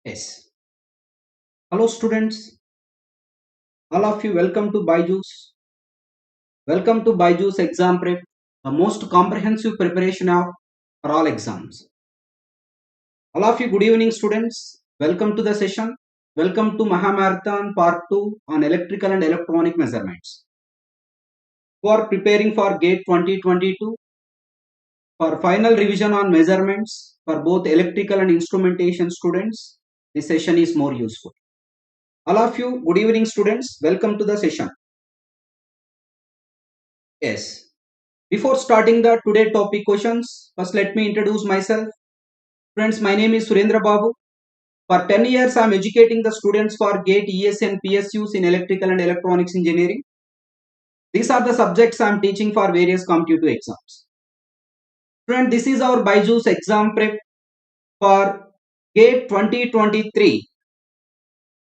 Yes. Hello students, all of you welcome to BYJU'S. Welcome to BYJU'S Exam Prep, the most comprehensive preparation of for all exams. All of you good evening students, welcome to the session. Welcome to Maha Marathon Part 2 on electrical and electronic measurements. Who are preparing for GATE 2022 for final revision on measurements for both electrical and instrumentation students, this session is more useful. All of you good evening students, welcome to the session. Yes. Before starting the today topic questions, first let me introduce myself. Friends, my name is Surendra Babu. For 10 years, I am educating the students for GATE, ES and PSUs in electrical and electronics engineering. These are the subjects I am teaching for various competitive exams. Friends, this is our BYJU'S exam prep for GATE 2023.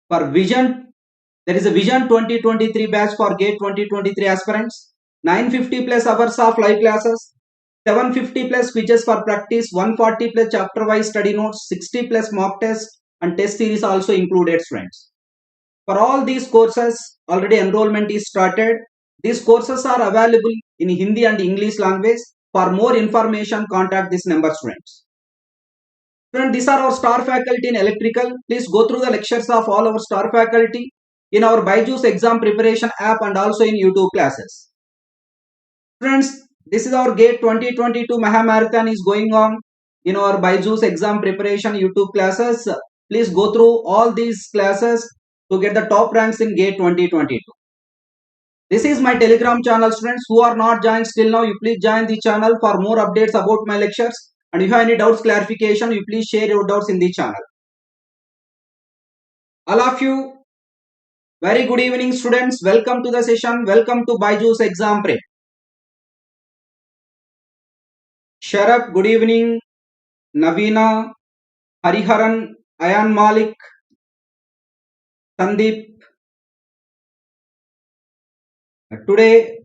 For Vision, there is a Vision 2023 batch for GATE 2023 aspirants. 950 plus hours of live classes, 750 plus quizzes for practice, 140 plus chapter wise study notes, 60 plus mock tests and test series also included friends. For all these courses, already enrollment is started. These courses are available in Hindi and English language. For more information, contact this number friends. Friends, these are our star faculty in electrical. Please go through the lectures of all our star faculty in our BYJU'S exam preparation app and also in YouTube classes. Friends, this is our GATE 2022 Maha Marathon is going on in our BYJU'S exam preparation YouTube classes. Please go through all these classes to get the top ranks in GATE 2022. This is my Telegram channel, students. Who are not joined still now, you please join the channel for more updates about my lectures. And if you have any doubts, clarification, you please share your doubts in the channel. All of you, very good evening, students. Welcome to the session. Welcome to BYJU'S exam prep. Sharaf, good evening. Navina, Hariharan, Ayan Malik, Sandeep. Today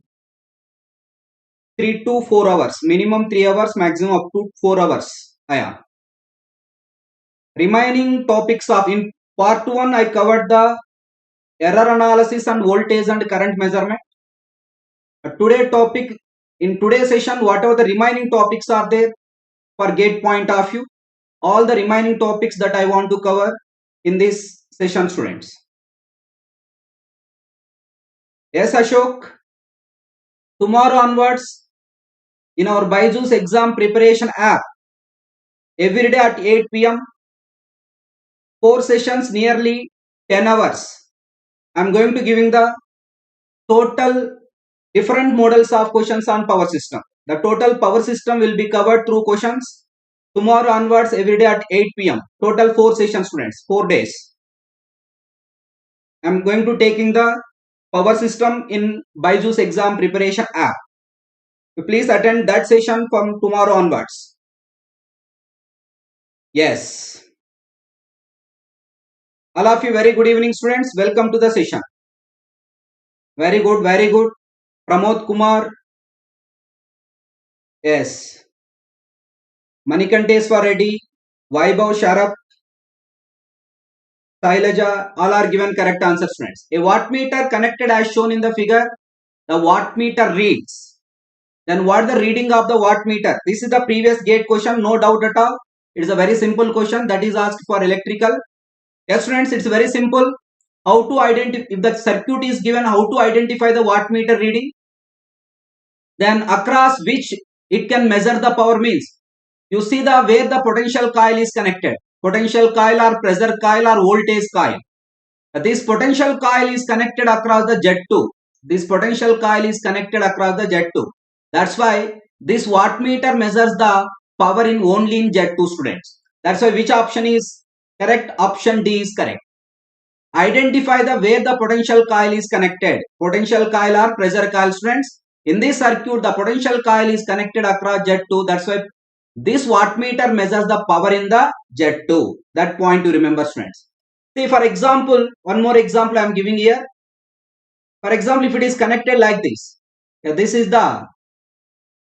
3 to 4 hours, minimum 3 hours, maximum up to 4 hours. Ayan. Remaining topics of in part 1 I covered the error analysis and voltage and current measurement. Today topic in today's session, whatever the remaining topics are there for GATE point of view, all the remaining topics that I want to cover in this session, students. Yes, Ashok. Tomorrow onwards, in our BYJU'S exam preparation app, every day at 8 p.m., 4 sessions, nearly 10 hours. I am going to giving the total different models of questions on power system. The total power system will be covered through questions. Tomorrow onwards, every day at 8 p.m. Total 4 sessions, students, 4 days. I am going to taking the power system in BYJU'S exam preparation app. So please attend that session from tomorrow onwards. Yes. All of you, very good evening, students. Welcome to the session. Very good, very good. Pramod Kumar. Yes. Manikantesh ready. Vaibhav Sharap. Sailaja, all are given correct answers, friends. A wattmeter connected as shown in the figure. The wattmeter reads. Then what the reading of the wattmeter? This is the previous GATE question, no doubt at all. It is a very simple question that is asked for electrical. Yes, friends, it's very simple. How to identify, if the circuit is given, how to identify the wattmeter reading? Then across which it can measure the power means. You see the where the potential coil is connected. Potential coil or pressure coil or voltage coil. This potential coil is connected across the Z2. This potential coil is connected across the Z2. That's why this wattmeter measures the power in only in Z2, students. That's why which option is correct? Option D is correct. Identify the where the potential coil is connected. Potential coil or pressure coil, students. In this circuit, the potential coil is connected across Z2. That's why this wattmeter measures the power in the Z2. That point to remember, students. See, for example, one more example I am giving here. For example, if it is connected like this, this is the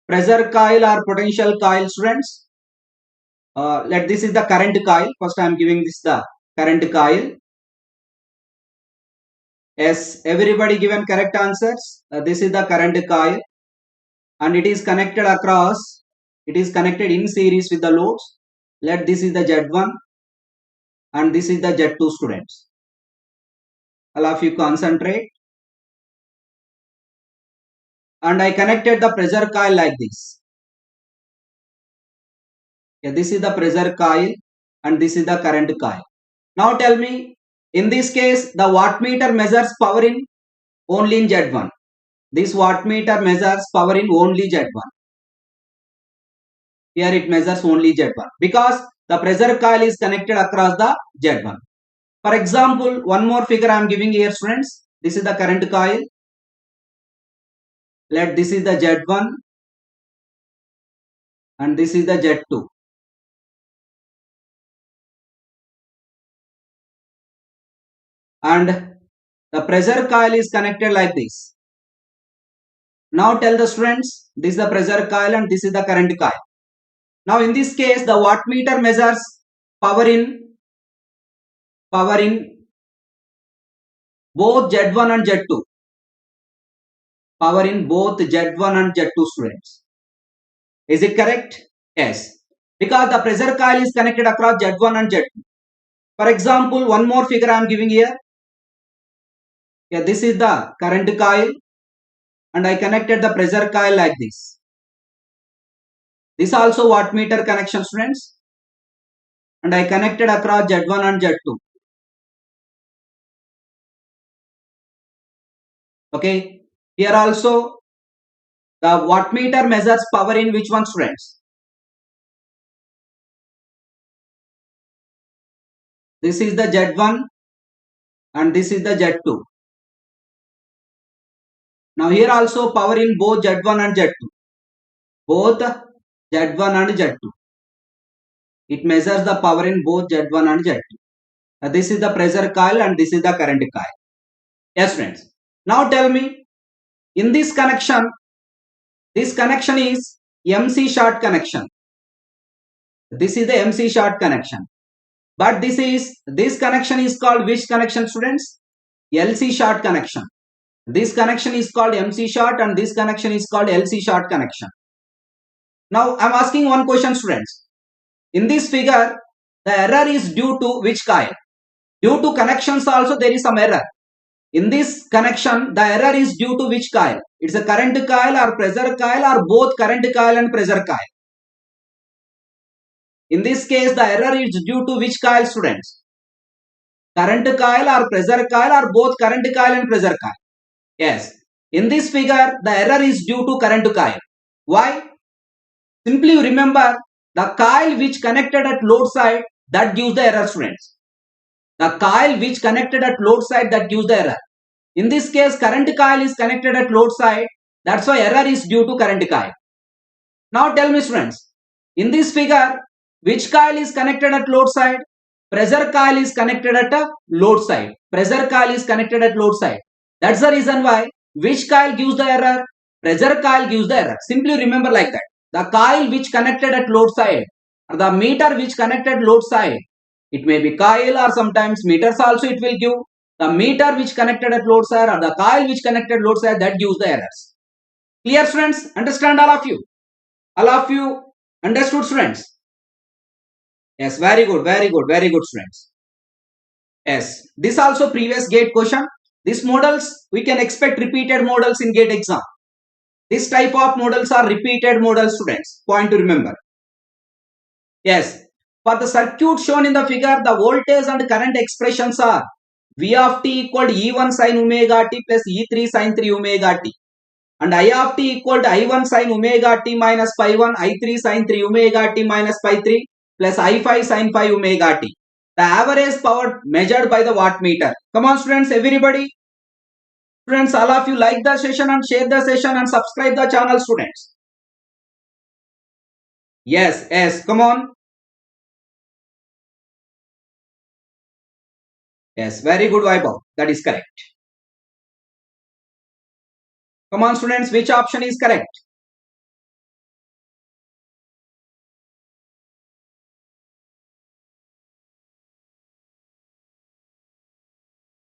pressure coil or potential coil, students. This is the current coil. First I am giving this the current coil. Yes, everybody given correct answers. This is the current coil and it is connected across. It is connected in series with the loads. Let this is the Z1 and this is the Z2 students. All of you concentrate. And I connected the pressure coil like this. Yeah, this is the pressure coil and this is the current coil. Now tell me, in this case, the wattmeter measures power in only in Z1. This wattmeter measures power in only Z1. Here it measures only Z1 because the pressure coil is connected across the Z1. For example, one more figure I am giving here, students. This is the current coil. Let this is the Z1 and this is the Z2. And the pressure coil is connected like this. Now tell the students, this is the pressure coil and this is the current coil. Now in this case, the wattmeter measures power in both Z1 and Z2. Power in both Z1 and Z2 students. Is it correct? Yes. Because the pressure coil is connected across Z1 and Z2. For example, one more figure I am giving here. Yeah, this is the current coil and I connected the pressure coil like this. This also wattmeter connection, students. And I connected across Z1 and Z2. Okay. Here also the wattmeter measures power in which one, students? This is the Z1 and this is the Z2. Now here also power in both Z1 and Z2. Both Z1 and Z2. It measures the power in both Z1 and Z2. This is the pressure coil and this is the current coil. Yes, friends. Now tell me, in this connection is MC short connection. This is the MC short connection. But this connection is called which connection, students? LC short connection. This connection is called MC short and this connection is called LC short connection. Now I am asking one question, students. In this figure, the error is due to which coil? Due to connections also there is some error. In this connection, the error is due to which coil? It's a current coil or pressure coil or both current coil and pressure coil. In this case, the error is due to which coil, students? Current coil or pressure coil or both current coil and pressure coil? Yes. In this figure, the error is due to current coil. Why? Simply remember the coil which connected at load side that gives the error, students. The coil which connected at load side that gives the error. In this case, current coil is connected at load side. That's why error is due to current coil. Now tell me, students, in this figure, which coil is connected at load side? Pressure coil is connected at a load side. Pressure coil is connected at load side. That's the reason why which coil gives the error? Pressure coil gives the error. Simply remember like that. The coil which connected at load side or the meter which connected load side. It may be coil or sometimes meters also it will give. The meter which connected at load side or the coil which connected load side that gives the errors. Clear, students? Understand all of you? All of you understood, students? Yes, very good, students. Yes, this also previous gate question. These models, we can expect repeated models in gate exam. This type of models are repeated models, students. Point to remember. Yes, for the circuit shown in the figure, the voltage and current expressions are V of t equal to E1 sin omega t plus E3 sin 3 omega t. And I of t equal to I1 sin omega t minus pi 1, I3 sin 3 omega t minus pi 3 plus I5 sin 5 omega t. The average power measured by the wattmeter. Come on, students, everybody. Students, all of you like the session and share the session and subscribe the channel, students. Yes, come on. Yes, very good, Vaibhav. That is correct. Come on, students, which option is correct?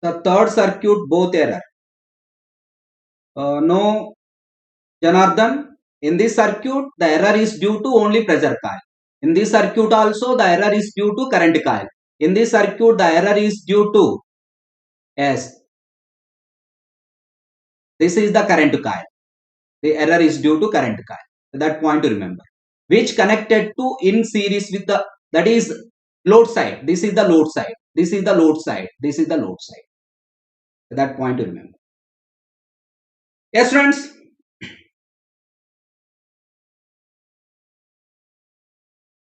The third circuit both error. No, Janardhan. In this circuit, the error is due to only pressure coil. In this circuit also, the error is due to current coil. In this circuit, the error is due to, yes, this is the current coil. The error is due to current coil. That point to remember. Which connected to in series with the, that is load side. This is the load side. This is the load side. This is the load side. That point to remember. Yes, friends.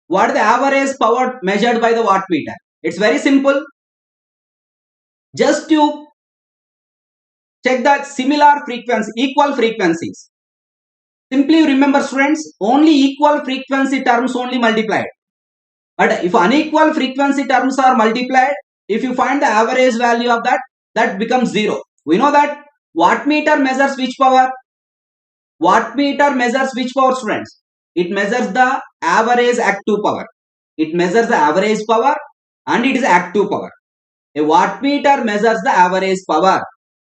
What is the average power measured by the wattmeter? It's very simple. Just to check the similar frequency, equal frequencies. Simply remember, students, only equal frequency terms only multiplied. But if unequal frequency terms are multiplied, if you find the average value of that, that becomes 0. We know that wattmeter measures which power? Wattmeter measures which power, students? It measures the average active power. It measures the average power and it is active power. A wattmeter measures the average power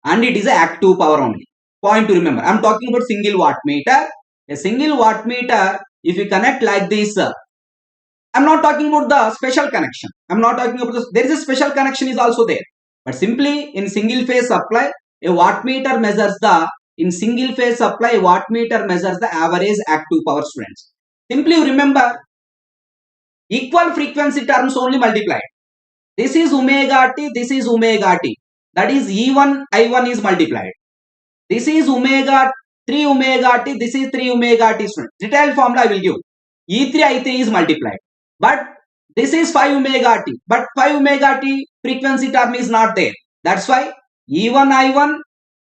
and it is active power only. Point to remember. I am talking about single wattmeter. A single wattmeter, if you connect like this, I am not talking about the special connection. I am not talking about this. There is a special connection is also there. But simply in single phase supply, a wattmeter measures the, in single phase supply, a wattmeter measures the average active power, students. Simply remember, equal frequency terms only multiplied. This is omega t, this is omega t. That is E1, I1 is multiplied. This is omega 3 omega t, this is 3 omega t, students. Detailed formula I will give. E3, I3 is multiplied. But this is 5 omega t. But 5 omega t frequency term is not there. That's why E1, I1,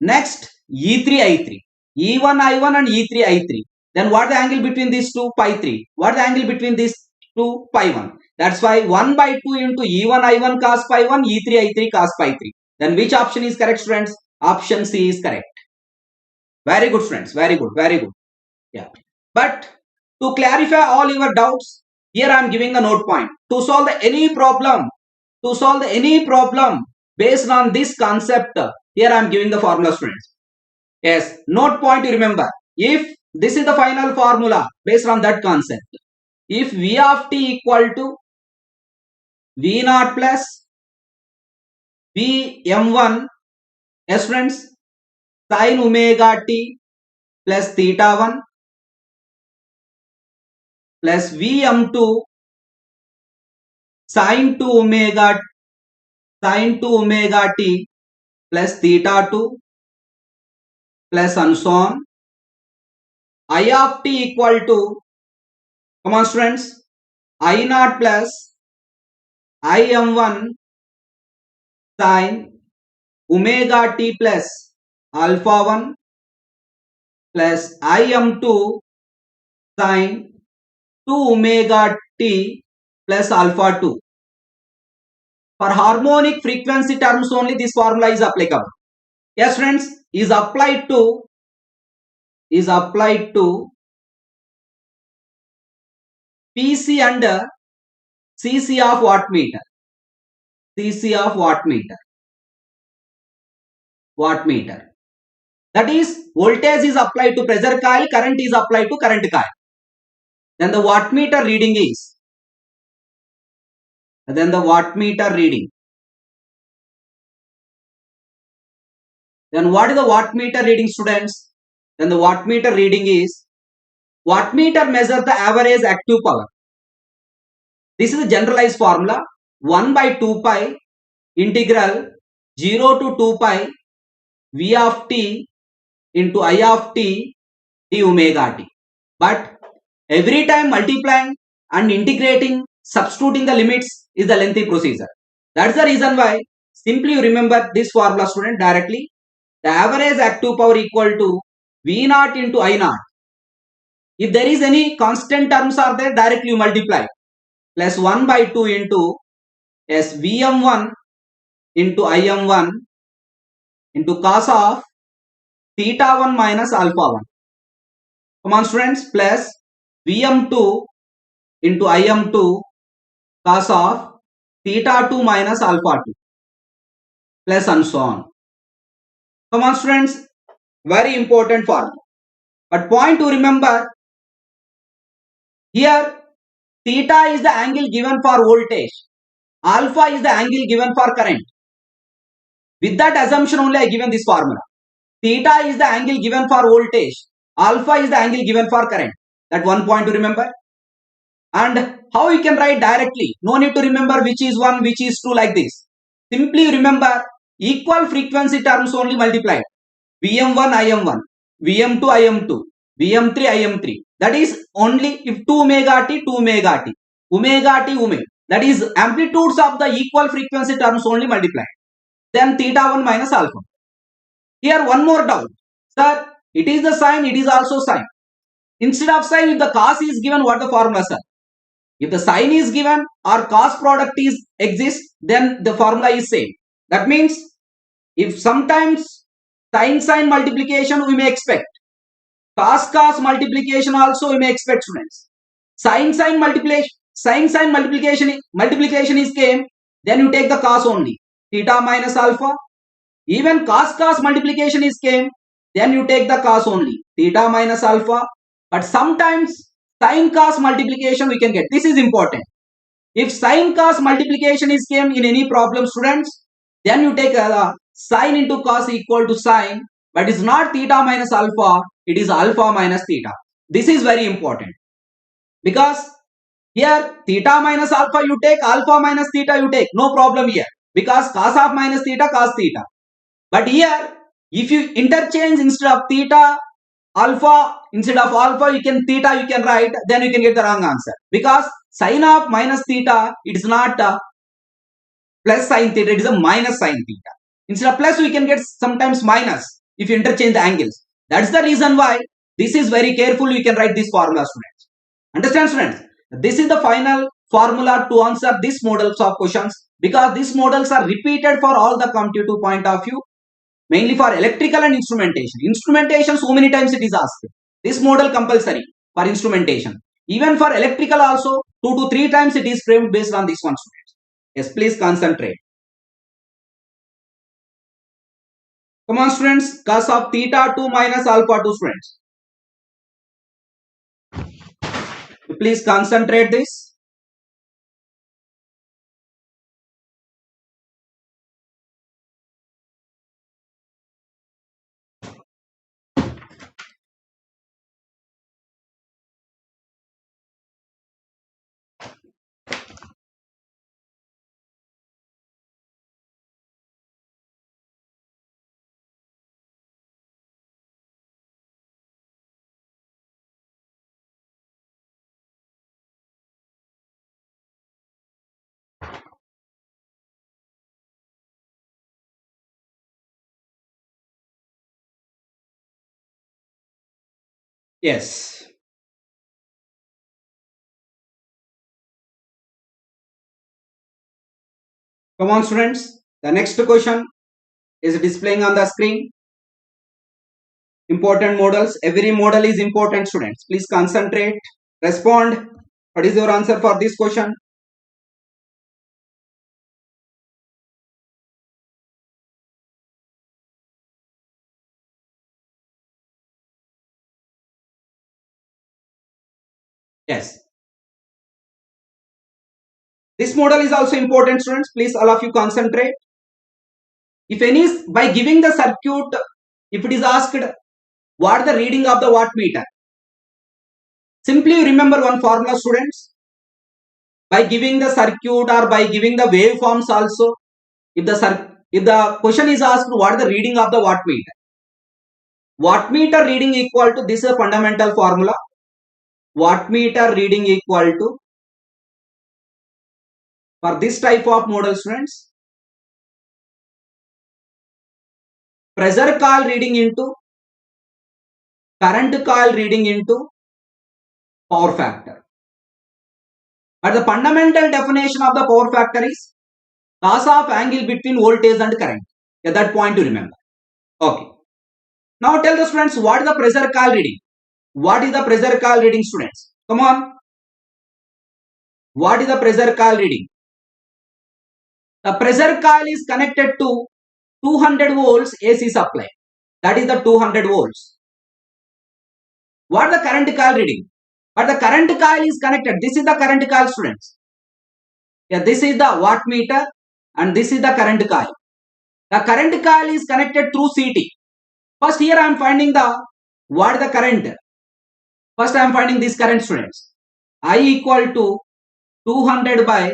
next E3, I3. E1, I1 and E3, I3. Then what the angle between these two? Pi 3. What the angle between these two? Pi 1. That's why 1 by 2 into E1, I1 cos pi 1, E3, I3 cos pi 3. Then which option is correct, friends? Option C is correct. Very good, friends. Very good. Very good. Yeah. But to clarify all your doubts, here I am giving a note point. To solve any problem, based on this concept, here I am giving the formula, friends. Yes, note point to remember. If this is the final formula based on that concept. If V of t equal to V naught plus V m1, yes friends, sin omega t plus theta 1 plus V m2 sin 2 omega t plus theta 2 plus and so on. I of t equal to, come on students, I naught plus I m1 sin omega t plus alpha 1 plus I m2 sin 2 omega t plus alpha 2. For harmonic frequency terms only this formula is applicable. Yes friends, is applied to PC and CC of wattmeter. Wattmeter. That is, voltage is applied to pressure coil, current is applied to current coil. Then the wattmeter reading is, Then what is the wattmeter reading, students? Then the wattmeter reading is, wattmeter measures the average active power. This is a generalized formula, 1 by 2 pi integral 0 to 2 pi V of t into I of t d omega t. But every time multiplying and integrating, substituting the limits is the lengthy procedure. That's the reason why simply remember this formula, student, directly. The average active power equal to V naught into I naught. If there is any constant terms are there, directly you multiply. Plus 1 by 2 into Vm1 into Im1 into cos of theta 1 minus alpha 1. Come on students, plus Vm2 into Im2 cos of theta 2 minus alpha 2. plus and so on. Come on students, very important formula. But point to remember, here theta is the angle given for voltage, alpha is the angle given for current. With that assumption only I given this formula. Theta is the angle given for voltage, alpha is the angle given for current. That one point to remember. And how you can write directly, no need to remember which is 1, which is 2 like this. Simply remember equal frequency terms only multiplied. Vm1 Im1, Vm2 Im2, Vm3 Im3. That is only if 2 omega t, 2 omega t, omega t, omega. That is amplitudes of the equal frequency terms only multiplied. Then theta 1 minus alpha. Here one more doubt. Sir, it is the sine, it is also sine. Instead of sine, if the cos is given, what the formula, sir? If the sine is given or cos product is exists, then the formula is same. That means if sometimes sine multiplication we may expect, cos multiplication also we may expect, students. Sine multiplication is came, then you take the cos only, theta minus alpha. Even cos multiplication is came, then you take the cos only, theta minus alpha. But sometimes sin cos multiplication we can get. This is important. If sin cos multiplication is came in any problem, students, then you take sin into cos equal to sin, but it's not theta minus alpha, it is alpha minus theta. This is very important, because here theta minus alpha you take, alpha minus theta you take, no problem here, because cos of minus theta, cos theta. But here if you interchange, instead of theta alpha, instead of alpha you can theta you can write, then you can get the wrong answer, because sin of minus theta, it is not plus sin theta, it is a minus sin theta. Instead of plus we can get sometimes minus if you interchange the angles. That's the reason why this is very careful, you can write this formula, students. Understand, students? This is the final formula to answer these models of questions, because these models are repeated for all the competitive point of view, mainly for electrical and instrumentation. Instrumentation so many times it is asked. This model compulsory for instrumentation. Even for electrical also 2 to 3 times it is framed based on this one, students. Yes, please concentrate. Come on, students. Cos of theta 2 minus alpha 2, students. Please concentrate this. Yes. Come on, students. The next question is displaying on the screen. Important models. Every model is important, students. Please concentrate. Respond. What is your answer for this question? Yes. This model is also important, students. Please all of you concentrate. If any, by giving the circuit, if it is asked what the reading of the wattmeter, simply remember one formula, students. By giving the circuit or by giving the waveforms also, if the question is asked what is the reading of the wattmeter, wattmeter reading equal to, this is a fundamental formula, wattmeter reading equal to, for this type of model, students, pressure coil reading into current coil reading into power factor. But the fundamental definition of the power factor is cos of angle between voltage and current. Yeah, that point to remember. Okay. Now tell the students what is the pressure coil reading. What is the pressure coil reading, students? Come on. What is the pressure coil reading? The pressure coil is connected to 200 volts AC supply. That is the 200 volts. What the current coil reading? But the current coil is connected. This is the current coil, students. Yeah, this is the wattmeter and this is the current coil. The current coil is connected through CT. First here I am finding what is the current. First I am finding this current, students. I equal to 200 by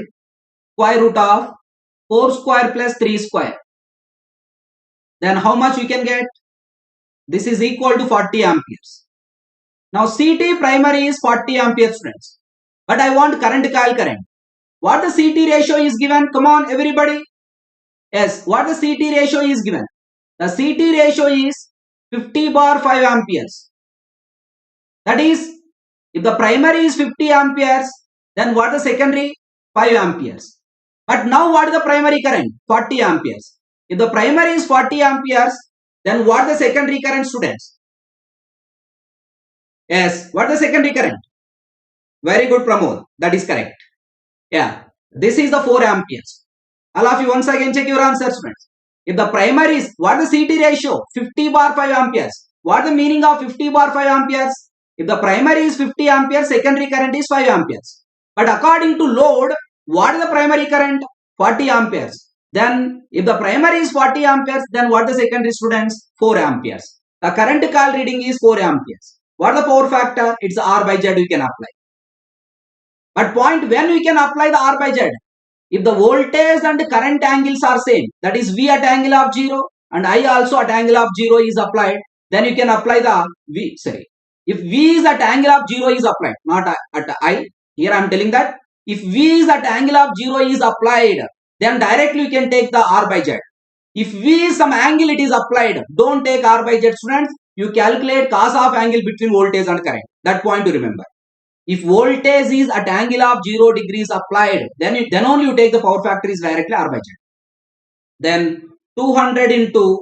square root of 4 square plus 3 square. Then how much we can get? This is equal to 40 amperes. Now CT primary is 40 amperes, students. But I want current coil current. What the CT ratio is given? Come on everybody. Yes, what the CT ratio is given? The CT ratio is 50 bar 5 amperes. That is, if the primary is 50 amperes, then what the secondary? 5 amperes. But now what is the primary current? 40 amperes. If the primary is 40 amperes, then what the secondary current, students? Yes, what the secondary current? Very good, Pramod. That is correct. Yeah, this is the 4 amperes. All of you once again check your answers, friends. If the primary is, what is the CT ratio? 50 bar 5 amperes. What is the meaning of 50 bar 5 amperes? If the primary is 50 amperes, secondary current is 5 amperes. But according to load, what is the primary current? 40 amperes. Then if the primary is 40 amperes, then what is the secondary, students? 4 amperes. The current coil reading is 4 amperes. What is the power factor? It's R by Z we can apply. But point when we can apply the R by Z? If the voltage and current angles are same, that is V at angle of 0 and I also at angle of 0 is applied, then you can apply the V. Sorry. If V is at angle of 0 is applied, not at I. Here I am telling that if V is at angle of 0 is applied, then directly you can take the R by Z. If V is some angle it is applied, don't take R by Z, students. You calculate cos of angle between voltage and current. That point to remember. If voltage is at angle of 0 degrees applied, then only you take the power factor is directly R by Z. Then 200 into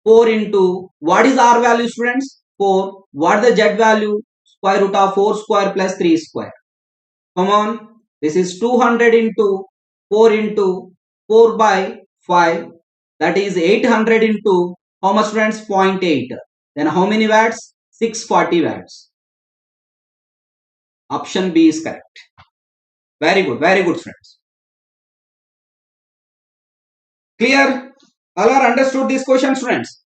4 into, what is R value, students? 4. What is the Z value? Square root of 4 square plus 3 square. Come on. This is 200 into 4 into 4 by 5. That is 800 into, how much, students? 0.8. Then how many watts? 640 watts. Option B is correct. Very good, friends. Clear? All are understood this question, students?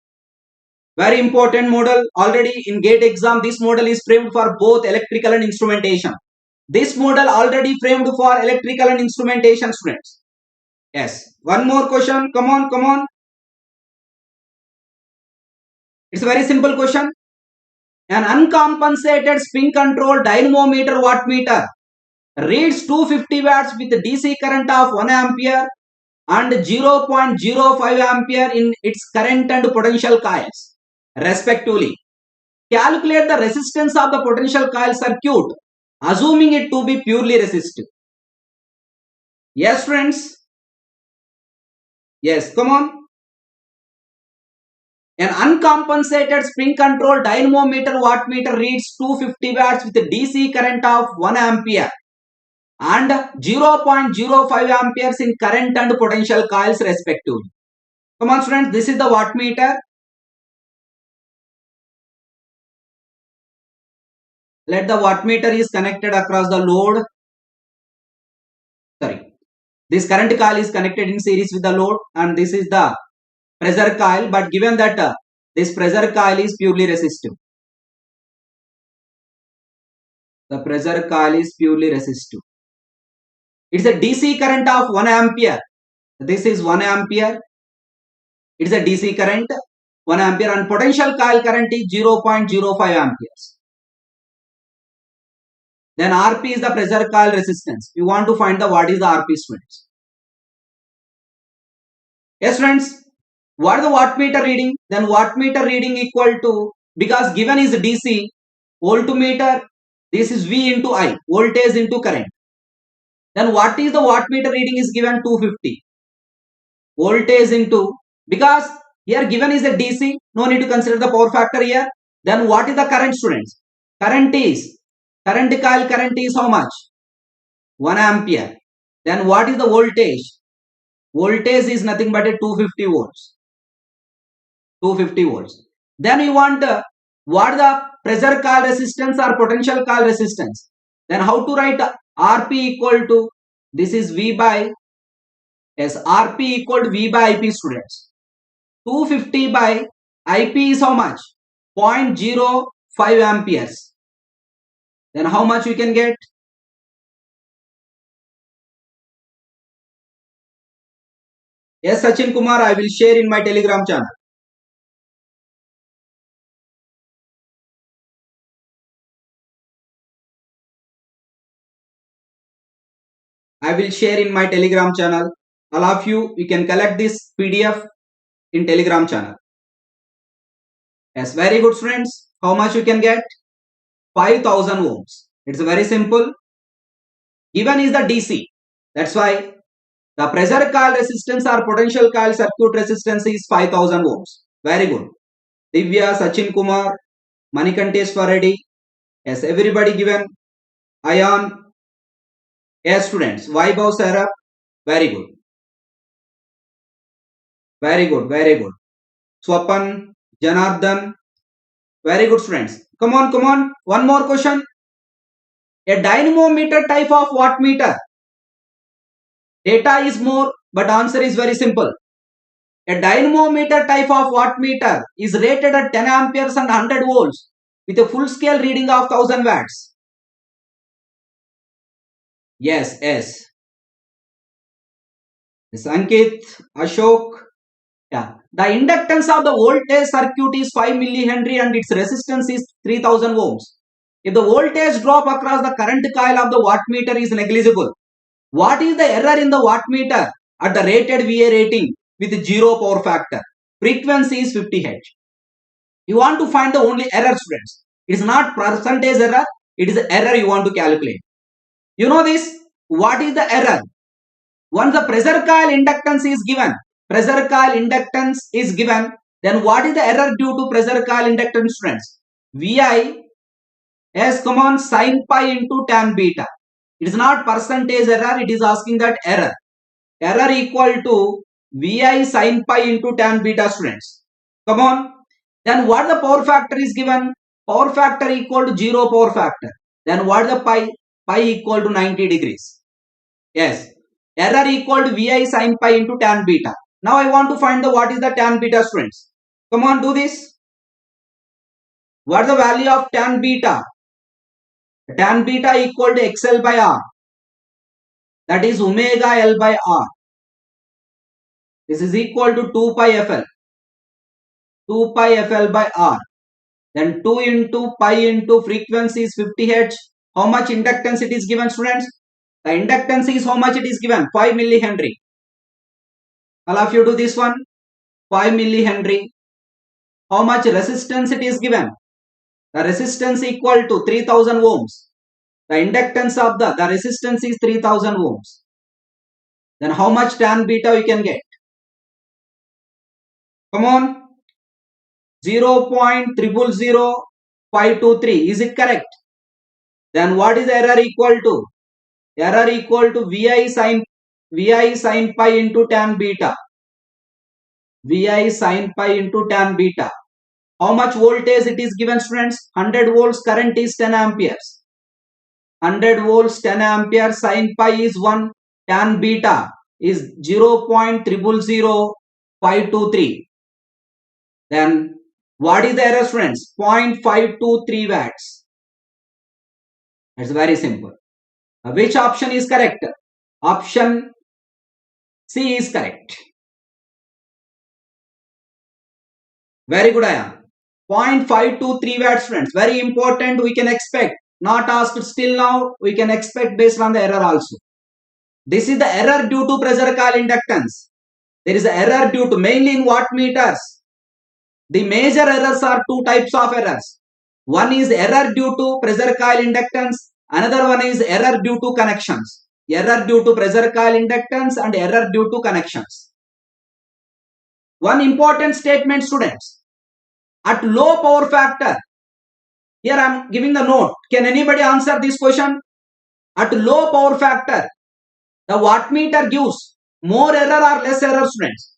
Very important model. Already in GATE exam, this model is framed for both electrical and instrumentation. This model already framed for electrical and instrumentation, students. Yes. One more question. Come on. It's a very simple question. An uncompensated spin control dynamometer wattmeter reads 250 watts with DC current of 1 ampere and 0.05 ampere in its current and potential coils respectively. Calculate the resistance of the potential coil circuit, assuming it to be purely resistive. Yes, friends. Yes, come on. An uncompensated spring control dynamometer wattmeter reads 250 watts with a DC current of 1 ampere and 0.05 amperes in current and potential coils respectively. Come on, students, this is the wattmeter. Let the wattmeter is connected across the load. Sorry, this current coil is connected in series with the load, and this is the pressure coil, but given that this pressure coil is purely resistive. The pressure coil is purely resistive. It's a DC current of 1 ampere. This is 1 ampere. It's a DC current 1 ampere and potential coil current is 0.05 amperes. Then RP is the pressure coil resistance. You want to find the what is the RP, students. Yes, friends. What is the wattmeter reading? Then wattmeter reading equal to, because given is DC, voltmeter, this is V into I, voltage into current. Then what is the wattmeter reading is given 250. Voltage into, because here given is a DC, no need to consider the power factor here. Then what is the current, students? Current coil current is how much? 1 ampere. Then what is the voltage? Voltage is nothing but a 250 volts. 250 volts. Then you want what the pressure call resistance or potential call resistance. Then how to write Rp equal to, this is V by, yes, Rp equal to V by Ip, students. 250 by Ip is how much? 0.05 amperes. Then how much we can get? Yes, Sachin Kumar, I will share in my Telegram channel. I will share in my Telegram channel. All of you, you can collect this PDF in Telegram channel. Yes, very good, friends. How much you can get? 5000 ohms. It's very simple. Given is the DC. That's why the pressure coil resistance or potential coil circuit resistance is 5000 ohms. Very good. Divya, Sachin Kumar, Manikantesh for ready. Yes, everybody given. Ayan. Yes, students. Vaibhav Sarab. Very good. Very good. Very good. Swapan, Janardhan. Very good, students. Come on, come on. One more question. A dynamometer type of wattmeter. Data is more, but answer is very simple. A dynamometer type of wattmeter is rated at 10 amperes and 100 volts with a full scale reading of 1000 watts. Yes, yes. Yes, Ankit, Ashok. Yeah. The inductance of the voltage circuit is 5 millihenry and its resistance is 3000 ohms. If the voltage drop across the current coil of the wattmeter is negligible, what is the error in the wattmeter at the rated VA rating with 0 power factor? Frequency is 50 Hz. You want to find the only error, students. It is not percentage error. It is the error you want to calculate. You know this? What is the error? Once the pressure coil inductance is given, then what is the error due to pressure coil inductance, students? Vi, yes, come on, sin pi into tan beta. It is not percentage error. It is asking that error. Error equal to Vi sin pi into tan beta, students. Come on. Then what the power factor is given? Power factor equal to 0 power factor. Then what the pi? Pi equal to 90 degrees. Yes. Error equal to Vi sin pi into tan beta. Now I want to find the what is the tan beta, students. Come on, do this. What is the value of tan beta? Tan beta equal to XL by R. That is omega L by R. This is equal to 2 pi FL. 2 pi FL by R. Then 2 into pi into frequency is 50 Hz. How much inductance it is given, students? The inductance is how much it is given? 5 millihenry. All of you do this one. 5 millihenry. How much resistance it is given? The resistance equal to 3000 ohms. The inductance of the resistance is 3000 ohms. Then how much tan beta we can get? Come on. 0.000523. Is it correct? Then what is the error equal to? Error equal to Vi sin pi into tan beta. Vi sin pi into tan beta. How much voltage it is given, students? 100 volts, current is 10 amperes. 100 volts, 10 amperes, sin pi is 1, tan beta is 0.000523. Then what is the error, students? 0.523 watts. It's very simple. Which option is correct? Option C is correct. Very good, Ayan. 0.523 watts, friends. Very important. We can expect. Not asked still now. We can expect based on the error also. This is the error due to pressure coil inductance. There is an error due to mainly in wattmeters. The major errors are two types of errors. One is error due to pressure coil inductance. Another one is error due to connections. Error due to pressure coil inductance and error due to connections. One important statement, students. At low power factor, here I am giving the note. Can anybody answer this question? At low power factor, the wattmeter gives more error or less error, students?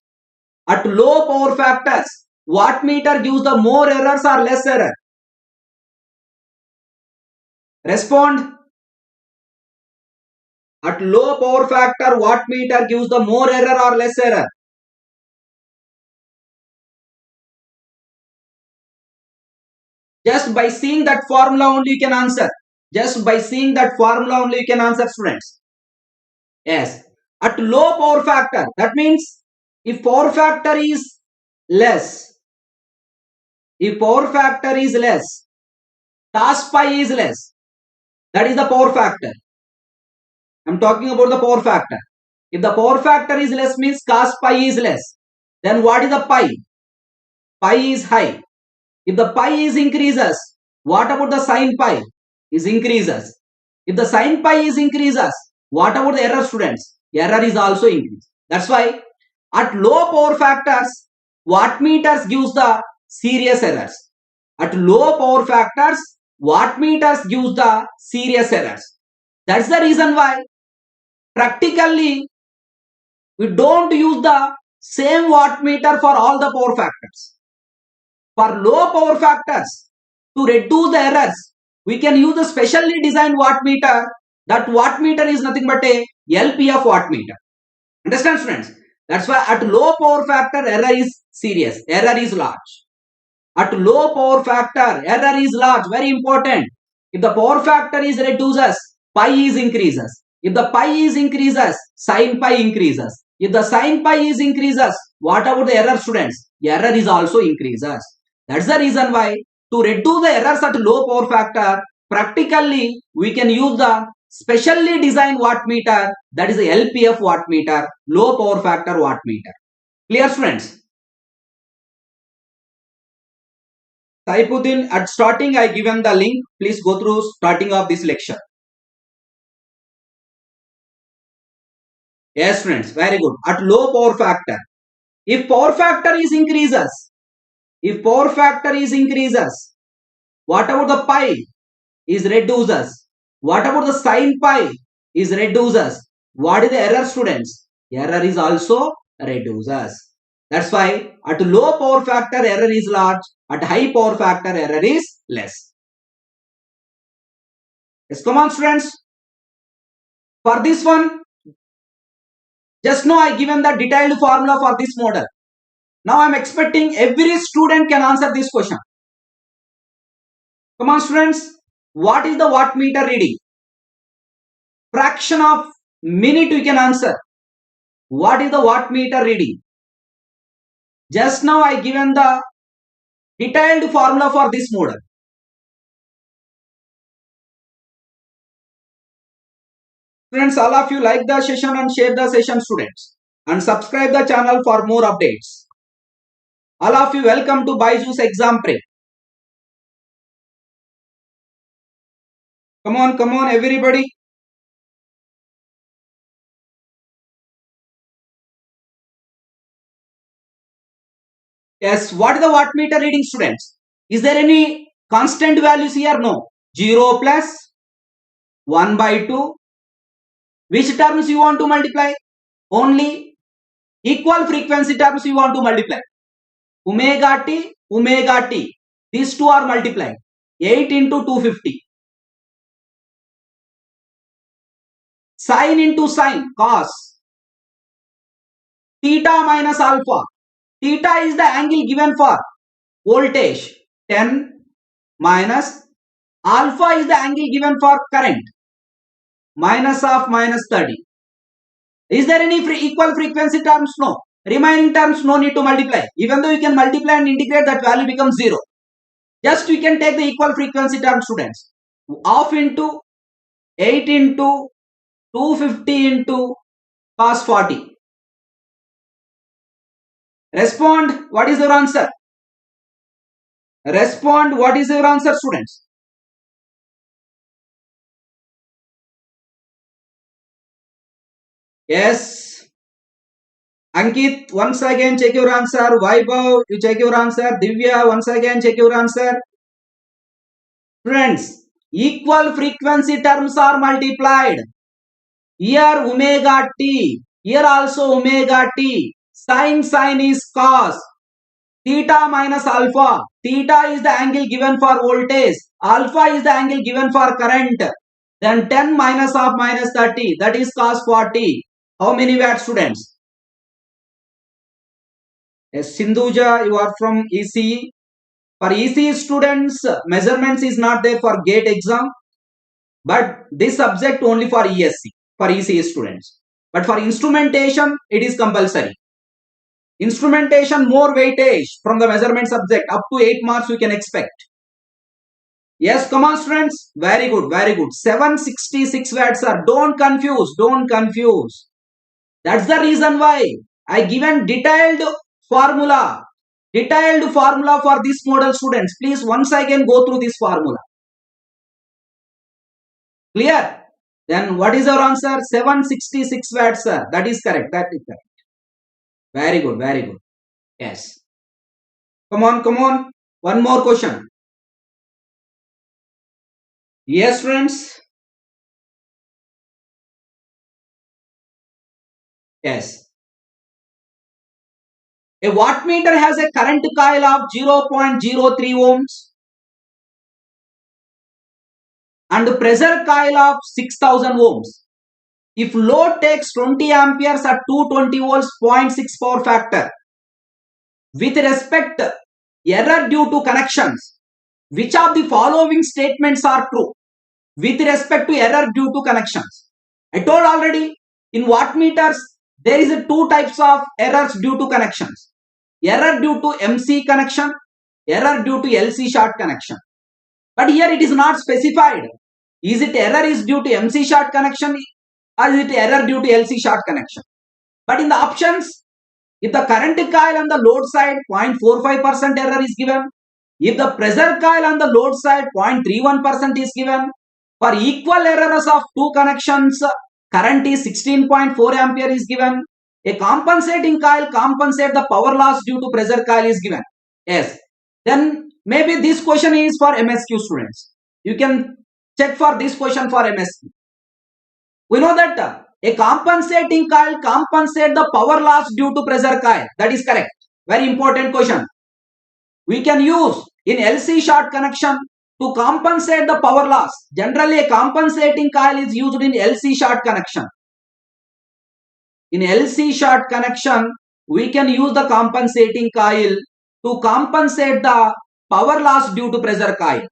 At low power factors, wattmeter gives the more errors or less error? Respond. At low power factor, wattmeter gives the more error or less error? Just by seeing that formula only you can answer. Just by seeing that formula only you can answer, students. Yes. At low power factor, that means if power factor is less, cos pi is less. That is the power factor. I am talking about the power factor. If the power factor is less means cos pi is less. Then what is the pi? Pi is high. If the pi is increases, what about the sin pi? Is increases. If the sin pi is increases, what about the error, students? Error is also increased. That's why at low power factors, wattmeters gives the serious errors. At low power factors, wattmeters gives the serious errors. That's the reason why practically we don't use the same wattmeter for all the power factors. For low power factors, to reduce the errors, we can use a specially designed wattmeter. That wattmeter is nothing but a LPF wattmeter. Understand, students? That's why at low power factor, error is serious. Error is large. At low power factor, error is large. Very important. If the power factor is reduces, pi is increases. If the pi is increases, sin pi increases. If the sin pi is increases, what about the error, students? Error is also increases. That's the reason why to reduce the errors at low power factor, practically we can use the specially designed wattmeter, that is the LPF wattmeter, low power factor wattmeter. Clear, students? Saifuddin, at starting I given the link. Please go through starting of this lecture. Yes, friends, very good. At low power factor, if power factor is increases, what about the pi is reduces? What about the sin pi is reduces? What is the error, students? Error is also reduces. That's why at low power factor error is large, at high power factor error is less. Yes, come on, students. For this one, just now I given the detailed formula for this model. Now I am expecting every student can answer this question. Come on, students. What is the wattmeter reading? Fraction of minute you can answer. What is the wattmeter reading? Just now I given the detailed formula for this model. Friends, all of you like the session and share the session, students, and subscribe the channel for more updates. All of you welcome to BYJU'S Exam Prep. Come on, everybody. Yes, what is the wattmeter reading, students? Is there any constant values here? No. 0 plus 1 by 2. Which terms you want to multiply? Only equal frequency terms you want to multiply. Omega t. These two are multiplied. 8 into 250. Sine into sine, cos. Theta minus alpha. Theta is the angle given for voltage. 10 minus alpha is the angle given for current. Minus of minus 30. Is there any equal frequency terms? No. Remaining terms no need to multiply. Even though you can multiply and integrate, that value becomes 0. Just you can take the equal frequency term, students. Half into 8 into 250 into cos 40. Respond. What is your answer? Respond. What is your answer, students? Yes. Ankit, once again check your answer. Vaibhav, you check your answer. Divya, once again check your answer. Friends, equal frequency terms are multiplied. Here omega t. Here also omega t. Sine is cos. Theta minus alpha. Theta is the angle given for voltage. Alpha is the angle given for current. Then 10 minus of minus 30. That is cos 40. How many watt, students? Yes, Sindhuja, you are from ECE. For ECE students, measurements is not there for GATE exam. But this subject only for ESC, for ECE students. But for instrumentation, it is compulsory. Instrumentation more weightage from the measurement subject. Up to 8 marks we can expect. Yes, come on students. Very good, very good. 766 watts are. Don't confuse, don't confuse. That's the reason why I given detailed formula. Detailed formula for this model, students. Please once again go through this formula. Clear? Then what is our answer? 766 watts, sir. That is correct. That is correct. Very good, very good. Yes. Come on, come on. One more question. Yes, friends. Yes. A wattmeter has a current coil of 0.03 ohms and pressure coil of 6000 ohms. If load takes 20 amperes at 220 volts, 0.6 power factor. With respect error due to connections, which of the following statements are true? With respect to error due to connections. I told already in wattmeters there is two types of errors due to connections. Error due to MC connection, error due to LC short connection. But here it is not specified. Is it error is due to MC short connection or is it error due to LC short connection? But in the options, if the current coil on the load side 0.45% error is given, if the pressure coil on the load side 0.31% is given, for equal errors of two connections, current is 16.4 ampere is given. A compensating coil compensate the power loss due to pressure coil is given. Yes. Then maybe this question is for MSQ students. You can check for this question for MSQ. We know that a compensating coil compensate the power loss due to pressure coil. That is correct. Very important question. We can use in LC short connection to compensate the power loss. Generally, a compensating coil is used in LC short connection. In LC short connection, we can use the compensating coil to compensate the power loss due to pressure coil.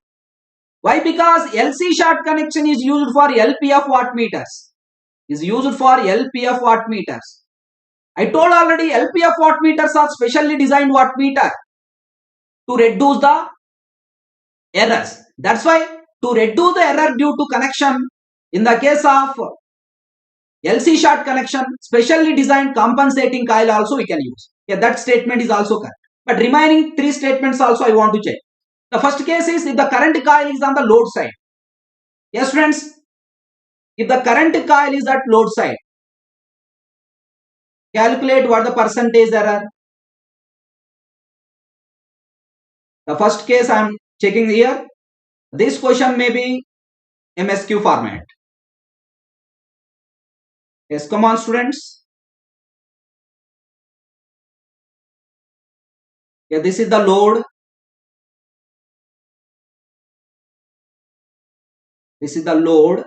Why? Because LC short connection is used for LPF wattmeters. Is used for LPF wattmeters. I told already LPF wattmeters are specially designed wattmeter to reduce the errors. That's why to reduce the error due to connection, in the case of LC short connection, specially designed compensating coil also we can use. Yeah, that statement is also correct. But remaining three statements also I want to check. The first case is if the current coil is on the load side. Yes, friends. If the current coil is at load side, calculate what the percentage error. The first case I am checking here. This question may be MSQ format. Yes, come on students. Yeah, this is the load. This is the load.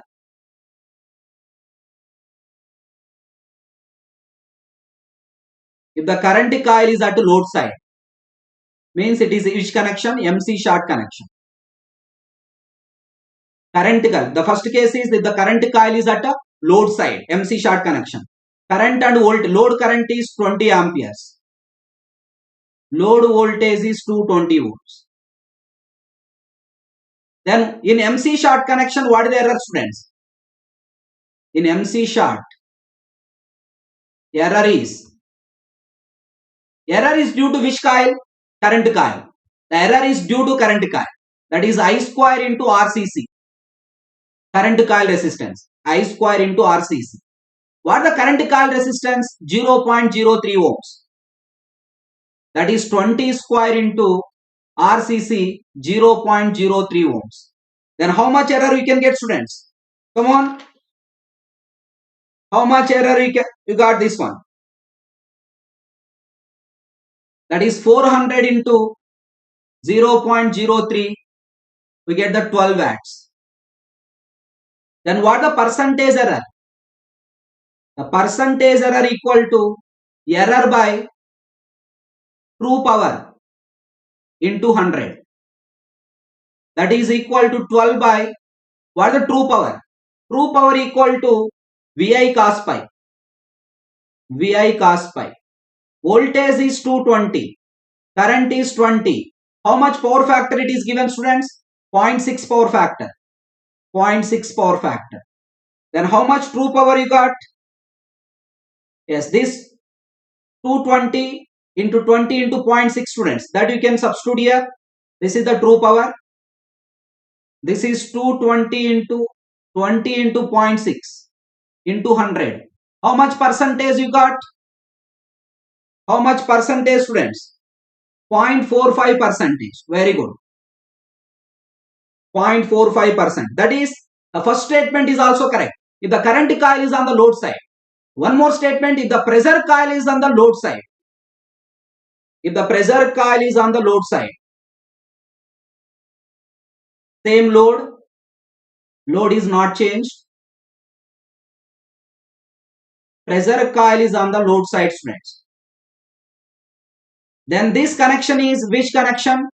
If the current coil is at load side, means it is which connection? MC short connection. Current coil. The first case is if the current coil is at a load side, MC short connection. Current and load current is 20 amperes. Load voltage is 220 volts. Then in MC short connection, what is the error, students? In MC short, error is due to which coil? Current coil. The error is due to current coil. That is I square into RCC. Current coil resistance. I square into RCC. What is the current coil resistance? 0.03 ohms. That is 20 square into RCC 0.03 ohms. Then how much error we can get, students? Come on. How much error you got this one? That is 400 into 0.03. We get the 12 watts. Then what the percentage error? The percentage error equal to error by true power into 100. That is equal to 12 by what is the true power? True power equal to Vi cos pi. Vi cos pi. Voltage is 220. Current is 20. How much power factor it is given, students? 0.6 power factor. 0.6 power factor. Then how much true power you got? Yes, this 220 into 20 into 0.6, students. That you can substitute here. This is the true power. This is 220 into 20 into 0.6 into 100. How much percentage you got? How much percentage, students? 0.45 percentage. Very good. 0.45%. That is, the first statement is also correct. If the current coil is on the load side. One more statement, if the pressure coil is on the load side. If the pressure coil is on the load side. Same load. Load is not changed. Pressure coil is on the load side, students. Then this connection is which connection?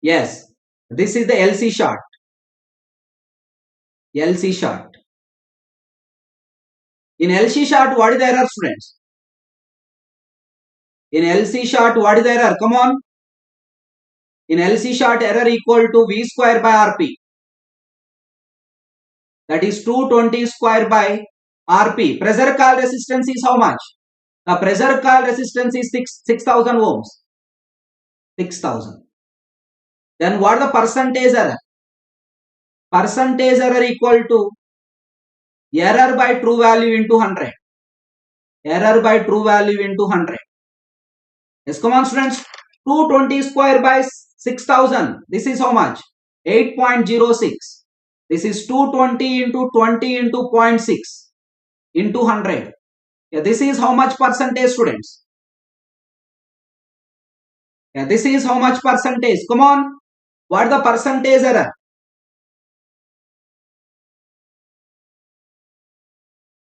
Yes, this is the LC short. LC short. In LC short, what is the error, students? In LC short, what is the error? Come on. In LC short, error equal to V square by RP. That is 220 square by RP. Pressure coil resistance is how much? The pressure coil resistance is 6,000 ohms. 6,000. Then what the percentage error? Percentage error equal to error by true value into 100. Error by true value into 100. Yes, come on, students. 220 square by 6,000. This is how much? 8.06. This is 220 into 20 into 0.6 into 100. Yeah, this is how much percentage, students? Yeah, this is how much percentage? Come on. What the percentage error?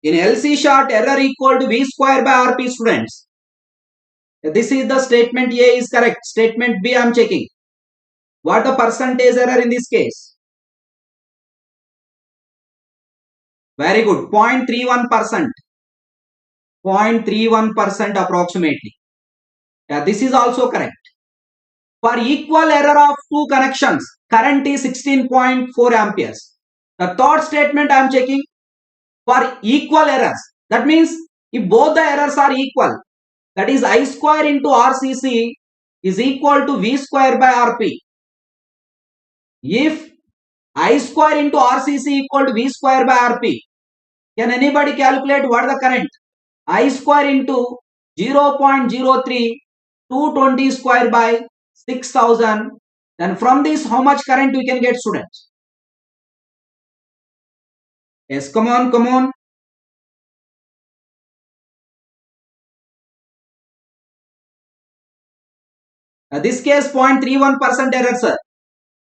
In LC short, error equal to V square by RP, students. This is the statement A is correct. Statement B I am checking. What the percentage error in this case? Very good. 0.31%. 0.31% approximately. Yeah, this is also correct. For equal error of two connections, current is 16.4 amperes. The third statement I am checking for equal errors. That means if both the errors are equal, that is I square into RCC is equal to V square by RP. If I square into RCC equal to V square by RP, can anybody calculate what the current? I square into 0.03 220 square by 6,000. Then from this, how much current we can get, students? Yes, come on, come on. This case 0.31% error, sir.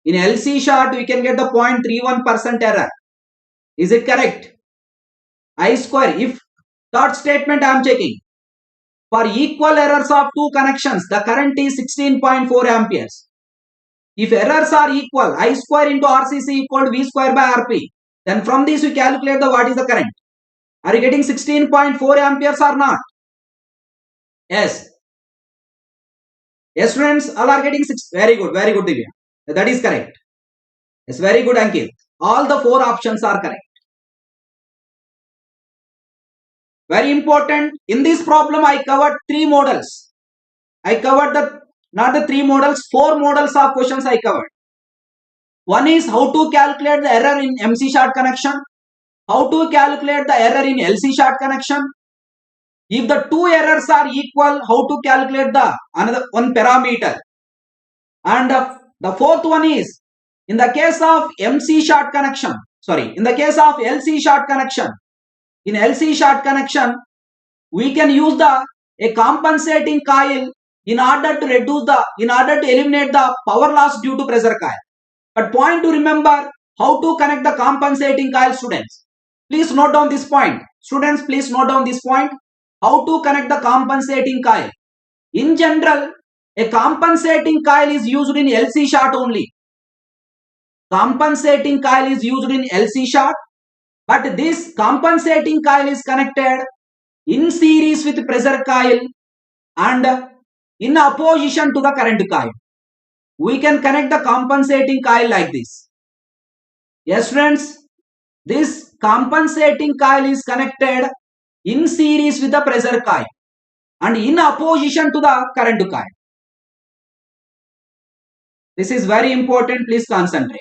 In LC short, we can get the 0.31% error. Is it correct? I square. If third statement I am checking. For equal errors of two connections, the current is 16.4 amperes. If errors are equal, I square into RCC equal to V square by RP. Then from this we calculate the what is the current. Are you getting 16.4 amperes or not? Yes. Yes, students, all are getting 6. Very good, Divya. That is correct. Yes, very good, Ankit. All the 4 options are correct. Very important. In this problem, I covered 3 models. I covered not the 3 models, 4 models of questions I covered. One is how to calculate the error in MC short connection. How to calculate the error in LC short connection. If the 2 errors are equal, how to calculate the another one parameter. And the fourth one is in the case of MC short connection. In the case of LC short connection. In LC short connection, we can use a compensating coil in order to eliminate the power loss due to pressure coil. But point to remember, how to connect the compensating coil, students. Please note down this point. Students, please note down this point. How to connect the compensating coil. In general, a compensating coil is used in LC short only. Compensating coil is used in LC short, but this compensating coil is connected in series with pressure coil and in opposition to the current coil. We can connect the compensating coil like this. Yes, friends, this compensating coil is connected in series with the pressure coil and in opposition to the current coil. This is very important. Please concentrate.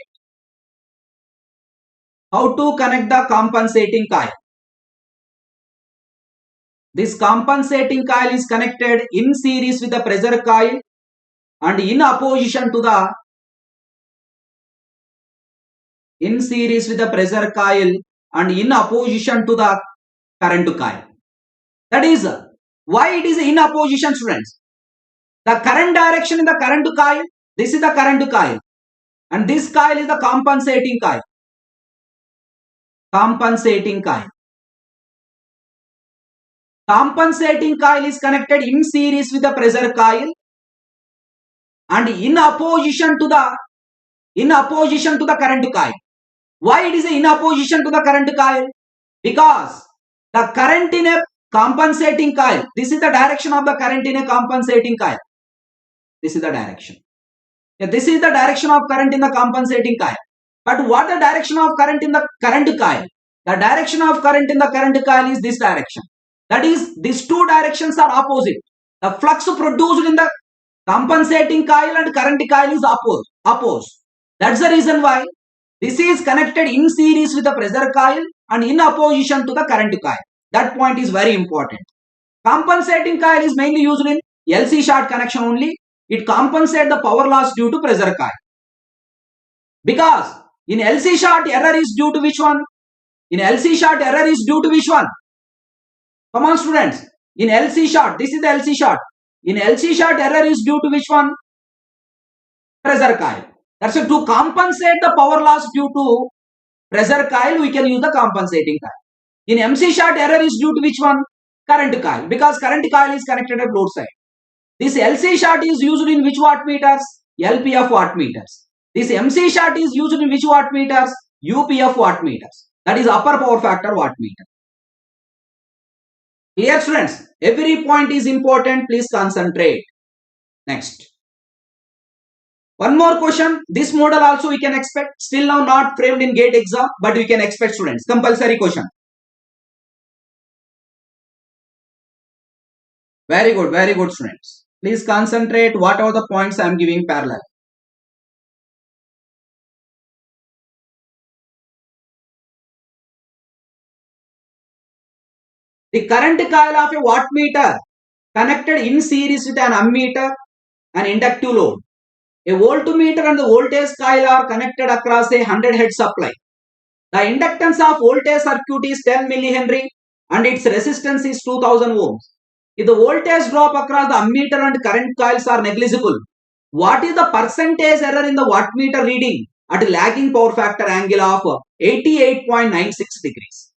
How to connect the compensating coil. This compensating coil is connected in series with the pressure coil and in opposition to the pressure coil and in opposition to the current coil. That is why it is in opposition, students. The current direction in the current coil, this is the current coil and this coil is the compensating coil. Compensating coil. Compensating coil is connected in series with the pressure coil and in opposition to the current coil. Why it is in opposition to the current coil? Because the current in a compensating coil, this is the direction of the current in a compensating coil. This is the direction. This is the direction of current in the compensating coil. But what the direction of current in the current coil? The direction of current in the current coil is this direction. That is, these two directions are opposite. The flux produced in the compensating coil and current coil is opposed. That's the reason why this is connected in series with the pressure coil and in opposition to the current coil. That point is very important. Compensating coil is mainly used in LC short connection only. It compensates the power loss due to pressure coil. Because in LC short, error is due to which one? In LC short, error is due to which one? Come on, students. In LC short, this is the LC short. In LC short, error is due to which one? Pressure coil. That's it. To compensate the power loss due to pressure coil, we can use the compensating coil. In MC short, error is due to which one? Current coil. Because current coil is connected at load side. This LC short is used in which wattmeters? LPF wattmeters. This MC short is used in which wattmeters? UPF wattmeters. That is upper power factor wattmeter. Clear, students? Every point is important. Please concentrate. Next. One more question. This model also we can expect. Still now not framed in GATE exam, but we can expect, students. Compulsory question. Very good, students. Please concentrate. What are the points I am giving parallel? The current coil of a wattmeter connected in series with an ammeter and inductive load. A voltmeter and the voltage coil are connected across a 100 head supply. The inductance of voltage circuit is 10 millihenry and its resistance is 2000 ohms. If the voltage drop across the ammeter and current coils are negligible, what is the percentage error in the wattmeter reading at lagging power factor angle of 88.96 degrees?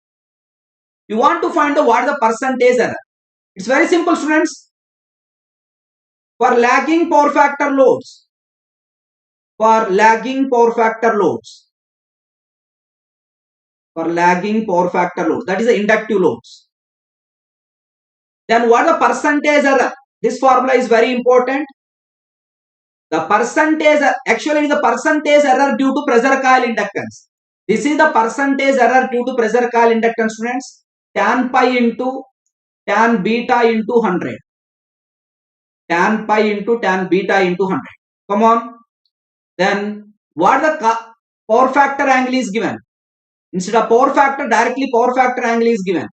You want to find out what is the percentage error. It's very simple, students. For lagging power factor loads, that is the inductive loads. Then what is the percentage error? This formula is very important. The percentage, actually the percentage error due to pressure coil inductance. This is the percentage error due to pressure coil inductance, students. Tan pi into tan beta into 100. Tan pi into tan beta into 100. Come on. Then what the power factor angle is given? Instead of power factor, directly power factor angle is given.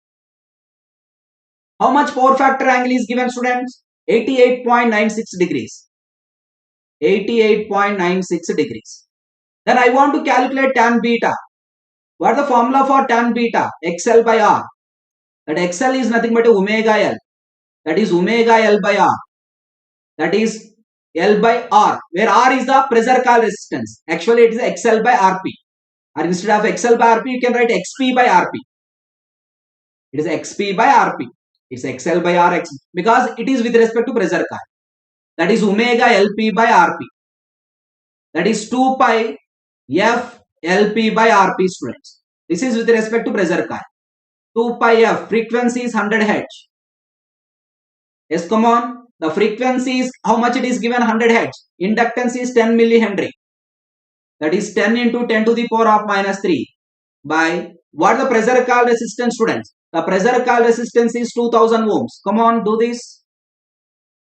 How much power factor angle is given, students? 88.96 degrees. 88.96 degrees. Then I want to calculate tan beta. What is the formula for tan beta? XL by R. That XL is nothing but omega L. That is omega L by R. That is L by R, where R is the pressure coil resistance. Actually, it is XL by RP. Or instead of XL by RP, you can write XP by RP. It is XP by RP. It's XL by RX because it is with respect to pressure coil. That is omega LP by RP. That is 2 pi F LP by RP, students. This is with respect to pressure coil. 2 pi F, frequency is 100 Hz. Yes, come on. The frequency is, how much it is given? 100 Hz. Inductance is 10 millihenry. That is 10 into 10 to the power of minus 3 by what the pressure coil resistance, students? The pressure coil resistance is 2000 ohms. Come on, do this.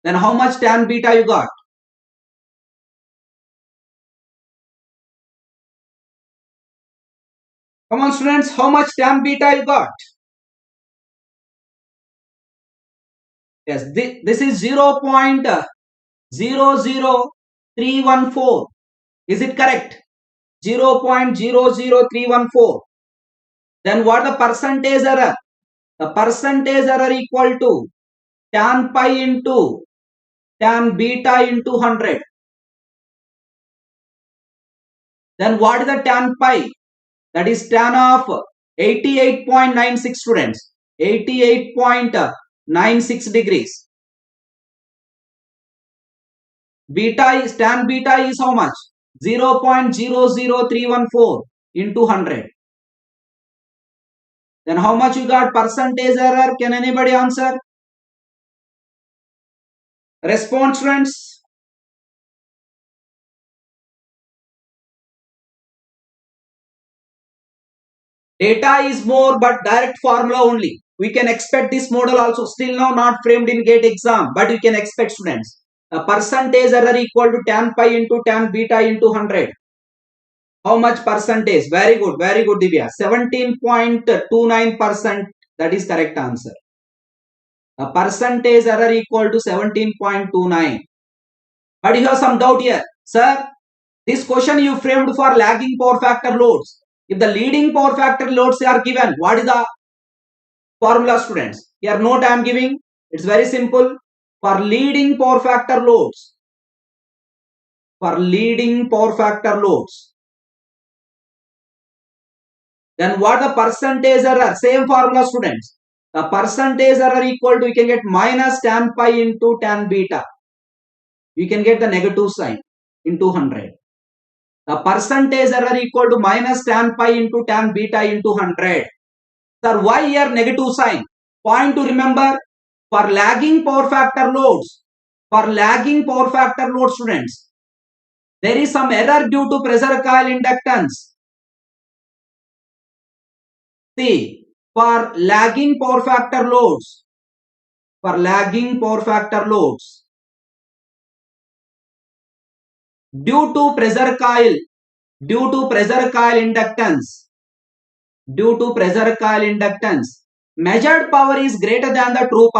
Then how much tan beta you got? Come on, students, how much tan beta you got? Yes, this is 0.00314. Is it correct? 0.00314. Then what the percentage error? The percentage error equal to tan pi into tan beta into 100. Then what is the tan pi? That is tan of 88.96, students. 88.96 degrees. Beta is, tan beta is how much? 0.00314 into 100. Then how much you got percentage error? Can anybody answer? Response, friends. Data is more, but direct formula only. We can expect this model also. Still now not framed in GATE exam, but we can expect, students. A percentage error equal to tan pi into tan beta into 100. How much percentage? Very good, Divya. 17.29%. That is correct answer. A percentage error equal to 17.29. But you have some doubt here. Sir, this question you framed for lagging power factor loads. If the leading power factor loads are given, what is the formula, students? Here note I am giving. It's very simple. For leading power factor loads. For leading power factor loads. Then what the percentage error? Same formula, students. The percentage error equal to, you can get minus tan pi into tan beta. You can get the negative sign into 100. The percentage error equal to minus tan pi into tan beta into 100. Sir, why here negative sign? Point to remember, for lagging power factor loads, students, there is some error due to pressure coil inductance. See, for lagging power factor loads, due to pressure coil inductance, measured power is greater than the true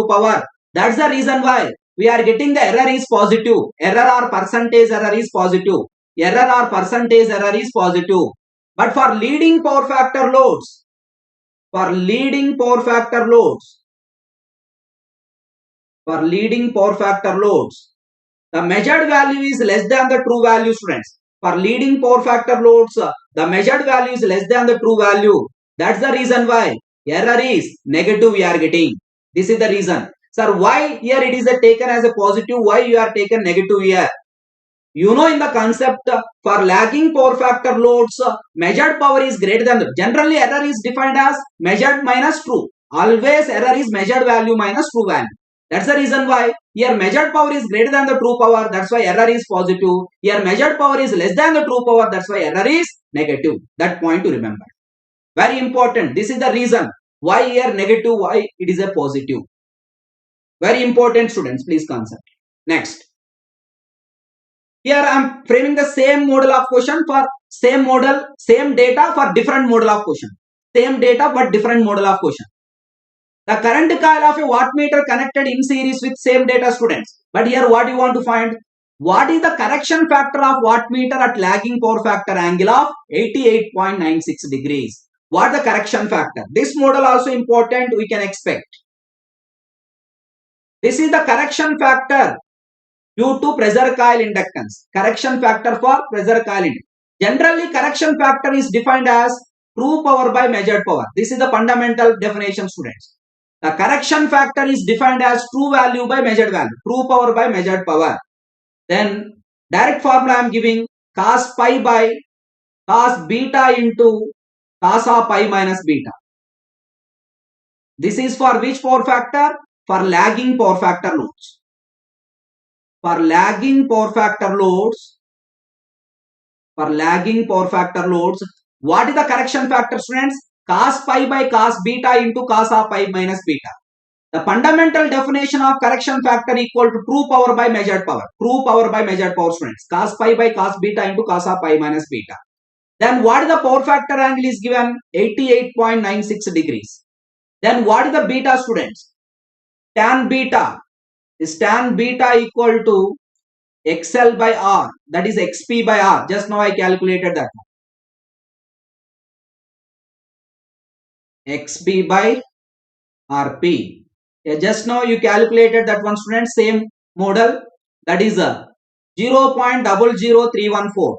power. That's the reason why we are getting the error is positive. Error or percentage error is positive. But for leading power factor loads, the measured value is less than the true value, students. For leading power factor loads, the measured value is less than the true value. That's the reason why error is negative we are getting. This is the reason. Sir, why here it is taken as a positive? Why you are taken negative here? You know, in the concept, for lagging power factor loads, measured power is greater than the, generally error is defined as measured minus true. Always error is measured value minus true value. That's the reason why here measured power is greater than the true power. That's why error is positive. Here measured power is less than the true power. That's why error is negative. That point to remember. Very important. This is the reason why here negative, why it is a positive. Very important, students. Please concentrate. Next. Here I am framing the same model of question for same model, same data for different model of question. Same data but different model of question. The current coil of a wattmeter connected in series with same data, students. But here what you want to find? What is the correction factor of wattmeter at lagging power factor angle of 88.96 degrees? What the correction factor? This model also important, we can expect. This is the correction factor due to pressure coil inductance. Correction factor for pressure coil inductance. Generally, correction factor is defined as true power by measured power. This is the fundamental definition, students. The correction factor is defined as true value by measured value. True power by measured power. Then direct formula I am giving cos pi by cos beta into cos of pi minus beta. This is for which power factor? For lagging power factor loads. For lagging power factor loads. For lagging power factor loads. What is the correction factor, students? Cos pi by cos beta into cos of pi minus beta. The fundamental definition of correction factor equal to true power by measured power. True power by measured power, students. Cos pi by cos beta into cos of pi minus beta. Then what is the power factor angle is given? 88.96 degrees. Then what is the beta, students? Tan beta. Is tan beta equal to XL by R. That is XP by R. Just now I calculated that one. XP by RP. Yeah, just now you calculated that one, students. Same model. That is a 0.00314.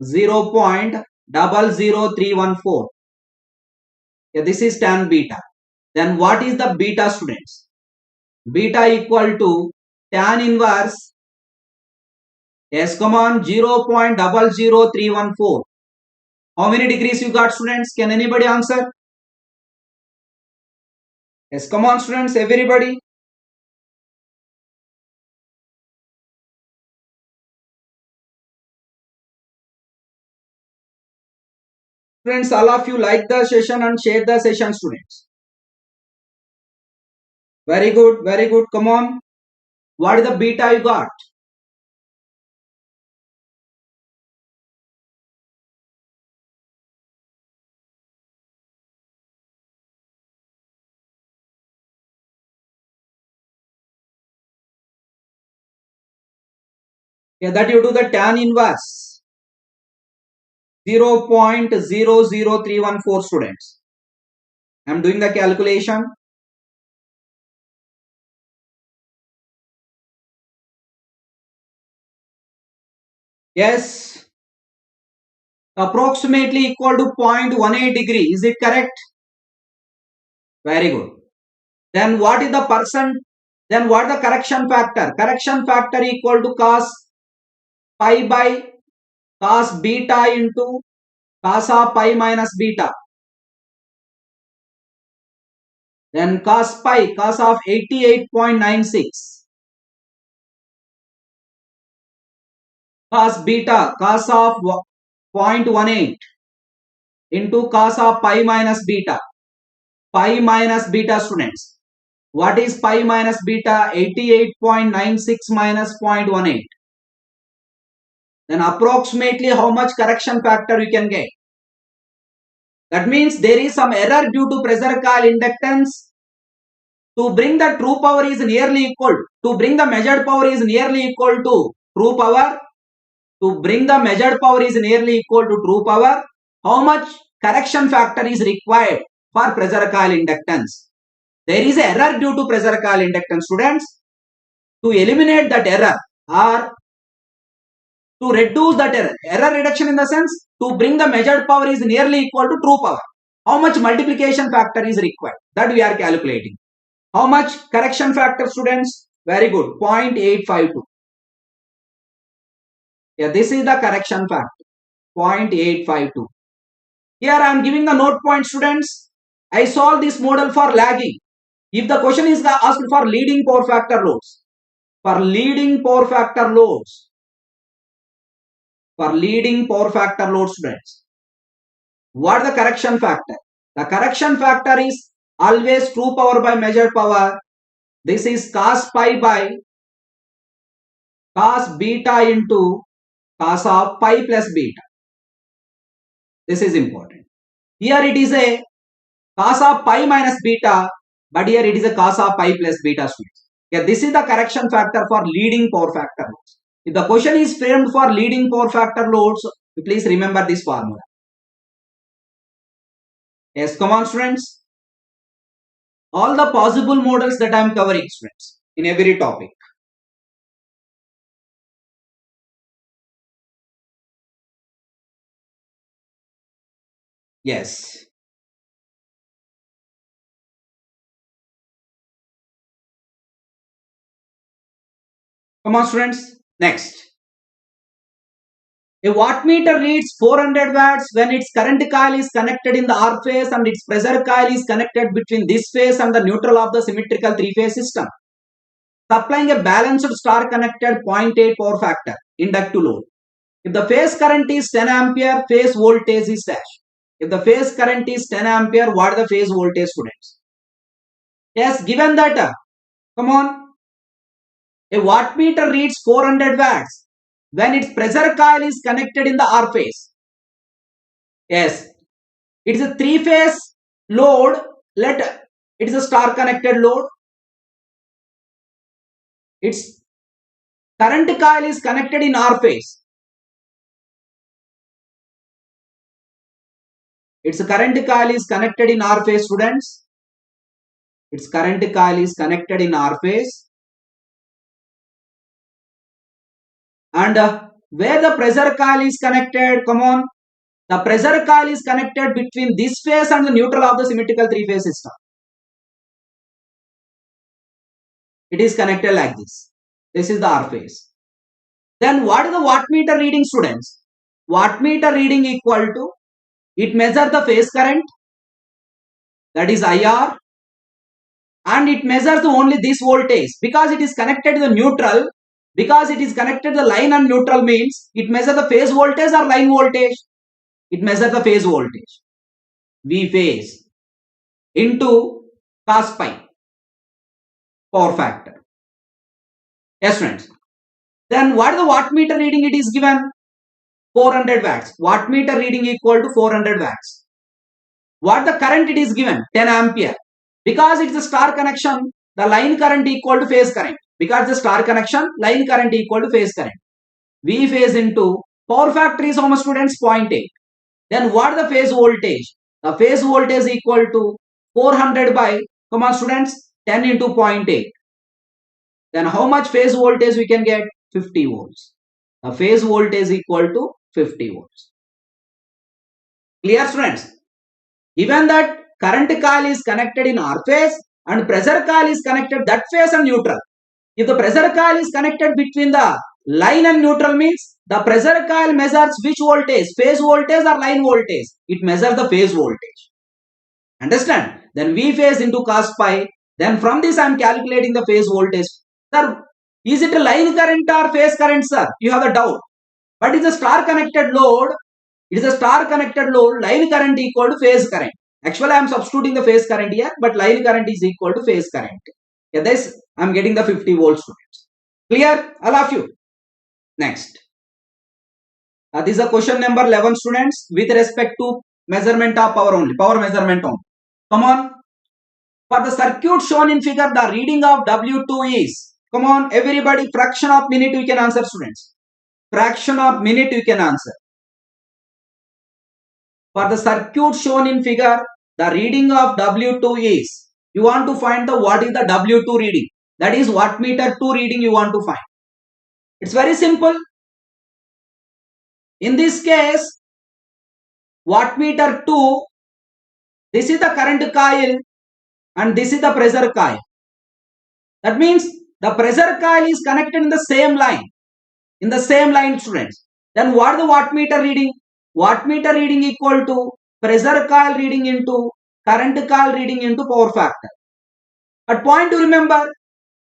0.00314. Yeah, this is tan beta. Then what is the beta, students? Beta equal to tan inverse. Yes, come on, 0.00314. How many degrees you got, students? Can anybody answer? Yes, come on, students, everybody. Friends, all of you like the session and share the session, students. Very good, very good. Come on. What is the beta you got? Yeah, that you do the tan inverse. 0.00314, students. I am doing the calculation. Yes. Approximately equal to 0.18 degree. Is it correct? Very good. Then what is the percent? Then what is the correction factor? Correction factor equal to cos pi by cos beta into cos of pi minus beta. Then cos pi, cos of 88.96. Cos beta, cos of 0.18 into cos of pi minus beta. Pi minus beta, students. What is pi minus beta? 88.96 minus 0.18. Then approximately how much correction factor you can get? That means there is some error due to pressure coil inductance. To bring the true power is nearly equal. To bring the measured power is nearly equal to true power. To bring the measured power is nearly equal to true power. How much correction factor is required for pressure coil inductance? There is an error due to pressure coil inductance, students. To eliminate that error or to reduce that error reduction in the sense to bring the measured power is nearly equal to true power. How much multiplication factor is required? That we are calculating. How much correction factor, students? Very good. 0.852. Yeah, this is the correction factor. 0.852. Here I am giving the note point, students. I solve this model for lagging. If the question is asked for leading power factor loads. For leading power factor loads. For leading power factor loads, students. What is the correction factor? The correction factor is always true power by measured power. This is cos pi by cos beta into cos of pi plus beta. This is important. Here it is a cos of pi minus beta, but here it is a cos of pi plus beta, students. Yeah, this is the correction factor for leading power factor loads. If the question is framed for leading power factor loads, please remember this formula. Yes, come on students. All the possible models that I am covering students in every topic. Yes. Come on students. Next. A wattmeter reads 400 watts when its current coil is connected in the R phase and its pressure coil is connected between this phase and the neutral of the symmetrical three-phase system, supplying a balanced star connected 0.8 power factor inductive load. If the phase current is 10 ampere, phase voltage is dash. If the phase current is 10 ampere, what are the phase voltage students? Yes, given that, come on, a wattmeter reads 400 watts when its pressure coil is connected in the R phase. Yes, it is a three-phase load. It is a star connected load. Its current coil is connected in R phase. Its current coil is connected in R phase, students. Its current coil is connected in R phase. And where the pressure coil is connected, come on. The pressure coil is connected between this phase and the neutral of the symmetrical three-phase system. It is connected like this. This is the R phase. Then what is the wattmeter reading, students? Wattmeter reading equal to, it measures the phase current, that is IR, and it measures only this voltage because it is connected to the neutral. Because it is connected to the line and neutral means it measures the phase voltage or line voltage. It measures the phase voltage. V phase into cos pi power factor. Yes, friends. Then what is the wattmeter reading? It is given 400 watts. Wattmeter reading equal to 400 watts. What the current it is given? 10 ampere. Because it is a star connection, the line current equal to phase current. Because the star connection, line current equal to phase current. V phase into power factor is how much, students? 0.8. Then what the phase voltage? The phase voltage equal to 400 by, come on students, 10 into 0.8. Then how much phase voltage we can get? 50 volts. The phase voltage equal to 50 volts. Clear, students? Given that current coil is connected in R phase and pressure coil is connected that phase and neutral. If the pressure coil is connected between the line and neutral means the pressure coil measures which voltage? Phase voltage or line voltage? It measures the phase voltage. Understand? Then V phase into cos pi. Then from this I am calculating the phase voltage. Sir, is it a line current or phase current, sir? You have a doubt. But it's a star connected load. It is a star connected load. Line current equal to phase current. Actually, I am substituting the phase current here, but line current is equal to phase current. Yeah, this I am getting the 50 volts, students. Clear? All of you. Next. This is a question number 11, students, with respect to measurement of power only. Power measurement only. Come on. For the circuit shown in figure, the reading of W2 is, come on, everybody, fraction of minute you can answer, students. Fraction of minute you can answer. For the circuit shown in figure, the reading of W2 is, you want to find the what is the W2 reading. That is wattmeter 2 reading you want to find. It's very simple. In this case, wattmeter 2, this is the current coil and this is the pressure coil. That means the pressure coil is connected in the same line. In the same line, students. Then what is the wattmeter reading? Wattmeter reading equal to pressure coil reading into current coil reading into power factor. At point to remember,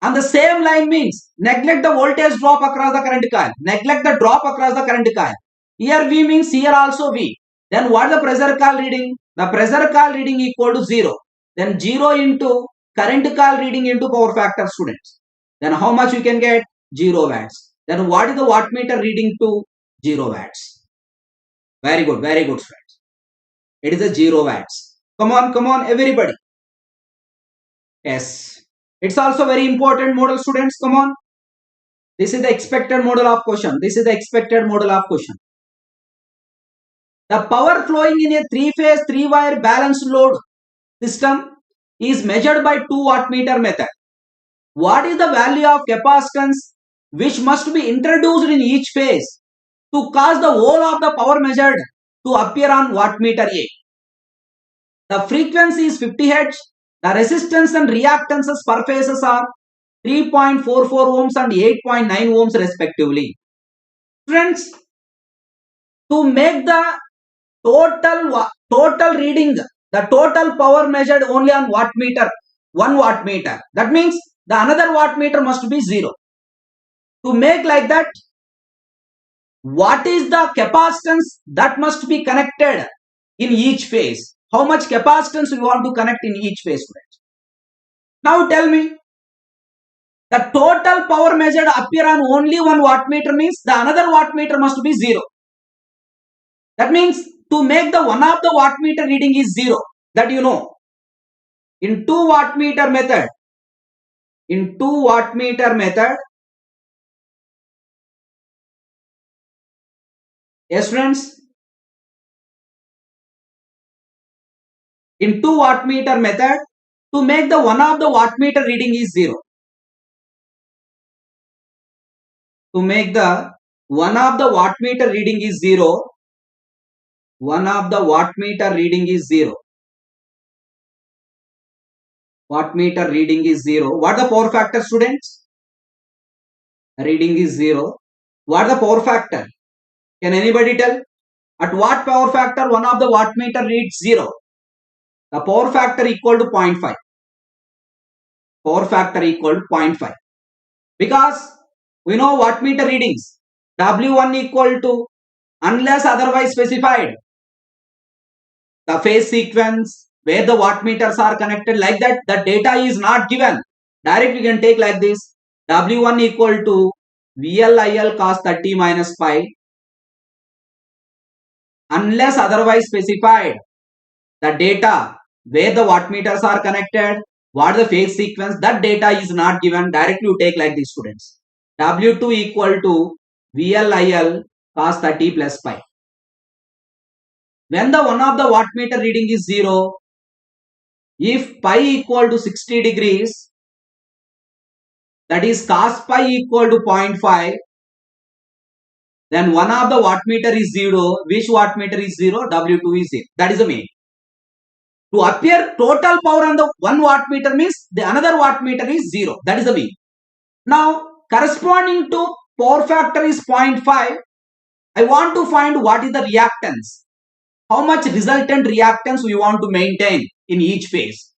on the same line means neglect the voltage drop across the current coil. Neglect the drop across the current coil. Here V means here also V. Then what is the pressure coil reading? The pressure coil reading equal to 0. Then 0 into current coil reading into power factor, students. Then how much you can get? 0 watts. Then what is the wattmeter reading to? 0 watts. Very good, students. It is a 0 watts. Come on, everybody. Yes. It's also very important model, students. Come on. This is the expected model of question. This is the expected model of question. The power flowing in a three-phase, three-wire balanced load system is measured by 2-wattmeter method. What is the value of capacitance which must be introduced in each phase to cause the whole of the power measured to appear on wattmeter A? The frequency is 50 Hz. The resistance and reactances per phases are 3.44 ohms and 8.9 ohms respectively. Friends, to make the total reading, the total power measured only on wattmeter, 1 wattmeter. That means the another wattmeter must be 0. To make like that, what is the capacitance that must be connected in each phase? How much capacitance we want to connect in each phase? Now tell me, the total power measured appear on only 1 wattmeter means the another wattmeter must be 0. That means to make the one of the wattmeter reading is 0. That you know. In 2-wattmeter method, yes friends, in 2-wattmeter method, to make the one of the wattmeter reading is 0. To make the one of the wattmeter reading is 0. One of the wattmeter reading is 0. Wattmeter reading is 0. What the power factor, students? Reading is 0. What the power factor? Can anybody tell? At what power factor one of the wattmeter reads 0? The power factor equal to 0.5. Power factor equal to 0.5. Because we know wattmeter readings. W1 equal to, unless otherwise specified, the phase sequence where the wattmeters are connected, like that, the data is not given. Direct you can take like this. W1 equal to VLIL cos 30 minus pi. Unless otherwise specified, the data where the wattmeters are connected, what the phase sequence, that data is not given. Directly you take like this, students. W2 equal to VLIL cos 30 plus pi. When the one of the wattmeter reading is 0, if pi equal to 60 degrees, that is cos pi equal to 0.5, then one of the wattmeter is 0. Which wattmeter is 0? W2 is 0. That is the meaning. To appear total power on the one wattmeter means the another wattmeter is 0. That is the meaning. Now, corresponding to power factor is 0.5. I want to find what is the reactance. How much resultant reactance we want to maintain in each phase.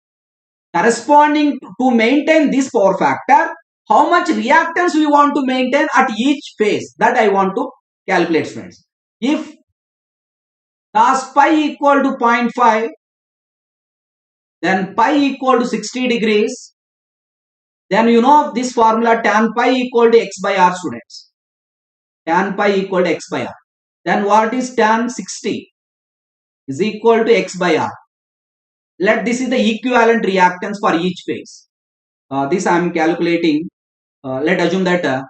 Corresponding to maintain this power factor, how much reactance we want to maintain at each phase. That I want to calculate, friends. If cos pi equal to 0.5, then pi equal to 60 degrees, then you know this formula tan pi equal to x by r, students. Tan pi equal to x by r. Then what is tan 60? Is equal to x by r. Let this is the equivalent reactance for each phase. This I am calculating. Let assume that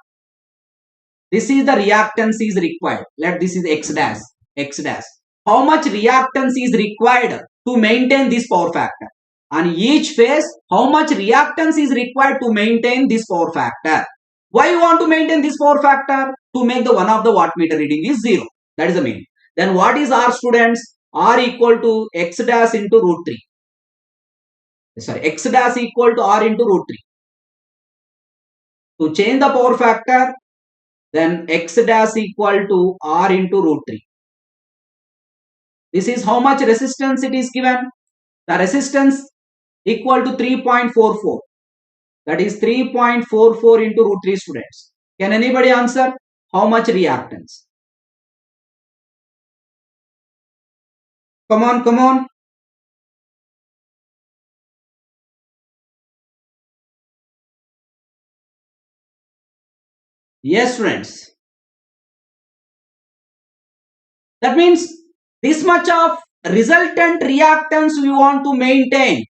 this is the reactance is required. Let this is x dash, x dash. How much reactance is required to maintain this power factor? On each phase, how much reactance is required to maintain this power factor? Why you want to maintain this power factor? To make the one of the wattmeter reading is 0. That is the meaning. Then what is R, students? R equal to x dash into root 3. Sorry, x dash equal to R into root 3. To change the power factor, then x dash equal to R into root 3. This is how much resistance it is given. The resistance equal to 3.44. That is 3.44 into root 3, students. Can anybody answer? How much reactance? Come on, come on. Yes, friends. That means this much of resultant reactance we want to maintain.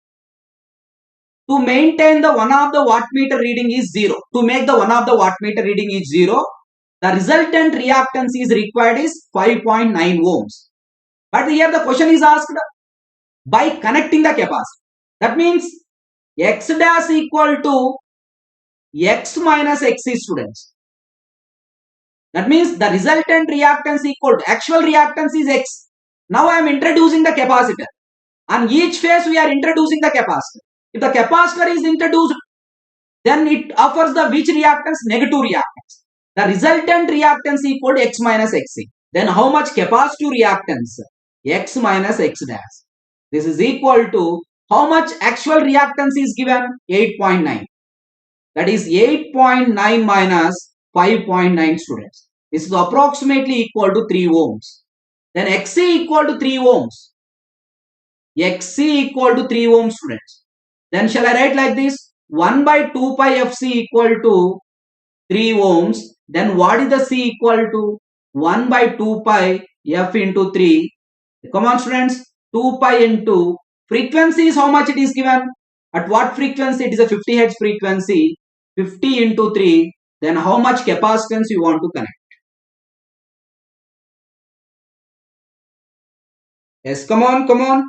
To maintain the one of the wattmeter reading is 0. To make the one of the wattmeter reading is 0, the resultant reactance is required is 5.9 ohms. But here the question is asked by connecting the capacitor. That means X dash equal to X minus Xc, students. That means the resultant reactance equal to actual reactance is X. Now I am introducing the capacitor. On each phase we are introducing the capacitor. If the capacitor is introduced, then it offers the which reactance? Negative reactance. The resultant reactance equal to X minus Xc. Then how much capacitive reactance? X minus X dash. This is equal to how much actual reactance is given? 8.9. That is 8.9 minus 5.9, students. This is approximately equal to 3 ohms. Then Xc equal to 3 ohms. Xc equal to 3 ohms, students. Then shall I write like this? 1 by 2 pi Fc equal to 3 ohms. Then what is the C equal to? 1 by 2 pi F into 3. Come on, students. 2 pi into frequency is how much it is given? At what frequency? It is a 50 Hz frequency. 50 into 3. Then how much capacitance you want to connect? Yes, come on, come on.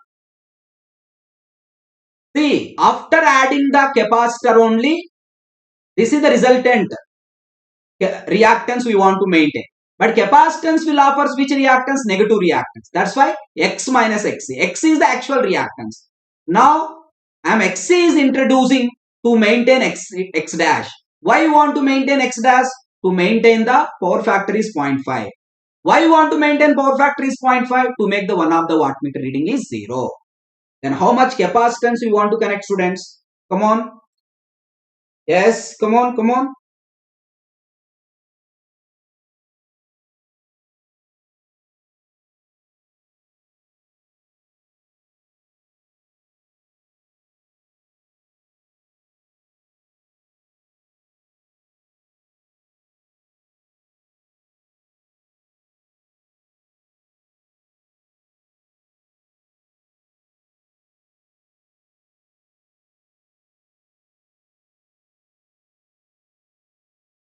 See, after adding the capacitor only, this is the resultant reactance we want to maintain. But capacitance will offer which reactance? Negative reactance. That's why X minus Xc. X is the actual reactance. Now, Xc is introducing to maintain X dash. Why you want to maintain X dash? To maintain the power factor is 0.5. Why you want to maintain power factor is 0.5? To make the one of the wattmeter reading is 0. Then how much capacitance you want to connect, students? Come on. Yes, come on, come on.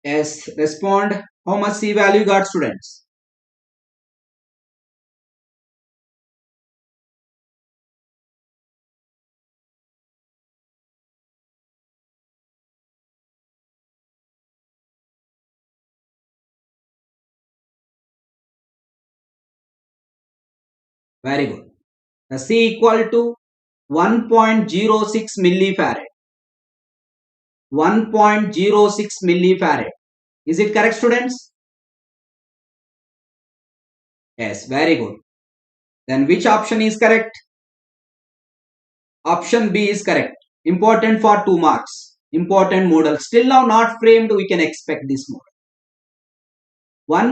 Yes, respond. How much C value got, students? Very good. The C equal to 1.06 millifarad. 1.06 millifarad. Is it correct, students? Yes, very good. Then which option is correct? Option B is correct. Important for 2 marks. Important model. Still now not framed, we can expect this model.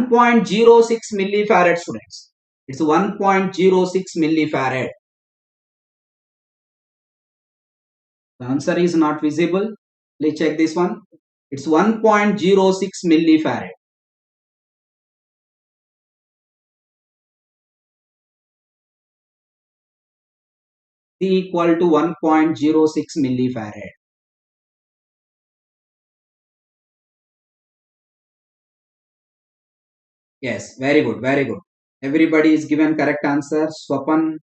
1.06 millifarad, students. It's 1.06 millifarad. The answer is not visible. Please check this one. It's 1.06 millifarad. C equal to 1.06 millifarad. Yes, very good, very good. Everybody is given correct answer. Swapan,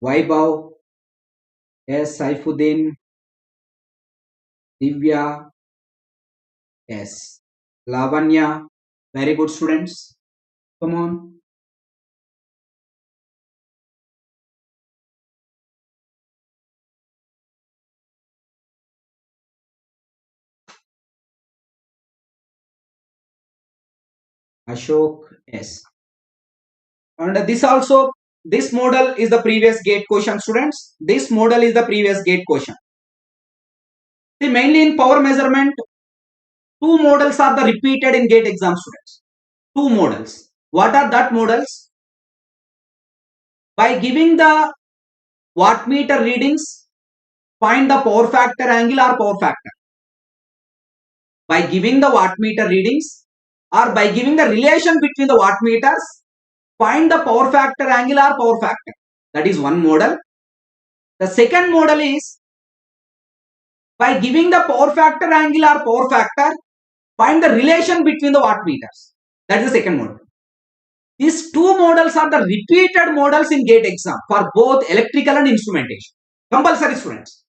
Vaibhav, yes, Saifuddin, Divya, yes, Lavanya. Very good, students. Come on. Ashok, yes. And this model is the previous gate question, students. This model is the previous gate question. See, mainly in power measurement, two models are the repeated in gate exam, students. Two models. What are that models? By giving the wattmeter readings, find the power factor angle or power factor. By giving the wattmeter readings or by giving the relation between the wattmeters, find the power factor angle or power factor. That is one model. The second model is by giving the power factor angle or power factor, find the relation between the wattmeters. That is the second model. These two models are the repeated models in GATE exam for both electrical and instrumentation. Compulsory, students.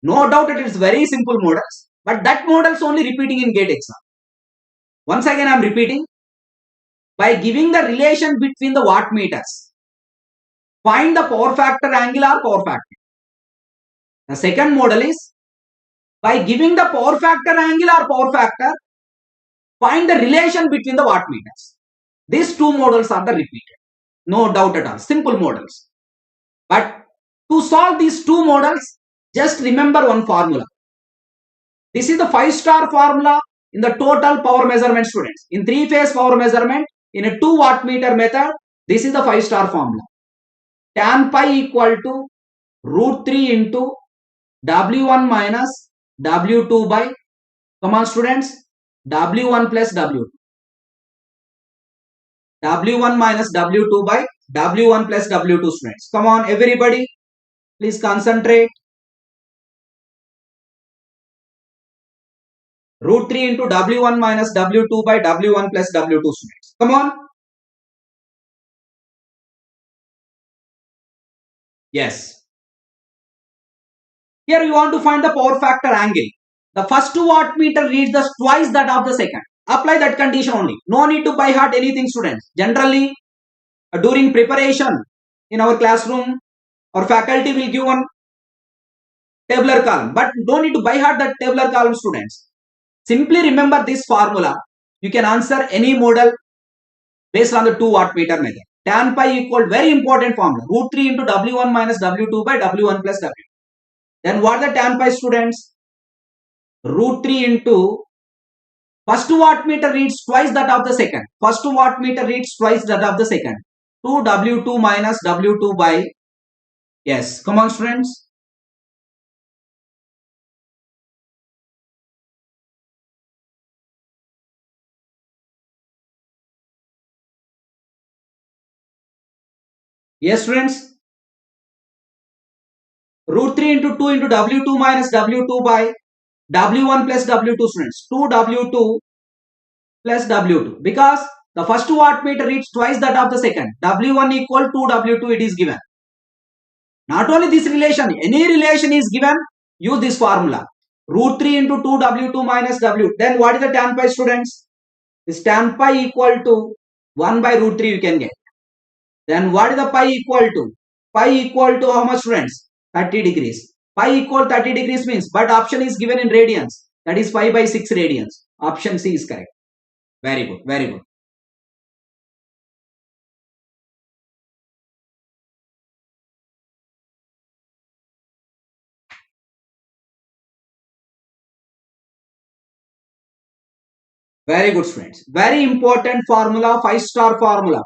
No doubt it is very simple models, but that models only repeating in GATE exam. Once again I am repeating. By giving the relation between the wattmeters, find the power factor angle or power factor. The second model is by giving the power factor angle or power factor, find the relation between the wattmeters. These two models are the repeated. No doubt at all. Simple models. But to solve these two models, just remember one formula. This is the 5-star formula in the total power measurement, students. In 3-phase power measurement, in a 2 wattmeter method, this is the 5-star formula. Tan pi equal to root 3 into W1 minus W2 by, come on students, W1 plus W2. W1 minus W2 by W1 plus W2, students. Come on everybody, please concentrate. Root 3 into W1 minus W2 by W1 plus W2, students. Come on. Yes. Here you want to find the power factor angle. The first wattmeter reads the twice that of the second. Apply that condition only. No need to by heart anything, students. Generally, during preparation in our classroom, our faculty will give one tabular column. But don't need to by heart that tabular column, students. Simply remember this formula. You can answer any model based on the 2 wattmeter method. Tan pi equal, very important formula, root 3 into W1 minus W2 by W1 plus W2. Then what are the tan pi, students? Root 3 into first wattmeter reads twice that of the second. First wattmeter reads twice that of the second. 2 W2 minus W2 by, yes, come on students. Yes, students. Root 3 into 2 into W2 minus W2 by W1 plus W2, students. 2 W2 plus W2. Because the first wattmeter reads twice that of the second. W1 equal to W2 it is given. Not only this relation, any relation is given, use this formula. Root 3 into 2 W2 minus W. Then what is the tan pi, students? This tan pi equal to 1 by root 3 you can get. Then what is the pi equal to? Pi equal to how much, students? 30 degrees. Pi equal 30 degrees means, but option is given in radians. That is pi by 6 radians. Option C is correct. Very good, very good. Very good, students. Very important formula, 5-star formula.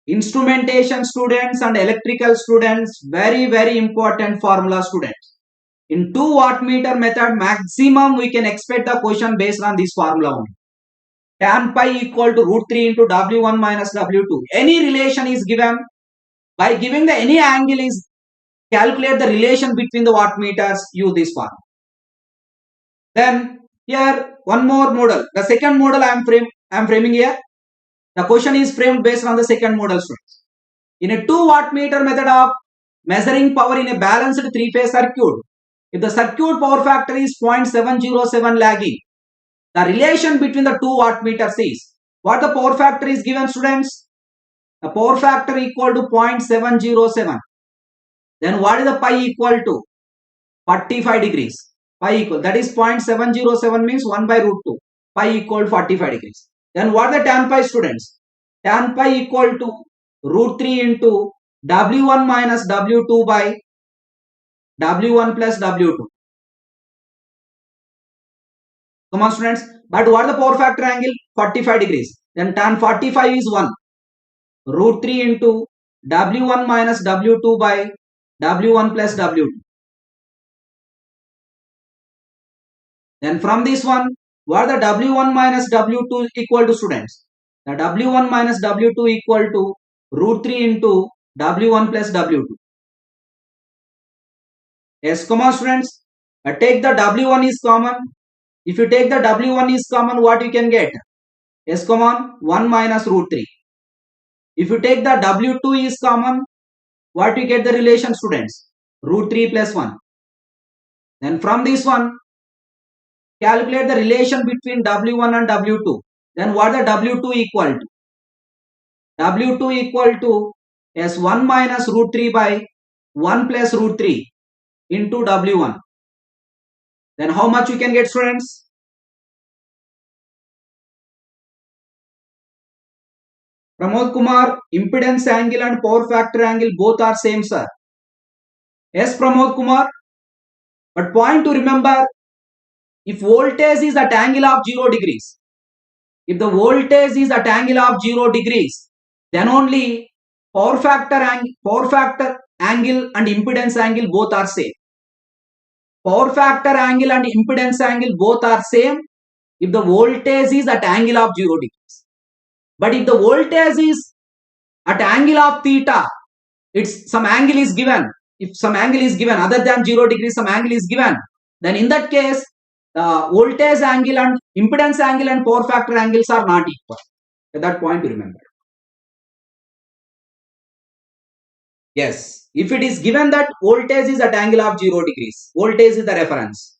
Instrumentation students and electrical students, very important formula, students. In 2 wattmeter method, maximum we can expect the question based on this formula only. Tan pi equal to root 3 into W1 minus W2. Any relation is given. By giving the any angle is calculate the relation between the wattmeters, use this formula. Then here one more model. The second model I am framing here. The question is framed based on the second model, students. In a 2 wattmeter method of measuring power in a balanced 3-phase circuit, if the circuit power factor is 0.707 lagging, the relation between the 2 wattmeters is, what the power factor is given, students? The power factor equal to 0.707. Then what is the pi equal to? 45 degrees. Pi equal, that is 0.707 means 1 by root 2. Pi equal 45 degrees. Then what the tan pi, students? Tan pi equal to root 3 into W1 minus W2 by W1 plus W2. Come on, students. But what the power factor angle? 45 degrees. Then tan 45 is 1. Root 3 into W1 minus W2 by W1 plus W2. Then from this one, what the W1 minus W2 equal to, students? The W1 minus W2 equal to root 3 into W1 plus W2. Yes, come on, students. Take the W1 is common. If you take the W1 is common, what you can get? S common 1 minus root 3. If you take the W2 is common, what we get the relation, students? Root 3 plus 1. Then from this one, calculate the relation between W1 and W2. Then what the W2 equal to? W2 equal to S1 minus root 3 by 1 plus root 3 into W1. Then how much we can get, students? Pramod Kumar, impedance angle and power factor angle both are same, sir. Yes, Pramod Kumar. But point to remember, if voltage is at angle of 0 degrees, if the voltage is at angle of 0 degrees, then only power factor angle and impedance angle both are same. Power factor angle and impedance angle both are same if the voltage is at angle of 0 degrees. But if the voltage is at angle of theta, it's some angle is given. If some angle is given other than 0 degrees, some angle is given, then in that case, the voltage angle and impedance angle and power factor angles are not equal. At that point, you remember. Yes, if it is given that voltage is at angle of 0 degrees, voltage is the reference,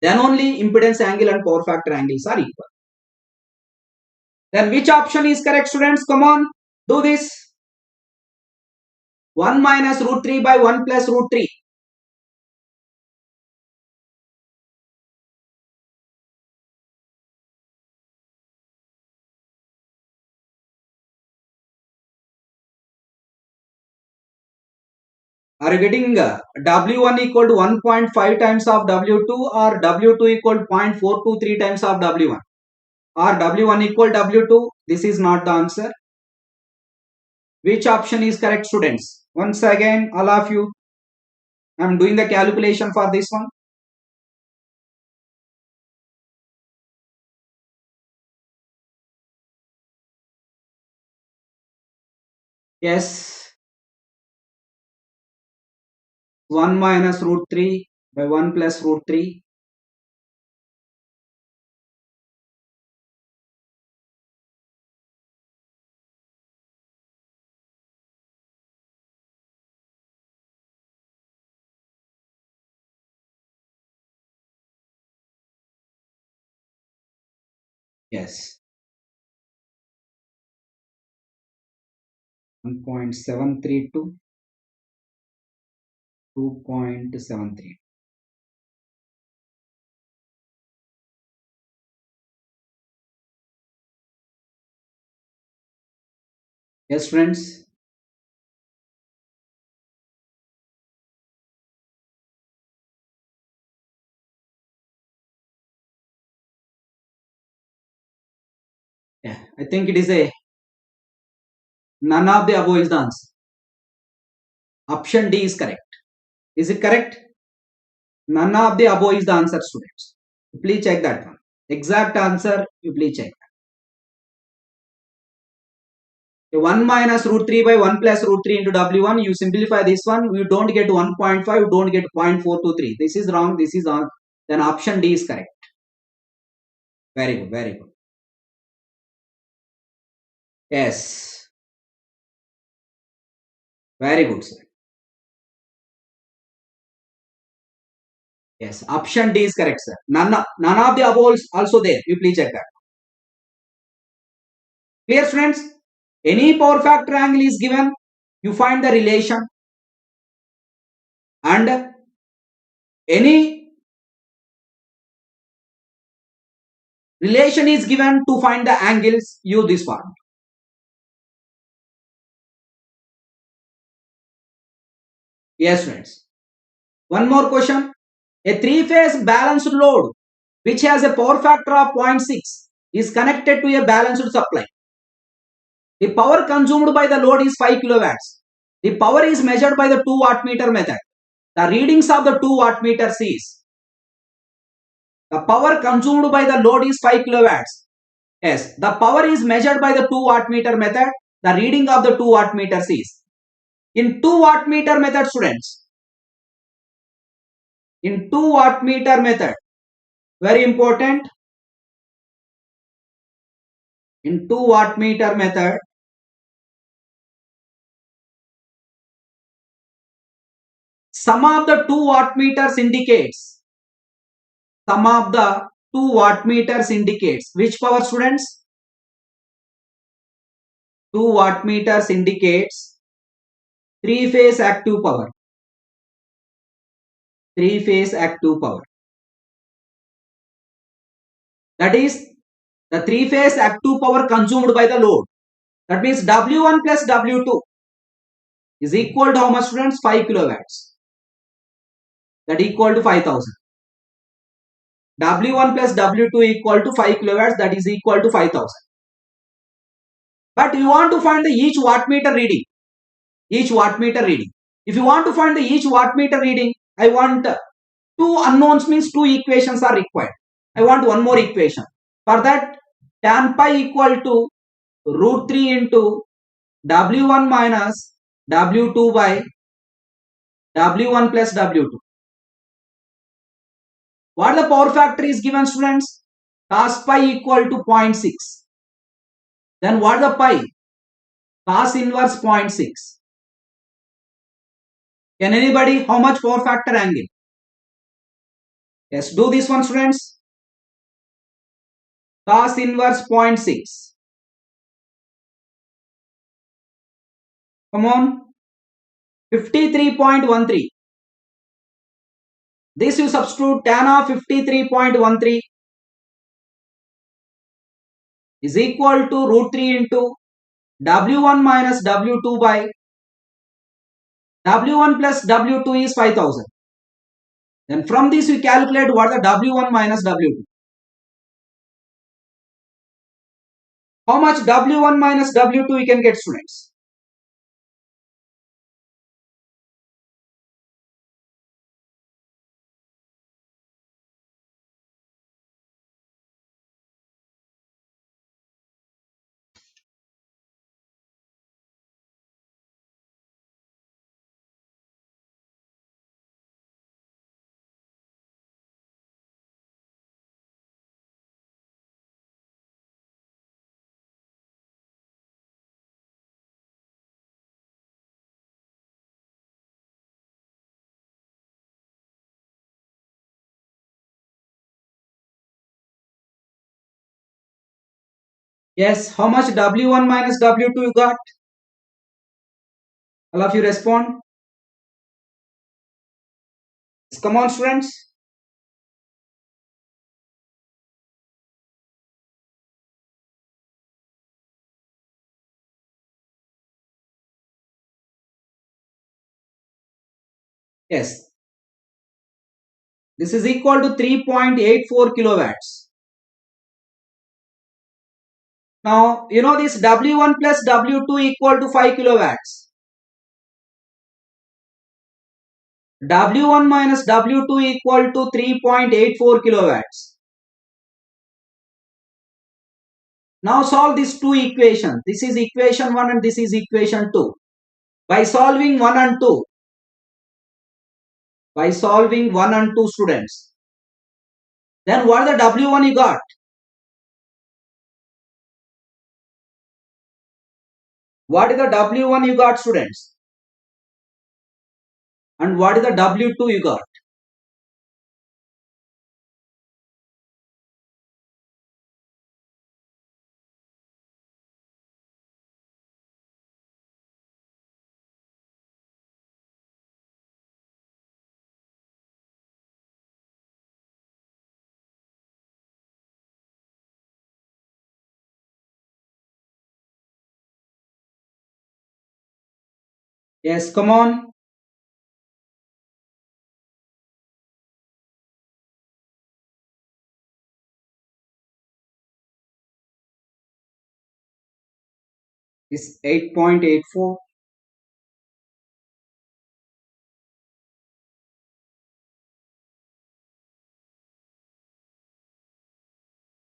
then only impedance angle and power factor angles are equal. Then which option is correct, students? Come on, do this. 1 minus root 3 by 1 plus root 3. Are you getting W1 equal to 1.5 times of W2 or W2 equal to 0.423 times of W1 or W1 equal W2? This is not the answer. Which option is correct, students? Once again, all of you, I am doing the calculation for this one. Yes. 1 minus root 3 by 1 plus root 3. Yes. 1.732. 2.73. Yes, friends. Yeah, I think it is a none of the above is the answer. Option D is correct. Is it correct? None of the above is the answer, students. Please check that one. Exact answer, you please check. 1 minus root 3 by 1 plus root 3 into W1. You simplify this one. You don't get 1.5. You don't get 0.423. This is wrong. This is on. Then option D is correct. Very good. Very good. Yes. Very good, sir. Yes. Option D is correct, sir. None of the above also there. You please check that. Clear, students? Any power factor angle is given. You find the relation. And any relation is given to find the angles, use this formula. Yes, friends. One more question. A three-phase balanced load which has a power factor of 0.6 is connected to a balanced supply. The power consumed by the load is 5 kilowatts. The power is measured by the 2 wattmeter method. The readings of the 2 wattmeters is the power consumed by the load is 5 kilowatts. Yes, the power is measured by the 2 wattmeter method. The reading of the 2 wattmeters is in 2 wattmeter method, students. In 2 wattmeter method, very important. In 2 wattmeter method, sum of the 2 wattmeters indicates, sum of the 2 wattmeters indicates which power, students? 2 wattmeters indicates 3 phase active power. 3 phase active power. That is the 3 phase active power consumed by the load. That means W1 plus W2 is equal to how much, students? 5 kilowatts. That equal to 5000. W1 plus W2 equal to 5 kilowatts, that is equal to 5000. But you want to find the each wattmeter reading. Each wattmeter reading. If you want to find the each wattmeter reading, I want two unknowns, means two equations are required. I want one more equation. For that, tan pi equal to root 3 into W1 minus W2 by W1 plus W2. What the power factor is given, students? Cos pi equal to 0.6. Then what the pi? Cos inverse 0.6. Can anybody, how much power factor angle? Yes, do this one, students. Cos inverse 0.6. Come on. 53.13. This you substitute tan of 53.13 is equal to root 3 into W1 minus W2 by W1 plus W2 is 5000. Then from this we calculate what the W1 minus W2. How much W1 minus W2 we can get, students? Yes, how much W1 minus W2 you got? All of you respond. Come on, students. Yes. This is equal to 3.84 kilowatts. Now, you know this W1 plus W2 equal to 5 kilowatts. W1 minus W2 equal to 3.84 kilowatts. Now solve these two equations. This is equation 1 and this is equation 2. By solving 1 and 2, by solving 1 and 2, students, then what the W1 you got? What is the W1 you got, students? And what is the W2 you got? Yes, come on. It's 8.84.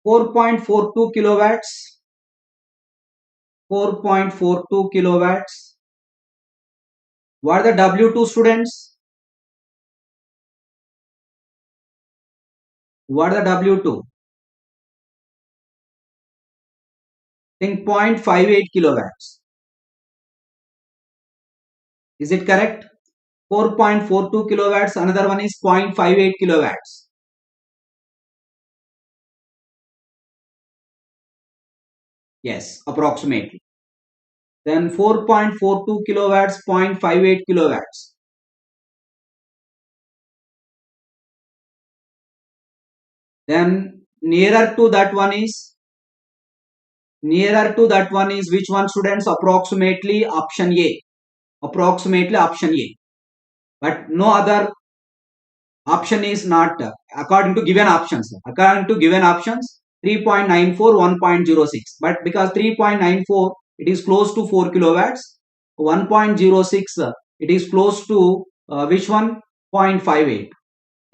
4.42 kilowatts. 4.42 kilowatts. What are the W2, students? What are the W2? think 0.58 kilowatts. Is it correct? 4.42 kilowatts. Another one is 0.58 kilowatts. Yes, approximately. Then 4.42 kilowatts, 0.58 kilowatts. Then nearer to that one is which one, students? Approximately option A. Approximately option A. But no other option is not according to given options. According to given options, 3.94, 1.06. But because 3.94 it is close to 4 kilowatts, 1.06 it is close to which one? 0.58.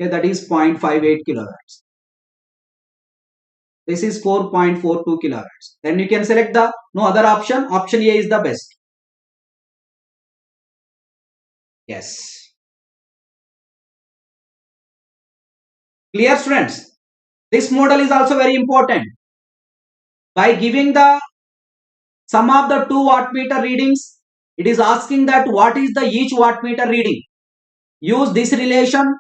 Okay, that is 0.58 kilowatts. This is 4.42 kilowatts. Then you can select the no other option. Option A is the best. Yes. Clear, students? This model is also very important. By giving the sum of the two wattmeter readings, it is asking that what is the each wattmeter reading. Use this relation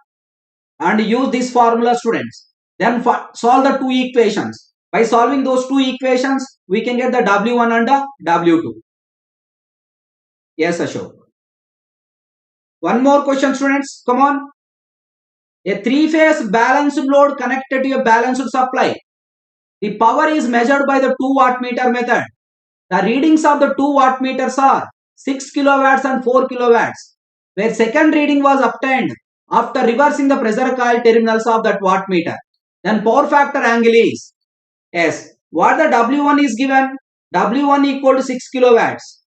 and use this formula, students. Then solve the two equations. By solving those two equations, we can get the W1 and the W2. Yes, Ashok. One more question, students. Come on. A three-phase balanced load connected to a balanced supply. The power is measured by the 2 wattmeter method. The readings of the 2 wattmeters are 6 kilowatts and 4 kilowatts, where second reading was obtained after reversing the pressure coil terminals of that wattmeter. Then power factor angle is, yes, what the W1 is given? W1 equal to 6 kilowatts.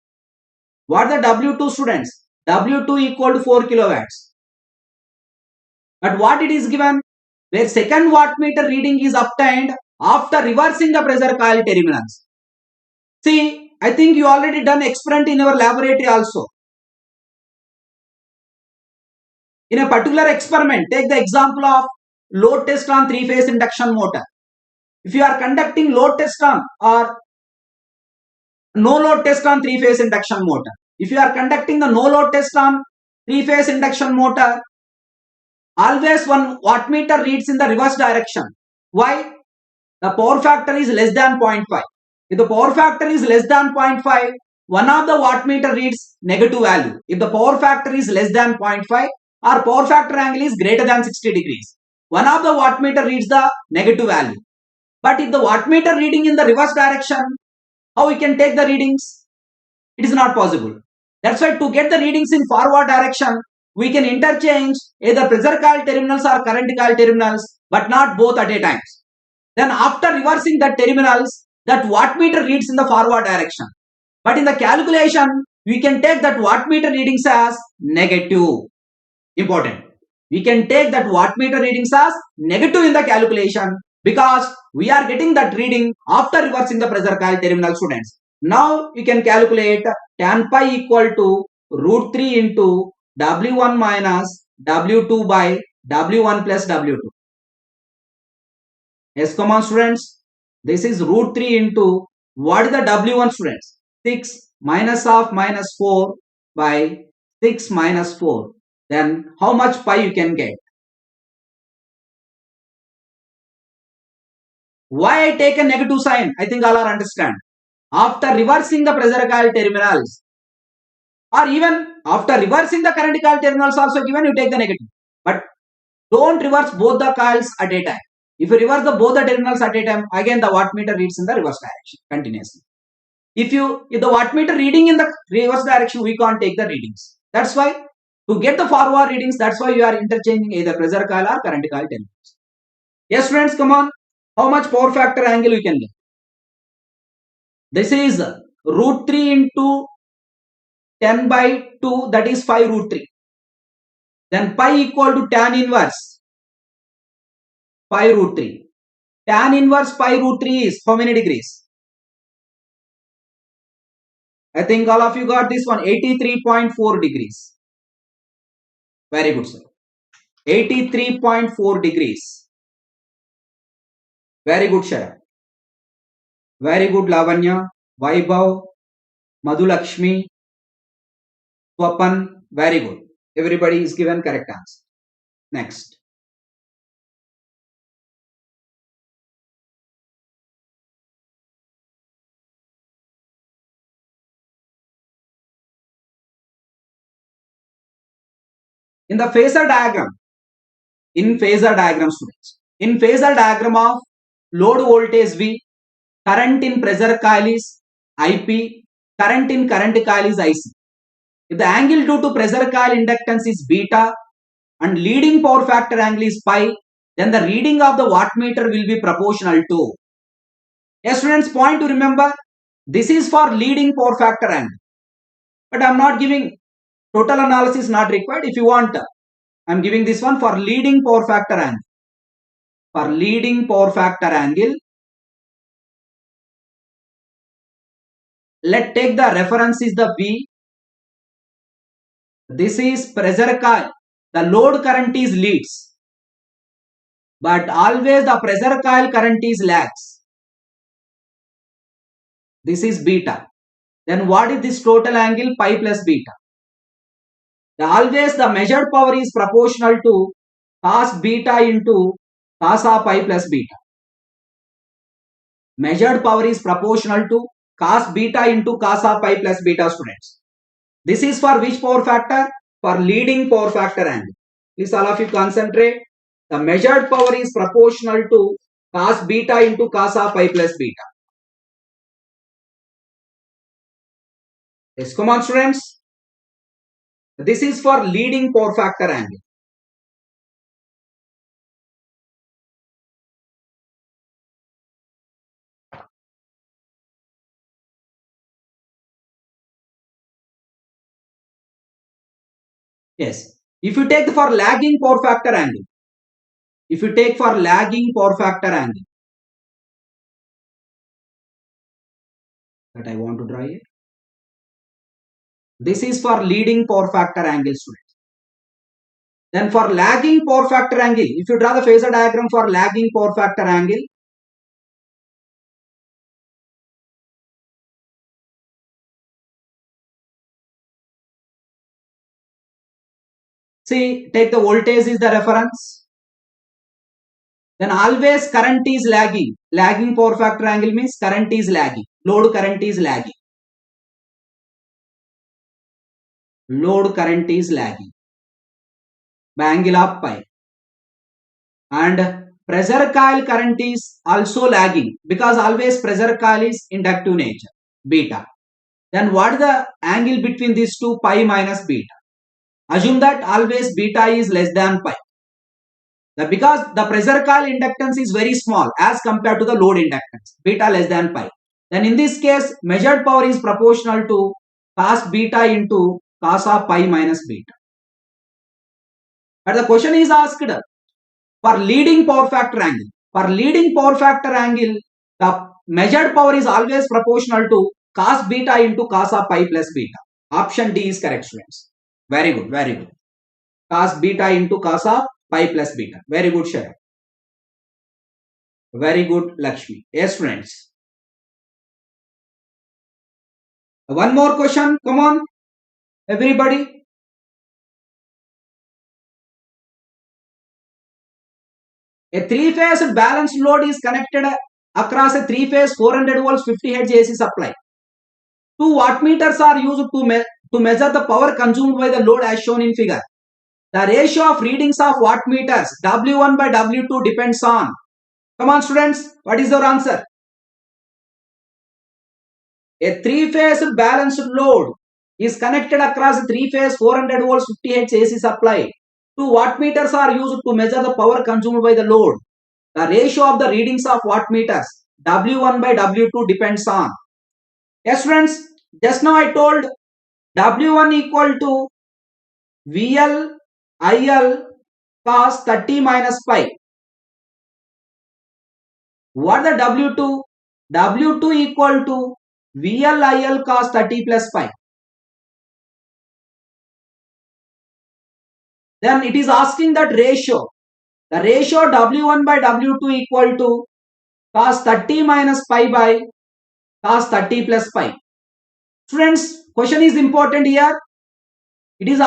What the W2, students? W2 equal to 4 kilowatts. But what it is given? Where second wattmeter reading is obtained after reversing the pressure coil terminals. See, I think you already done experiment in your laboratory also. In a particular experiment, take the example of load test on three-phase induction motor. If you are conducting load test on or no load test on three-phase induction motor, if you are conducting the no load test on three-phase induction motor, always one wattmeter reads in the reverse direction. Why? The power factor is less than 0.5. If the power factor is less than 0.5, one of the wattmeter reads negative value. If the power factor is less than 0.5 or power factor angle is greater than 60 degrees, one of the wattmeter reads the negative value. But if the wattmeter reading in the reverse direction, how we can take the readings? It is not possible. That's why to get the readings in forward direction, we can interchange either pressure coil terminals or current coil terminals, but not both at a time. Then after reversing the terminals, that wattmeter reads in the forward direction. But in the calculation, we can take that wattmeter readings as negative. Important. We can take that wattmeter readings as negative in the calculation because we are getting that reading after reversing the pressure coil terminal, students. Now you can calculate tan pi equal to root 3 into W1 minus W2 by W1 plus W2. Yes, come on, students. This is root 3 into what is the W1, students? 6 minus of minus 4 by 6 minus 4. Then how much pi you can get? Why I take a negative sign? I think all are understand. After reversing the pressure coil terminals or even after reversing the current coil terminals also given, you take the negative. But don't reverse both the coils at a time. If you reverse both the terminals at a time, again the wattmeter reads in the reverse direction continuously. If the wattmeter reading in the reverse direction, we can't take the readings. That's why to get the forward readings, that's why you are interchanging either pressure coil or current coil terminals. Yes, friends, come on. How much power factor angle you can get? This is root 3 into 10 by 2, that is 5 root 3. Then pi equal to tan inverse 5 root 3. Tan inverse pi root 3 is how many degrees? I think all of you got this one, 83.4 degrees. Very good, sir. 83.4 degrees. Very good, Shara. Very good, Lavanya. Vaibhav, Madhulakshmi, Swapan. Very good. Everybody is given correct answer. Next. In the phasor diagram, students, in phasor diagram of load voltage V, current in pressure coil is IP, current in current coil is IC. If the angle due to pressure coil inductance is beta and leading power factor angle is pi, then the reading of the wattmeter will be proportional to. Yes, students, point to remember, this is for leading power factor angle. But I am not giving total analysis, not required. If you want, I am giving this one for leading power factor angle. For leading power factor angle, let take the reference is the V. This is pressure coil. The load current is leads, but always the pressure coil current is lags. This is beta. Then what is this total angle? Pi plus beta. Always the measured power is proportional to cos beta into cos of pi plus beta. Measured power is proportional to cos beta into cos of pi plus beta, students. This is for which power factor? For leading power factor angle. Please all of you concentrate. The measured power is proportional to cos beta into cos of pi plus beta. Yes, come on, students. This is for leading power factor angle. Yes. If you take for lagging power factor angle, that I want to draw here. This is for leading power factor angle, students. Then for lagging power factor angle, if you draw the phasor diagram for lagging power factor angle, see, take the voltage is the reference. Then always current is lagging. Lagging power factor angle means current is lagging. Load current is lagging. Load current is lagging by angle of pi. And pressure coil current is also lagging because always pressure coil is inductive nature, beta. Then what is the angle between these two? Pi minus beta. Assume that always beta is less than pi. Because the pressure coil inductance is very small as compared to the load inductance, beta less than pi. Then in this case, measured power is proportional to cos beta into cos of pi minus beta. But the question is asked for leading power factor angle. For leading power factor angle, the measured power is always proportional to cos beta into cos of pi plus beta. Option D is correct, students. Very good, very good. Cos beta into cos of pi plus beta. Very good, Sharon. Very good, Lakshmi. Yes, friends. One more question. Come on, everybody. A three-phase balanced load is connected across a three-phase 400 volts 50 Hz AC supply. Two wattmeters are used to measure the power consumed by the load as shown in figure. The ratio of readings of wattmeters W1 by W2 depends on. Come on, students. What is your answer? A three-phase balanced load is connected across a three-phase 400 volts 50 Hz AC supply. Two wattmeters are used to measure the power consumed by the load. The ratio of the readings of wattmeters W1 by W2 depends on. Yes, friends. Just now I told W1 equal to VL IL cos 30 minus pi. What the W2? W2 equal to VL IL cos 30 plus pi. Then it is asking that ratio. The ratio W1 by W2 equal to cos 30 minus pi by cos 30 plus pi. Students, question is important here. It is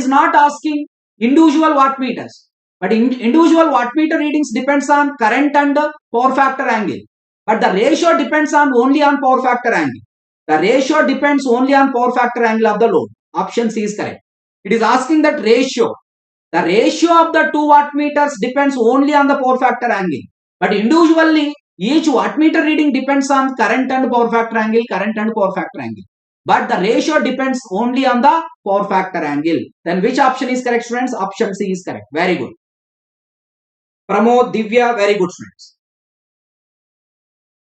not asking individual wattmeters, but individual wattmeter readings depends on current and power factor angle. But the ratio depends on only on power factor angle. The ratio depends only on power factor angle of the load. Option C is correct. It is asking that ratio. The ratio of the two wattmeters depends only on the power factor angle. But individually, each wattmeter reading depends on current and power factor angle, current and power factor angle. But the ratio depends only on the power factor angle. Then which option is correct, students? Option C is correct. Very good. Pramod, Divya, very good, students.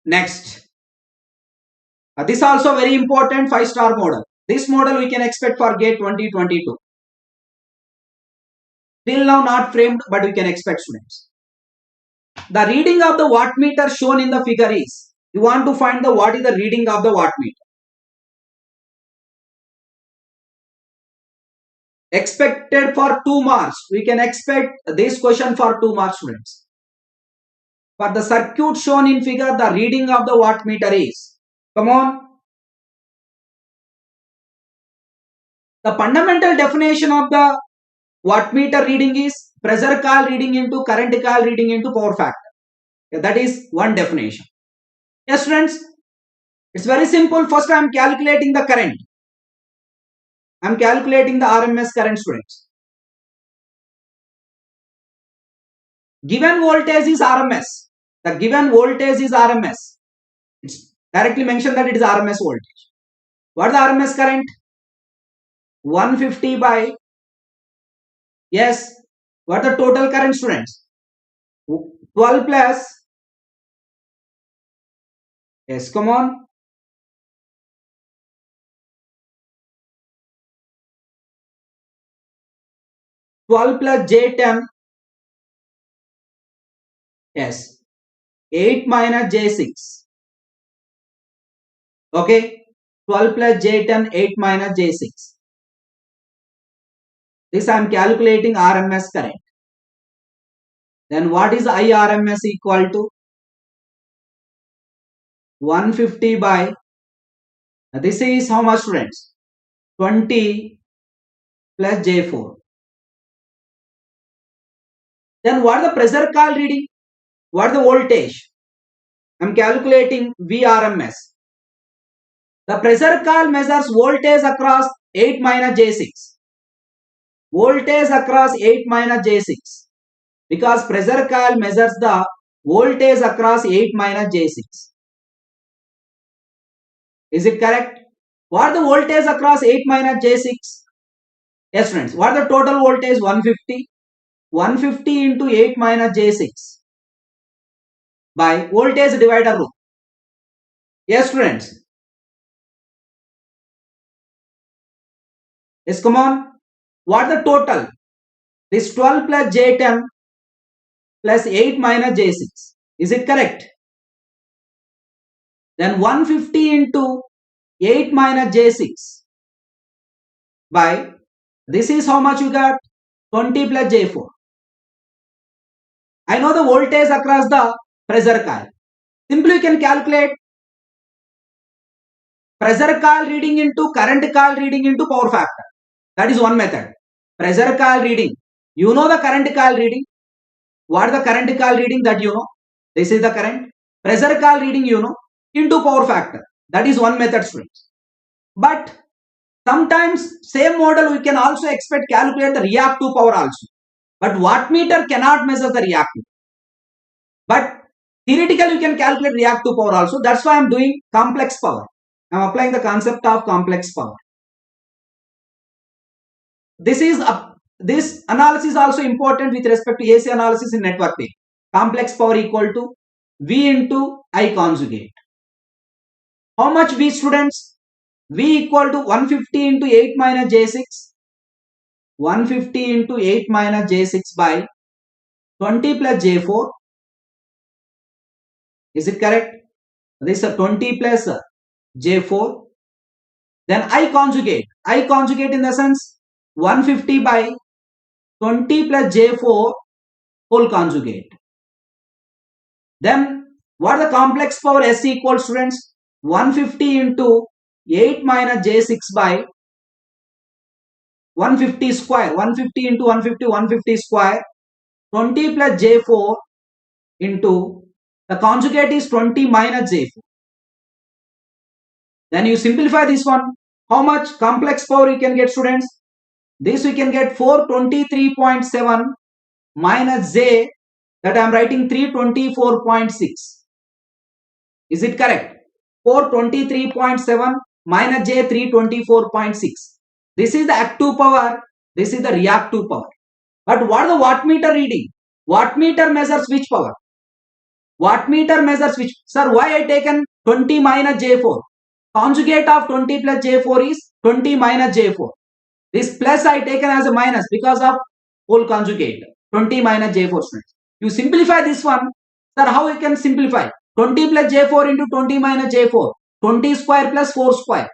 Next. This also very important 5-star model. This model we can expect for GATE 2022. Till now not framed, but we can expect, students. The reading of the wattmeter shown in the figure is, you want to find the what is the reading of the wattmeter. Expected for 2 marks. We can expect this question for 2 marks, students. For the circuit shown in figure, the reading of the wattmeter is, come on. The fundamental definition of the wattmeter reading is pressure coil reading into current coil reading into power factor. That is one definition. Yes, students, it's very simple. First, I am calculating the current. I am calculating the RMS current, students. Given voltage is RMS. The given voltage is RMS. It's directly mentioned that it is RMS voltage. What is the RMS current? 150 by, yes, what is the total current, students? 12 plus, yes, come on, 12 plus J10, yes, 8 minus J6, okay, 12 plus J10, 8 minus J6. This I am calculating RMS current. Then what is IRMS equal to? 150 by, this is how much, students? 20 plus J4. Then what is the pressure coil reading? What is the voltage? I am calculating VRMS. The pressure coil measures voltage across 8 minus J6. Voltage across 8 minus J6. Because pressure coil measures the voltage across 8 minus J6. Is it correct? What is the voltage across 8 minus J6? Yes, friends. What is the total voltage? 150. 150 into 8 minus J6 by voltage divider rule. Yes, students. Yes, come on. What is the total? This 12 plus J10 plus 8 minus J6. Is it correct? Then 150 into 8 minus J6 by, this is how much you got? 20 plus J4. I know the voltage across the pressure coil. Simply you can calculate pressure coil reading into current coil reading into power factor. That is one method. Pressure coil reading. You know the current coil reading. What is the current coil reading that you know? This is the current. Pressure coil reading you know into power factor. That is one method, students. But sometimes same model we can also expect calculate the reactive power also. But wattmeter cannot measure the reactive. But theoretically you can calculate reactive power also. That's why I am doing complex power. I am applying the concept of complex power. This analysis is also important with respect to AC analysis in network theory. Complex power equal to V into I conjugate. How much V, students? V equal to 150 into 8 minus J6. 150 into 8 minus J6 by 20 plus J4. Is it correct? This is 20 plus J4. Then I conjugate. I conjugate in the sense 150 by 20 plus J4 whole conjugate. Then what the complex power S equals, students? 150 into 8 minus J6 by 150 square. 150 into 150, 150 square. 20 plus J4 into the conjugate is 20 minus J4. Then you simplify this one. How much complex power you can get, students? This we can get 423.7 minus J, that I am writing 324.6. Is it correct? 423.7 minus J 324.6. This is the active power. This is the reactive power. But what is the wattmeter reading? Wattmeter measures which power? Wattmeter measures which? Sir, why I taken 20 minus J4? Conjugate of 20 plus J4 is 20 minus J4. This plus I taken as a minus because of whole conjugate. 20 minus J4, students. You simplify this one. Sir, how you can simplify? 20 plus J4 into 20 minus J4. 20 square plus 4 square.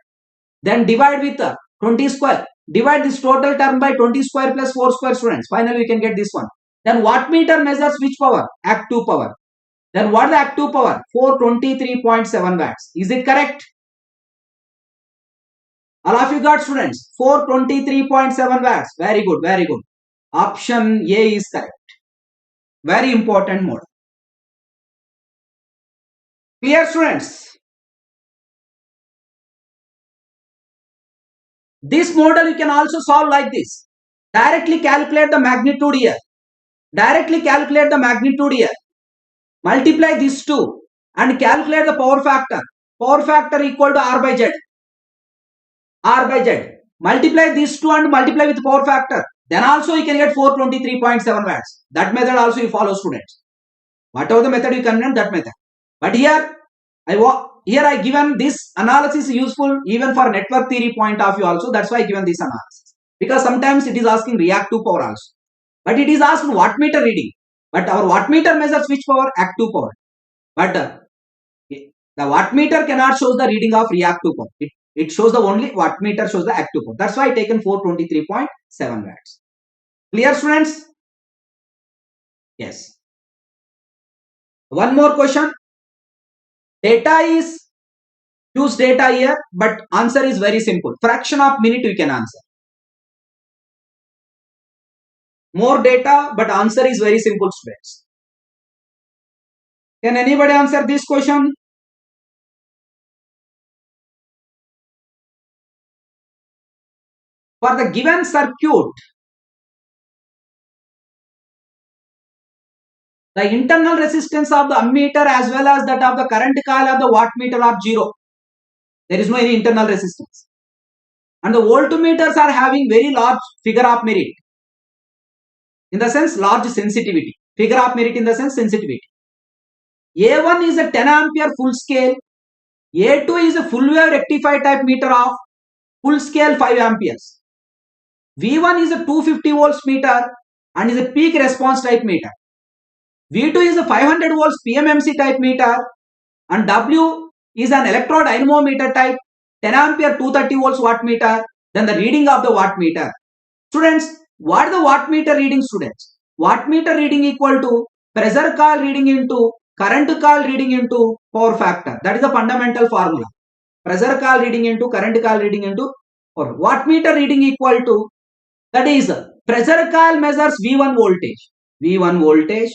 Then divide with 20 square. Divide this total term by 20 square plus 4 square, students. Finally, we can get this one. Then wattmeter measures which power? Active power. Then what is the active power? 423.7 watts. Is it correct? All of you got, students? 423.7 watts. Very good, very good. Option A is correct. Very important model. Clear, students? This model you can also solve like this. Directly calculate the magnitude here. Directly calculate the magnitude here. Multiply these two and calculate the power factor. Power factor equal to R by Z. R by Z. Multiply these two and multiply with power factor. Then also you can get 423.7 watts. That method also you follow, students. Whatever the method you can learn, that method. But here I given this analysis useful even for network theory point of view also. That's why I given this analysis. Because sometimes it is asking reactive power also. But it is asked wattmeter reading. But our wattmeter measures which power? Active power. But the wattmeter cannot show the reading of reactive power. It shows the only wattmeter shows the active power. That's why I taken 423.7 watts. Clear, students? Yes. One more question. Data is, use data here, but answer is very simple. Fraction of minute you can answer. More data, but answer is very simple, students. Can anybody answer this question? For the given circuit, the internal resistance of the ammeter as well as that of the current coil of the wattmeter are 0. There is no any internal resistance. And the voltmeters are having very large figure of merit. In the sense large sensitivity. Figure of merit in the sense sensitivity. A1 is a 10 ampere full scale. A2 is a full wave rectified type meter of full scale 5 amperes. V1 is a 250 volts meter and is a peak response type meter. V2 is a 500 volts PMMC type meter and W is an electrodynamometer type 10 ampere 230 volts wattmeter. Then the reading of the wattmeter. Students, what is the wattmeter reading, students? Wattmeter reading equal to pressure coil reading into current coil reading into power factor. That is the fundamental formula. Pressure coil reading into current coil reading into power. Wattmeter reading equal to, that is, pressure coil measures V1 voltage. V1 voltage.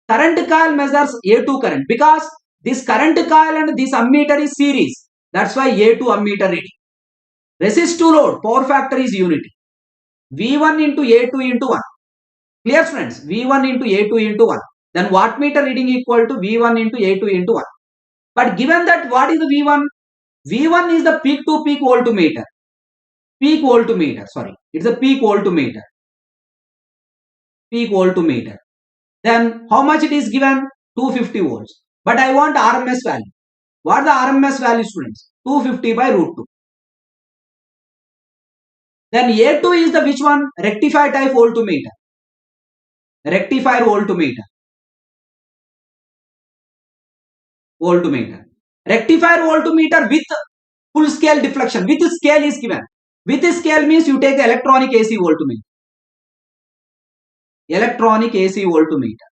Current coil measures A2 current, because this current coil and this ammeter is series. That's why A2 ammeter reading. Resistive load, power factor is unity. V1 into A2 into 1. Clear, friends? V1 into A2 into 1. Then wattmeter reading equal to V1 into A2 into 1. But given that, what is the V1? V1 is the peak to peak voltmeter. Peak voltmeter, sorry. It's a peak voltmeter. Peak voltmeter. Then how much it is given? 250 volts. But I want RMS value. What is the RMS value, students? 250 by root 2. Then A2 is the which one? Rectifier type voltmeter. Rectifier voltmeter. Voltmeter. Rectifier voltmeter with full scale deflection. With scale is given. With scale means you take the electronic AC voltmeter. Electronic AC voltmeter.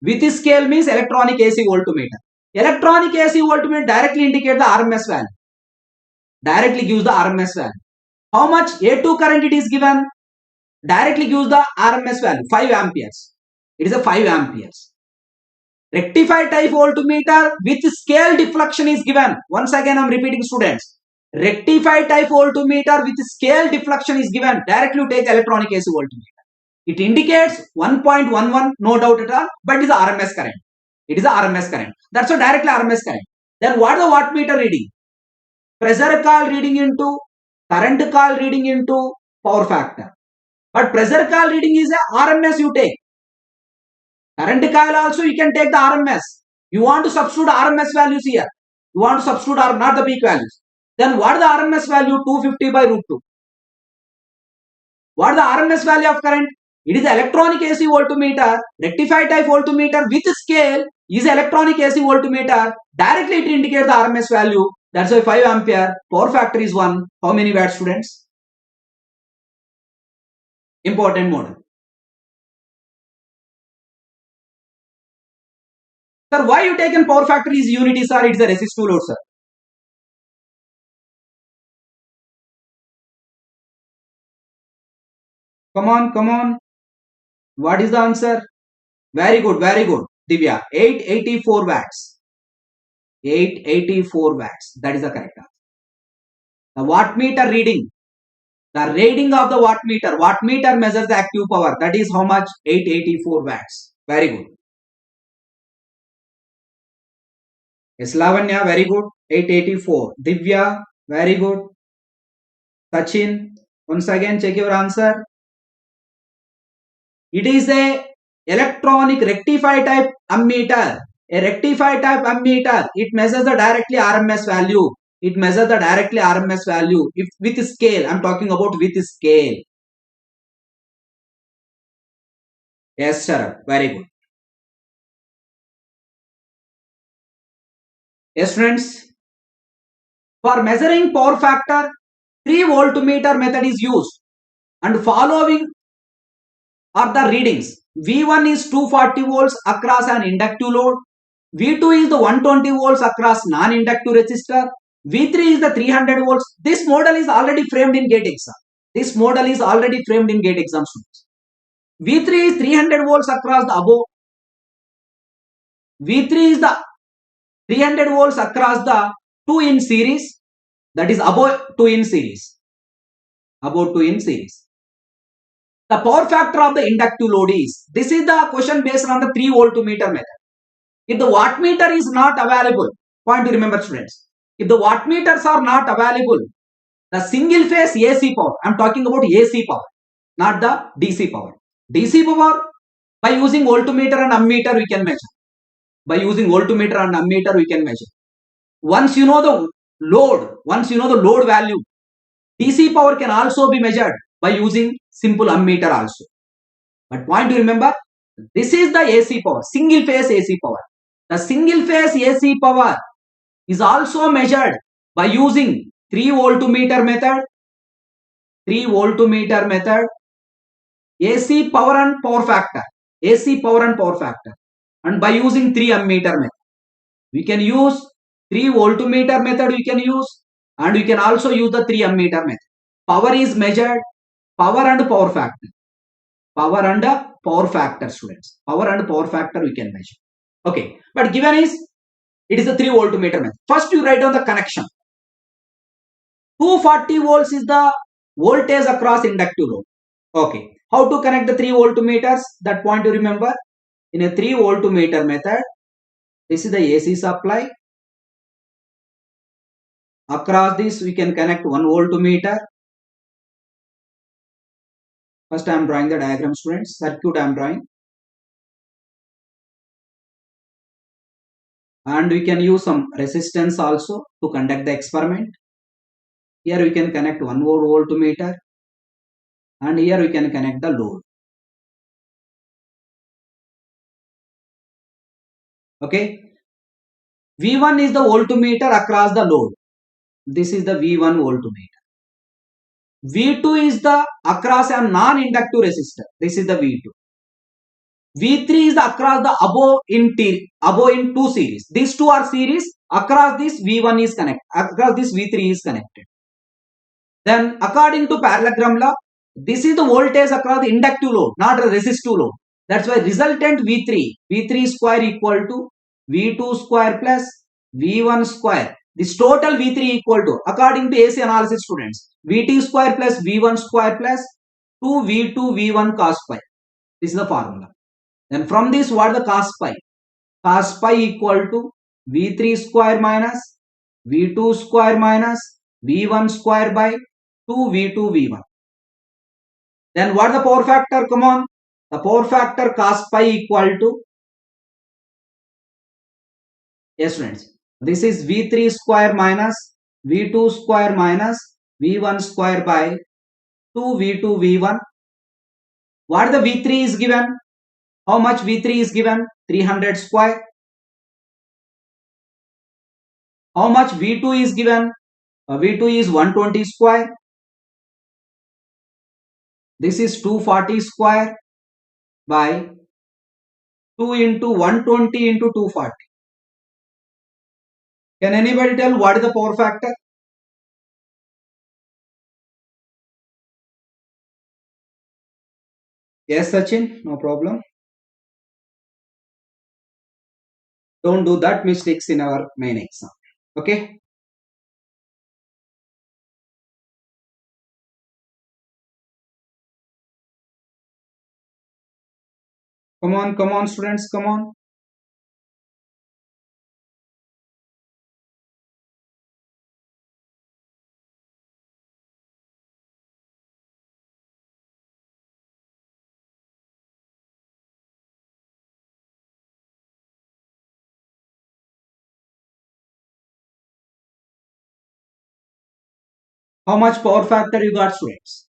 With scale means electronic AC voltmeter. Electronic AC voltmeter directly indicate the RMS value. Directly gives the RMS value. How much A2 current it is given? Directly gives the RMS value 5 amperes. It is a 5 amperes. Rectified type voltmeter with scale deflection is given. Once again I am repeating students. Rectified type voltmeter with scale deflection is given. Directly you take electronic AC voltmeter. It indicates 1.11, no doubt at all, but it is a RMS current. It is a RMS current. That's a directly RMS current. Then what is the wattmeter reading? Pressure coil reading into, current coil reading into, power factor. But pressure coil reading is a RMS you take. Current coil also you can take the RMS. You want to substitute RMS values here. You want to substitute not the peak values. Then what is the RMS value? 250 by root 2. What is the RMS value of current? It is electronic AC voltmeter. Rectified type voltmeter with scale is electronic AC voltmeter. Directly it indicates the RMS value. That's why 5 ampere. Power factor is 1. How many watts, students? Important model. Sir, why you taken power factor is unity, sir? It is a resistive load, sir. Come on, come on. What is the answer? Very good, Divya. 884 watts. 884 watts. That is the correct answer. The wattmeter reading. The reading of the wattmeter. Wattmeter measures the active power. That is how much? 884 watts. Very good. Yes, Lavanya, very good. 884. Divya, very good. Sachin, once again check your answer. It is a electronic rectified type ammeter. A rectified type ammeter. It measures the directly RMS value. It measures the directly RMS value. If with scale, I am talking about with scale. Yes, sir. Very good. Yes, friends. For measuring power factor, 3-voltmeter method is used. And following are the readings. V1 is 240 volts across an inductive load. V2 is the 120 volts across non-inductive resistor. V3 is the 300 volts. This model is already framed in gate exam. This model is already framed in gate exam, students. V3 is 300 volts across the above. V3 is the 300 volts across the 2 in series. That is above 2 in series. Above 2 in series. The power factor of the inductive load is. This is the question based on the 3-voltmeter method. If the wattmeter is not available, point to remember, students. If the wattmeters are not available, the single phase AC power, I am talking about AC power, not the DC power. DC power, by using voltmeter and ammeter we can measure. By using voltmeter and ammeter we can measure. Once you know the load value, DC power can also be measured by using simple ammeter also. But point to remember, this is the AC power, single phase AC power. The single phase AC power is also measured by using 3-voltmeter method, AC power and power factor, and by using 3 ammeter method. We can use 3-voltmeter method we can use, and we can also use the 3 ammeter method. Power is measured, power and power factor. Power and power factor, students. Power and power factor we can measure. Okay, but given is, it is a 3-voltmeter method. First you write down the connection. 240 volts is the voltage across inductive load. Okay, how to connect the 3 voltmeters? That point you remember. In a 3-voltmeter method, this is the AC supply. Across this we can connect 1 voltmeter. First I am drawing the diagram, students. Circuit I am drawing. And we can use some resistance also to conduct the experiment. Here we can connect 1 voltmeter, and here we can connect the load. Okay, V1 is the voltmeter across the load. This is the V1 voltmeter. V2 is the across a non-inductive resistor. This is the V2. V3 is across the above in two series. These two are series. Across this V1 is connected. Across this V3 is connected. Then according to parallelogram law, this is the voltage across the inductive load, not a resistive load. That's why resultant V3 square equal to V2 square plus V1 square. This total V3 equal to, according to AC analysis students, VT square plus V1 square plus 2V2 V1 cos pi. This is the formula. Then from this, what the cos pi? Cos pi equal to V3 square minus V2 square minus V1 square by 2V2 V1. Then what the power factor? Come on. The power factor cos pi equal to, yes friends, this is V3 square minus V2 square minus V1 square by 2V2 V1. What the V3 is given? How much V3 is given? 300 square. How much V2 is given? V2 is 120 square. This is 240 square by 2 into 120 into 240. Can anybody tell what is the power factor? Yes, Sachin, no problem. Don't do that mistakes in our main exam. Okay. Come on, students, come on. How much power factor you got, students?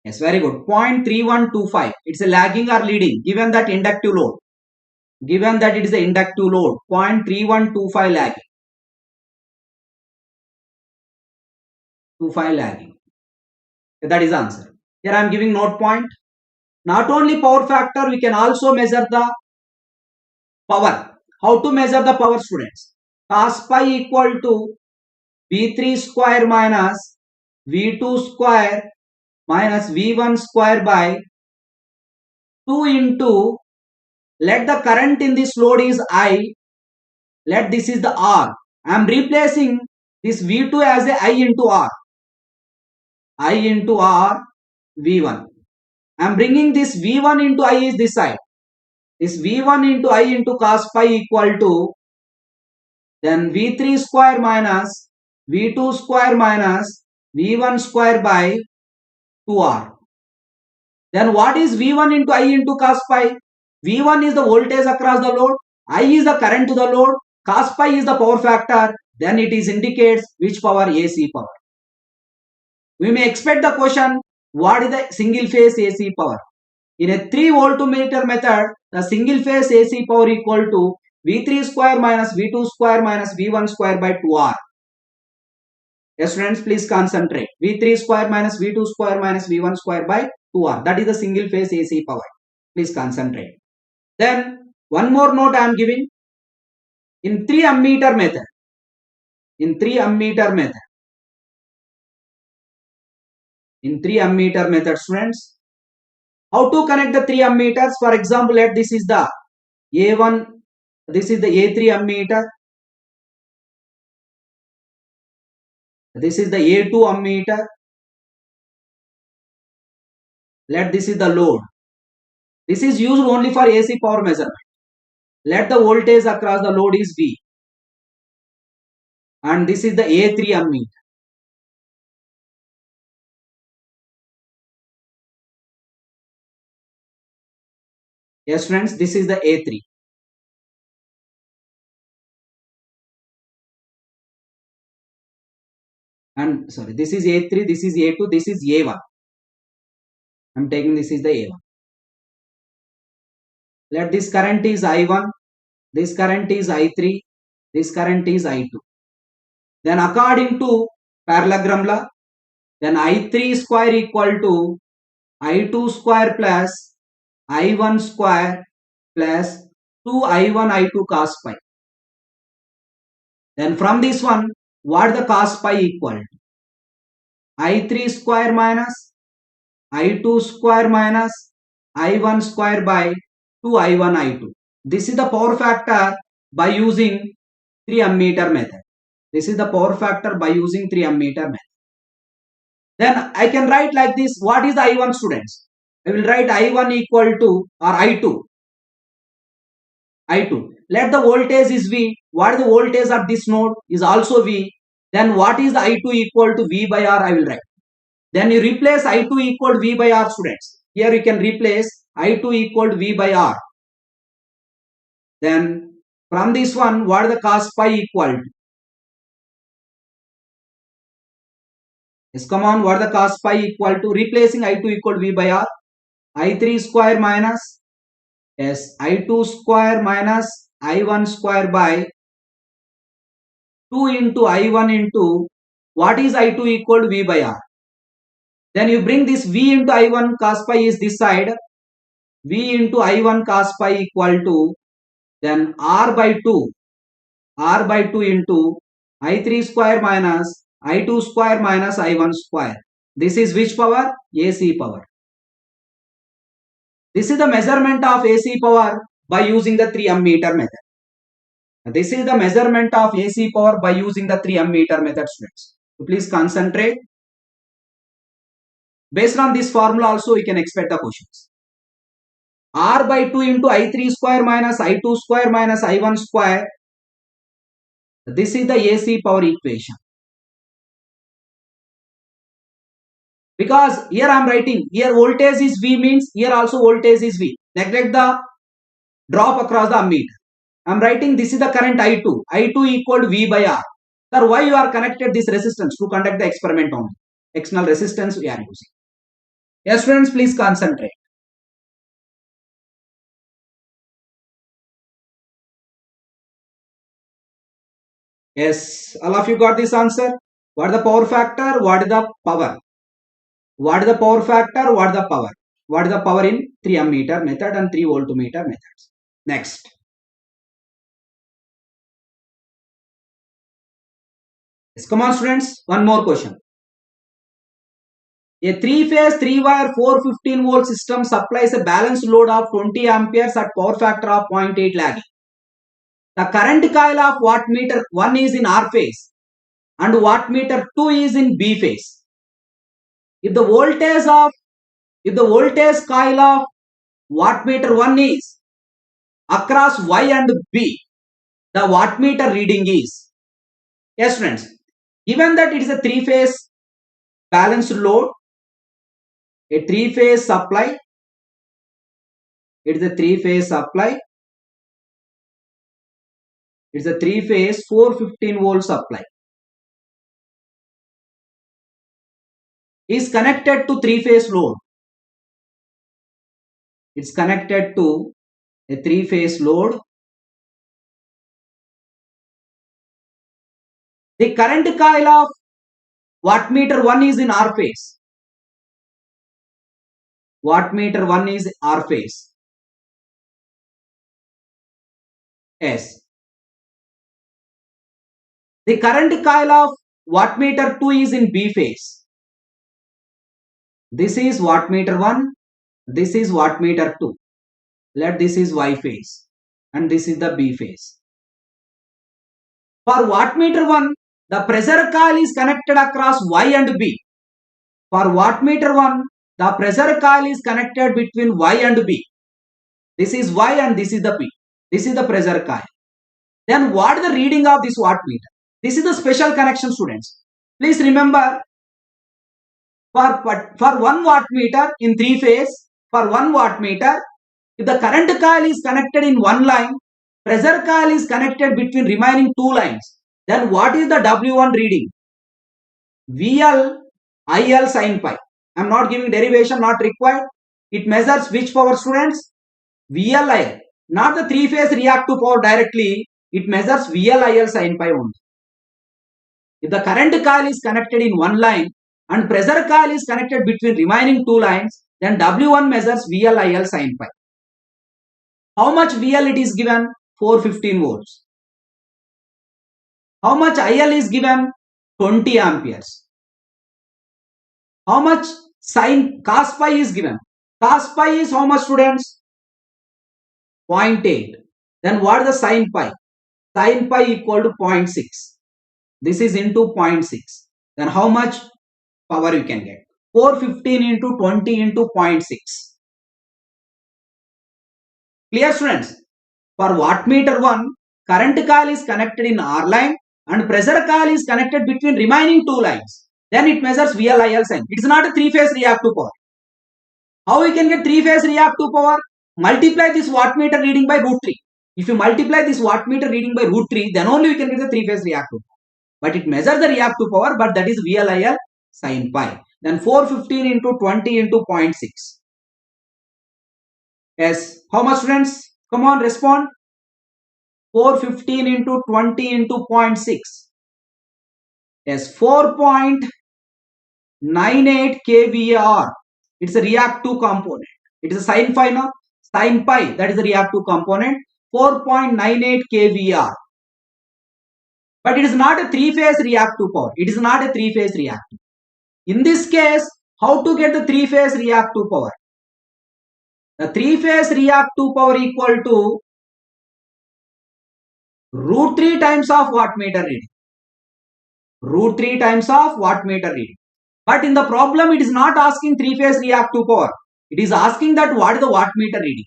Yes, very good. 0.3125. It's a lagging or leading, given that inductive load. Given that it is the inductive load, 0.3125 lagging. 25 lagging. That is the answer. Here I am giving note point. Not only power factor, we can also measure the power. How to measure the power, students? Cos pi equal to V3 square minus V2 square minus V1 square by 2 into, let the current in this load is I, let this is the R. I am replacing this V2 as a I into R. I into R V1. I am bringing this V1 into I is this side. This V1 into I into cos pi equal to, then V3 square minus V2 square minus V1 square by 2R. Then what is V1 into I into cos pi? V1 is the voltage across the load, I is the current to the load, cos pi is the power factor, then it is indicates which power? AC power. We may expect the question, what is the single phase AC power? In a 3-voltmeter method, the single phase AC power equal to V3 square minus V2 square minus V1 square by 2R. Yes, students, please concentrate. V3 square minus V2 square minus V1 square by 2R. That is the single phase AC power. Please concentrate. Then one more note I am giving. In 3-ammeter method. In 3-ammeter method. In 3-ammeter method, students. How to connect the 3 ammeters? For example, let this is the A1. This is the A3 ammeter. This is the A2 ammeter. Let this is the load. This is used only for AC power measurement. Let the voltage across the load is V. And this is the A3 ammeter. Yes, friends, this is the A3. And sorry, this is A3, this is A2, this is A1. I'm taking this is the A1. Let this current is I1, this current is I3, this current is I2. Then according to parallelogram law, Then I3 square equal to I2 square plus I1 square plus 2I1 I2 cos pi. Then from this one, what the cos pi equal to? I3 square minus I2 square minus I1 square by 2I1 I2. This is the power factor by using 3-ammeter method. This is the power factor by using 3-ammeter method. Then I can write like this. What is the I1, students? I will write I1 equal to, or I2. I2. Let the voltage is V. What is the voltage at this node is also V. Then what is the I2 equal to V by R? I will write. Then you replace I2 equal to V by R, students. Here you can replace I2 equal to V by R. Then from this one, what is the cos pi equal to? Yes, come on, what is the cos pi equal to? Replacing I2 equal to V by R. I3 square minus, yes, I2 square minus I1 square by 2 into I1 into, what is I2 equal to V by R? Then you bring this V into I1 cos pi is this side. V into I1 cos pi equal to, then R by 2 into I3 square minus I2 square minus I1 square. This is which power? AC power. This is the measurement of AC power by using the 3-ammeter method. This is the measurement of AC power by using the 3-ammeter method, students. So please concentrate. Based on this formula also we can expect the questions. R by 2 into I3 square minus I2 square minus I1 square. This is the AC power equation. Because here I am writing, here voltage is V means here also voltage is V. Neglect the drop across the ammeter. I am writing this is the current I2. I2 equal to V by R. Sir, why you are connected this resistance? To conduct the experiment only. External resistance we are using. Yes, students, please concentrate. Yes, all of you got this answer. What is the power factor? What is the power? What is the power factor? What is the power? What is the power in 3-ammeter method and 3-voltmeter methods? Next. Yes, come on, students. One more question. A 3-phase 3-wire 415-volt system supplies a balanced load of 20 amperes at power factor of 0.8 lagging. The current coil of wattmeter 1 is in R phase and wattmeter 2 is in B phase. If the voltage coil of wattmeter 1 is across Y and B, the wattmeter reading is. Yes, friends. Given that it is a 3-phase balanced load, a 3-phase supply, it is a 3-phase supply, it is a 3-phase 415-volt supply. Is connected to 3-phase load. It's connected to a 3-phase load. The current coil of wattmeter 1 is in R phase. Wattmeter 1 is R phase. Yes. The current coil of wattmeter 2 is in B phase. This is wattmeter 1. This is wattmeter 2. Let this is Y phase. And this is the B phase. For wattmeter 1, the pressure coil is connected across Y and B. For wattmeter 1, the pressure coil is connected between Y and B. This is Y and this is the B. This is the pressure coil. Then what is the reading of this wattmeter? This is the special connection, students. Please remember, for 1 wattmeter in 3-phase, for 1 wattmeter, if the current coil is connected in one line, pressure coil is connected between remaining 2 lines. Then what is the W1 reading? VL IL sin pi. I am not giving derivation, not required. It measures which power, students? VL IL. Not the 3-phase reactive power directly. It measures VL IL sin pi only. If the current coil is connected in one line and pressure coil is connected between remaining two lines, then W1 measures VL IL sin pi. How much VL it is given? 415 volts. How much IL is given? 20 amperes. How much sin cos pi is given? Cos pi is how much, students? 0.8. Then what is the sin pi? Sin pi equal to 0.6. This is into 0.6. Then how much power you can get? 415 into 20 into 0.6. Clear, students? For wattmeter 1, current coil is connected in R line and pressure coil is connected between remaining two lines. Then it measures VLIL sin. It is not a three-phase reactive power. How we can get three-phase reactive power? Multiply this wattmeter reading by root 3. If you multiply this wattmeter reading by root 3, then only we can get the three-phase reactive power. But it measures the reactive power, but that is VLIL sin pi. Then 415 into 20 into 0.6. Yes. How much, students? Come on, respond. 415 into 20 into 0.6. Yes, 4.98 kVAr. It's a reactive component. It is a sin pi now. Sin pi, that is the reactive component. 4.98 kVAr. But it is not a three-phase reactive power. It is not a three-phase reactive. In this case, how to get the three-phase reactive power? The three-phase reactive power equal to root 3 times of wattmeter reading. Root 3 times of wattmeter reading. But in the problem, it is not asking three-phase reactive power. It is asking that what is the wattmeter reading.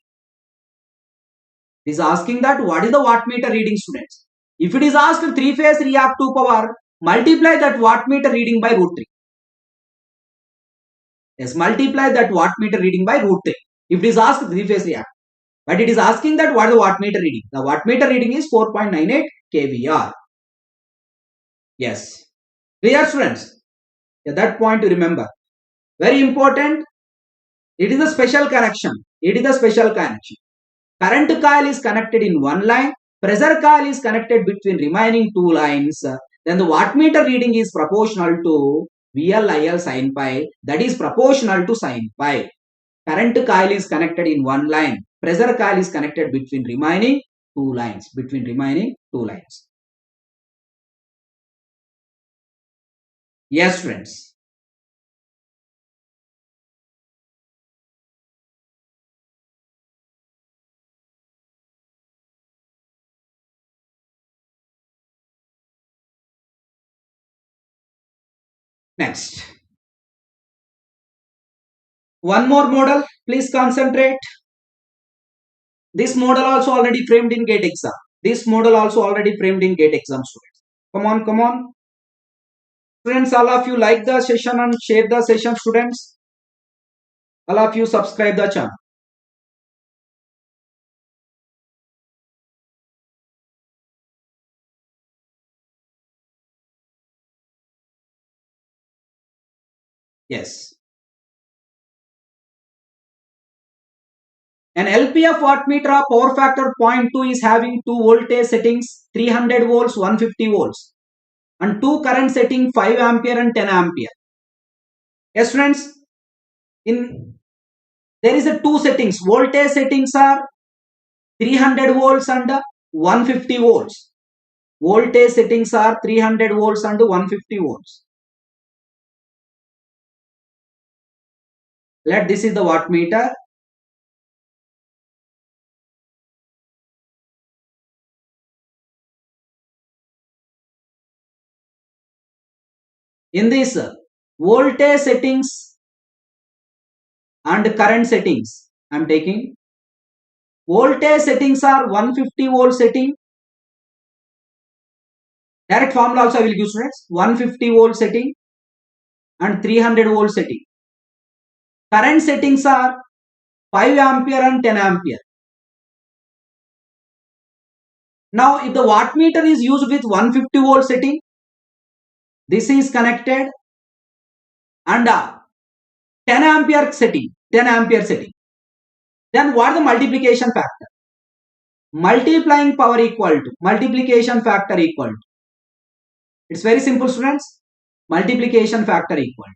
It is asking that what is the wattmeter reading, students. If it is asked three-phase reactive power, multiply that wattmeter reading by root 3. Yes, multiply that wattmeter reading by root 3. If it is asked three-phase reactive. But it is asking that what is the wattmeter reading. The wattmeter reading is 4.98 kVAr. Yes. Clear, students? Yeah, that point to remember. Very important. It is a special connection. It is a special connection. Current coil is connected in one line. Pressure coil is connected between remaining two lines. Then the wattmeter reading is proportional to VLIL sin pi. That is proportional to sin pi. Current coil is connected in one line. Pressure coil is connected between remaining two lines. Yes, friends. Next. One more model. Please concentrate. This model also already framed in GATE exam. Students. Come on. Students, all of you like the session and share the session, students. All of you subscribe the channel. Yes. An LPF wattmeter of power factor 0.2 is having two voltage settings 300 volts, 150 volts and two current setting 5 ampere and 10 ampere. Yes, friends. There is a two settings. Voltage settings are 300 volts and 150 volts. Voltage settings are 300 volts and 150 volts. This is the wattmeter. In this voltage settings and current settings, I am taking. Voltage settings are 150 volt setting. Direct formula also I will give, students. 150 volt setting and 300 volt setting. Current settings are 5 ampere and 10 ampere. Now if the wattmeter is used with 150 volt setting, this is connected and 10 ampere setting. Then what is the multiplication factor? Multiplying power equal to multiplication factor equal to. It's very simple, students. Multiplication factor equal to.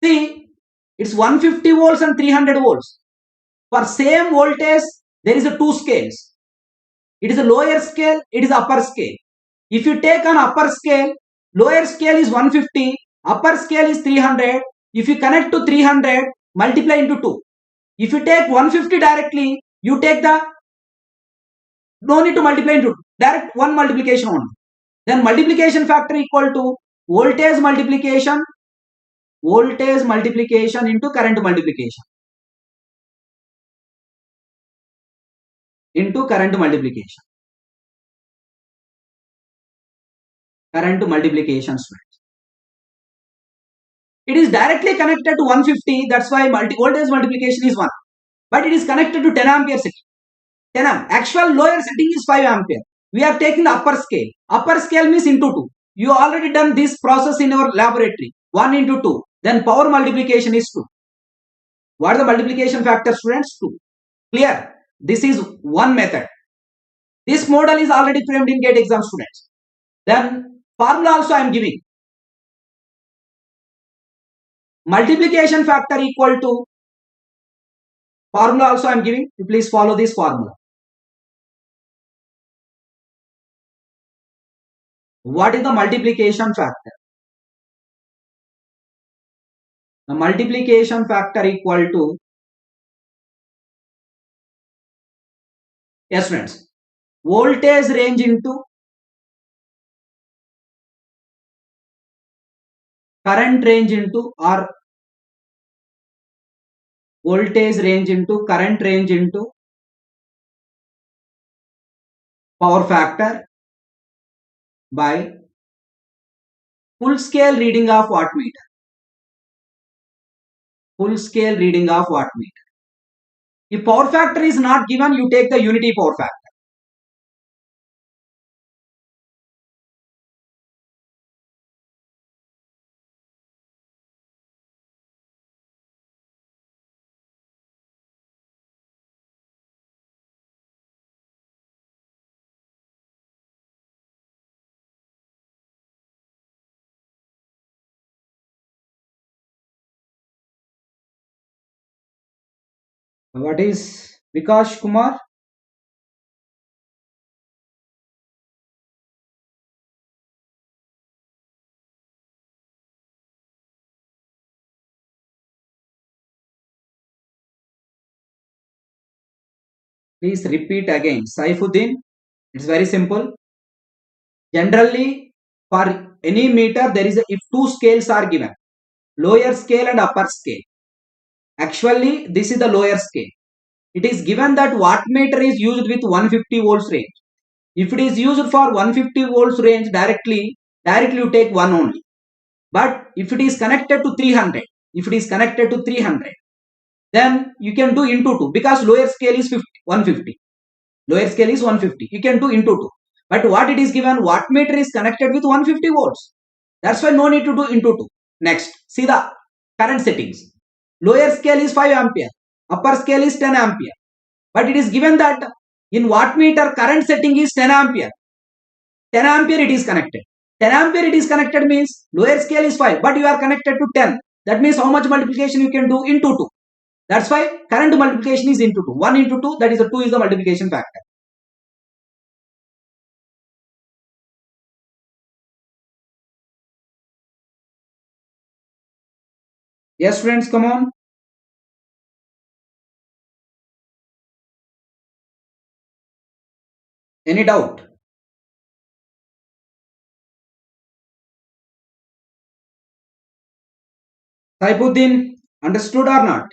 See, it's 150 volts and 300 volts. For same voltage, there is a two scales. It is a lower scale, it is upper scale. If you take an upper scale, lower scale is 150, upper scale is 300. If you connect to 300, multiply into 2. If you take 150 directly, you take the, no need to multiply into 2, direct one multiplication only. Then multiplication factor equal to voltage multiplication into current multiplication. Into current multiplication. Current multiplication, students. It is directly connected to 150. That's why voltage multiplication is 1. But it is connected to 10 ampere setting. 10 amp. Actual lower setting is 5 ampere. We are taking the upper scale. Upper scale means into 2. You already done this process in your laboratory. 1 into 2. Then power multiplication is 2. What is the multiplication factor, students? 2. Clear? This is one method. This model is already framed in GATE exam, students. Then formula also I am giving. Multiplication factor equal to, formula also I am giving. You please follow this formula. What is the multiplication factor? The multiplication factor equal to, yes friends, voltage range into current range into, or voltage range into current range into power factor by full scale reading of wattmeter. Full scale reading of wattmeter. If power factor is not given, you take the unity power factor. What is Vikash Kumar? Please repeat again. Saifuddin. It's very simple. Generally, for any meter, there is if two scales are given, lower scale and upper scale. Actually, this is the lower scale. It is given that wattmeter is used with 150 volts range. If it is used for 150 volts range directly you take one only. But if it is connected to 300, then you can do into 2, because lower scale is 150. Lower scale is 150. You can do into 2. But what it is given, wattmeter is connected with 150 volts. That's why no need to do into 2. Next, see the current settings. Lower scale is 5 ampere. Upper scale is 10 ampere. But it is given that in wattmeter current setting is 10 ampere. 10 ampere it is connected. 10 ampere it is connected means lower scale is 5, but you are connected to 10. That means how much multiplication you can do? Into 2. That's why current multiplication is into 2. 1 into 2, that is the 2 is the multiplication factor. Yes, friends, come on. Any doubt? Saifuddin, understood or not?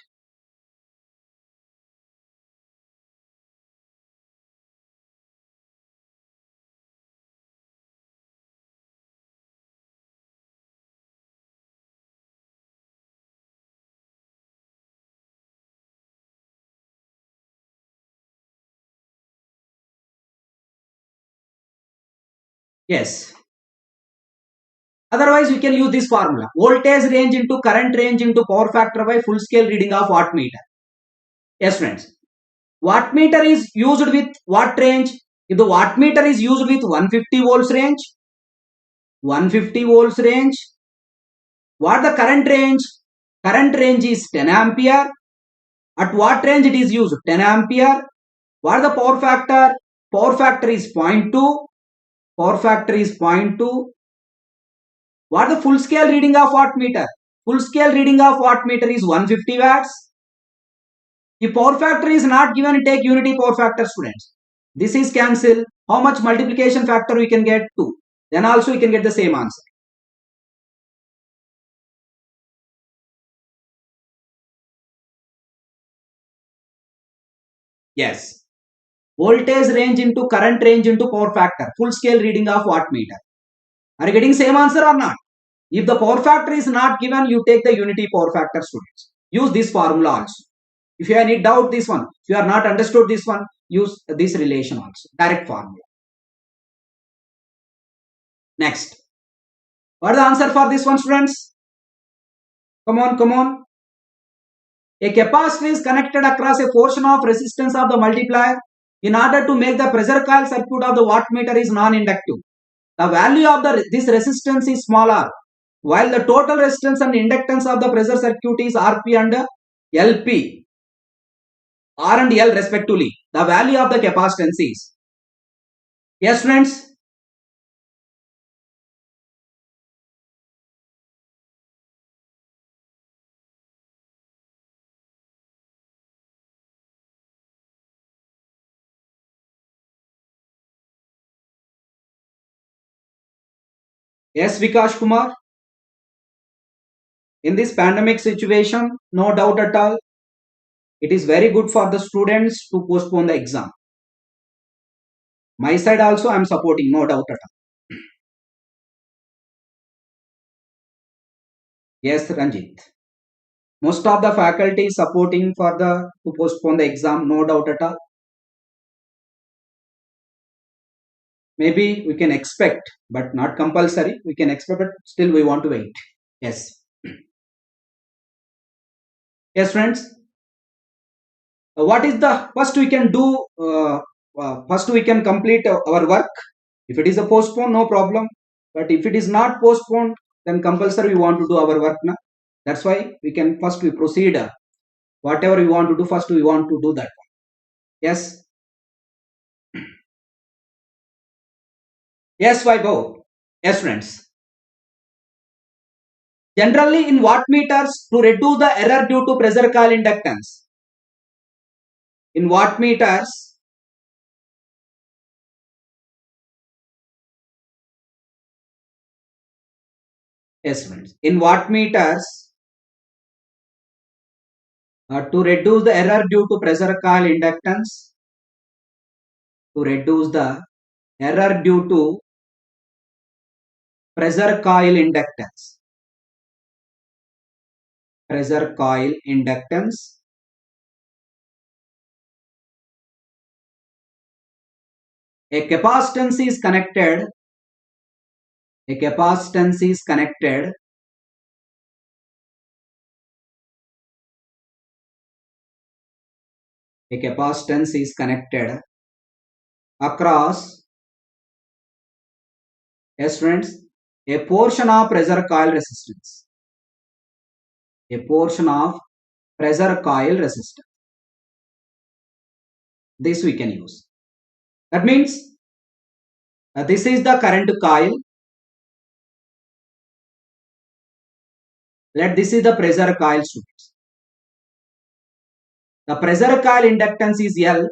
Yes. Otherwise, we can use this formula. Voltage range into current range into power factor by full scale reading of wattmeter. Yes, friends. Wattmeter is used with what range? If the wattmeter is used with 150 volts range, what the current range? Current range is 10 ampere. At what range it is used? 10 ampere. What is the power factor? Power factor is 0.2. Power factor is 0.2. What is the full scale reading of wattmeter? Full scale reading of wattmeter is 150 watts. If power factor is not given, take unity power factor, students. This is cancel. How much multiplication factor we can get? 2. Then also we can get the same answer. Yes. Voltage range into current range into power factor. Full scale reading of wattmeter. Are you getting same answer or not? If the power factor is not given, you take the unity power factor, students. Use this formula also. If you have any doubt this one, if you are not understood this one, use this relation also. Direct formula. Next. What is the answer for this one, students? Come on, come on. A capacitor is connected across a portion of resistance of the multiplier. In order to make the pressure coil circuit of the wattmeter is non-inductive. The value of this resistance is smaller, while the total resistance and inductance of the pressure circuit is Rp and Lp. R and L respectively. The value of the capacitance is. Yes, friends. Yes, Vikash Kumar. In this pandemic situation, no doubt at all, it is very good for the students to postpone the exam. My side also I am supporting, no doubt at all. Yes, Ranjit. Most of the faculty is supporting for the to postpone the exam, no doubt at all. Maybe we can expect, but not compulsory. We can expect, but still we want to wait. Yes. Yes, friends. What is the first we can do? First we can complete our work. If it is a postpone, no problem. But if it is not postponed, then compulsory we want to do our work now. That's why we can first we proceed. Whatever we want to do, first we want to do that. Yes. Yes, Vaibhav. Yes, friends. Generally, in wattmeters, to reduce the error due to pressure coil inductance. In wattmeters, yes, friends. In wattmeters, to reduce the error due to pressure coil inductance, to reduce the error due to pressure coil inductance. Pressure coil inductance. A capacitance is connected. A capacitance is connected. A capacitance is connected across, yes friends, a portion of pressure coil resistance. A portion of pressure coil resistance. This we can use. That means this is the current coil. Let this is the pressure coil, students. The pressure coil inductance is L.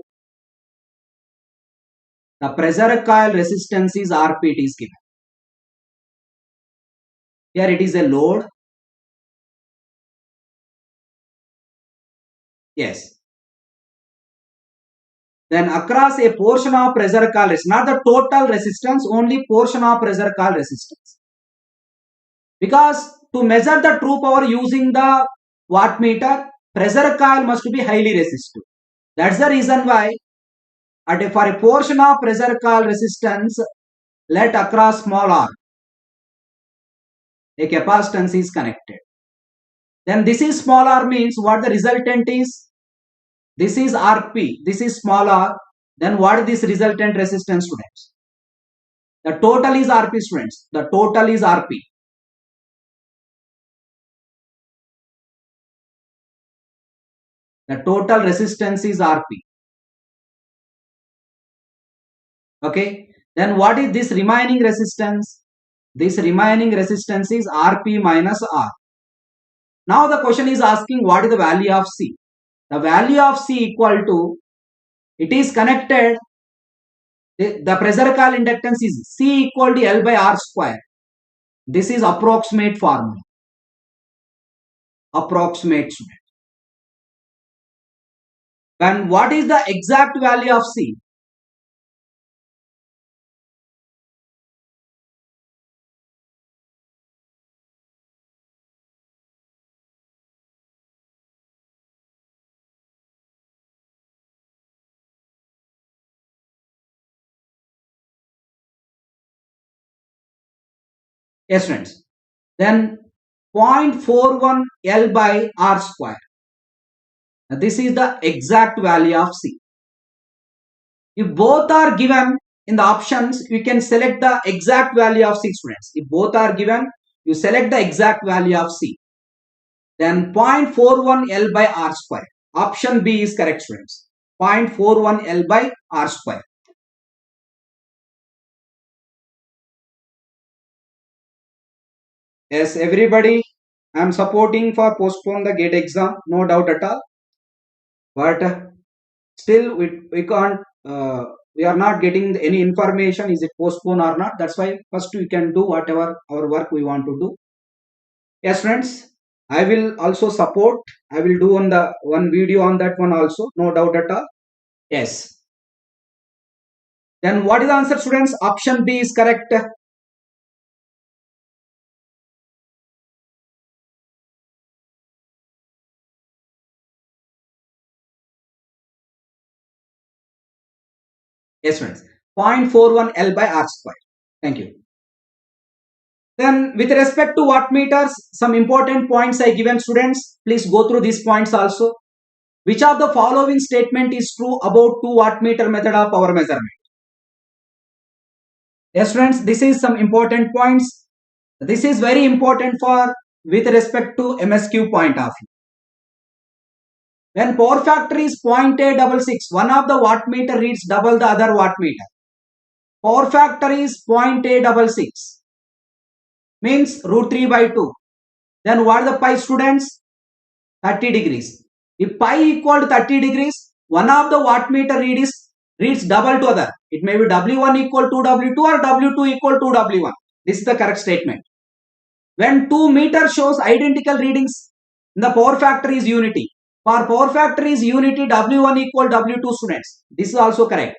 The pressure coil resistance is Rp, it is given. Here it is a load. Yes. Then across a portion of pressure coil resistance, not the total resistance, only portion of pressure coil resistance. Because to measure the true power using the wattmeter, pressure coil must be highly resistive. That's the reason why for a portion of pressure coil resistance, let across small r, a capacitance is connected. Then this is small r means what the resultant is? This is Rp, this is small r. Then what is this resultant resistance, students? The total is Rp, students. The total is Rp. The total resistance is Rp. Okay. Then what is this remaining resistance? This remaining resistance is Rp minus R. Now the question is asking what is the value of C? The value of C equal to, it is connected, the pressure coil inductance is C equal to L by R square. This is approximate formula. Approximate, student. And what is the exact value of C? Yes, friends. Then 0.41 L by R square. Now, this is the exact value of C. If both are given in the options, you can select the exact value of C, students. If both are given, you select the exact value of C. Then 0.41 L by R square. Option B is correct, students. 0.41 L by R square. Yes, everybody, I am supporting for postpone the GATE exam, no doubt at all. But still, we can't, we are not getting any information, is it postponed or not. That's why first we can do whatever our work we want to do. Yes, friends, I will also support. I will do on the one video on that one also, no doubt at all. Yes. Then what is the answer, students? Option B is correct. Yes, friends. 0.41 L by R square. Thank you. Then with respect to wattmeters, some important points I given, students. Please go through these points also. Which of the following statement is true about 2 wattmeter method of power measurement? Yes, friends, this is some important points. This is very important for with respect to MSQ point of view. When power factor is 0.866, one of the wattmeter reads double the other wattmeter. Power factor is 0.866. Means root 3 by 2. Then what are the pi, students? 30 degrees. If pi equal to 30 degrees, one of the wattmeter reads double to other. It may be W1 equal to W2 or W2 equal to W1. This is the correct statement. When 2 meters shows identical readings, the power factor is unity. For power factor is unity, W1 equal W2, students. This is also correct.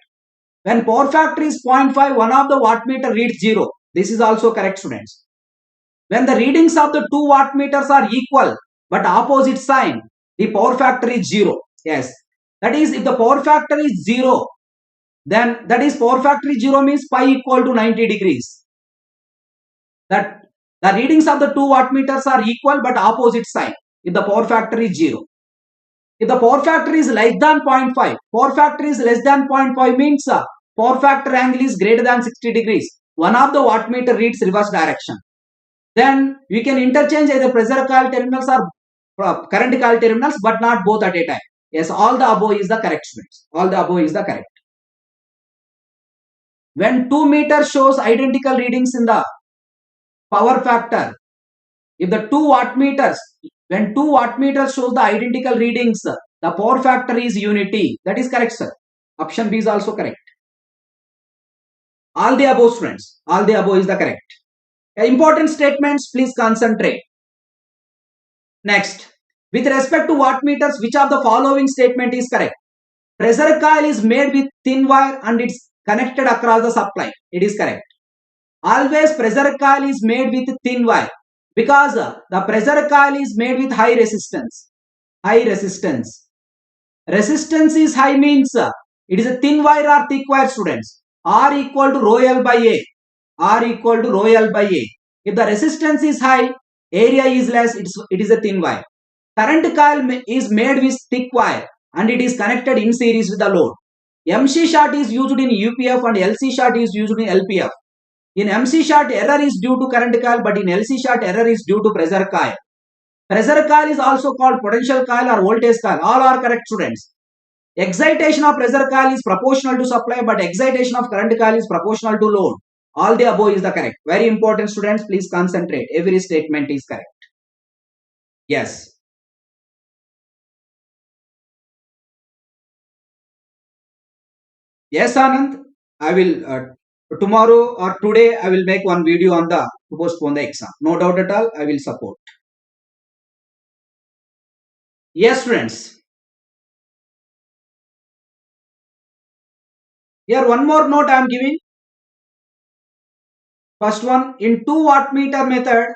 When power factor is 0.5, one of the wattmeter reads 0. This is also correct, students. When the readings of the 2 wattmeters are equal but opposite sign, the power factor is 0. Yes. That is, if the power factor is 0, then that is power factor is 0 means pi equal to 90 degrees. That the readings of the 2 wattmeters are equal but opposite sign if the power factor is 0. If the power factor is less than 0.5, power factor is less than 0.5 means power factor angle is greater than 60 degrees. One of the wattmeter reads reverse direction. Then we can interchange either pressure coil terminals or current coil terminals, but not both at a time. Yes, all the above is the correct, students. All the above is the correct. When 2 meters shows identical readings in the power factor, if the 2 wattmeters, when 2 wattmeters shows the identical readings, the power factor is unity. That is correct, sir. Option B is also correct. All the above, students. All the above is the correct. Important statements, please concentrate. Next, with respect to wattmeters, which of the following statement is correct? Pressure coil is made with thin wire and it's connected across the supply. It is correct. Always pressure coil is made with thin wire because the pressure coil is made with high resistance. High resistance. Resistance is high means it is a thin wire or thick wire, students. R equal to rho L by A. R equal to rho L by A. If the resistance is high, area is less, it is a thin wire. Current coil is made with thick wire and it is connected in series with the load. MC short is used in UPF and LC short is used in LPF. In MC short, error is due to current coil, but in LC short, error is due to pressure coil. Pressure coil is also called potential coil or voltage coil. All are correct, students. Excitation of pressure coil is proportional to supply, but excitation of current coil is proportional to load. All the above is the correct. Very important, students. Please concentrate. Every statement is correct. Yes. Yes, Anand. I will tomorrow or today I will make one video on the to postpone the exam. No doubt at all. I will support. Yes, students. Here one more note I am giving. First one, in 2 wattmeter method.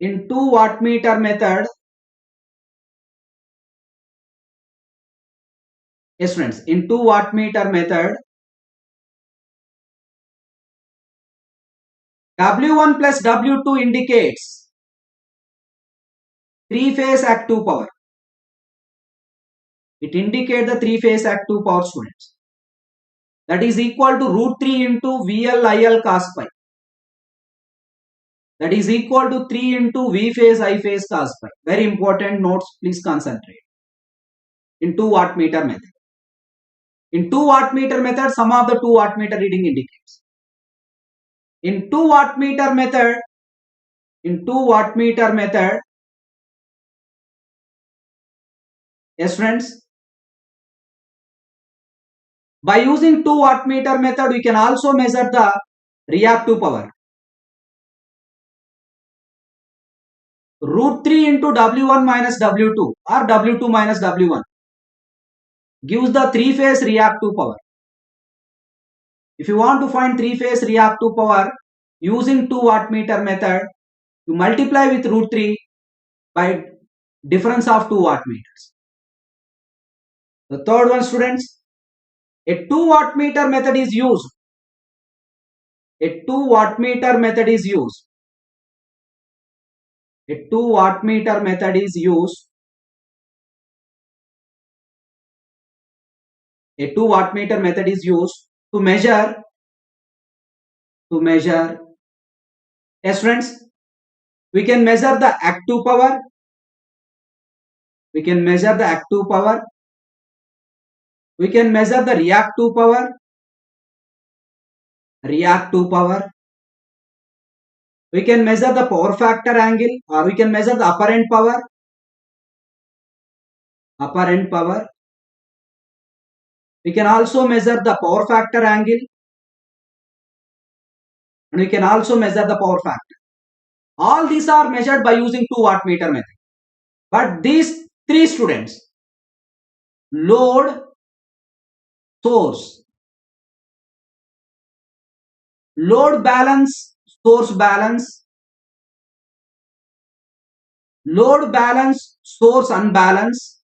In 2 wattmeter method. Yes, friends. In 2 wattmeter method, W1 plus W2 indicates 3-phase active power. It indicates the 3-phase active power, students. That is equal to root 3 into VL cos pi. That is equal to 3 into V phase I phase cos pi. Very important notes. Please concentrate. In 2 wattmeter method. In 2 wattmeter method, sum of the 2 wattmeter reading indicates. In 2 wattmeter method, yes, friends. By using 2 wattmeter method, we can also measure the reactive power. Root 3 into W1 minus W2 or W2 minus W1 gives the 3-phase reactive power. If you want to find 3-phase reactive power using 2 wattmeter method, you multiply with root 3 by difference of 2 wattmeters. The third one, students, a 2 wattmeter method is used. A 2 wattmeter method is used. A 2 wattmeter method is used. A 2 wattmeter method is used to measure. Yes, friends, we can measure the active power. We can measure the active power. We can measure the reactive power. We can measure the power factor angle, or we can measure the apparent power. We can also measure the power factor angle, and we can also measure the power factor. All these are measured by using 2 wattmeter method. But these three, students, load, source, load balance, source balance, load balance, source unbalance,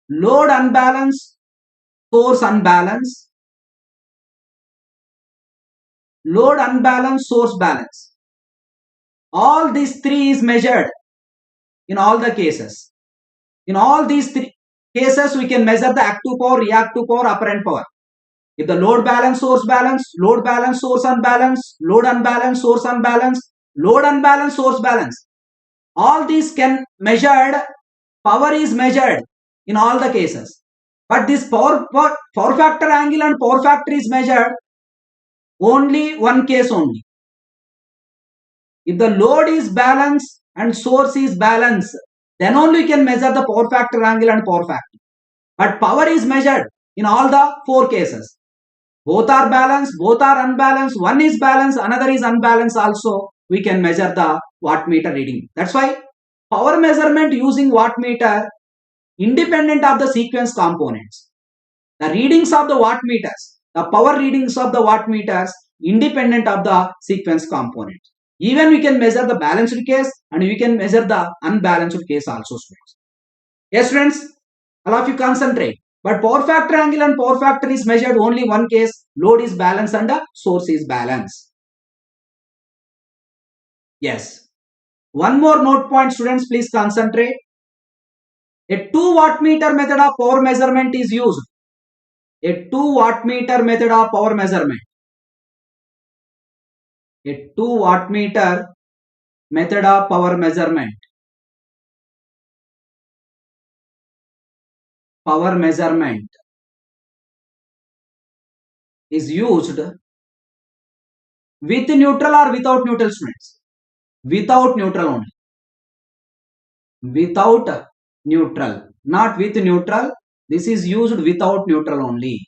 load unbalance, source unbalance, load unbalance, source balance. All these three is measured in all the cases. In all these three cases, we can measure the active power, reactive power, apparent power. If the load balance, source balance, load balance, source unbalance, load unbalance, source unbalance, load unbalance, source balance, all these can measured, power is measured in all the cases. But this power factor angle and power factor is measured only one case only. If the load is balanced and source is balanced, then only you can measure the power factor angle and power factor. But power is measured in all the 4 cases. Both are balanced, both are unbalanced, one is balanced, another is unbalanced also, we can measure the wattmeter reading. That's why power measurement using wattmeter independent of the sequence components. The readings of the wattmeters, the power readings of the wattmeters independent of the sequence components. Even we can measure the balanced case and we can measure the unbalanced case also, students. Yes, friends, all of you concentrate. But power factor angle and power factor is measured only one case. Load is balanced and the source is balanced. Yes. One more note point, students, please concentrate. A 2 wattmeter method of power measurement is used. A 2 wattmeter method of power measurement. A 2 wattmeter Method of power measurement. Power measurement is used with neutral or without neutral, students? Without neutral only. Without neutral, not with neutral. This is used without neutral only.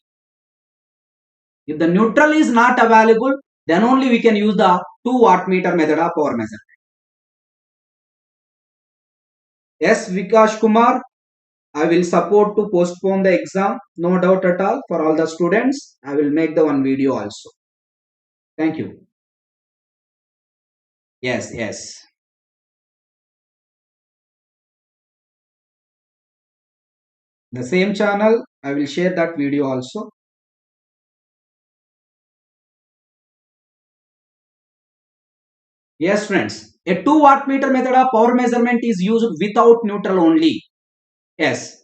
If the neutral is not available, then only we can use the 2 wattmeter method of power measurement. Yes, Vikash Kumar, I will support to postpone the exam. No doubt at all for all the students. I will make the one video also. Thank you. Yes, yes. The same channel, I will share that video also. Yes, friends. A 2 wattmeter method of power measurement is used without neutral only. Yes.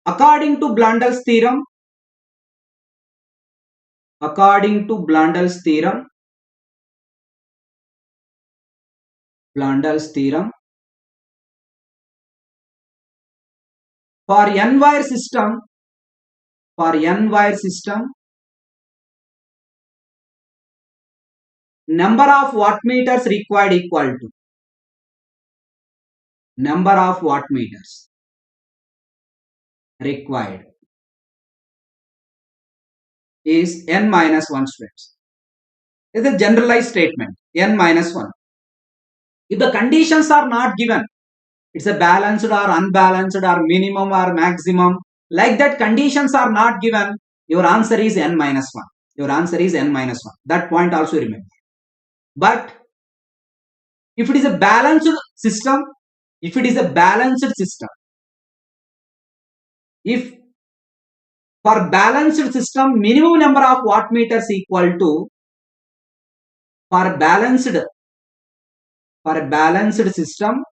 According to Blundel's theorem, according to Blundel's theorem, Blundel's theorem, for n-wire system, number of wattmeters required equal to number of wattmeters required is n minus 1, students. It is a generalized statement, n minus 1. If the conditions are not given, it's a balanced or unbalanced or minimum or maximum, like that conditions are not given, your answer is n minus 1. Your answer is n minus 1. That point also remember. But if it is a balanced system, if for balanced system, minimum number of wattmeters equal to, for balanced system,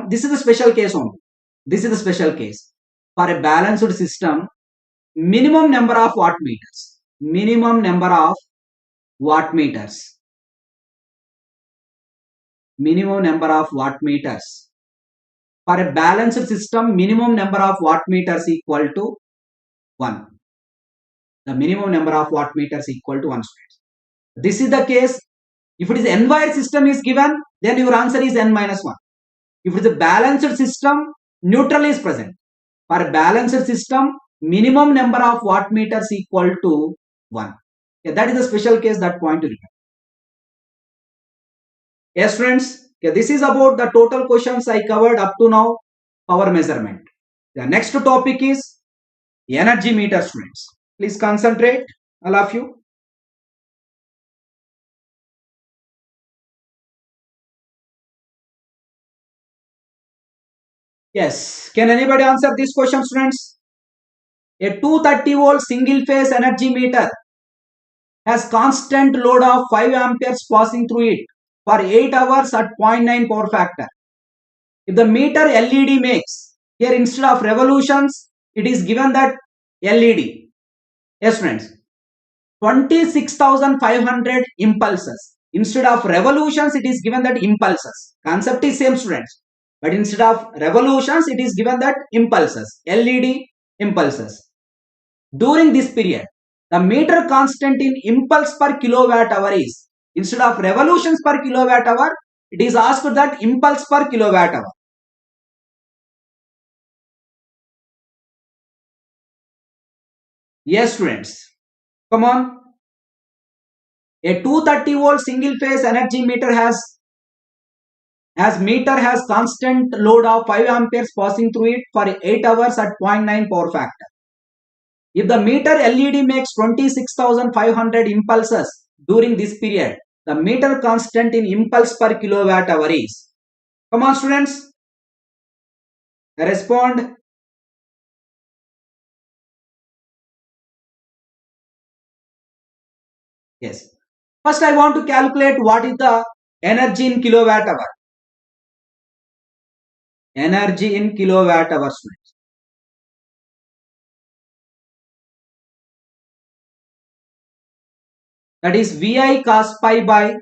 this is a special case only. This is a special case. For a balanced system, minimum number of wattmeters. Minimum number of wattmeters. Minimum number of wattmeters. For a balanced system, minimum number of wattmeters equal to 1. The minimum number of wattmeters equal to 1. This is the case. If it is n-wire system is given, then your answer is n minus 1. If it is a balanced system, neutral is present. For a balanced system, minimum number of wattmeters equal to 1. Yeah, that is a special case, that point to remember. Yes, friends. Yeah, this is about the total questions I covered up to now, power measurement. The next topic is energy meter, students. Please concentrate, all of you. Yes, can anybody answer this question, students? A 230 volt single phase energy meter has constant load of 5 amperes passing through it for 8 hours at 0.9 power factor. If the meter LED makes, here instead of revolutions, it is given that LED. Yes, friends. 26,500 impulses. Instead of revolutions, it is given that impulses. Concept is same, students. But instead of revolutions, it is given that impulses. LED impulses. During this period, the meter constant in impulse per kilowatt hour is, instead of revolutions per kilowatt hour, it is asked that impulse per kilowatt hour. Yes, students. Come on. A 230 volt single phase energy meter has constant load of 5 amperes passing through it for 8 hours at 0.9 power factor. If the meter LED makes 26,500 impulses during this period, the meter constant in impulse per kilowatt hour is. Come on, students. Respond. Yes. First, I want to calculate what is the energy in kilowatt hour. Energy in kilowatt hour, students. That is Vi cos pi by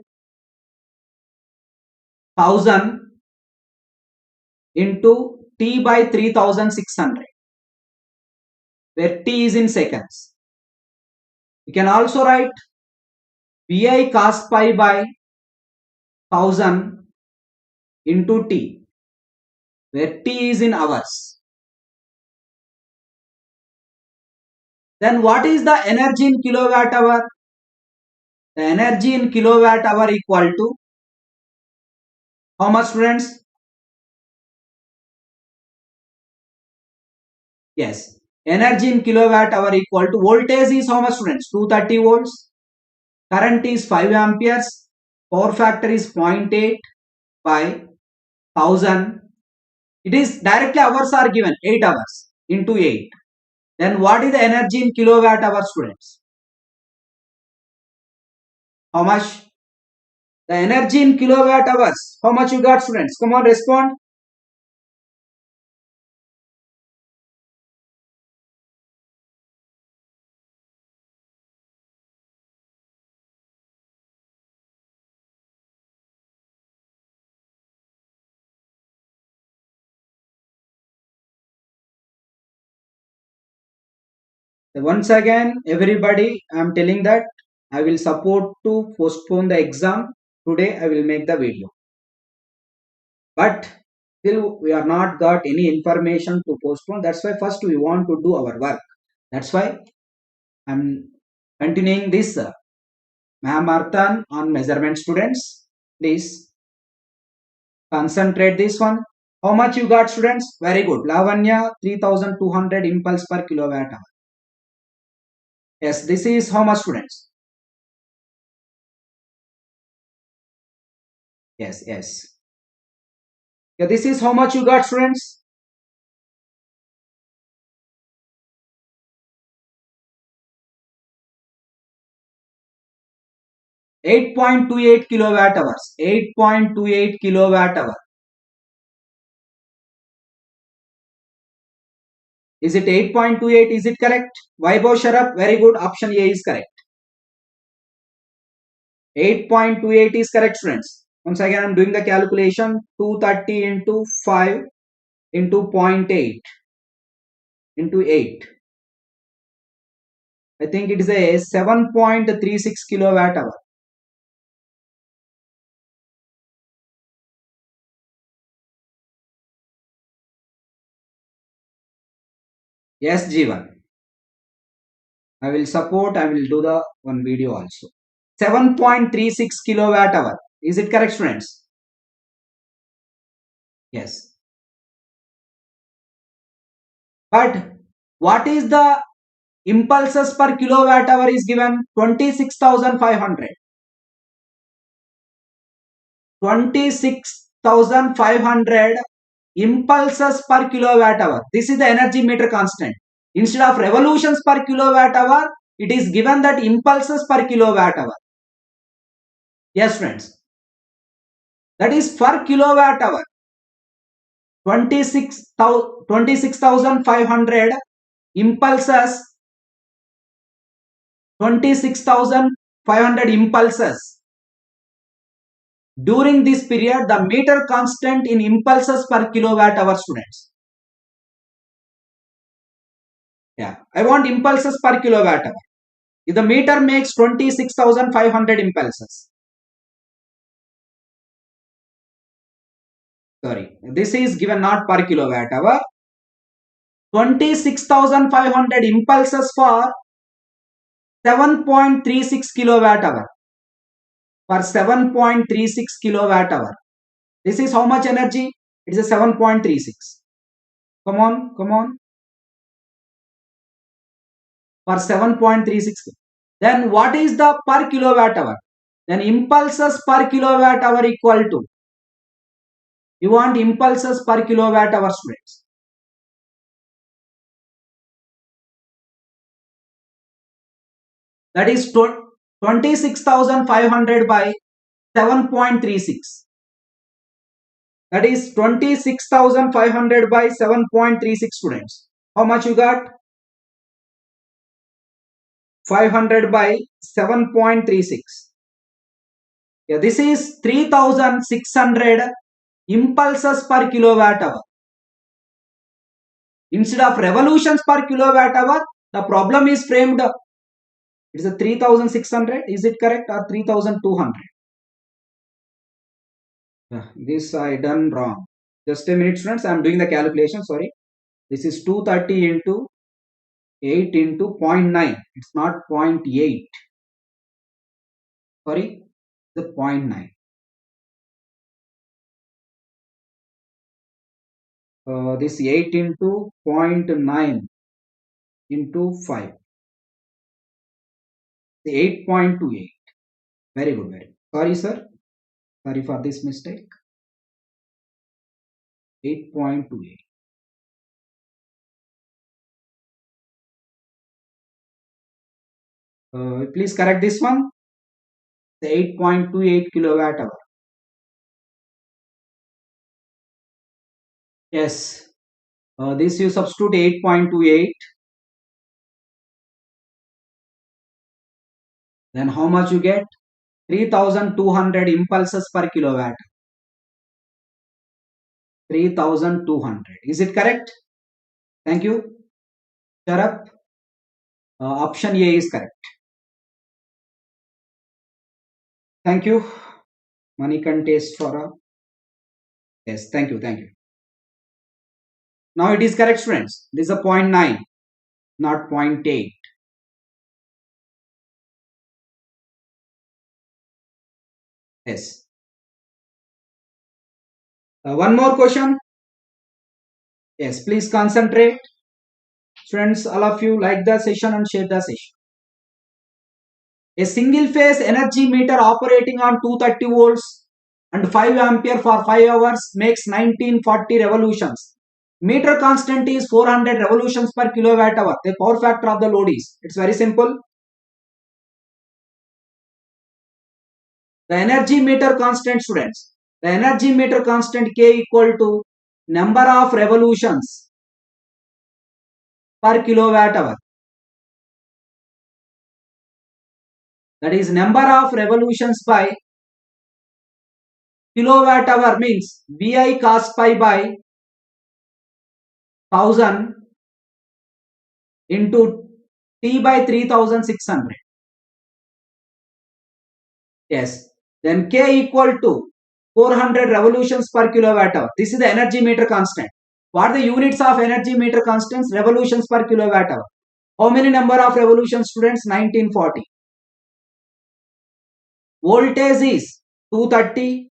1000 into T by 3600, where T is in seconds. You can also write Vi cos pi by 1000 into T, where T is in hours. Then what is the energy in kilowatt hour? The energy in kilowatt hour equal to how much, students? Yes, energy in kilowatt hour equal to voltage is how much, students? 230 volts. Current is 5 amperes. Power factor is 0.8 by 1000. It is directly hours are given 8 hours into 8. Then what is the energy in kilowatt hour, students? How much? The energy in kilowatt hours. How much you got, students? Come on, respond. Once again, everybody, I am telling that I will support to postpone the exam. Today I will make the video. But still we are not got any information to postpone. That's why first we want to do our work. That's why I am continuing this Maha Marathon on measurement, students. Please concentrate this one. How much you got, students? Very good. Lavanya 3200 impulse per kilowatt hour. Yes, this is how much, students? Yes, yes. Yeah, this is how much you got, students? 8.28 kilowatt hours. 8.28 kilowatt hour. Is it 8.28? Is it correct? Vaibhav Sharaf, very good. Option A is correct. 8.28 is correct, students. Once again, I am doing the calculation. 230 into 5 into 0.8 into 8. I think it is a 7.36 kilowatt hour. Yes, G1. I will support. I will do the one video also. 7.36 kilowatt hour. Is it correct, students? Yes. But what is the impulses per kilowatt hour is given? 26,500. 26,500 impulses per kilowatt hour. This is the energy meter constant. Instead of revolutions per kilowatt hour, it is given that impulses per kilowatt hour. Yes, friends. That is per kilowatt hour. 26,500 impulses. 26,500 impulses. During this period, the meter constant in impulses per kilowatt hour, students. Yeah, I want impulses per kilowatt hour. If the meter makes 26,500 impulses. Sorry, this is given not per kilowatt hour. 26,500 impulses for 7.36 kilowatt hour. For 7.36 kilowatt hour. This is how much energy? It is a 7.36. Come on, come on. For 7.36. Then what is the per kilowatt hour? Then impulses per kilowatt hour equal to. You want impulses per kilowatt hour, students. That is 26,500 by 7.36. That is 26,500 by 7.36, students. How much you got? 500 by 7.36. Yeah, this is 3600 impulses per kilowatt hour. Instead of revolutions per kilowatt hour, the problem is framed. It is a 3600. Is it correct, or 3200? Yeah, this I done wrong. Just a minute, students. I am doing the calculation. Sorry. This is 230 into 8 into 0.9. It's not 0.8. Sorry, the 0.9. This 8 into 0.9 into 5. 8.28. Very good, very good. Sorry, sir. Sorry for this mistake. 8.28. Please correct this one. 8.28 kilowatt hour. Yes. This you substitute 8.28. Then how much you get? 3200 impulses per kilowatt. 3200. Is it correct? Thank you. Sharap. Option A is correct. Thank you. Manikanteswara. Yes, thank you, thank you. Now it is correct, students. This is a 0.9, not 0.8. Yes. One more question. Yes, please concentrate. Students, all of you like the session and share the session. A single phase energy meter operating on 230 volts and 5 ampere for 5 hours makes 1940 revolutions. Meter constant is 400 revolutions per kilowatt hour. The power factor of the load is. It's very simple. The energy meter constant, students. The energy meter constant K equal to number of revolutions per kilowatt hour. That is number of revolutions by kilowatt hour means Vi cos pi by 1000 into T by 3600. Yes. Then K equal to 400 revolutions per kilowatt hour. This is the energy meter constant. What are the units of energy meter constants? Revolutions per kilowatt hour. How many number of revolutions, students? 1940. Voltage is 230.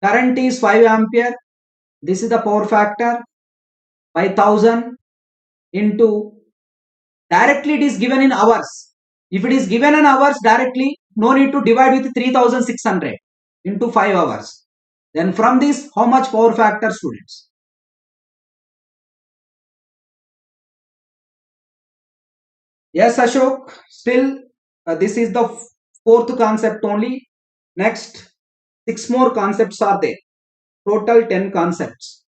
Current is 5 ampere. This is the power factor by 1000 into, directly it is given in hours. If it is given in hours directly, no need to divide with 3600 into 5 hours. Then from this, how much power factor, students? Yes, Ashok. Still, this is the fourth concept only. Next, 6 more concepts are there. Total 10 concepts.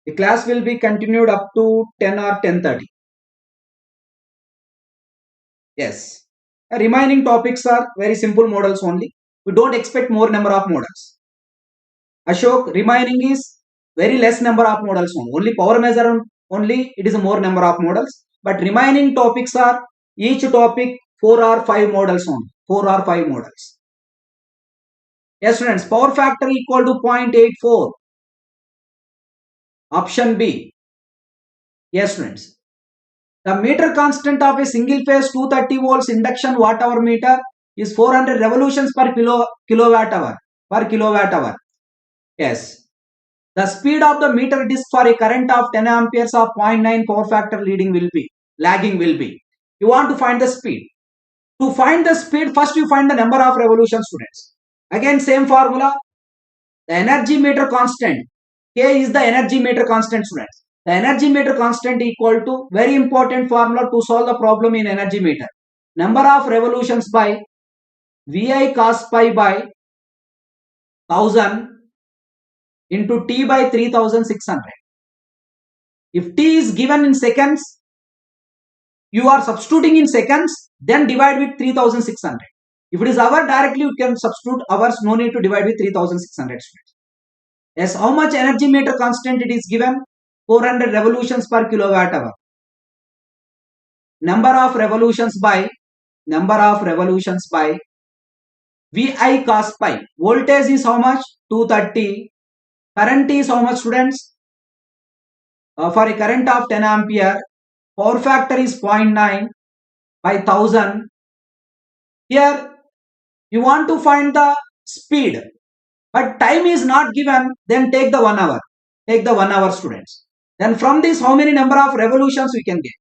The class will be continued up to 10 or 10:30. Yes. Remaining topics are very simple models only. We don't expect more number of models. Ashok, remaining is very less number of models only. Only power measure only it is a more number of models. But remaining topics are each topic 4 or 5 models only. 4 or 5 models. Yes, students. Power factor equal to 0.84. Option B. Yes, students. The meter constant of a single phase 230 volts induction watt hour meter is 400 revolutions per kilowatt hour. Per kilowatt hour. Yes. The speed of the meter disc for a current of 10 amperes of 0.9 power factor lagging will be. You want to find the speed. To find the speed, first you find the number of revolutions, students. Again, same formula. The energy meter constant. K is the energy meter constant, students. The energy meter constant equal to, very important formula to solve the problem in energy meter. Number of revolutions by Vi cos pi by 1000 into T by 3600. If T is given in seconds, you are substituting in seconds, then divide with 3600. If it is hour, directly you can substitute hours, no need to divide with 3600 students. Yes, how much energy meter constant it is given? 400 revolutions per kilowatt hour. Number of revolutions by VI cos pi. Voltage is how much? 230. Current is how much, students? For a current of 10 ampere, power factor is 0.9 by 1000. Here you want to find the speed, but time is not given, then take the 1 hour. Take the 1 hour, students. Then from this, how many number of revolutions we can get?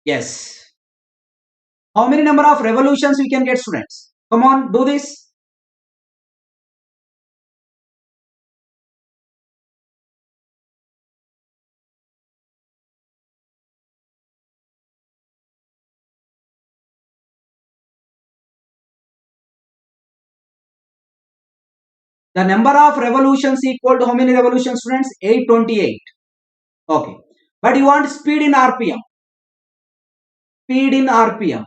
Yes. How many number of revolutions we can get, students? Come on, do this. The number of revolutions equal to how many revolutions, students? 828. Okay. But you want speed in RPM. Speed in RPM.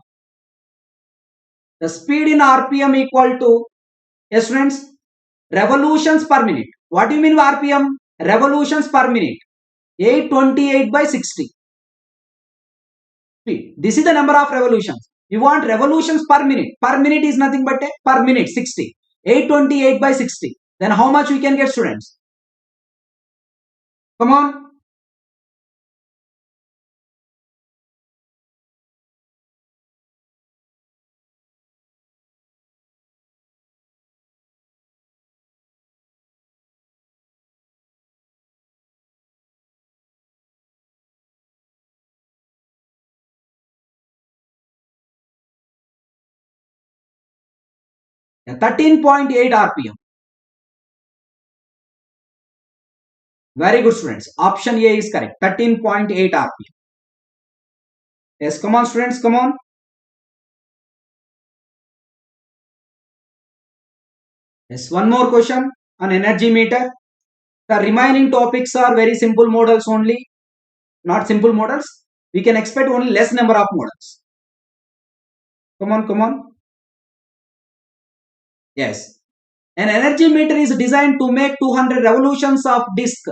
The speed in RPM equal to, yes, students, revolutions per minute. What do you mean by RPM? Revolutions per minute. 828 by 60. Speed. This is the number of revolutions. You want revolutions per minute. Per minute is nothing but a per minute 60. 828 by 60. Then how much we can get, students? Come on. Yeah, 13.8 RPM. Very good, students. Option A is correct. 13.8 RPM. Yes, come on, students. Come on. Yes, one more question on energy meter. The remaining topics are very simple models only. Not simple models. We can expect only less number of models. Come on, come on. Yes. An energy meter is designed to make 200 revolutions of disk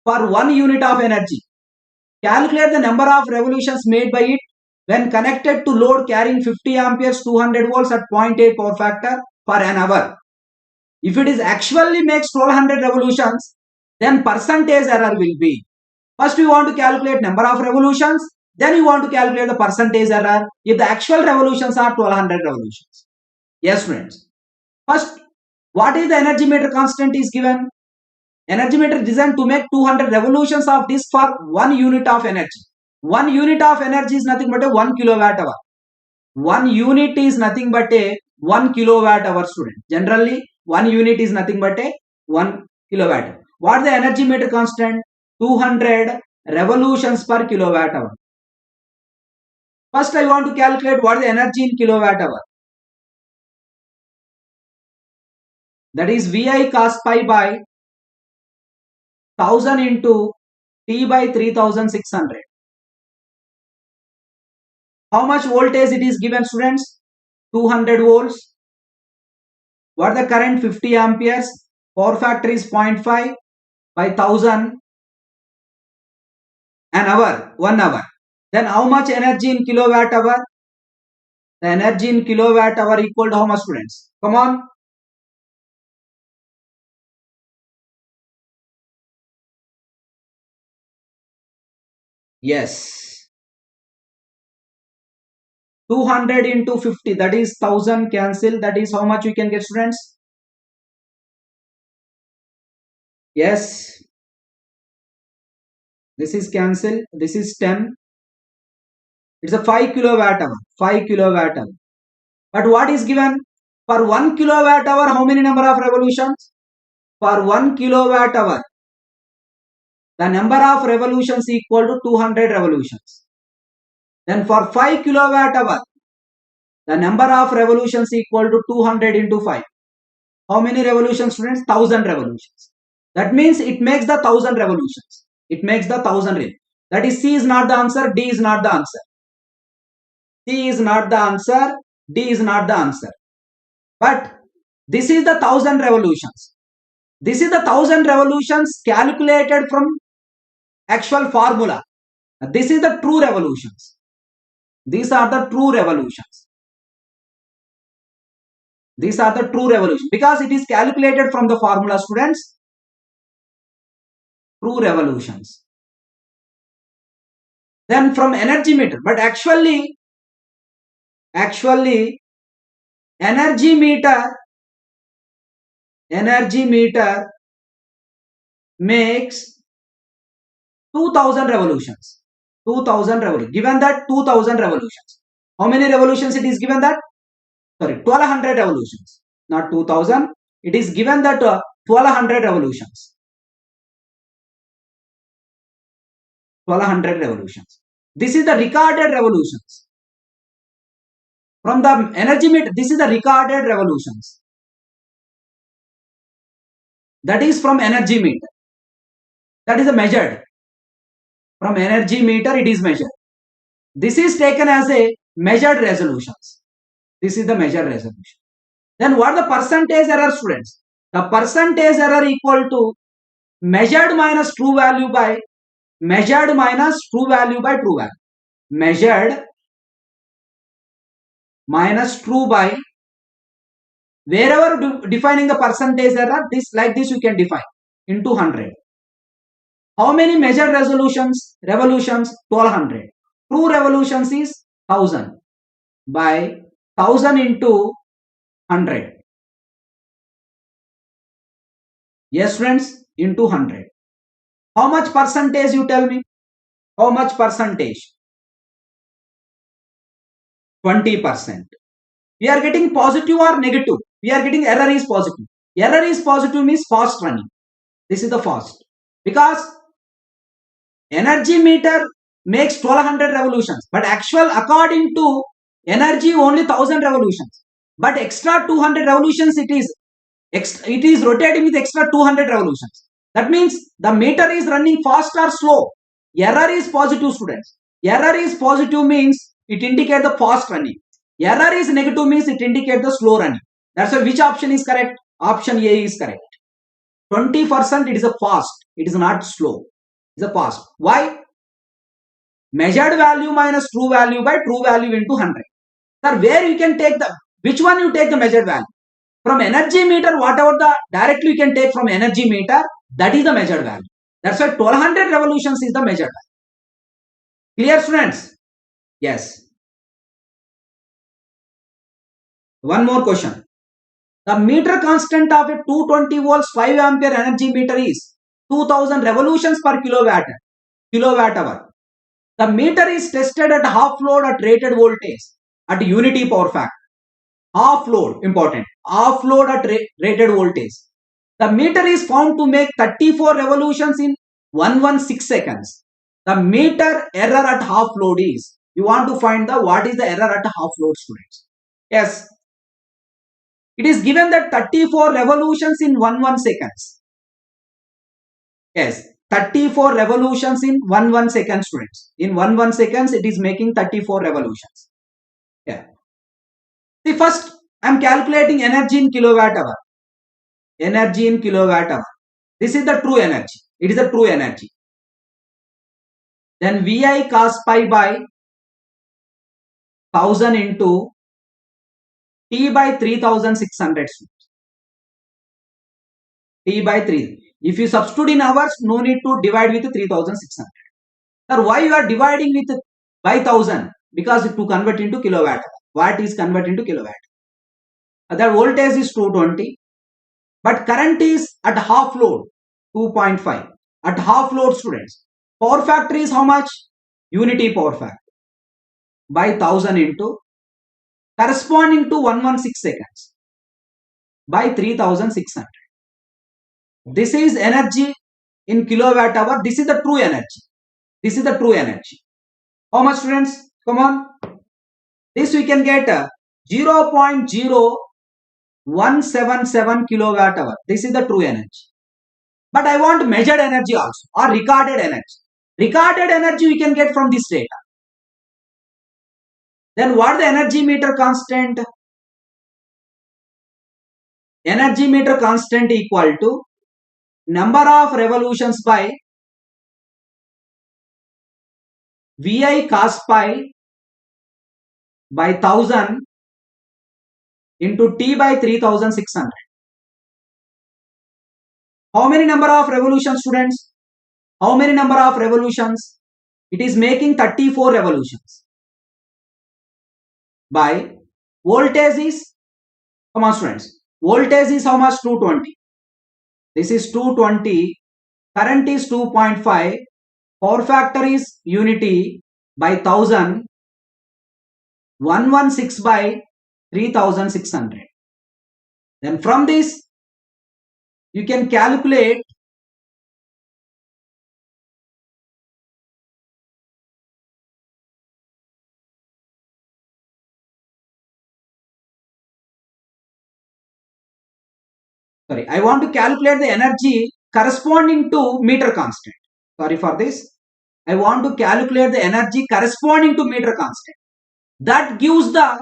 for 1 unit of energy. Calculate the number of revolutions made by it when connected to load carrying 50 amperes 200 volts at 0.8 power factor for an hour. If it is actually makes 1200 revolutions, then percentage error will be. First we want to calculate number of revolutions, then you want to calculate the percentage error if the actual revolutions are 1200 revolutions. Yes, friends. First, what is the energy meter constant is given? Energy meter designed to make 200 revolutions of this for 1 unit of energy. 1 unit of energy is nothing but a 1 kilowatt hour. 1 unit is nothing but a 1 kilowatt hour, student. Generally, 1 unit is nothing but a 1 kilowatt. What is the energy meter constant? 200 revolutions per kilowatt hour. First, I want to calculate what is the energy in kilowatt hour. That is VI cos pi by 1000 into T by 3600. How much voltage it is given, students? 200 volts. What the current? 50 amperes. Power factor is 0.5 by 1000. An hour, 1 hour. Then how much energy in kilowatt hour? The energy in kilowatt hour equal to how much, students? Come on. Yes. 200 into 50, that is 1000 cancel. That is how much we can get, students? Yes. This is cancel. This is 10. It's a 5 kilowatt hour. 5 kilowatt hour. But what is given? For 1 kilowatt hour, how many number of revolutions? For 1 kilowatt hour, the number of revolutions equal to 200 revolutions. Then for 5 kilowatt hour, the number of revolutions equal to 200 into 5. How many revolutions, students? 1000 revolutions. That means it makes the 1000 revolutions. It makes the 1000 revolutions. That is, C is not the answer, D is not the answer. C is not the answer, D is not the answer. But this is the 1000 revolutions. This is the 1000 revolutions calculated from actual formula. This is the true revolutions. These are the true revolutions. These are the true revolutions because it is calculated from the formula, students. True revolutions. Then from energy meter, but actually energy meter makes 2000 revolutions. 2000 revolutions. Given that 2000 revolutions. How many revolutions it is given that? Sorry, 1200 revolutions. Not 2000. It is given that 1200 revolutions. 1200 revolutions. This is the recorded revolutions. From the energy meter, this is the recorded revolutions. That is from energy meter. That is measured. From energy meter it is measured. This is taken as a measured resolutions. This is the measured resolution. Then what the percentage error, students? The percentage error equal to measured minus true value by measured minus true value by true value. Measured minus true by, wherever defining the percentage error, this like this you can define into 100. How many measured revolutions? 1200. True revolutions is 1000 by 1000 into 100. Yes, friends, into 100. How much percentage, you tell me? How much percentage? 20%. We are getting positive or negative? We are getting error is positive. Error is positive means fast running. This is the fast. Because energy meter makes 1200 revolutions. But actual, according to energy, only 1000 revolutions. But extra 200 revolutions it is rotating with extra 200 revolutions. That means the meter is running fast or slow. Error is positive, students. Error is positive means it indicates the fast running. Error is negative means it indicates the slow running. That's why which option is correct? Option A is correct. 20% it is a fast. It is not slow. It is a fast. Why? Measured value minus true value by true value into 100. Sir, where you can take which one you take the measured value? From energy meter, whatever the directly you can take from energy meter, that is the measured value. That's why 1200 revolutions is the measured value. Clear, students? Yes. One more question. The meter constant of a 220 volts 5 ampere energy meter is 2000 revolutions per kilowatt hour. The meter is tested at half load at rated voltage at unity power factor. Half load, important. Half load at rated voltage. The meter is found to make 34 revolutions in 116 seconds. The meter error at half load is, you want to find what is the error at half load, students. Yes. It is given that 34 revolutions in 11 seconds. Yes. 34 revolutions in 11 seconds, students. In 11 seconds, it is making 34 revolutions. Yeah. See, first, I am calculating energy in kilowatt hour. Energy in kilowatt hour. This is the true energy. It is the true energy. Then VI cos pi by 1000 into T by 3600. T by 3. If you substitute in hours, no need to divide with 3600. Sir, why you are dividing with by 1000? Because to convert into kilowatt. Watt is convert into kilowatt. The voltage is 220. But current is at half load, 2.5. At half load, students. Power factor is how much? Unity power factor. By 1000 into corresponding to 116 seconds. By 3600. This is energy in kilowatt hour. This is the true energy. This is the true energy. How much, students? Come on. This we can get 0.0177 kilowatt hour. This is the true energy. But I want measured energy also, or recorded energy. Recorded energy we can get from this data. Then what the energy meter constant? Energy meter constant equal to number of revolutions by Vi cos pi by 1000 into T by 3600. How many number of revolutions, students? How many number of revolutions? It is making 34 revolutions. By voltage is, come on students, voltage is how much? 220. This is 220. Current is 2.5. Power factor is unity by 1000. 116 by 3600. Then from this you can calculate I want to calculate the energy corresponding to meter constant. Sorry for this. I want to calculate the energy corresponding to meter constant. That gives the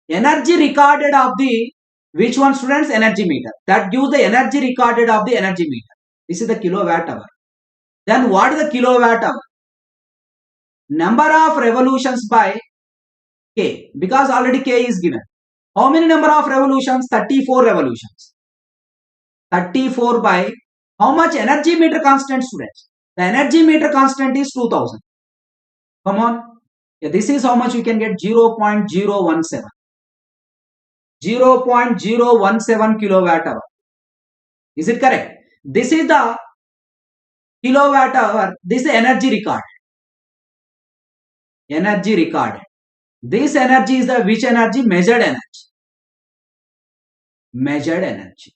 energy recorded of the, which one, students? Energy meter. That gives the energy recorded of the energy meter. This is the kilowatt hour. Then what is the kilowatt hour? Number of revolutions by K, because already K is given. How many number of revolutions? 34 revolutions. 34 by how much energy meter constant, students? The energy meter constant is 2000. Come on. Yeah, this is how much we can get. 0.017. 0.017 kilowatt hour. Is it correct? This is the kilowatt hour. This is energy recorded. Energy recorded. This energy is the which energy? Measured energy. Measured energy.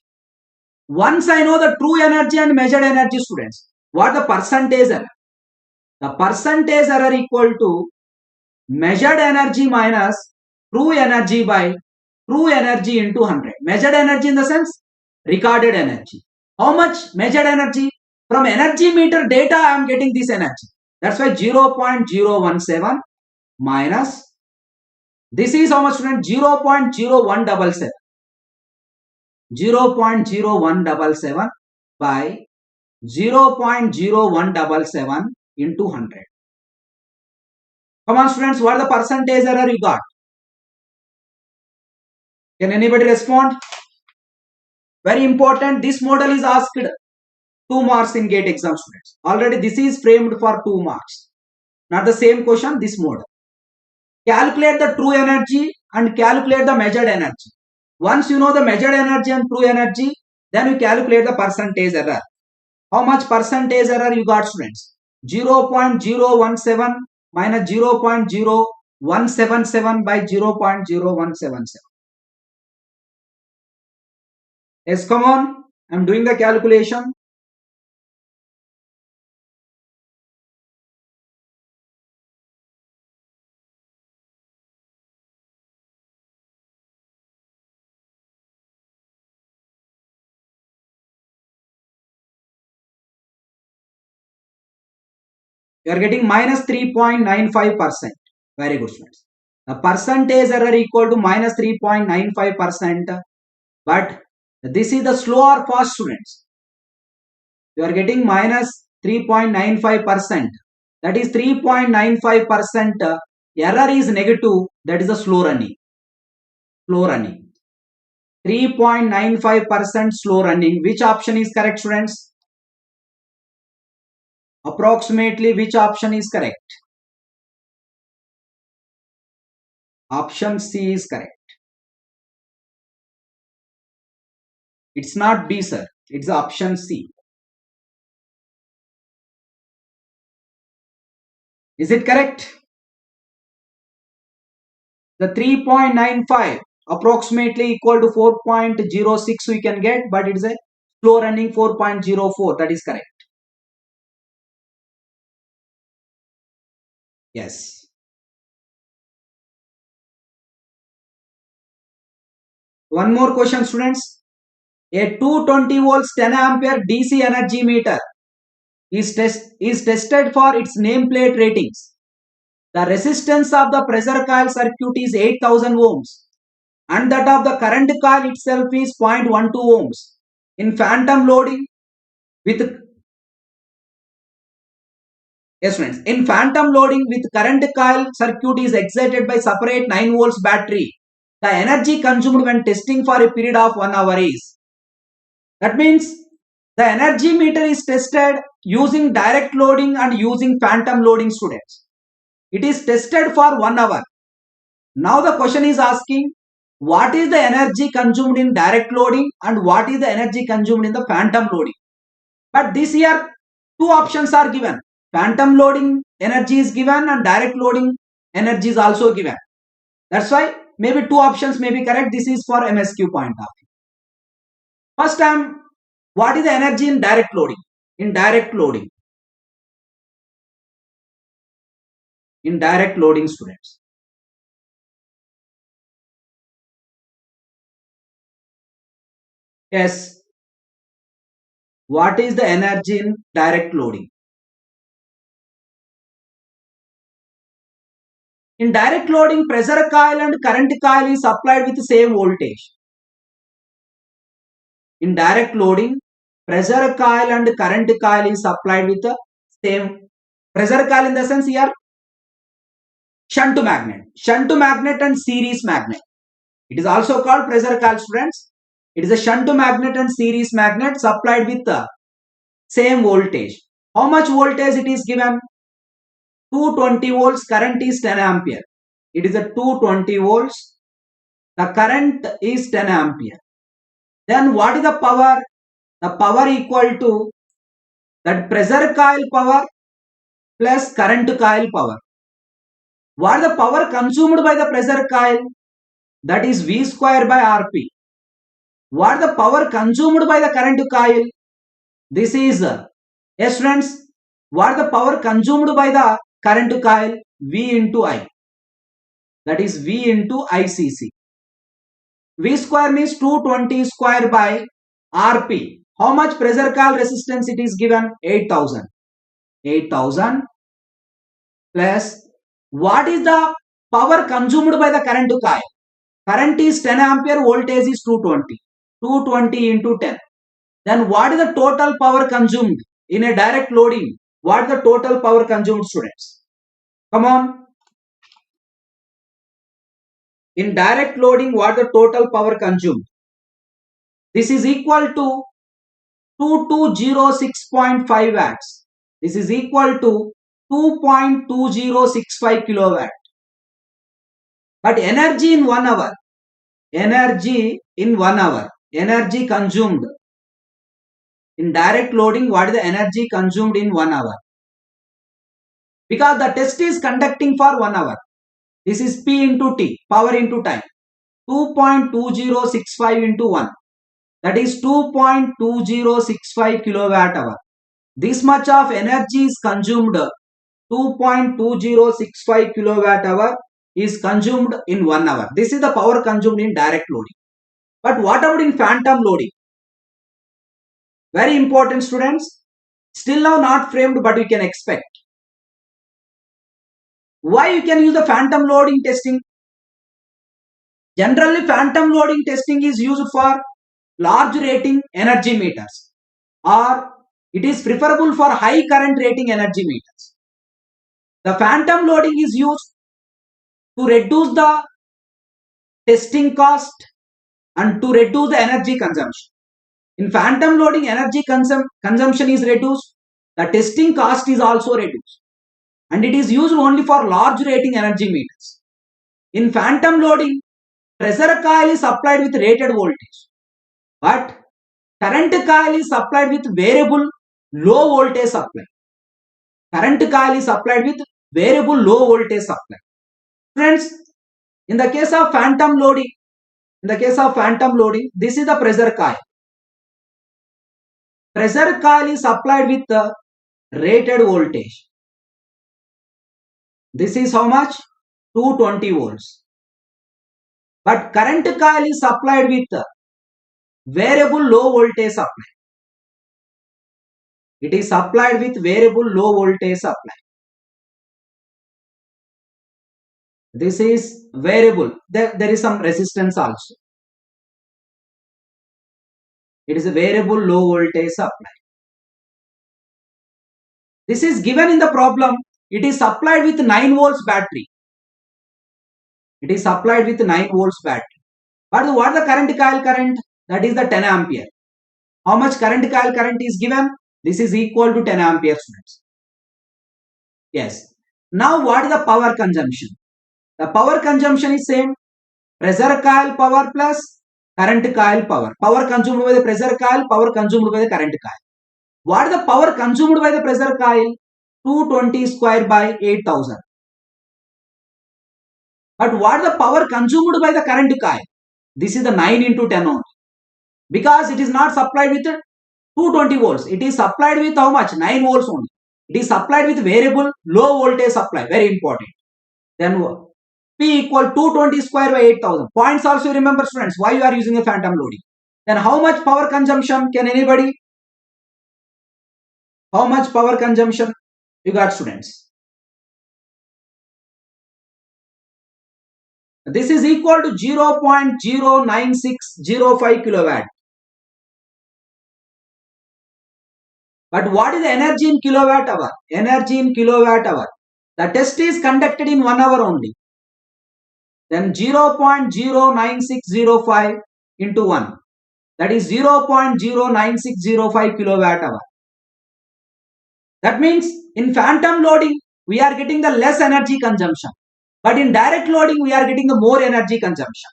Once I know the true energy and measured energy, students, what the percentage error? The percentage error equal to measured energy minus true energy by true energy into 100. Measured energy in the sense recorded energy. How much measured energy? From energy meter data I am getting this energy. That's why 0.017 minus, this is how much, student? 0.0177. 0.0177 by 0.0177 into 100. Come on, students, what are the percentage error you got? Can anybody respond? Very important. This model is asked 2 marks in GATE exam, students. Already this is framed for 2 marks. Not the same question, this model. Calculate the true energy and calculate the measured energy. Once you know the measured energy and true energy, then you calculate the percentage error. How much percentage error you got, students? 0.017 minus 0.0177 by 0.0177. Yes, come on. I am doing the calculation. You are getting minus 3.95%. Very good, students. The percentage error equal to minus 3.95%. But this is the slow or fast, students. You are getting minus 3.95%. That is 3.95% error is negative. That is the slow running. Slow running. 3.95% slow running. Which option is correct, students? Approximately which option is correct? Option C is correct. It's not B, sir. It's option C. Is it correct? The 3.95 approximately equal to 4.06 we can get, but it's a slow running 4.04. That is correct. Yes. One more question, students. A 220 volts 10 ampere DC energy meter is tested for its nameplate ratings. The resistance of the pressure coil circuit is 8000 ohms and that of the current coil itself is 0.12 ohms. In phantom loading with yes friends, in phantom loading with current coil circuit is excited by separate 9 volts battery. The energy consumed when testing for a period of 1 hour is. That means the energy meter is tested using direct loading and using phantom loading, students. It is tested for 1 hour. Now the question is asking what is the energy consumed in direct loading and what is the energy consumed in the phantom loading. But this year two options are given. Phantom loading energy is given and direct loading energy is also given. That's why maybe two options may be correct. This is for MSQ point of view. First time, what is the energy in direct loading? In direct loading. In direct loading, students. Yes. What is the energy in direct loading? In direct loading, pressure coil and current coil is supplied with the same voltage. In direct loading, pressure coil and current coil is supplied with the same. Pressure coil in the sense here, shunt magnet and series magnet. It is also called pressure coil, students. It is a shunt magnet and series magnet supplied with the same voltage. How much voltage it is given? 220 volts, current is 10 ampere. It is a 220 volts. The current is 10 ampere. Then what is the power? The power equal to that pressure coil power plus current coil power. What is the power consumed by the pressure coil? That is V square by Rp. What is the power consumed by the current coil? This is, yes friends, what is the power consumed by the current coil? V into I. That is V into ICC. V square means 220 square by Rp. How much pressure coil resistance it is given? 8000. 8000 plus what is the power consumed by the current coil? Current is 10 ampere, voltage is 220. 220 into 10. Then what is the total power consumed in a direct loading? What is the total power consumed, students? Come on. In direct loading, what is the total power consumed? This is equal to 2206.5 watts. This is equal to 2.2065 kilowatt. But energy in 1 hour. Energy in 1 hour. Energy consumed. In direct loading, what is the energy consumed in 1 hour? Because the test is conducting for 1 hour. This is P into T, power into time. 2.2065 into 1. That is 2.2065 kilowatt hour. This much of energy is consumed. 2.2065 kilowatt hour is consumed in 1 hour. This is the power consumed in direct loading. But what about in phantom loading? Very important, students. Still now not framed, but we can expect. Why you can use the phantom loading testing? Generally, phantom loading testing is used for large rating energy meters, or it is preferable for high current rating energy meters. The phantom loading is used to reduce the testing cost and to reduce the energy consumption. In phantom loading, energy consumption is reduced, the testing cost is also reduced, and it is used only for large rating energy meters. In phantom loading, pressure coil is supplied with rated voltage, but current coil is supplied with variable low voltage supply. Current coil is supplied with variable low voltage supply. Friends, in the case of phantom loading, this is the pressure coil. Pressure coil is supplied with the rated voltage. This is how much? 220 volts. But current coil is supplied with variable low voltage supply. It is supplied with variable low voltage supply. This is variable. There is some resistance also. It is a variable low voltage supply. This is given in the problem. It is supplied with 9 volts battery. It is supplied with 9 volts battery. But what the current coil current? That is the 10 ampere. How much current coil current is given? This is equal to 10 ampere, students. Yes. Now what is the power consumption? The power consumption is same. Pressure coil power plus current coil power. Power consumed by the pressure coil, power consumed by the current coil. What is the power consumed by the pressure coil? 220 square by 8000. But what is the power consumed by the current coil? This is the 9 into 10 only. Because it is not supplied with 220 volts. It is supplied with how much? 9 volts only. It is supplied with variable low voltage supply. Very important. Then P equal 220 square by 8000. Points also remember, students. Why you are using a phantom loading? Then how much power consumption? Can anybody? How much power consumption? You got, students. This is equal to 0.09605 kilowatt. But what is the energy in kilowatt hour? Energy in kilowatt hour. The test is conducted in 1 hour only. Then 0.09605 into 1. That is 0.09605 kilowatt hour. That means in phantom loading, we are getting the less energy consumption. But in direct loading, we are getting the more energy consumption.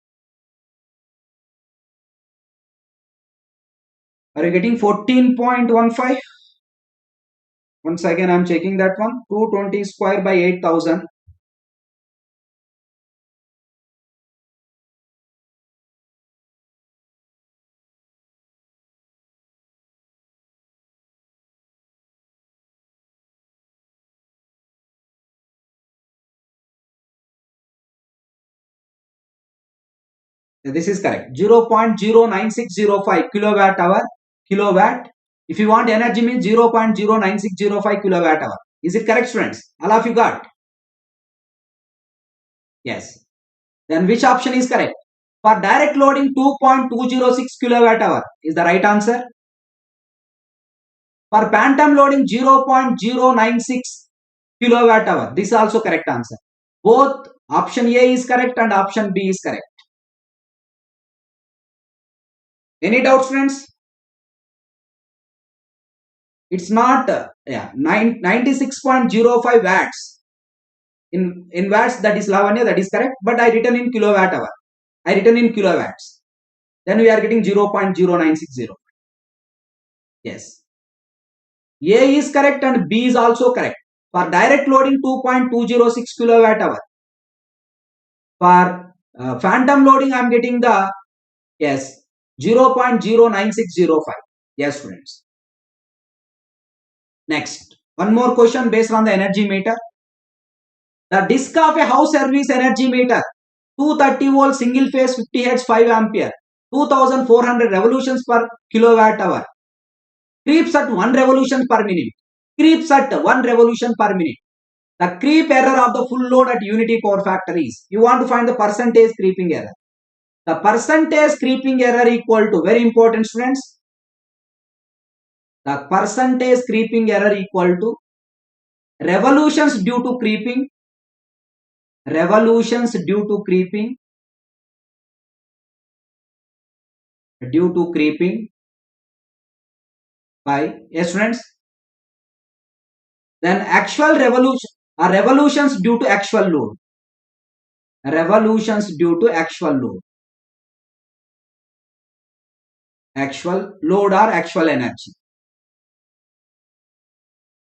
Are you getting 14.15? Once again, I am checking that one. 220 square by 8000. This is correct. 0.09605 kilowatt hour. Kilowatt. If you want energy means 0.09605 kilowatt hour. Is it correct, students? All of you got? Yes. Then which option is correct? For direct loading 2.206 kilowatt hour is the right answer. For phantom loading 0.096 kilowatt hour. This is also correct answer. Both option A is correct and option B is correct. Any doubt, students? It's not 96.05 watts. In watts, that is Lavanya, that is correct. But I written in kilowatt hour. I written in kilowatts. Then we are getting 0.0960. Yes. A is correct and B is also correct. For direct loading 2.206 kilowatt hour. For phantom loading I am getting the 0.09605. Yes, students. Next, one more question based on the energy meter. The disk of a house service energy meter, 230 volt single phase 50 Hz 5 ampere, 2400 revolutions per kilowatt hour, creeps at 1 revolution per minute. Creeps at 1 revolution per minute. The creep error of the full load at unity power factor is, you want to find the percentage creeping error. The percentage creeping error equal to, very important, students, the percentage creeping error equal to revolutions due to creeping, revolutions due to creeping, by, yes, students, then actual revolution or revolutions due to actual load, revolutions due to actual load, actual load or actual energy.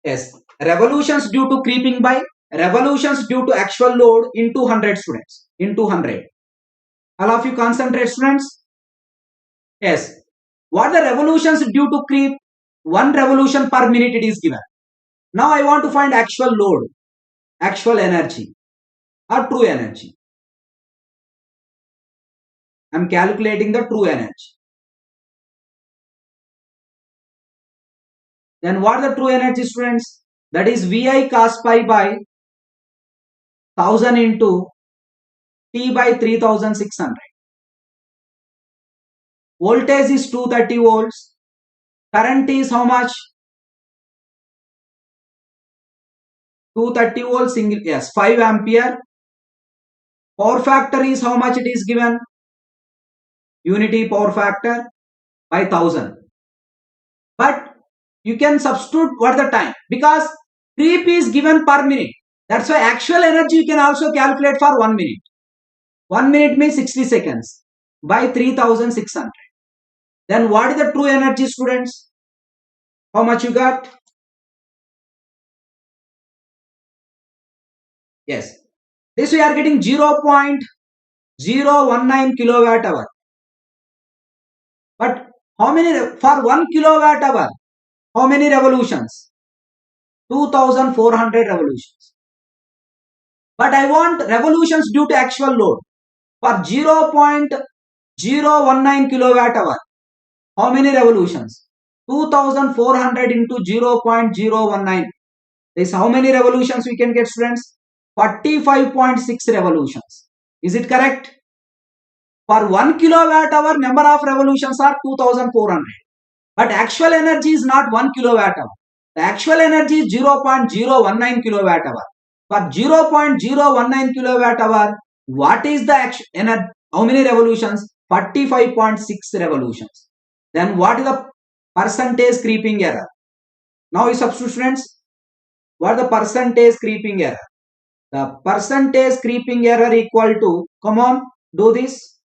Yes, revolutions due to creeping by revolutions due to actual load into 100, students, into 100. All of you concentrate, students. Yes, what the revolutions due to creep? 1 revolution per minute it is given. Now I want to find actual load. actual energy or true energy. I am calculating the true energy. Then what are the true energy, students? That is Vi cos pi by 1000 into T by 3600. Voltage is 230 volts. Current is how much? 230 volts single, yes, 5 ampere. Power factor is how much it is given? Unity power factor by 1000. But you can substitute what the time, because creep is given per minute. That's why actual energy you can also calculate for 1 minute. 1 minute means 60 seconds by 3600. Then what is the true energy, students? How much you got? Yes. This we are getting 0.019 kilowatt hour. But how many for 1 kilowatt hour? How many revolutions? 2400 revolutions. But I want revolutions due to actual load. For 0.019 kilowatt hour, how many revolutions? 2400 into 0.019. This how many revolutions we can get, students? 45.6 revolutions. Is it correct? For 1 kilowatt hour, number of revolutions are 2400. But actual energy is not 1 kilowatt hour. The actual energy is 0.019 kilowatt hour. For 0.019 kilowatt hour, what is the energy? How many revolutions? 45.6 revolutions. Then what is the percentage creeping error? Now you substitute, students. What is the percentage creeping error? The percentage creeping error equal to, come on, do this.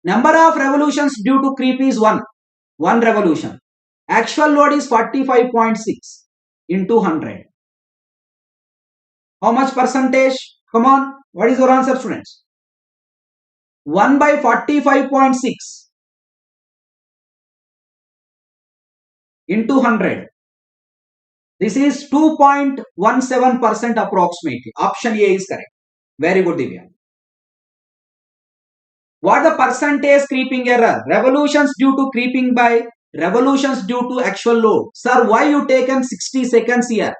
Number of revolutions due to creep is 1 revolution. Actual load is 45.6 into 100. How much percentage? Come on, what is your answer, students? 1 by 45.6 into 100. This is 2.17% approximately. Option A is correct. Very good, Divya. What the percentage creeping error? Revolutions due to creeping by revolutions due to actual load. Sir, why you taken 60 seconds here?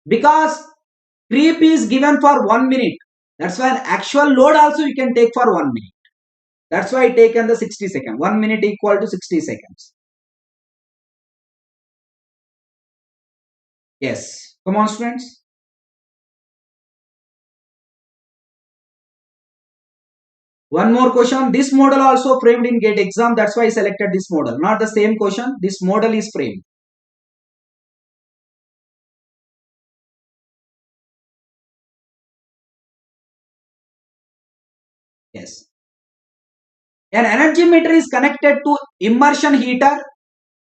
Because creep is given for 1 minute. That's why actual load also you can take for 1 minute. That's why I taken the 60 seconds. 1 minute equal to 60 seconds. Yes. Come on, students. One more question. This model also framed in GATE exam. That's why I selected this model. Not the same question. This model is framed. Yes. An energy meter is connected to immersion heater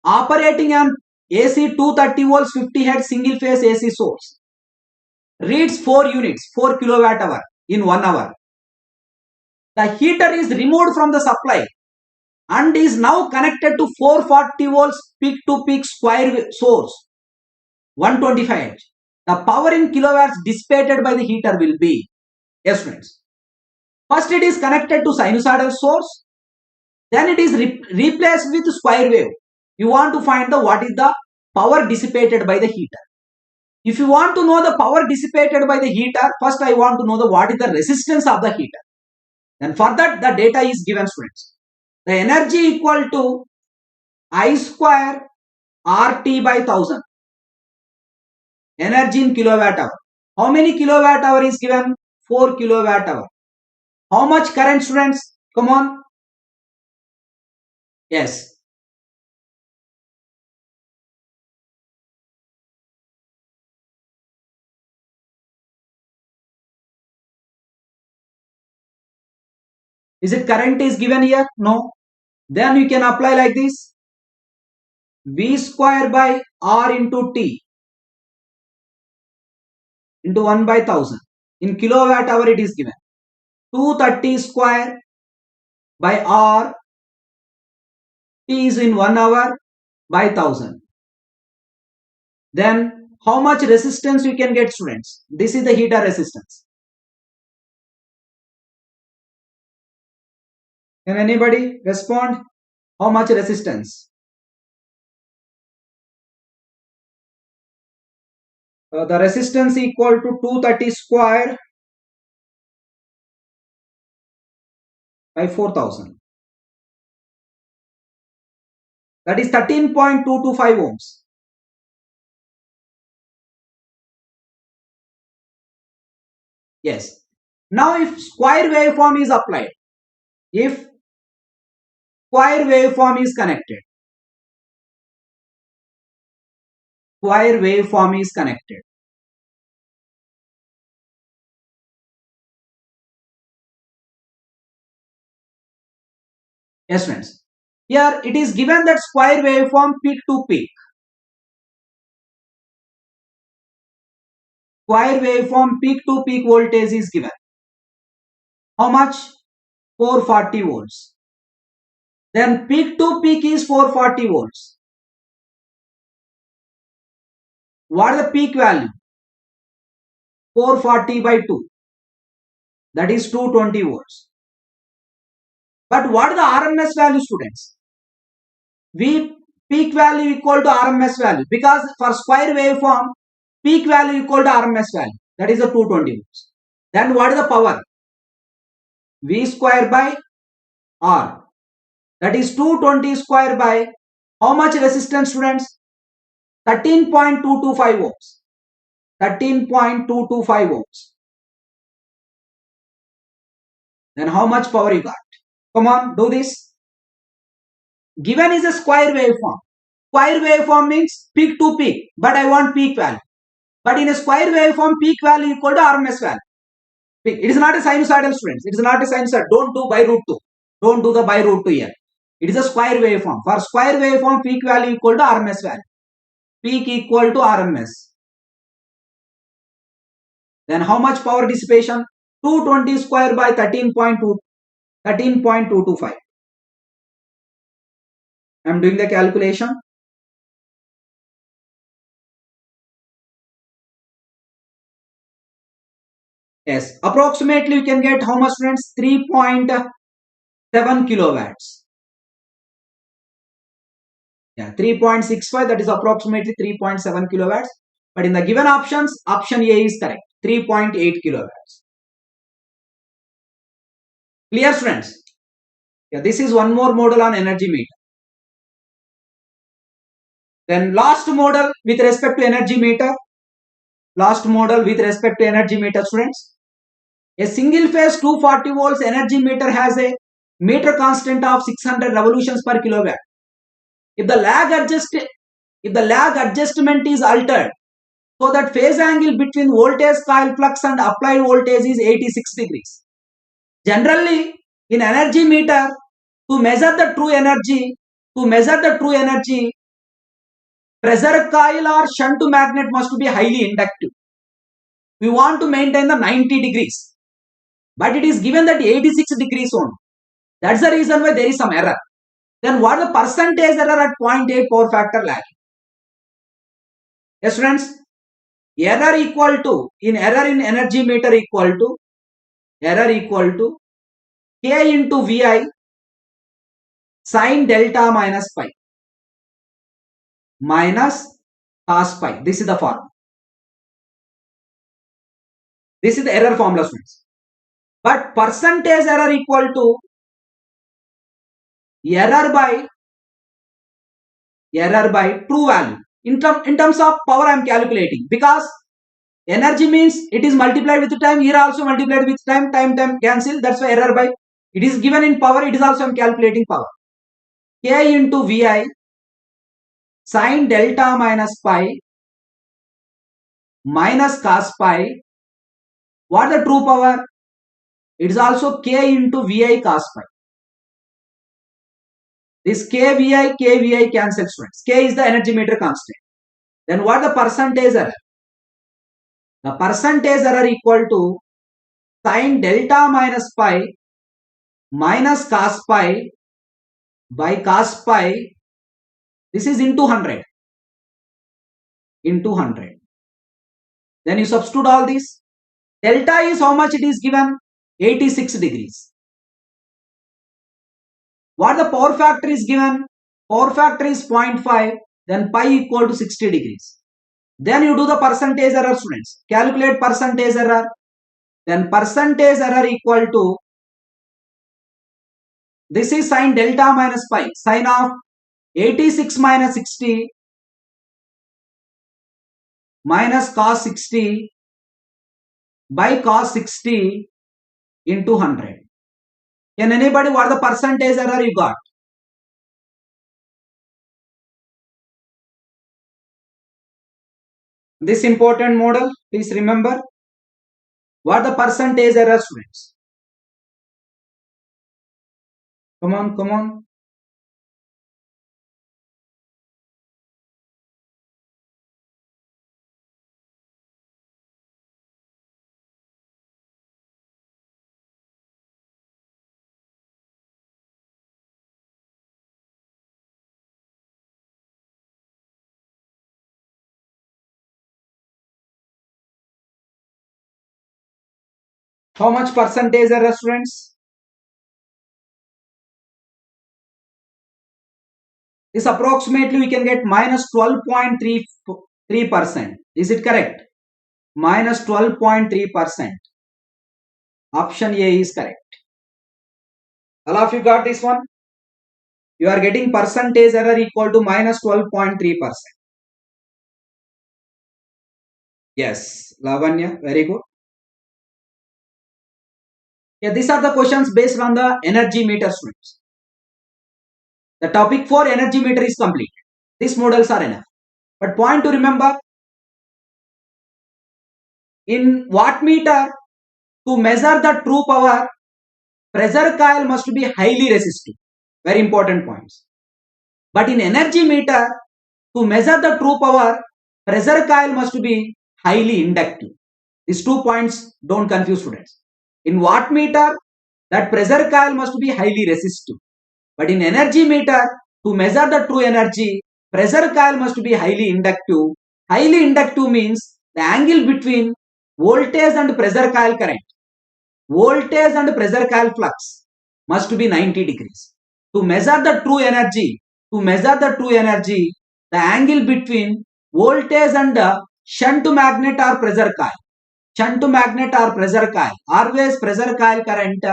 operating on AC 230 volts 50 Hz single phase AC source. Reads 4 units, 4 kilowatt hour in 1 hour. The heater is removed from the supply and is now connected to 440 volts peak to peak square source 125 Hz. The power in kilowatts dissipated by the heater will be, yes friends, first it is connected to sinusoidal source, then it is replaced with square wave. You want to find the what is the power dissipated by the heater. If you want to know the power dissipated by the heater, first I want to know the what is the resistance of the heater. Then for that the data is given, students. The energy equal to I square RT by 1000. Energy in kilowatt hour. How many kilowatt hour is given? 4 kilowatt hour. How much current, students? Come on. Yes. Is it current is given here? No. Then you can apply like this. V square by R into T into 1 by 1000. In kilowatt hour it is given. 230 square by R. T is in 1 hour by 1000. Then how much resistance you can get, students? This is the heater resistance. Can anybody respond? How much resistance? The resistance equal to 230 square by 4000. That is 13.225 ohms. Yes. Now if square waveform is applied, if square waveform is connected, square waveform is connected. Yes, friends. Here it is given that square waveform peak to peak. Square waveform peak to peak voltage is given. How much? 440 volts. Then peak to peak is 440 volts. What is the peak value? 440 by 2. That is 220 volts. But what is the RMS value, students? We peak value equal to RMS value, because for square waveform peak value equal to RMS value, that is the 220 volts. Then what is the power? V square by R, that is 220 square by how much resistance, students? 13.225 ohms. 13.225 ohms. Then how much power you got? Come on, do this. Given is a square waveform. Square waveform means peak to peak, but I want peak value. But in a square waveform, peak value equal to RMS value. It is not a sinusoidal, students. It is not a sinusoid. Don't do by root 2. Don't do the by root 2 here. It is a square waveform. For square waveform, peak value equal to RMS value. Peak equal to RMS. Then how much power dissipation? 220 square by 13.225. I am doing the calculation. Yes, approximately you can get how much, friends? 3.7 kilowatts. Yeah, 3.65, that is approximately 3.7 kilowatts. But in the given options, option A is correct. 3.8 kilowatts. Clear, friends? Yeah, this is one more model on energy meter. Then last model with respect to energy meter. Last model with respect to energy meter, students. A single phase 240 volts energy meter has a meter constant of 600 revolutions per kilowatt. If the lag adjustment is altered, so that phase angle between voltage coil flux and applied voltage is 86 degrees. Generally, in energy meter, to measure the true energy, pressure coil or shunt magnet must be highly inductive. We want to maintain the 90 degrees. But it is given that 86 degrees only. That's the reason why there is some error. Then what is the percentage error at 0.8 power factor lag? Yes, friends. Error in energy meter equal to K into Vi sin delta minus pi minus cos pi. This is the formula. This is the error formula, friends. But percentage error equal to error by true value. In terms of power, I am calculating, because energy means it is multiplied with time. Here also multiplied with time. Time cancel. That's why error by. It is given in power. It is also I am calculating power. K into Vi sin delta minus pi minus cos pi. What the true power? It is also K into Vi cos pi. This KVI cancels, friends. K is the energy meter constant. Then what the percentage error? The percentage error equal to sin delta minus pi minus cos pi by cos pi. This is into 100. Into 100. Then you substitute all this. Delta is how much it is given? 86 degrees. What the power factor is given? Power factor is 0.5. Then pi equal to 60 degrees. Then you do the percentage error, students. Calculate percentage error. Then percentage error equal to, this is sine delta minus pi. Sine of 86 minus 60 minus cos 60 by cos 60 into 100. Can anybody, what the percentage error you got? This important model, please remember. What the percentage error, students? Come on, come on. How much percentage error, students? This approximately we can get minus 12.33%. Is it correct? Minus 12.3%. Option A is correct. All of you got this one? You are getting percentage error equal to minus 12.3%. Yes, Lavanya, very good. Yeah, these are the questions based on the energy meter, students. The topic for energy meter is complete. These models are enough. But point to remember, in wattmeter, to measure the true power, pressure coil must be highly resistive. Very important points. But in energy meter, to measure the true power, pressure coil must be highly inductive. These 2 points don't confuse students. In wattmeter, that pressure coil must be highly resistive. But in energy meter, to measure the true energy, pressure coil must be highly inductive. Highly inductive means the angle between voltage and pressure coil current. Voltage and pressure coil flux must be 90 degrees. To measure the true energy, the angle between voltage and shunt magnet or pressure coil. Shunt magnet or pressure coil. Always pressure coil current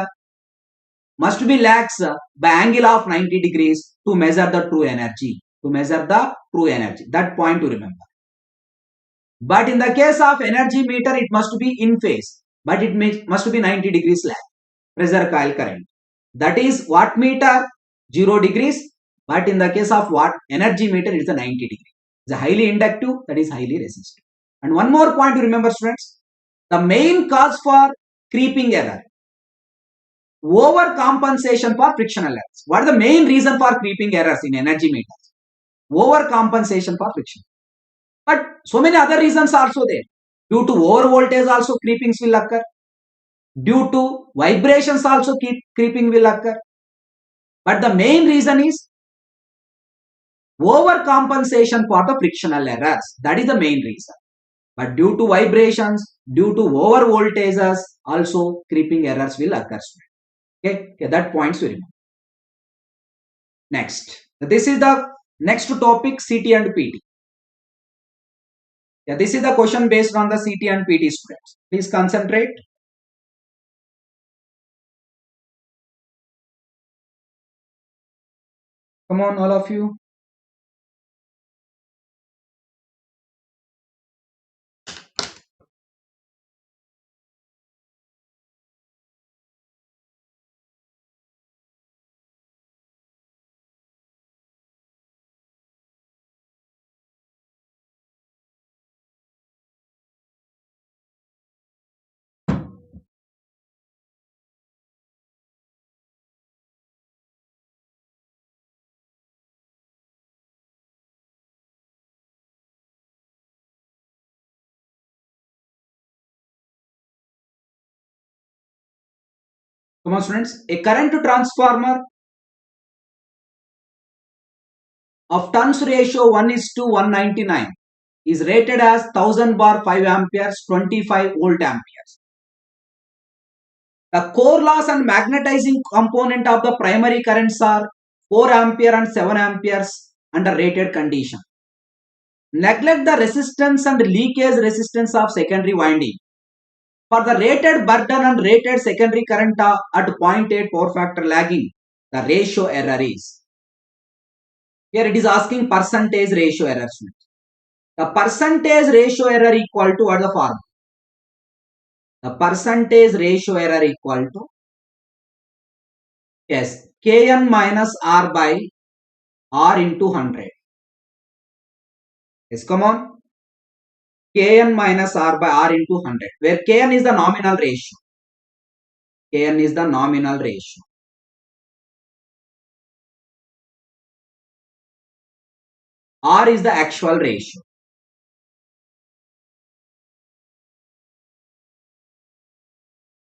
must be lags by angle of 90 degrees to measure the true energy. That point to remember. But in the case of energy meter, it must be in phase. But it must be 90 degrees lag. Pressure coil current. That is wattmeter 0 degrees. But in the case of energy meter, it is a 90 degree. It's a highly inductive, that is highly resistive. And one more point to remember, students. The main cause for creeping error, overcompensation for frictional errors. What is the main reason for creeping errors in energy meters? Overcompensation for friction. But so many other reasons are also there. Due to over voltage also creepings will occur. Due to vibrations also creeping will occur. But the main reason is overcompensation for the frictional errors. That is the main reason. But due to vibrations, due to over voltages, also creeping errors will occur. Okay, that points we remember. Next, this is the next topic, CT and PT. Yeah, this is the question based on the CT and PT, students. Please concentrate. Come on, all of you. Come on, students. A current transformer of turns ratio 1:199 is rated as 1000 bar 5 amperes 25 volt amperes. The core loss and magnetizing component of the primary currents are 4 ampere and 7 amperes under rated condition. Neglect the resistance and leakage resistance of secondary winding. For the rated burden and rated secondary current at 0.8 power factor lagging, the ratio error is. Here it is asking percentage ratio error. The percentage ratio error equal to what the formula? The percentage ratio error equal to, yes, Kn minus R by R into 100. Yes, come on. Kn minus R by R into 100, where Kn is the nominal ratio. Kn is the nominal ratio. R is the actual ratio.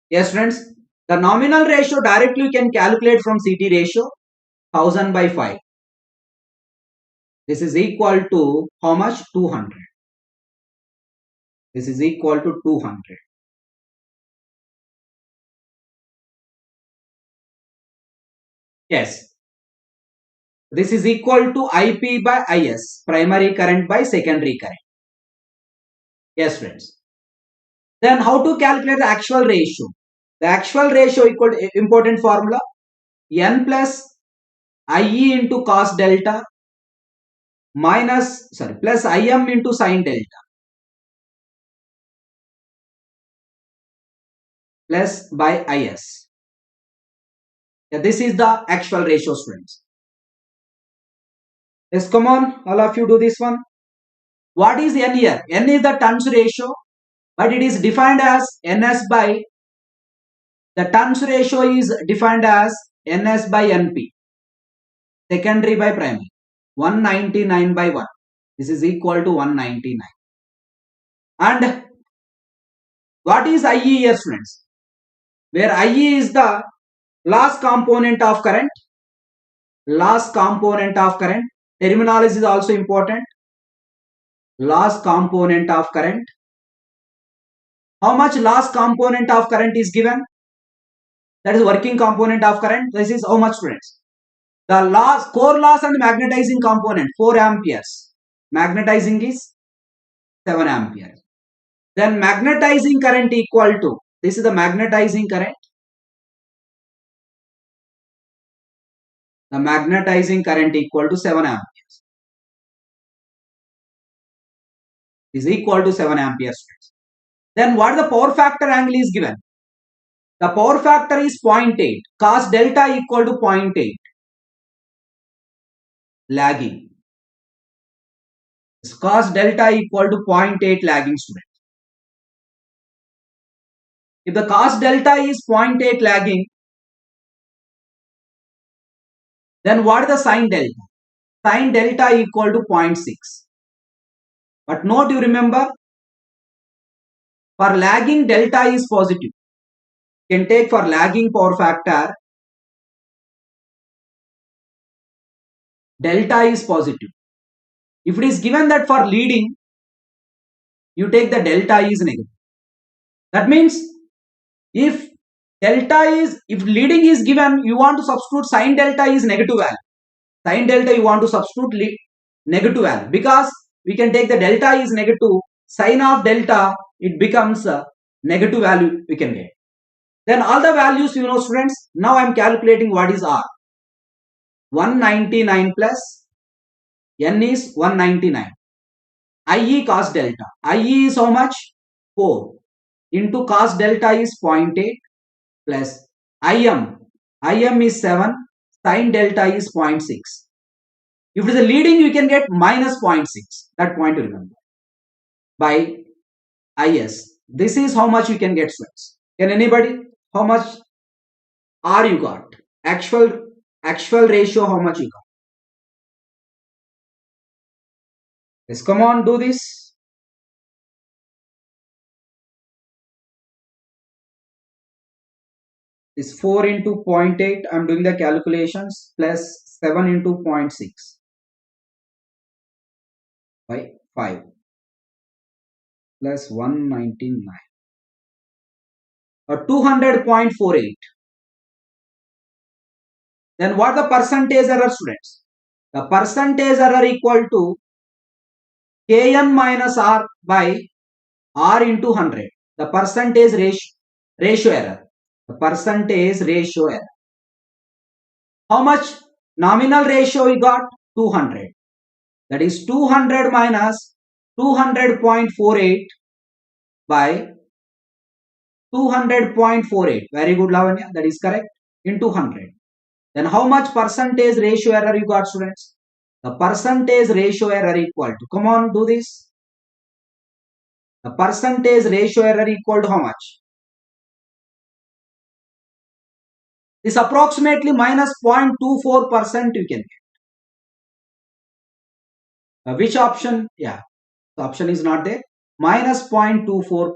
Yes, friends, the nominal ratio directly you can calculate from CT ratio 1000 by 5. This is equal to how much? 200. This is equal to 200. Yes. This is equal to IP by IS, primary current by secondary current. Yes, friends. Then how to calculate the actual ratio? The actual ratio equal to important formula N plus IE into cos delta plus IM into sin delta plus by IS. Yeah, this is the actual ratio, friends. Yes, come on, all of you do this one. What is N here? N is the turns ratio, but it is defined as NS by, the turns ratio is defined as NS by NP, secondary by primary, 199 by 1. This is equal to 199. And what is IE here, friends? Where IE is the loss component of current. Loss component of current. Terminology is also important. Loss component of current. How much loss component of current is given? That is working component of current. This is how much, friends? The loss, core loss and magnetizing component 4 amperes. Magnetizing is 7 amperes. Then magnetizing current equal to, this is the magnetizing current. The magnetizing current equal to 7 amperes. Is equal to 7 amperes. Then what the power factor angle is given? The power factor is 0.8. Cos delta equal to 0.8. Lagging. Cos delta equal to 0.8 lagging, student. If the cos delta is 0.8 lagging, then what is the sin delta? Sin delta equal to 0.6. But note, you remember, for lagging delta is positive. You can take for lagging power factor, delta is positive. If it is given that for leading, you take the delta is negative. That means if leading is given, you want to substitute sin delta is negative value. Sin delta you want to substitute negative value, because we can take the delta is negative, sin of delta, it becomes a negative value we can get. Then all the values you know, students. Now I am calculating what is R. 199 plus N is 199. IE cos delta. IE is how much? 4 into cos delta is 0.8 plus IM. IM is 7. Sin delta is 0.6. If it is a leading, you can get minus 0.6. That point to remember. By IS. This is how much you can get, friends. Can anybody? How much R you got? Actual ratio, how much you got? Yes, come on, do this. This 4 into 0.8, I am doing the calculations, plus 7 into 0.6 by 5. plus 199 or 200.48. Then what the percentage error, students? The percentage error equal to Kn minus R by R into 100. The percentage ratio error. The percentage ratio error. How much nominal ratio we got? 200. That is 200 minus 200.48 by 200.48. Very good, Lavanya. That is correct. Into 100. Then how much percentage ratio error you got, students? The percentage ratio error equal to, come on, do this. The percentage ratio error equal to how much? This approximately minus 0.24% you can get. Which option? Yeah, the option is not there. Minus 0.24%.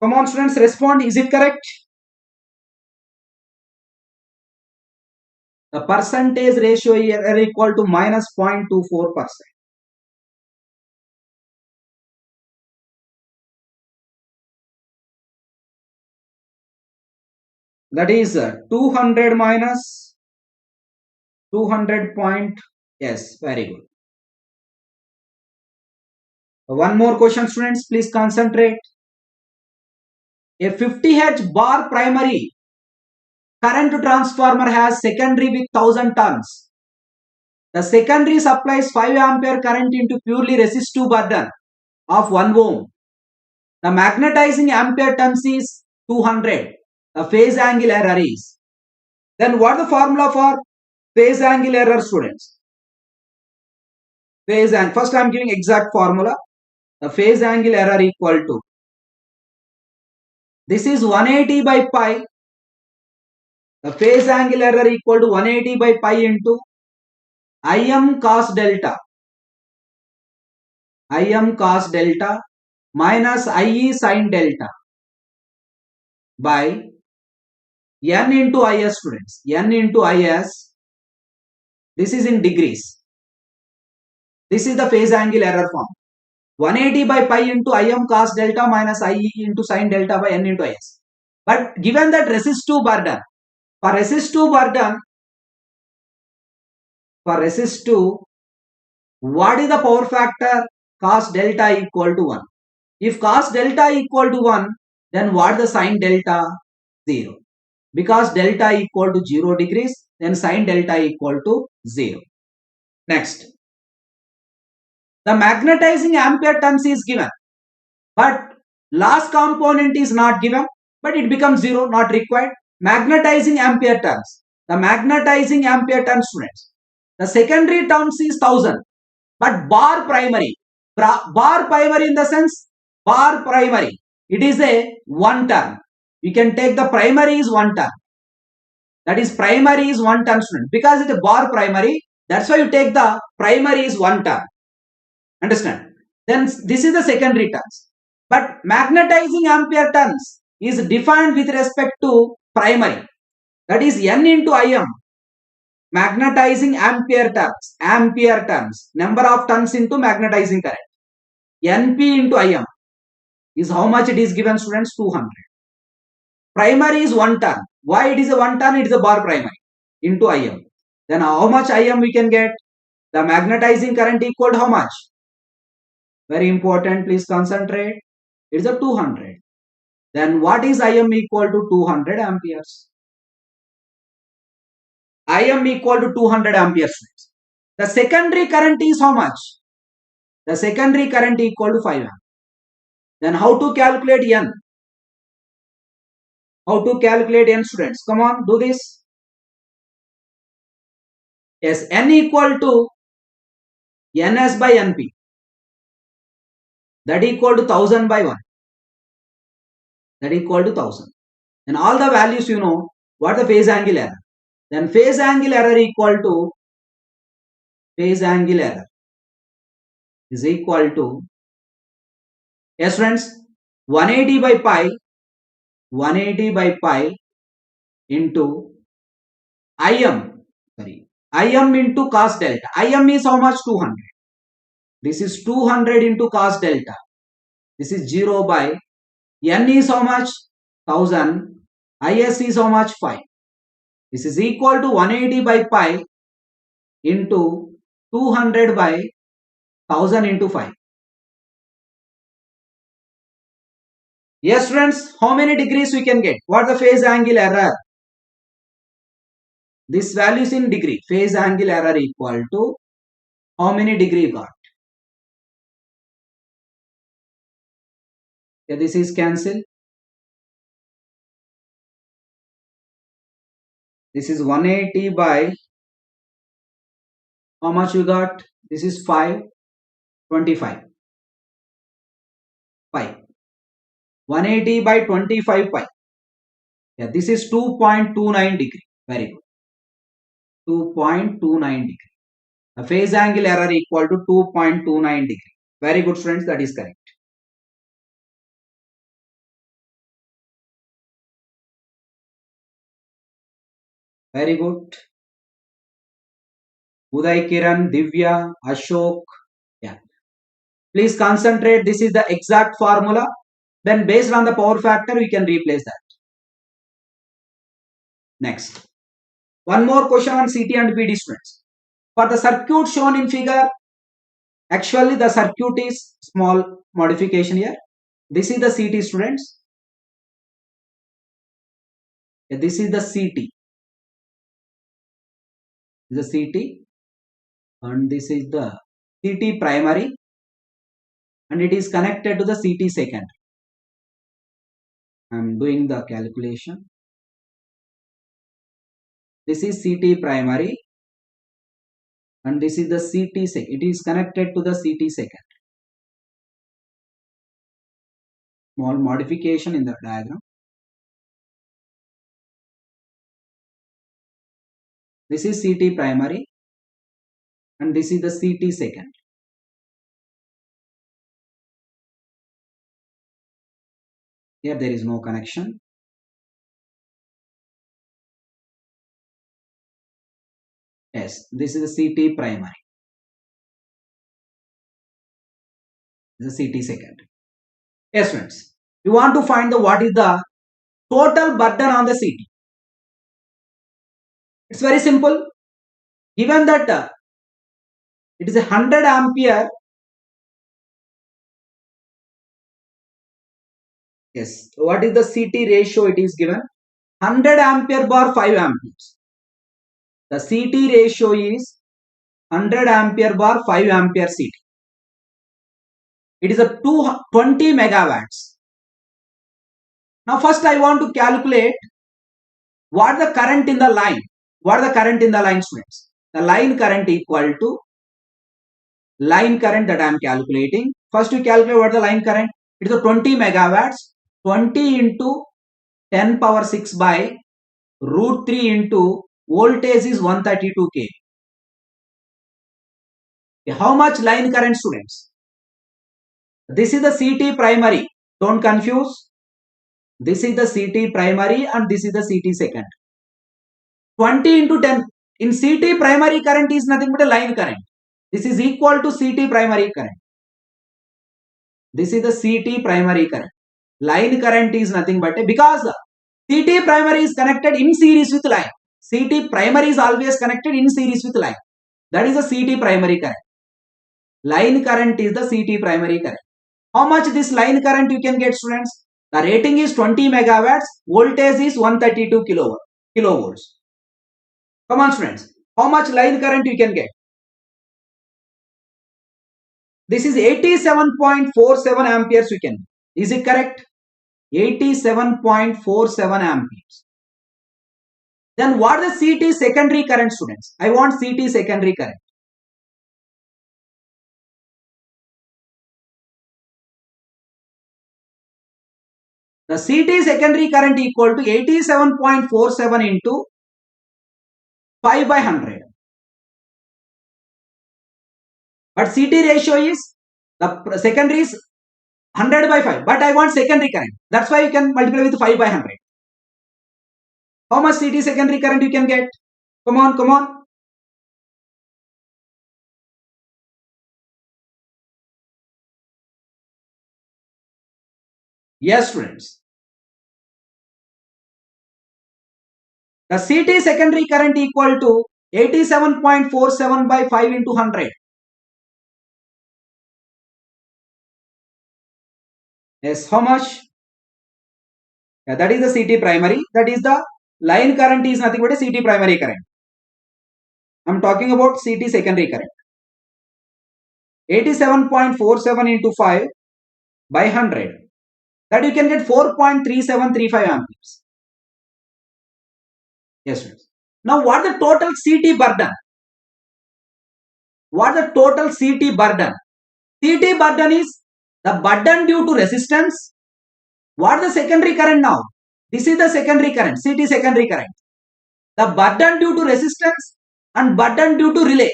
Come on, students, respond. Is it correct? The percentage ratio error equal to minus 0.24%. That is 200 minus 200 point. Yes, very good. One more question, students, please concentrate. A 50 Hz bar primary current transformer has secondary with 1000 turns. The secondary supplies 5 ampere current into purely resistive burden of 1 ohm. The magnetizing ampere turns is 200. The phase angle error is. Then what the formula for phase angle error, students? Phase angle. First I am giving exact formula. The phase angle error equal to. This is 180 by pi. The phase angle error equal to 180 by pi into Im cos delta. Im cos delta minus IE sin delta by n into Is, students. N into Is. This is in degrees. This is the phase angle error form. 180 by pi into Im cos delta minus IE into sin delta by n into Is. But given that resistive burden, for resistive, what is the power factor? Cos delta equal to 1. If cos delta equal to 1, then what the sin delta? 0. Because delta equal to 0 degrees, then sin delta equal to 0. Next. The magnetizing ampere turns is given, but last component is not given, but it becomes 0, not required. Magnetizing ampere turns. The magnetizing ampere turns, students. The secondary turns is 1000, but bar primary. Bar primary in the sense, bar primary. It is a 1 turn. You can take the primary is 1 turn. That is primary is 1 turn, student. Because it is a bar primary, that's why you take the primary is 1 turn. Understand? Then this is the secondary turns. But magnetizing ampere turns is defined with respect to primary. That is N into Im. Magnetizing ampere turns. Number of turns into magnetizing current. Np into Im is how much it is given, students? 200. Primary is 1 turn. Why it is a 1 turn? It is a bar primary into Im. Then how much Im we can get? The magnetizing current equal to how much? Very important, please concentrate. It is a 200. Then what is Im equal to 200 amperes? Im equal to 200 amperes. The secondary current is how much? The secondary current equal to 5 amp. Then how to calculate N? How to calculate N, students? Come on, do this. Yes, N equal to Ns by Np. That equal to 1000 by 1. That equal to 1000. And all the values you know. What the phase angle error? Then phase angle error equal to phase angle error is equal to, yes friends, 180 by pi into Im Im into cos delta. Im is how much? 200. This is 200 into cos delta. This is 0 by n is how much? 1000. Is is how much? 5. This is equal to 180 by pi into 200 by 1000 into 5. Yes, friends, how many degrees we can get? What the phase angle error? This value is in degree. Phase angle error equal to how many degree got? Okay, this is cancel. This is 180 by how much you got? This is 525 pi. 180 by 25 pi. Yeah, this is 2.29 degree. Very good. 2.29 degree. The phase angle error equal to 2.29 degree. Very good, friends. That is correct. Very good. Uday, Kiran, Divya, Ashok. Yeah. Please concentrate. This is the exact formula. Then based on the power factor, we can replace that. Next. One more question on CT and PD, students. For the circuit shown in figure, actually the circuit is small modification here. This is the CT, students. This is the CT. This is the CT. And this is the CT primary. And it is connected to the CT secondary. I am doing the calculation. This is CT primary. And this is the CT secondary. It is connected to the CT secondary. Small modification in the diagram. This is CT primary and this is the CT secondary. Here there is no connection. Yes, this is the CT primary. This is the CT secondary. Yes, friends. You want to find the what is the total burden on the CT. It's very simple. Given that it is a 100 ampere. Yes. What is the CT ratio? It is given 100 ampere bar 5 amperes. The CT ratio is 100 ampere bar 5 ampere CT. It is a 20 megawatts. Now first I want to calculate what the current in the line. What the current in the line, students? The line current equal to line current that I am calculating. First we calculate what the line current. It is a 20 megawatts. 20 into 10 power 6 by root 3 into voltage is 132 kV. How much line current, students? This is the CT primary. Don't confuse. This is the CT primary and this is the CT secondary. 20 into 10. In CT primary current is nothing but a line current. This is equal to CT primary current. This is the CT primary current. Line current is nothing but a, because CT primary is connected in series with line. CT primary is always connected in series with line. That is the CT primary current. Line current is the CT primary current. How much this line current you can get, students? The rating is 20 megawatts. Voltage is 132 kilovolts. Come on, students. How much line current you can get? This is 87.47 amperes you can. Is it correct? 87.47 amperes. Then what is the CT secondary current, students? I want CT secondary current. The CT secondary current equal to 87.47 into 5 by 100. But CT ratio is, the secondary is 100 by 5. But I want secondary current. That's why you can multiply with 5 by 100. How much CT secondary current you can get? Come on, come on. Yes, students. The CT secondary current equal to 87.47 by 5 into 100. Yes, how much? Yeah, that is the CT primary. That is the line current is nothing but a CT primary current. I am talking about CT secondary current. 87.47 into 5 by 100. That you can get 4.3735 amperes. Yes, friends. Now, what the total CT burden? What the total CT burden? CT burden is the burden due to resistance. What the secondary current now? This is the secondary current, CT secondary current. The burden due to resistance and burden due to relay.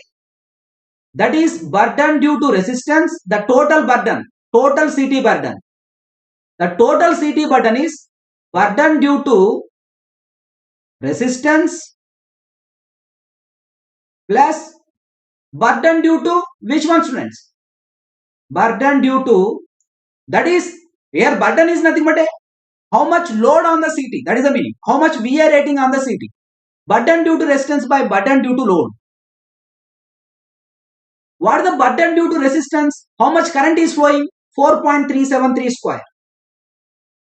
That is burden due to resistance, the total burden, total CT burden. The total CT burden is burden due to resistance plus burden due to which one, students? Burden due to, that is, here burden is nothing but a how much load on the CT, that is the meaning. How much VA rating on the CT. Burden due to resistance by burden due to load. What is the burden due to resistance? How much current is flowing? 4.373 square.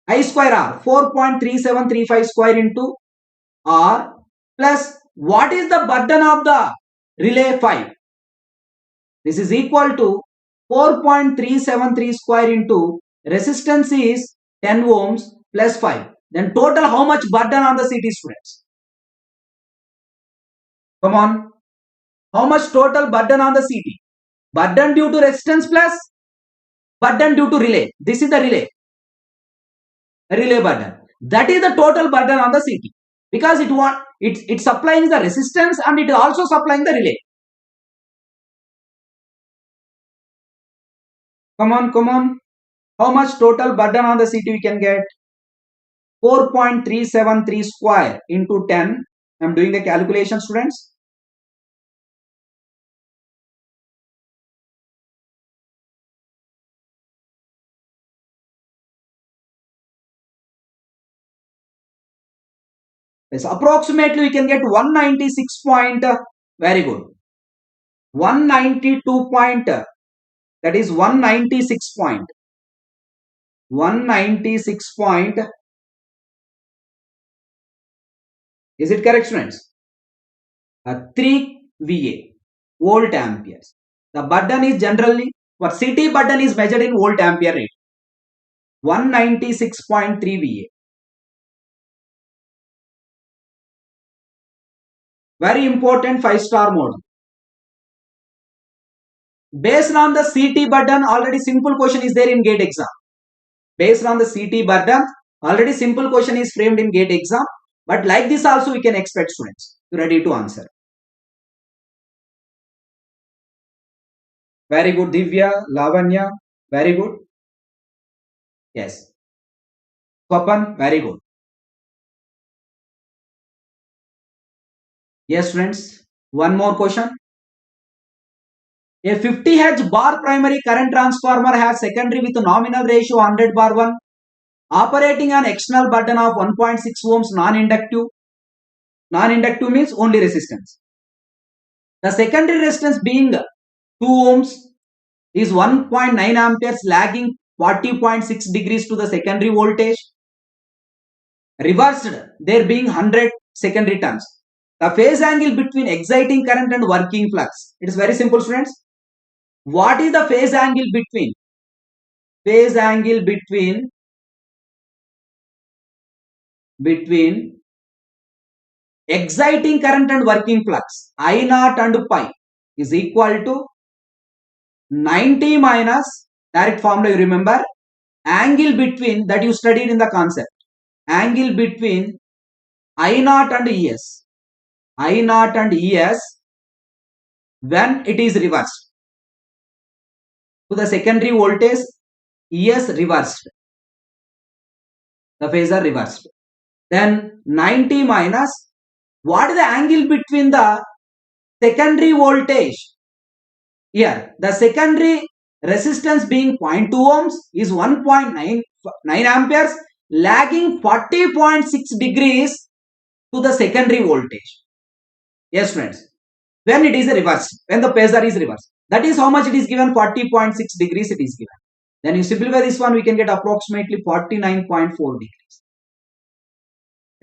I square R, 4.3735 square into R plus what is the burden of the relay 5? This is equal to 4.373 square into resistance is 10 ohms plus 5. Then total how much burden on the CT, students? Come on. How much total burden on the CT? Burden due to resistance plus burden due to relay. This is the relay burden. That is the total burden on the CT. Because it's supplying the resistance and it is also supplying the relay. Come on. How much total burden on the CT we can get? 4.373 square into 10. I am doing the calculation, students. Yes, approximately we can get 196 point. Very good. 192 point. That is 196 point. 196 point. Is it correct, students? 3 VA, volt amperes. The burden is generally, for CT burden is measured in volt ampere rate. 196.3 VA. Very important 5-star mode. Based on the CT burden, already simple question is there in GATE exam. Based on the CT burden, already simple question is framed in GATE exam. But like this also we can expect, students ready to answer. Very good, Divya, Lavanya, very good. Yes. Swapan, very good. Yes, students. One more question. A 50 Hz bar primary current transformer has secondary with nominal ratio 100/1, operating on external burden of 1.6 ohms non-inductive. Non-inductive means only resistance. The secondary resistance being 2 ohms is 1.9 amperes, lagging 40.6 degrees to the secondary voltage. Reversed, there being 100 secondary turns. The phase angle between exciting current and working flux. It is very simple, students. What is the phase angle between? Phase angle between exciting current and working flux, I naught and pi, is equal to 90 minus, direct formula you remember, angle between, that you studied in the concept, angle between I naught and ES. I naught and ES when it is reversed. To the secondary voltage, ES reversed. The phasor reversed. Then 90 minus, what is the angle between the secondary voltage? Here, the secondary resistance being 0.2 ohms is 1.9. 9 amperes lagging 40.6 degrees to the secondary voltage. Yes, friends. When it is reversed, when the phasor is reversed, that is how much it is given, 40.6 degrees it is given. Then you simplify this one, we can get approximately 49.4 degrees.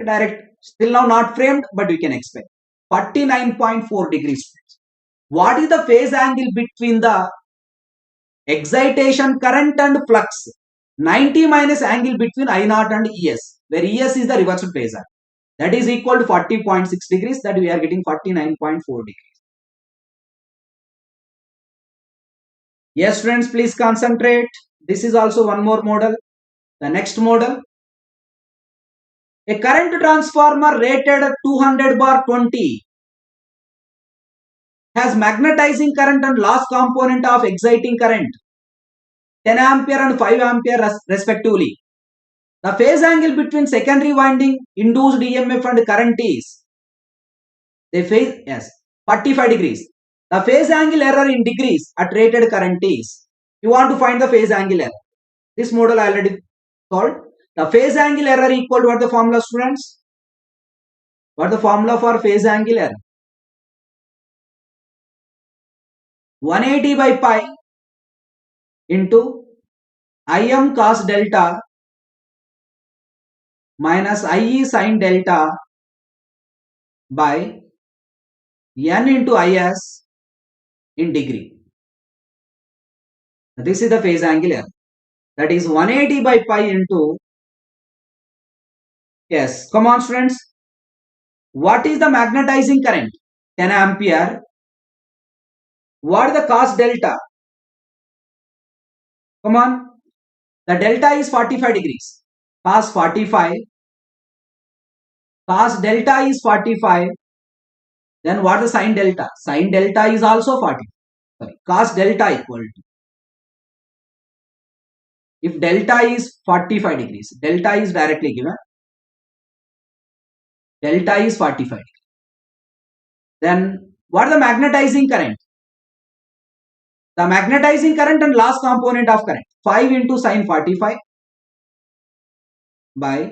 Direct, still now not framed, but we can expect 49.4 degrees. What is the phase angle between the excitation current and flux? 90 minus angle between I naught and ES, where ES is the reversed phasor. That is equal to 40.6 degrees, that we are getting 49.4 degrees. Yes, friends, please concentrate. This is also one more model. The next model. A current transformer rated at 200 bar 20 has magnetizing current and loss component of exciting current 10 ampere and 5 ampere respectively. The phase angle between secondary winding, induced EMF and current is 45 degrees. The phase angle error in degrees at rated current is, you want to find the phase angle error. This model I already solved. The phase angle error equal to what the formula, students? What the formula for phase angle error? 180 by pi into Im cos delta minus IE sin delta by n into Is in degree. This is the phase angle error. That is 180 by pi into, yes, come on students. What is the magnetizing current? 10 ampere. What is the cos delta? Come on. The delta is 45 degrees. Cos 45. Cos delta is 45. Then what is the sin delta? Sin delta is also 40. Sorry, cos delta equal to, if delta is 45 degrees, delta is directly given. Delta is 45 degrees. Then what is the magnetizing current? The magnetizing current and loss component of current, 5 into sin 45 by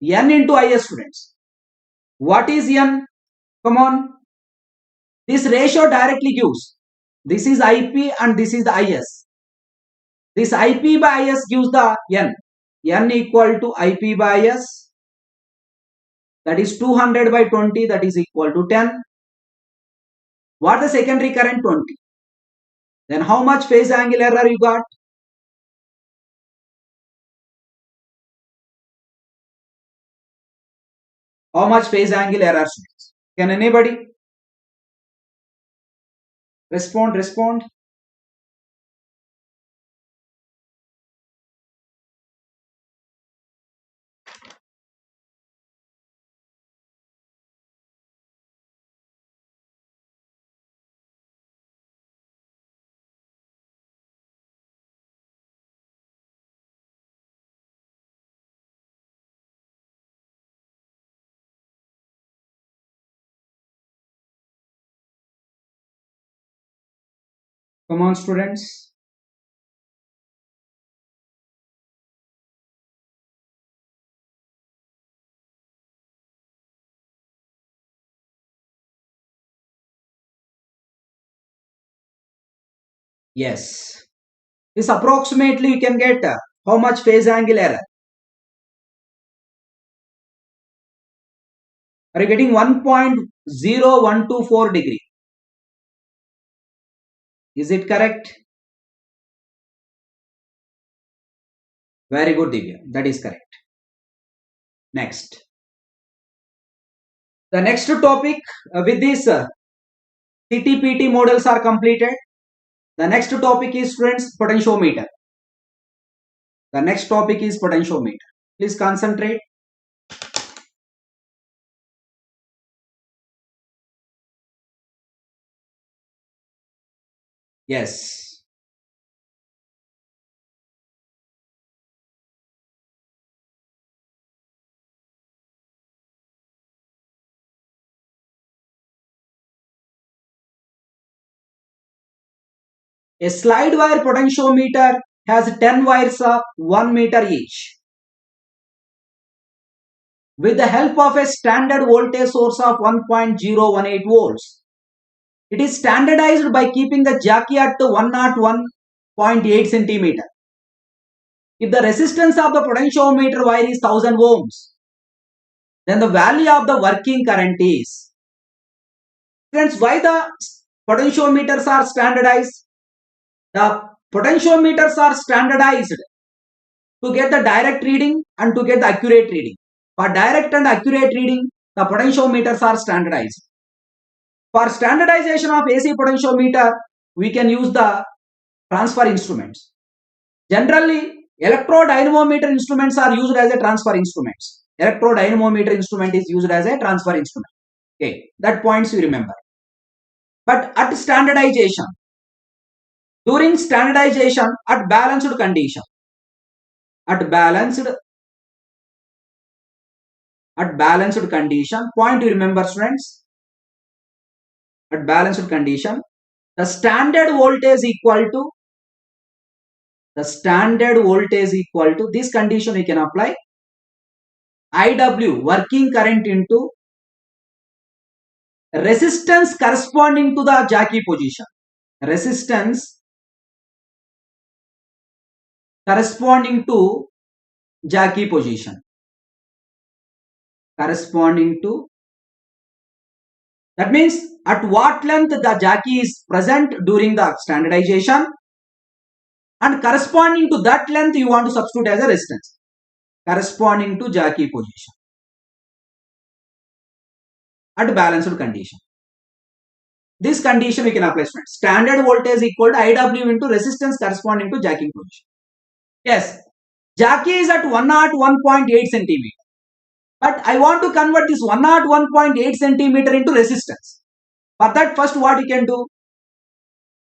n into Is, students. What is n? Come on. This ratio directly gives, this is Ip and this is the Is. This Ip by Is gives the n. N equal to Ip by Is. That is 200 by 20, that is equal to 10. What the secondary current? 20. Then how much phase angle error you got? How much phase angle error? Can anybody respond? Come on, students. Yes. This approximately you can get how much phase angle error? Are you getting 1.0124 degree? Is it correct? Very good, Divya. That is correct. Next. The next topic with this CTPT models are completed. The next topic is, friends, potentiometer. The next topic is potentiometer. Please concentrate. Yes. A slide wire potentiometer has 10 wires of 1 meter each. With the help of a standard voltage source of 1.018 volts, it is standardized by keeping the jockey at 101.8 centimeter. If the resistance of the potentiometer wire is 1000 ohms, then the value of the working current is. Friends, why the potentiometers are standardized? The potentiometers are standardized to get the direct reading and to get the accurate reading. For direct and accurate reading, the potentiometers are standardized. For standardization of AC potentiometer, we can use the transfer instruments. Generally, electrodynamometer instruments are used as a transfer instruments. Electrodynamometer instrument is used as a transfer instrument. Okay, that points you remember. But at standardization, during standardization at balanced condition, at balanced condition, point you remember students, at balanced condition, the standard voltage equal to this condition we can apply IW working current into resistance corresponding to the jockey position. Resistance corresponding to jockey position. That means at what length the jockey is present during the standardization, and corresponding to that length you want to substitute as a resistance corresponding to jockey position at balanced condition. This condition we can apply, students. Standard voltage equal to IW into resistance corresponding to jockey position. Yes, jockey is at 101.8 centimeter. But I want to convert this 101.8 centimeter into resistance. For that, first what you can do?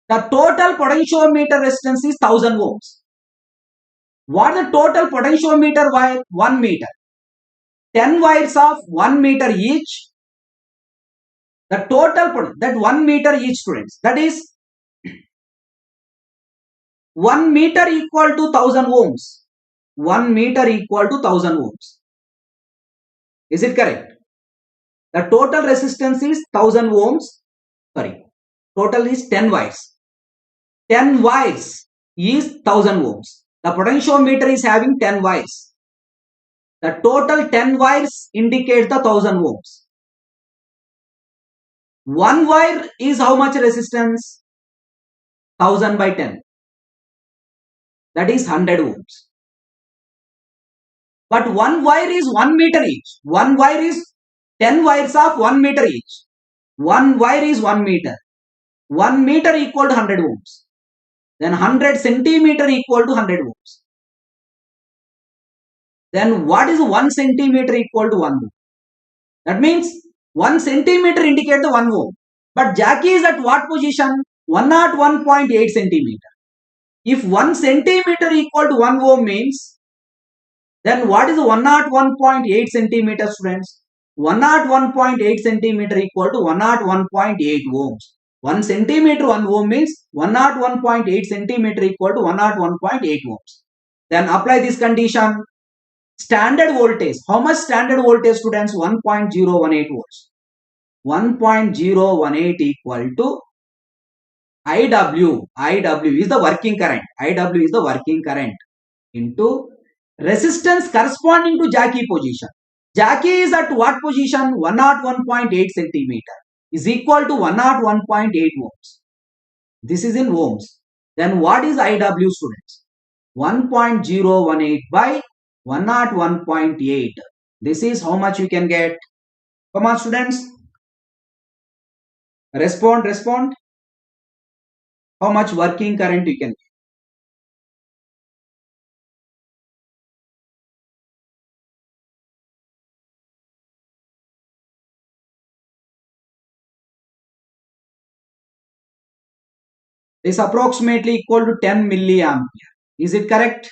The total potentiometer resistance is 1000 ohms. What is the total potentiometer wire? 1 meter. 10 wires of 1 meter each. The total, that 1 meter each, students. That is 1 meter equal to 1000 ohms. 1 meter equal to 1000 ohms. Is it correct? The total resistance is 1000 ohms. Sorry, total is 10 wires. 10 wires is 1000 ohms. The potentiometer is having 10 wires. The total 10 wires indicates the 1000 ohms. 1 wire is how much resistance? 1000 by 10. That is 100 ohms. But 1 wire is 1 meter each. 1 wire is 10 wires of 1 meter each. 1 wire is 1 meter. 1 meter equal to 100 ohms. Then 100 centimeter equal to 100 ohms. Then what is 1 centimeter equal to 1 ohm? That means 1 centimeter indicates the 1 ohm. But jockey is at what position? 101.8 centimeter. If 1 centimeter equal to 1 ohm means, then what is 101.8 centimeter, students? 101.8 centimeter equal to 101.8 ohms. 1 centimeter 1 ohm means 101.8 centimeter equal to 101.8 ohms. Then apply this condition. Standard voltage. How much standard voltage, students? 1.018 volts. 1.018 equal to IW. IW is the working current. IW is the working current into resistance corresponding to jockey position. Jockey is at what position? 101.8 centimeter is equal to 101.8 ohms. This is in ohms. Then what is IW, students? 1.018 by 101.8. This is how much you can get. Come on, students. Respond. How much working current you can get? Is approximately equal to 10 milliampere. Is it correct?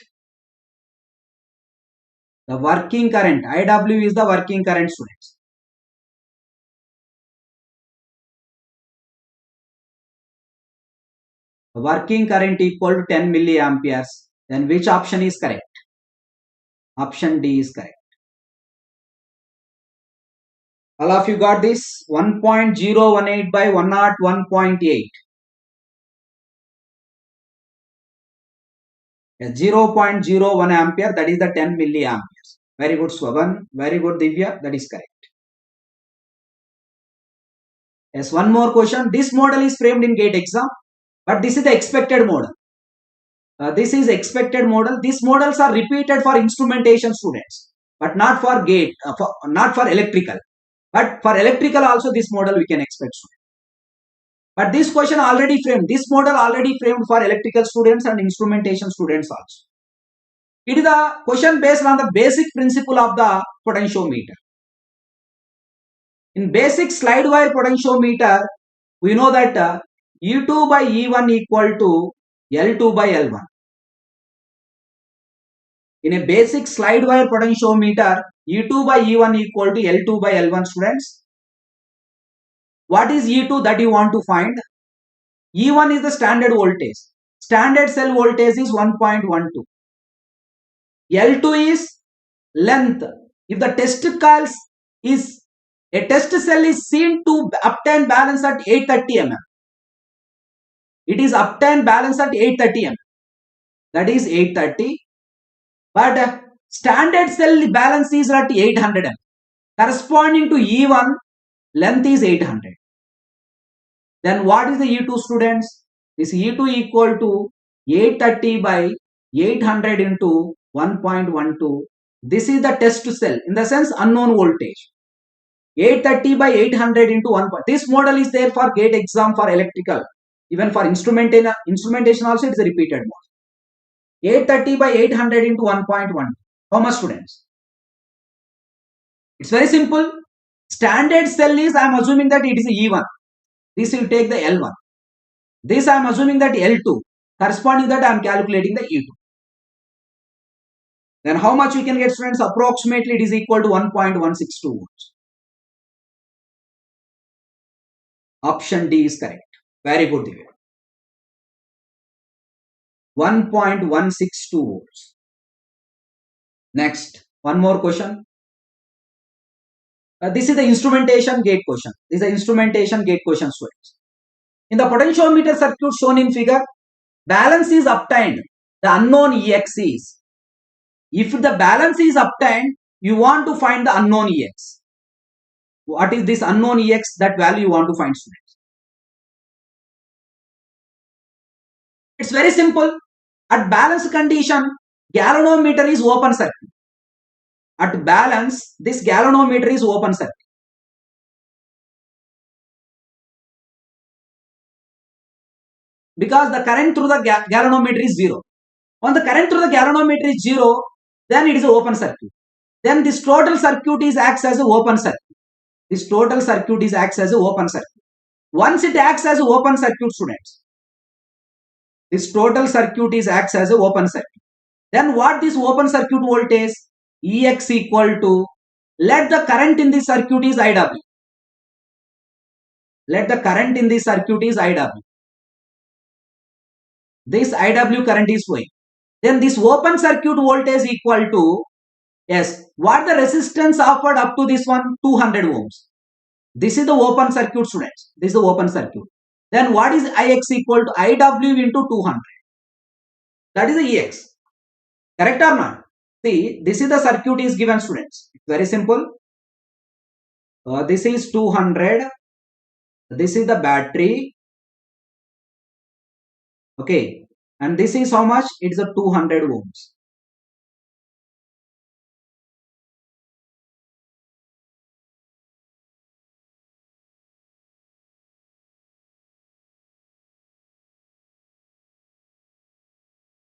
The working current, IW is the working current, students. The working current equal to 10 milliamperes. Then which option is correct? Option D is correct. All of you got this? 1.018 by 101.8. 0.01 ampere, that is the 10 milliamperes. Very good, Swaban. Very good, Divya. That is correct. Yes, one more question. This model is framed in GATE exam, but this is the expected model. This is expected model. These models are repeated for instrumentation students, but not for GATE, not for electrical. But for electrical also this model we can expect. But this question already framed, this model already framed for electrical students and instrumentation students also. It is a question based on the basic principle of the potentiometer. In basic slide wire potentiometer, we know that E2 by E1 equal to L2 by L1. In a basic slide wire potentiometer, E2 by E1 equal to L2 by L1, students. What is E2 that you want to find? E1 is the standard voltage. Standard cell voltage is 1.12. L2 is length. If the test coils is a test cell is seen to obtain balance at 830 mm. It is obtained balance at 830 mm. That is 830. But standard cell balance is at 800 mm. Corresponding to E1, length is 800. Then what is the E2, students? This E2 equal to 830 by 800 into 1.12. This is the test cell, in the sense unknown voltage. 830 by 800 into 1. This model is there for GATE exam for electrical. Even for instrumentation also it is a repeated model. 830 by 800 into 1.1. How much, students? It's very simple. Standard cell is, I am assuming that it is E1. This will take the L1. This I am assuming that L2. Corresponding that I am calculating the E2. Then how much we can get, students? Approximately it is equal to 1.162 volts. Option D is correct. Very good, Divya. 1.162 volts. Next, one more question. This is the instrumentation gate question. This is the instrumentation gate question, students. In the potentiometer circuit shown in figure, balance is obtained. The unknown EX is. If the balance is obtained, you want to find the unknown EX. What is this unknown EX? That value you want to find, students. It's very simple. At balance condition, galvanometer is open circuit. At balance, this galvanometer is open circuit. Because the current through the galvanometer is 0. When the current through the galvanometer is 0, then it is an open circuit. Then this total circuit is acts as an open circuit. This total circuit is acts as an open circuit. Once it acts as an open circuit, students, this total circuit is acts as an open circuit. Then what this open circuit voltage? Ex equal to, let the current in this circuit is IW. Let the current in this circuit is IW. This IW current is flowing. Then this open circuit voltage equal to, yes, what the resistance offered up to this one? 200 ohms. This is the open circuit, students. This is the open circuit. Then what is Ix equal to IW into 200? That is the Ex. Correct or not? See, this is the circuit is given, students. It's very simple. This is 200. This is the battery. Okay. And this is how much? It's a 200 ohms.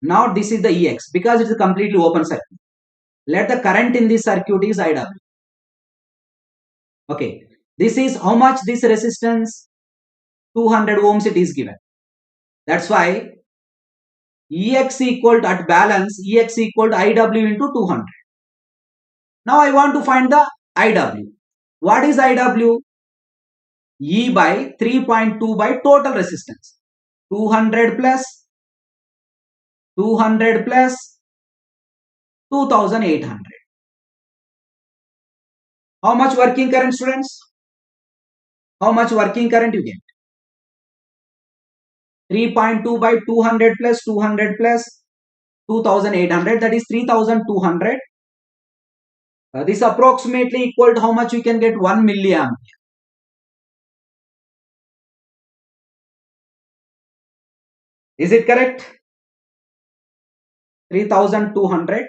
Now this is the Ex because it's a completely open circuit. Let the current in this circuit is IW. Okay. This is how much this resistance? 200 ohms it is given. That's why Ex equal to, at balance, Ex equal to IW into 200. Now I want to find the IW. What is IW? E by 3.2 by total resistance. 200 plus 200 plus 2800. How much working current, students? How much working current you get? 3.2 by 200 plus 200 plus 2800, that is 3200. This approximately equal to how much you can get? 1 milliamp. Is it correct? 3200.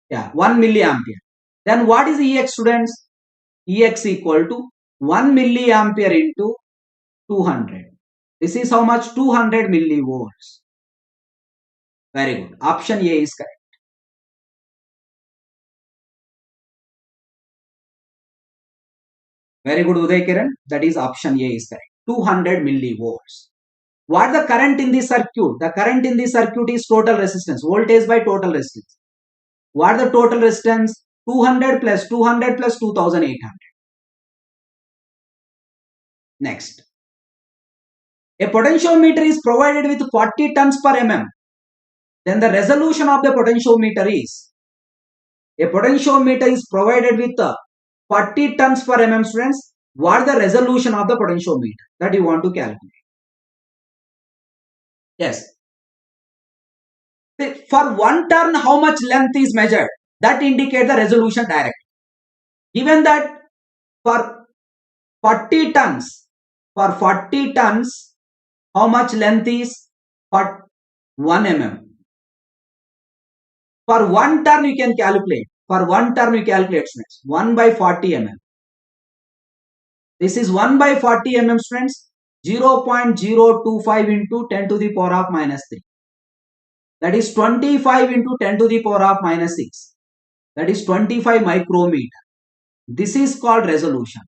Yeah, 1 milliampere. Then what is Ex, students? Ex equal to 1 milliampere into 200. This is how much? 200 millivolts. Very good. Option A is correct. Very good, Uday Kiran. That is option A is correct. 200 millivolts. What the current in the circuit? The current in the circuit is total resistance. Voltage by total resistance. What the total resistance? 200 plus 200 plus 2800. Next. A potentiometer is provided with 40 turns per mm. Then the resolution of the potentiometer is, a potentiometer is provided with 40 turns per mm, students. What is the resolution of the potentiometer that you want to calculate? Yes. For one turn, how much length is measured? That indicates the resolution directly. Given that for 40 tons, how much length is? For 1 mm. For one turn you can calculate. For one turn you calculate, students. 1 by 40 mm. This is 1 by 40 mm, students. 0.025 into 10 to the power of minus 3. That is 25 into 10 to the power of minus 6. That is 25 micrometer. This is called resolution.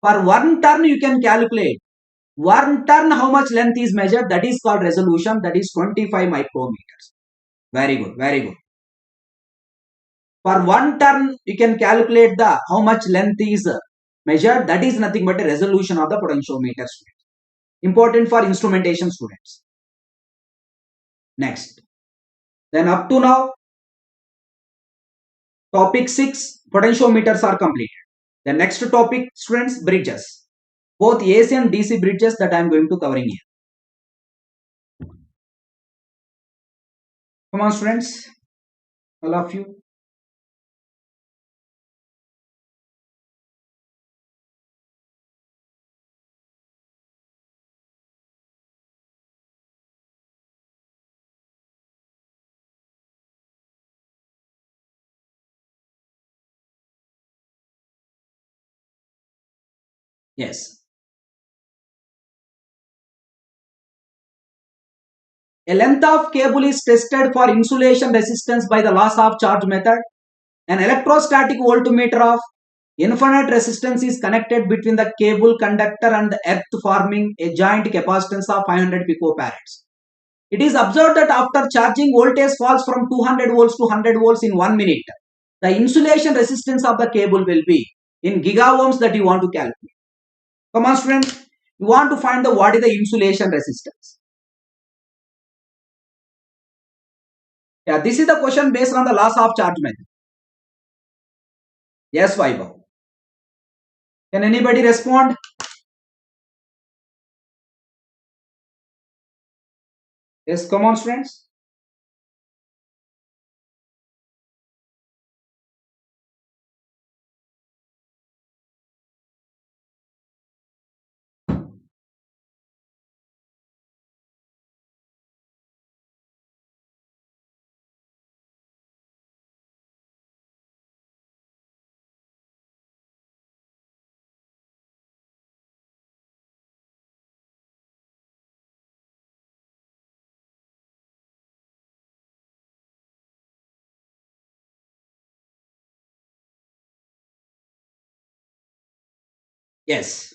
For one turn you can calculate. One turn how much length is measured, that is called resolution. That is 25 micrometers. Very good, very good. For one turn you can calculate the how much length is measured. That is nothing but a resolution of the potentiometer, students. Important for instrumentation students. Next. Then up to now, topic 6 potentiometers are completed. The next topic, students, bridges. Both AC and DC bridges that I am going to covering here. Come on, students, all of you. Yes. A length of cable is tested for insulation resistance by the loss of charge method. An electrostatic voltmeter of infinite resistance is connected between the cable conductor and the earth, forming a joint capacitance of 500 picofarads. It is observed that after charging, voltage falls from 200 volts to 100 volts in 1 minute. The insulation resistance of the cable will be in gigaohms that you want to calculate. Come on, students. You want to find the what is the insulation resistance. Yeah, this is the question based on the loss of charge method. Yes, Vaibhav. Can anybody respond? Yes, come on, students. Yes.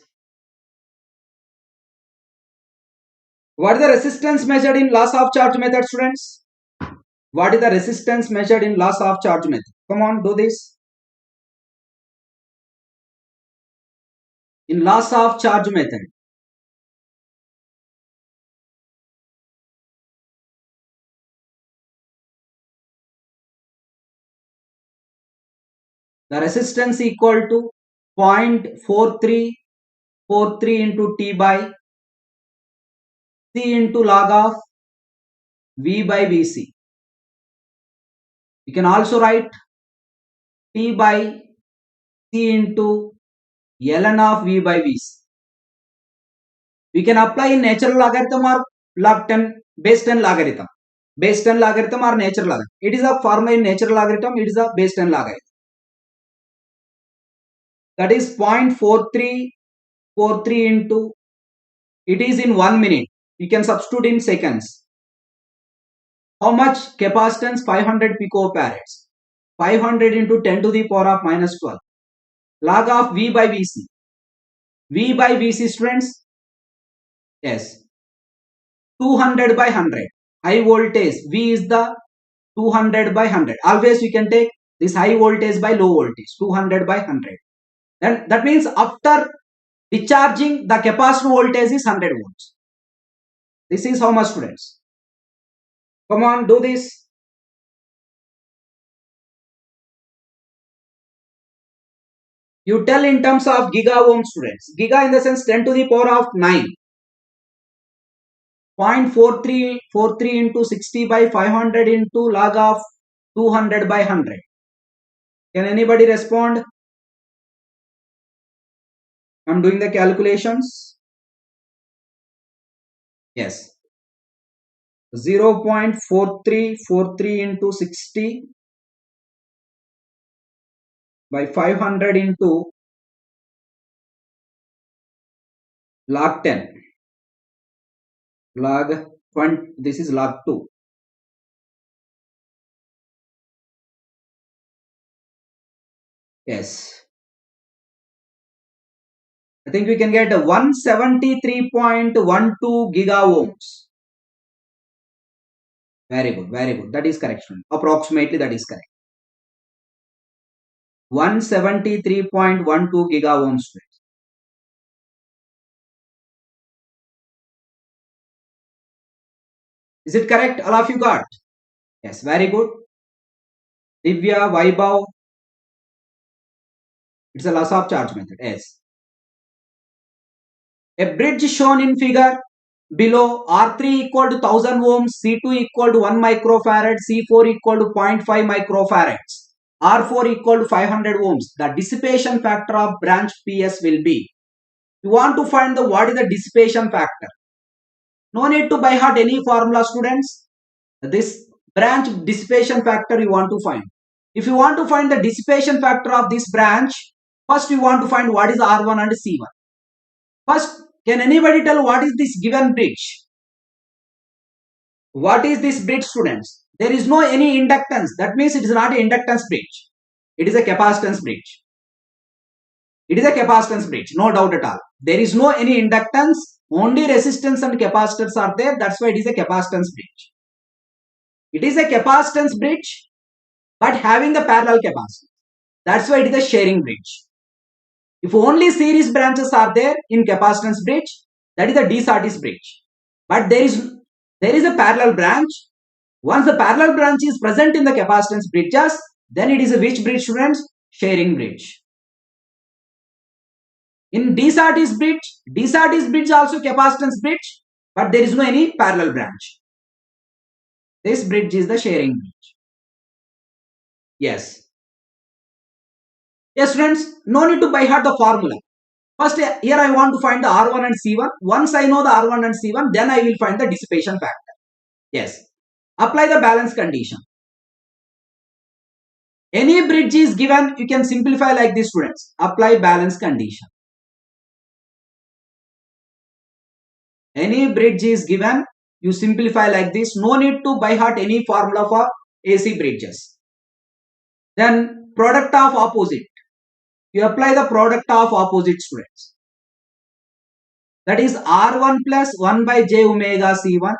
What is the resistance measured in loss of charge method, students? What is the resistance measured in loss of charge method? Come on, do this. In loss of charge method. The resistance equal to 0.4343 into T by C into log of V by Vc. You can also write T by C into ln of V by Vc. We can apply in natural logarithm or log 10 base 10 logarithm. Base 10 logarithm or natural logarithm. It is a formula in natural logarithm. It is a base 10 logarithm. That is 0.4343 into, it is in 1 minute. You can substitute in seconds. How much capacitance? 500 picofarads. 500 into 10 to the power of minus 12. Log of V by Vc. V by Vc, students? Yes. 200 by 100. High voltage. V is the 200 by 100. Always we can take this high voltage by low voltage. 200 by 100. Then that means after discharging, the capacitor voltage is 100 volts. This is how much, students? Come on, do this. You tell in terms of giga ohm, students. Giga in the sense 10 to the power of 9. 0.4343 into 60 by 500 into log of 200 by 100. Can anybody respond? I'm doing the calculations. Yes. 0.4343 into 60 by 500 into log 10. Log 20, this is log 2. Yes. I think we can get 173.12 giga ohms. Very good, very good. That is correct. Approximately that is correct. 173.12 giga ohms. Is it correct? All of you got? Yes, very good. Divya, Vaibhav. It's a loss of charge method. Yes. A bridge shown in figure below, R3 equal to 1000 ohms, C2 equal to 1 microfarad, C4 equal to 0.5 microfarads, R4 equal to 500 ohms. The dissipation factor of branch PS will be. You want to find the what is the dissipation factor. No need to by heart any formula, students. This branch dissipation factor you want to find. If you want to find the dissipation factor of this branch, first you want to find what is R1 and C1. First, can anybody tell what is this given bridge? What is this bridge, students? There is no any inductance. That means it is not an inductance bridge. It is a capacitance bridge. It is a capacitance bridge, no doubt at all. There is no any inductance. Only resistance and capacitors are there. That's why it is a capacitance bridge. It is a capacitance bridge, but having the parallel capacitance. That's why it is a sharing bridge. If only series branches are there in capacitance bridge, that is a D-Sartis bridge. But there is a parallel branch. Once the parallel branch is present in the capacitance bridges, then it is a which bridge, students? Sharing bridge. In D-Sartis bridge also capacitance bridge, but there is no any parallel branch. This bridge is the sharing bridge. Yes. Yes, friends, no need to by heart the formula. First, here I want to find the R1 and C1. Once I know the R1 and C1, then I will find the dissipation factor. Yes. Apply the balance condition. Any bridge is given, you can simplify like this, students. Apply balance condition. Any bridge is given, you simplify like this. No need to by heart any formula for AC bridges. Then product of opposite. You apply the product of opposite, students. That is R1 plus 1 by j omega C1.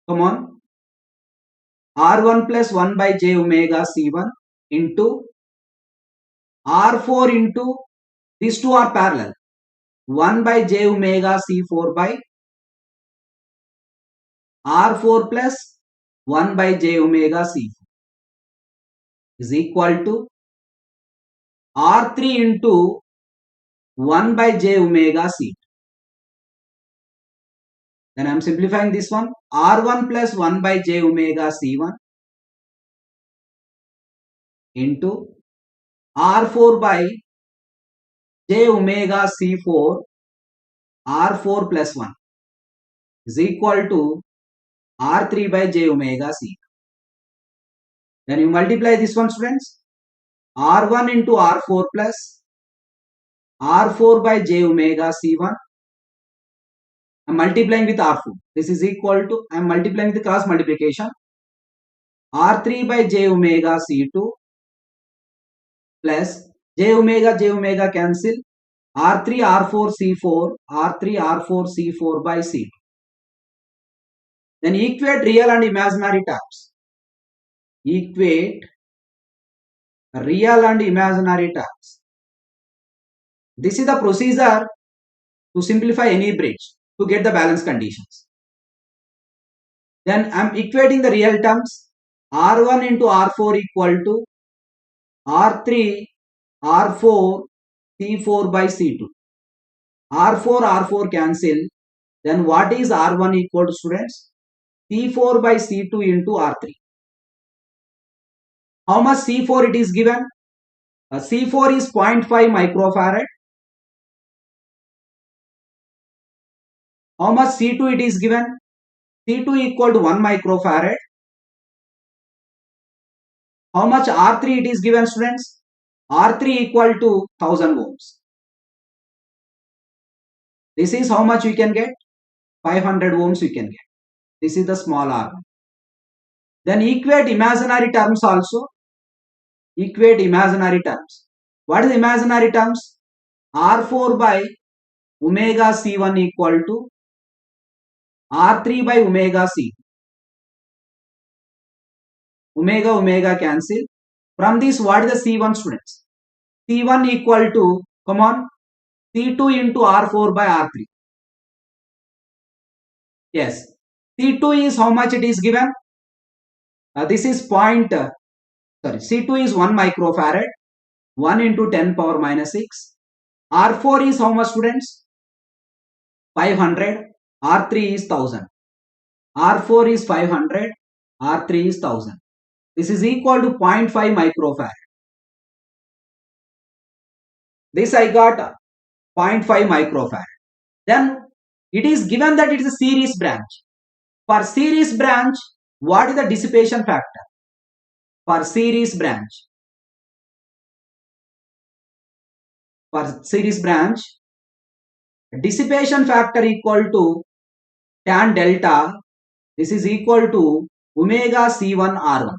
Come on. R1 plus 1 by j omega C1 into R4 into, these two are parallel, 1 by j omega C4 by R4 plus 1 by j omega C4. is equal to R3 into 1 by j omega c. Then I am simplifying this one. R1 plus 1 by j omega c1 into R4 by j omega c4 R4 plus 1 is equal to R3 by j omega c. Then you multiply this one, students. R1 into R4 plus R4 by j omega c1. I am multiplying with R4. This is equal to, I am multiplying with the cross multiplication. R3 by j omega c2 plus j omega cancel. R3 R4 c4 R3 R4 c4 by c2. Then equate real and imaginary terms. Equate real and imaginary terms. This is the procedure to simplify any bridge to get the balance conditions. Then I am equating the real terms. R1 into R4 equal to R3 R4 C4 by C2. R4 cancel. Then what is R1 equal to, students? C4 by C2 into R3. How much C4 it is given? C4 is 0.5 microfarad. How much C2 it is given? C2 equal to 1 microfarad. How much R3 it is given, students? R3 equal to 1000 ohms. This is how much we can get? 500 ohms we can get. This is the small r1. Then equate imaginary terms also. Equate imaginary terms. What is imaginary terms? R4 by omega C1 equal to R3 by omega C. Omega cancel. From this, what is the C1, students? C1 equal to, come on, C2 into R4 by R3. Yes. C2 is how much it is given? This is C2 is 1 microfarad. 1 into 10 power minus 6. R4 is how much, students? 500. R3 is 1000. R4 is 500. R3 is 1000. This is equal to 0.5 microfarad. This I got 0.5 microfarad. Then it is given that it is a series branch. For series branch, what is the dissipation factor? For series branch. For series branch, dissipation factor equal to tan delta. This is equal to omega C1 R1.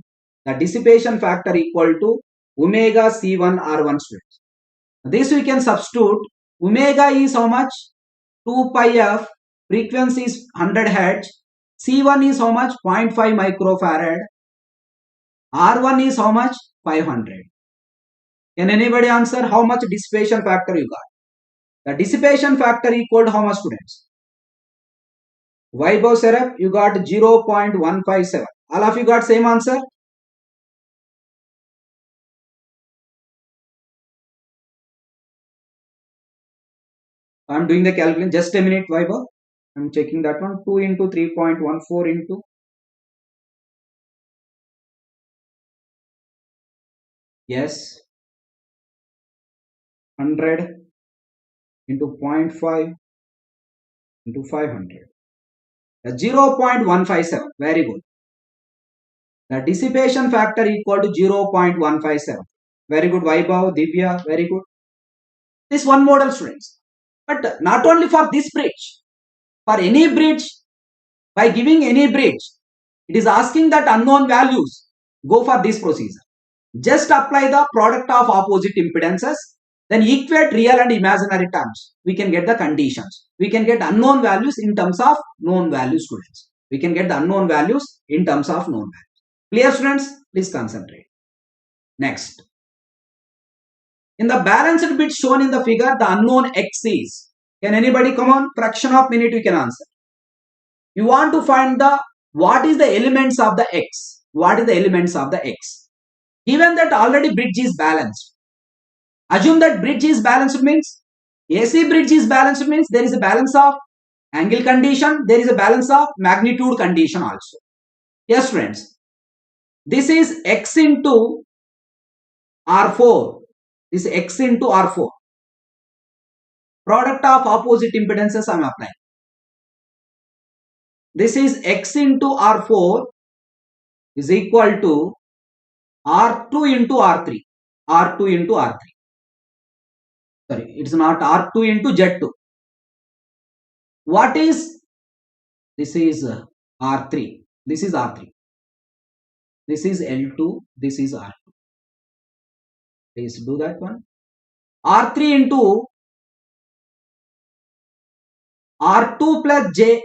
The dissipation factor equal to omega C1 R1, students. This we can substitute. Omega is how much? 2 pi f. Frequency is 100 Hz. C1 is how much? 0.5 microfarad. R1 is how much? 500. Can anybody answer how much dissipation factor you got? The dissipation factor equal to how much, students? Vaibhav Seraph, you got 0.157. All of you got same answer? I am doing the calculation. Just a minute, Vaibhav. I am checking that one. 2 into 3.14 into. Yes. 100 into 0.5 into 500. 0.157. Very good. The dissipation factor equal to 0.157. Very good, Vaibhav, Divya. Very good. This one model, students. But not only for this bridge. For any bridge, by giving any bridge, it is asking that unknown values. Go for this procedure. Just apply the product of opposite impedances. Then equate real and imaginary terms. We can get the conditions. We can get unknown values in terms of known values, students. We can get the unknown values in terms of known values. Clear, students? Please concentrate. Next. In the balanced bit shown in the figure, the unknown x is. Can anybody come on? Fraction of minute we can answer. You want to find the what is the elements of the x? What is the elements of the x? Given that already bridge is balanced, assume that bridge is balanced means AC bridge is balanced means there is a balance of angle condition, there is a balance of magnitude condition also. Yes friends, this is X into R4, this is X into R4. Product of opposite impedances I am applying. This is X into R4 is equal to R2 into R3. R2 into R3. Sorry, it's not R2 into Z2. What is this? Is R3. This is R3. This is L2. This is R2. Please do that one. R3 into R2 plus J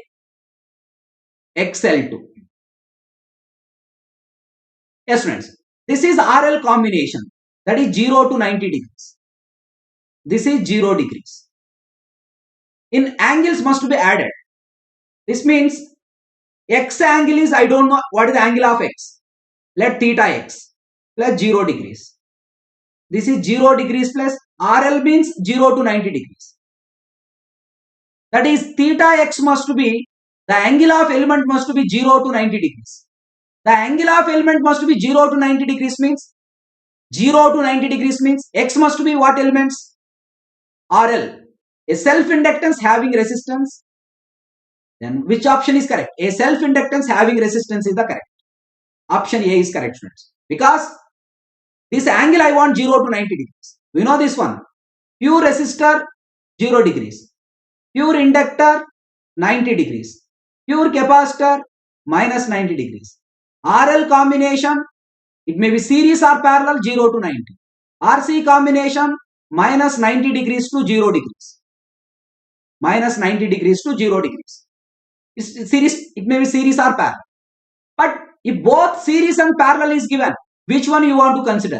XL2. Yes friends, this is RL combination, that is 0 to 90 degrees. This is 0 degrees. In angles must be added. This means X angle is, I don't know what is the angle of X. Let theta X plus 0 degrees. This is 0 degrees plus RL means 0 to 90 degrees. That is theta X must be, the angle of element must be 0 to 90 degrees. The angle of element must be 0 to 90 degrees means 0 to 90 degrees means X must be what elements? RL. A self-inductance having resistance. Then which option is correct? A self-inductance having resistance is the correct. Option A is correct friends. Because this angle I want 0 to 90 degrees. We know this one. Pure resistor 0 degrees. Pure inductor 90 degrees. Pure capacitor minus 90 degrees. RL combination, it may be series or parallel 0 to 90. RC combination minus 90 degrees to 0 degrees. Minus 90 degrees to 0 degrees. It may be series or parallel. But if both series and parallel is given, which one you want to consider?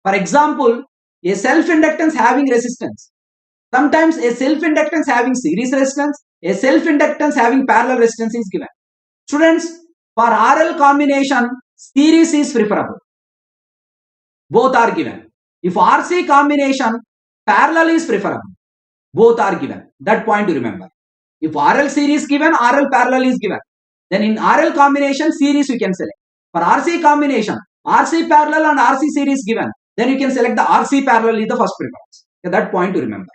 For example, a self-inductance having resistance. Sometimes a self-inductance having series resistance, a self-inductance having parallel resistance is given. Students, for RL combination, series is preferable. Both are given. If RC combination, parallel is preferable. Both are given. That point to remember. If RL series given, RL parallel is given. Then in RL combination, series you can select. For RC combination, RC parallel and RC series given. Then you can select the RC parallel is the first preference. So that point to remember.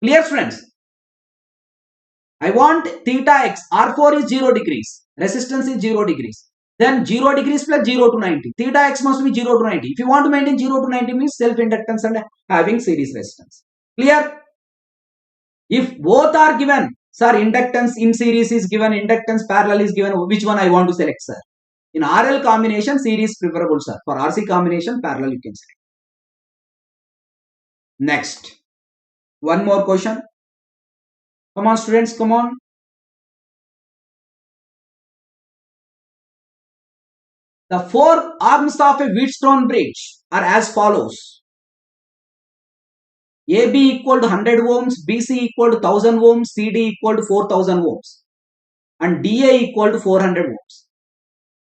Clear friends? I want theta X. R4 is 0 degrees. Resistance is 0 degrees. Then 0 degrees plus 0 to 90. Theta X must be 0 to 90. If you want to maintain 0 to 90 means self-inductance and having series resistance. Clear? If both are given, sir, inductance in series is given, inductance parallel is given, which one I want to select, sir? In RL combination, series preferable, sir. For RC combination, parallel you can select. Next. One more question. Come on, students, come on. The four arms of a Wheatstone bridge are as follows. AB equal to 100 ohms, BC equal to 1000 ohms, CD equal to 4000 ohms, and DA equal to 400 ohms.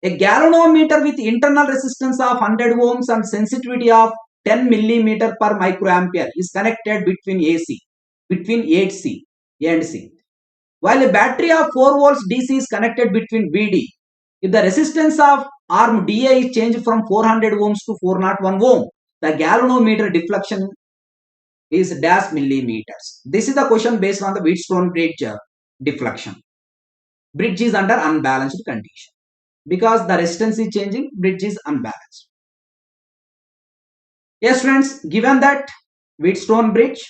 A galvanometer with internal resistance of 100 ohms and sensitivity of 10 millimeter per microampere is connected between between A and C. While a battery of 4 volts DC is connected between BD. If the resistance of arm DA is changed from 400 ohms to 401 ohm, the galvanometer deflection is dash millimeters. This is the question based on the Wheatstone bridge deflection. Bridge is under unbalanced condition. Because the resistance is changing, bridge is unbalanced. Yes friends, given that Wheatstone bridge,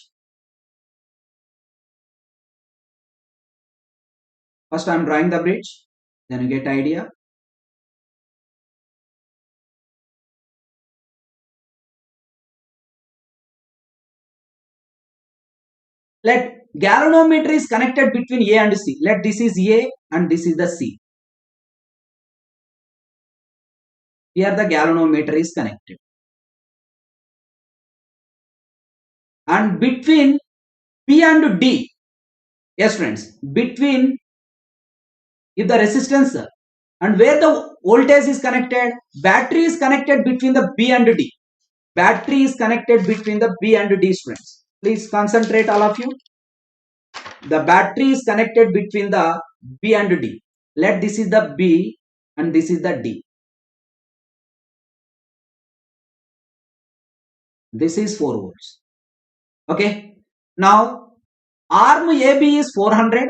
first I am drawing the bridge, then you get idea. Let galvanometer is connected between A and C. Let this is A and this is the C. Here the galvanometer is connected. And between P and D, yes friends, between, if the resistance And where the voltage is connected, battery is connected between the B and D. Battery is connected between the B and D, students. Please concentrate, all of you. The battery is connected between the B and D. Let this is the B and this is the D. This is 4 volts. Okay. Now arm AB is 400.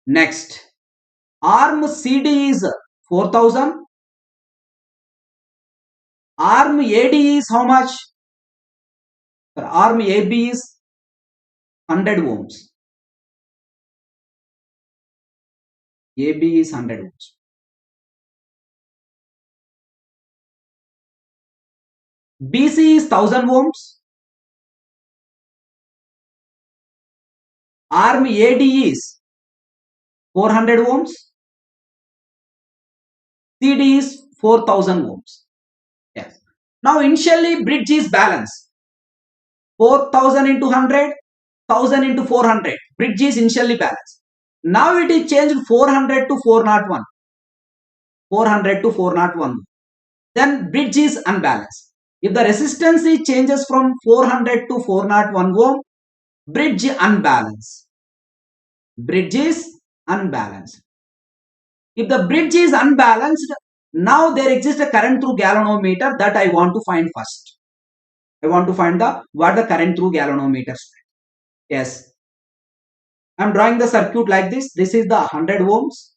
Next, arm CD is 4000. Arm AD is how much? Arm AB is 100 ohms. AB is 100 ohms. BC is 1000 ohms. Arm AD is 400 ohms. CD is 4000 ohms. Yes. Now initially bridge is balanced. 4000 into 100, 1000 into 400. Bridge is initially balanced. Now it is changed 400 to 401. 400 to 401. Then bridge is unbalanced. If the resistance changes from 400 to 401 ohm, bridge unbalanced. Bridge is unbalanced. If the bridge is unbalanced, now there exists a current through galvanometer that I want to find first. I want to find what the current through galvanometer. Yes. I am drawing the circuit like this. This is the 100 ohms.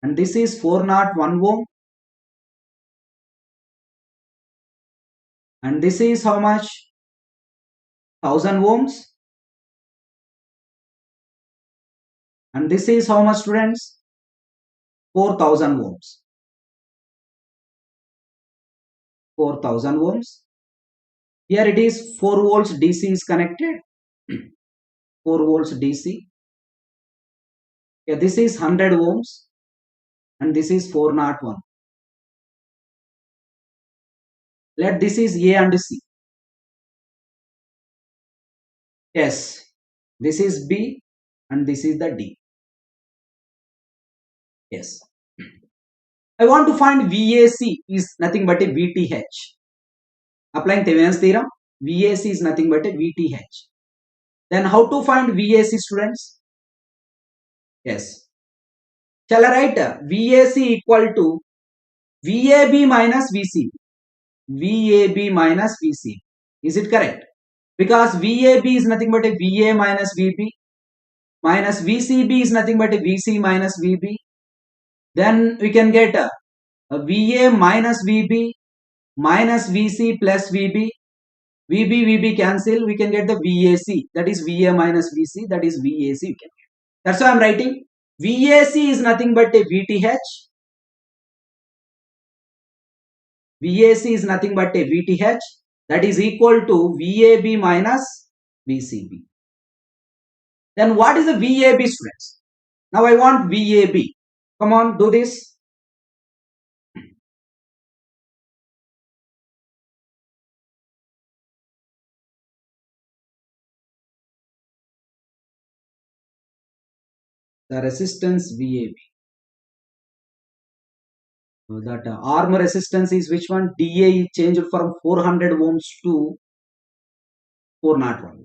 And this is 401 ohm. And this is how much? 1000 ohms. And this is how much, students? 4000 ohms. 4000 ohms. Here it is 4 volts DC is connected. 4 volts DC. Yeah, this is 100 ohms. And this is 401. Let this is A and C. Yes. This is B and this is the D. Yes. I want to find VAC is nothing but a VTH. Applying Thevenin's theorem, VAC is nothing but a VTH. Then how to find VAC, students? Yes. Shall I write VAC equal to VAB minus VCB? VAB minus VCB. Is it correct? Because VAB is nothing but a VA minus VB. Minus VCB is nothing but a VC minus VB. Then we can get a VA minus VB minus VC plus VB. VB cancel. We can get the VAC. That is VA minus VC. That is VAC. You can get. That's why I am writing. VAC is nothing but a VTH. VAC is nothing but a VTH. That is equal to VAB minus VCB. Then what is the VAB, students? Now I want VAB. Come on, do this. The resistance VAB. So that arm resistance is which one? DA is changed from 400 ohms to 401.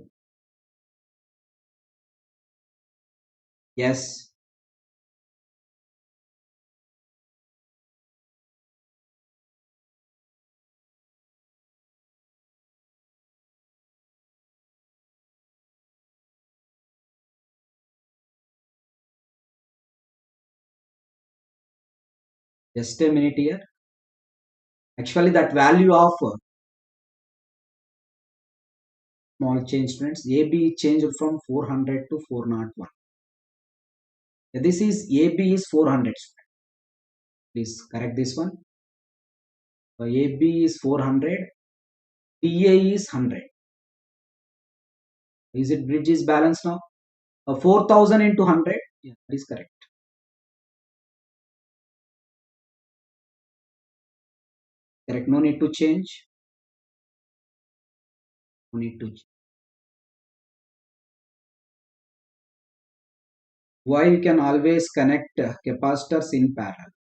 Yes. Just a minute here. Actually, that value of small change, students. AB changed from 400 to 401. This is AB is 400. Please correct this one. AB is 400. DA is 100. Is it bridge is balanced now? 4000 into 100. Yeah, that is correct. Correct. No need to change. No need to change. Why we can always connect capacitors in parallel?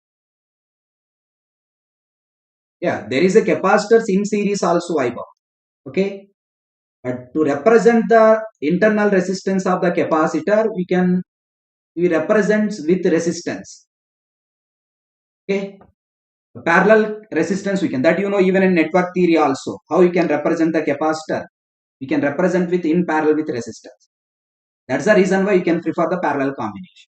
Yeah, there is a capacitors in series also I bought. Okay, but to represent the internal resistance of the capacitor, we represent with resistance. Okay, parallel resistance we can, that even in network theory also, how you can represent the capacitor, we can represent with in parallel with resistance. That's the reason why you can prefer the parallel combination.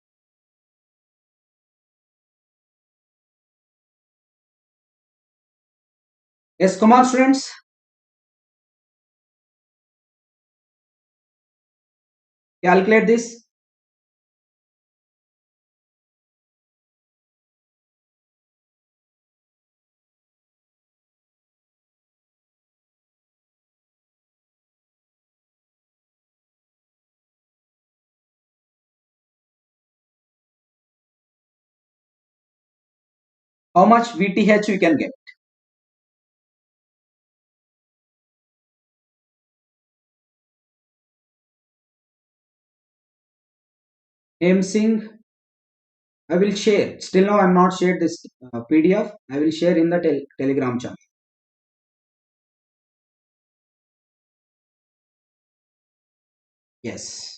Yes, come on students. Calculate this. How much VTH we can get? Singh, I will share. Still now I am not shared this PDF. I will share in the Telegram channel. Yes.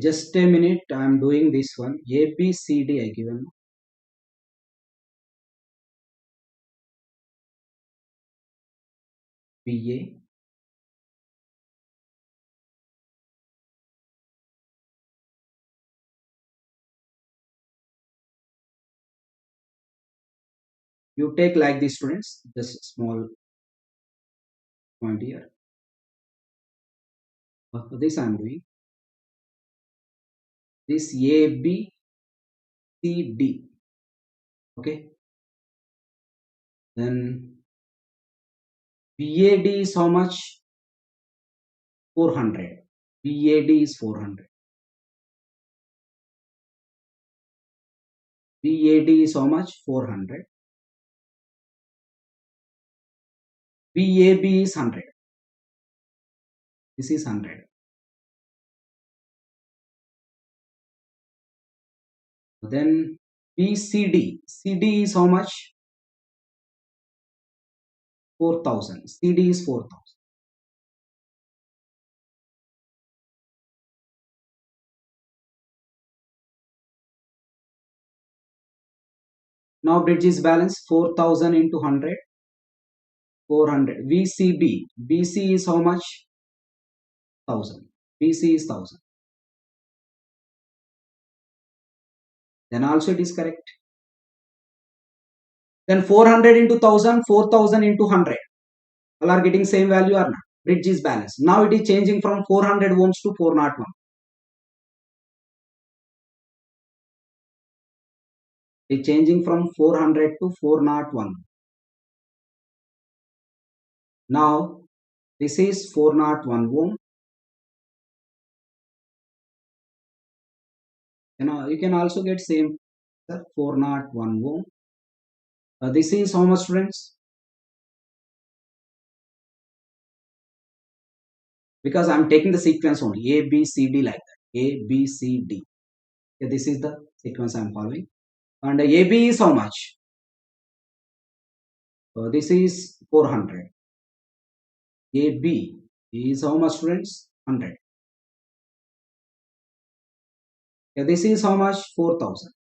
Just a minute. I am doing this one. A, B, C, D I given. VA. You take like this students. Just small point here. This I am doing. This A, B, C, D. Okay. Then VAD is how much? 400. VAD is 400. VAD is how much? 400. VAB is 100. This is 100. Then BCD. CD is how much? 4000. CD is 4000. Now bridge is balance 4000 into 100. 400. VCB. BC is how much? 1000. BC is 1000. Then also it is correct. Then 400 into 1000, 4000 into 100. All are getting same value or not? Bridge is balanced. Now it is changing from 400 ohms to 401. It is changing from 400 to 401. Now this is 401 ohm. You can also get same 401 ohm. This is how much students? Because I am taking the sequence only A, B, C, D like that. A, B, C, D. Okay, this is the sequence I am following. And AB is how much? This is 400. AB is how much students? 100. Okay, this is how much? 4000.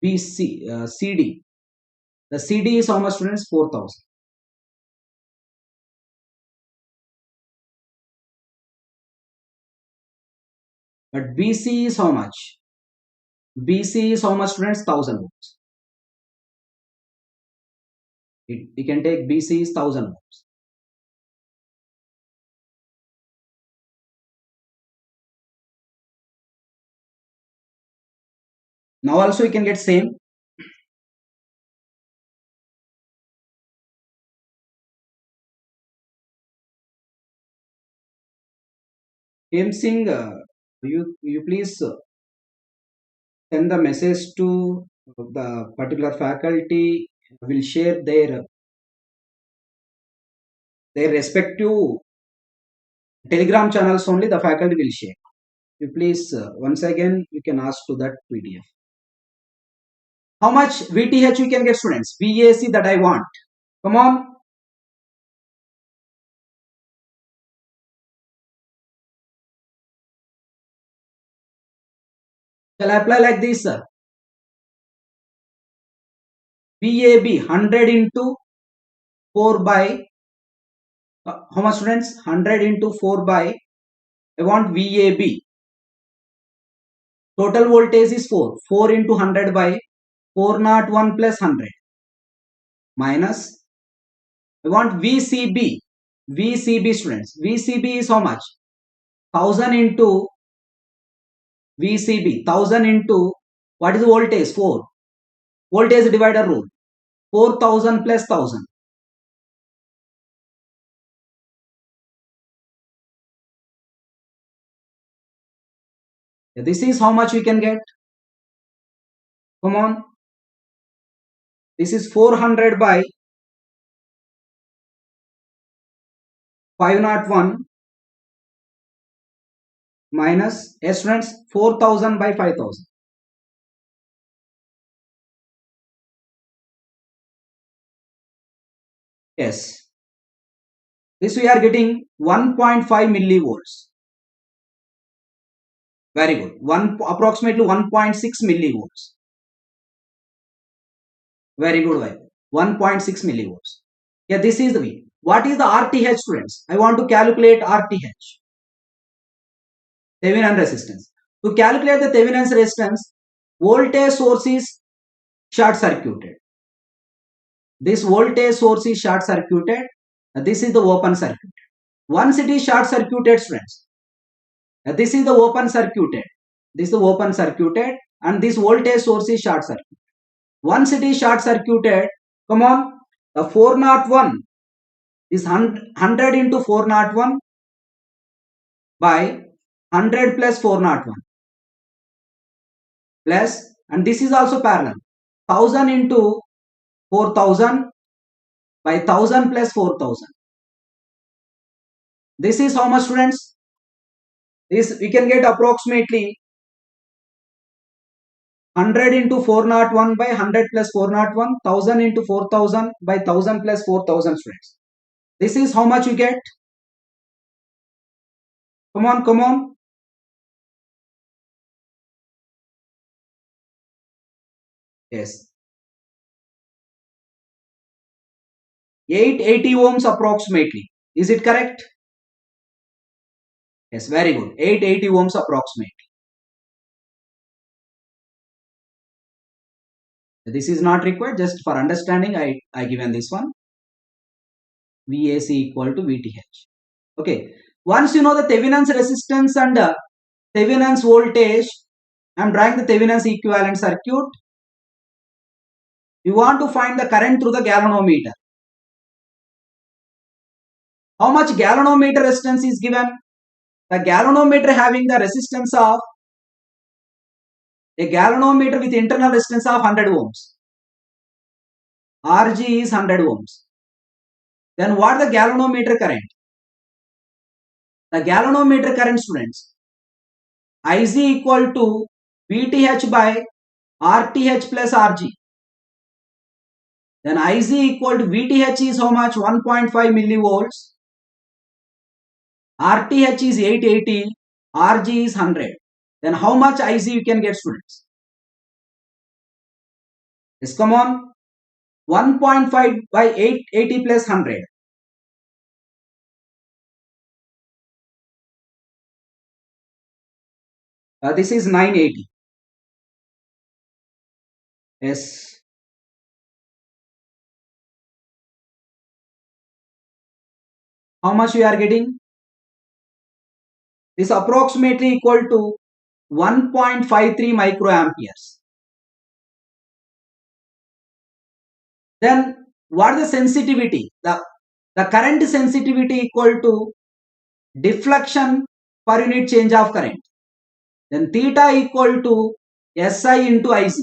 BC, CD. The CD is how much students? 4000. But BC is how much? BC is how much students? 1000 ohms. We can take BC is 1000 ohms. Now also you can get same. Same thing. You please send the message to the particular faculty. Will share their respective Telegram channels only. The faculty will share. You please once again you can ask to that PDF. How much VTH we can get, students? VAC that I want. Come on. Shall I apply like this? VAB 100 into 4 by how much, students? 100 into 4 by I want VAB. Total voltage is 4. 4 into 100 by 401 plus 100 minus I want VCB. VCB, students. VCB is how much? 1000 into VCB. 1000 into what is the voltage? 4. Voltage divider rule. 4000 plus 1000. This is how much we can get. Come on. This is 400 by 501 minus, yes students, 4000 by 5000. Yes. This we are getting 1.5 millivolts. Very good. Approximately 1.6 millivolts. Very good way. 1.6 millivolts. Yeah, this is the way. What is the RTH, students? I want to calculate RTH. Thevenin resistance. To calculate the Thevenin's resistance, voltage source is short circuited. This voltage source is short circuited. This is the open circuit. Once it is short circuited, students, this is the open circuited. This is the open circuited and this voltage source is short circuit. Once it is short circuited, come on, the 401 is 100 into 401 by 100 plus 401 plus, and this is also parallel, 1000 into 4000 by 1000 plus 4000. This is how much, students? This we can get approximately 100 into 401 by 100 plus 401, 1000 into 4000 by 1000 plus 4000, students. This is how much you get. Come on, come on. Yes. 880 ohms approximately. Is it correct? Yes, very good. 880 ohms approximately. This is not required, just for understanding I given this one. VAC equal to VTH. Okay. Once you know the Thevenin's resistance and Thevenin's voltage, I am drawing the Thevenin's equivalent circuit. You want to find the current through the galvanometer. How much galvanometer resistance is given? The galvanometer having the resistance of a galvanometer with internal resistance of 100 ohms. RG is 100 ohms. Then what the galvanometer current? The galvanometer current, students, IC equal to VTH by RTH plus RG. Then IC equal to VTH is how much? 1.5 millivolts. RTH is 880. RG is 100. Then how much IC you can get, students? Yes, come on. 1.5 by 880 plus 100. This is 980. Yes. How much we are getting? This approximately equal to 1.53 microamperes. Then what is the sensitivity? The current sensitivity equal to deflection per unit change of current. Then theta equal to SI into IC.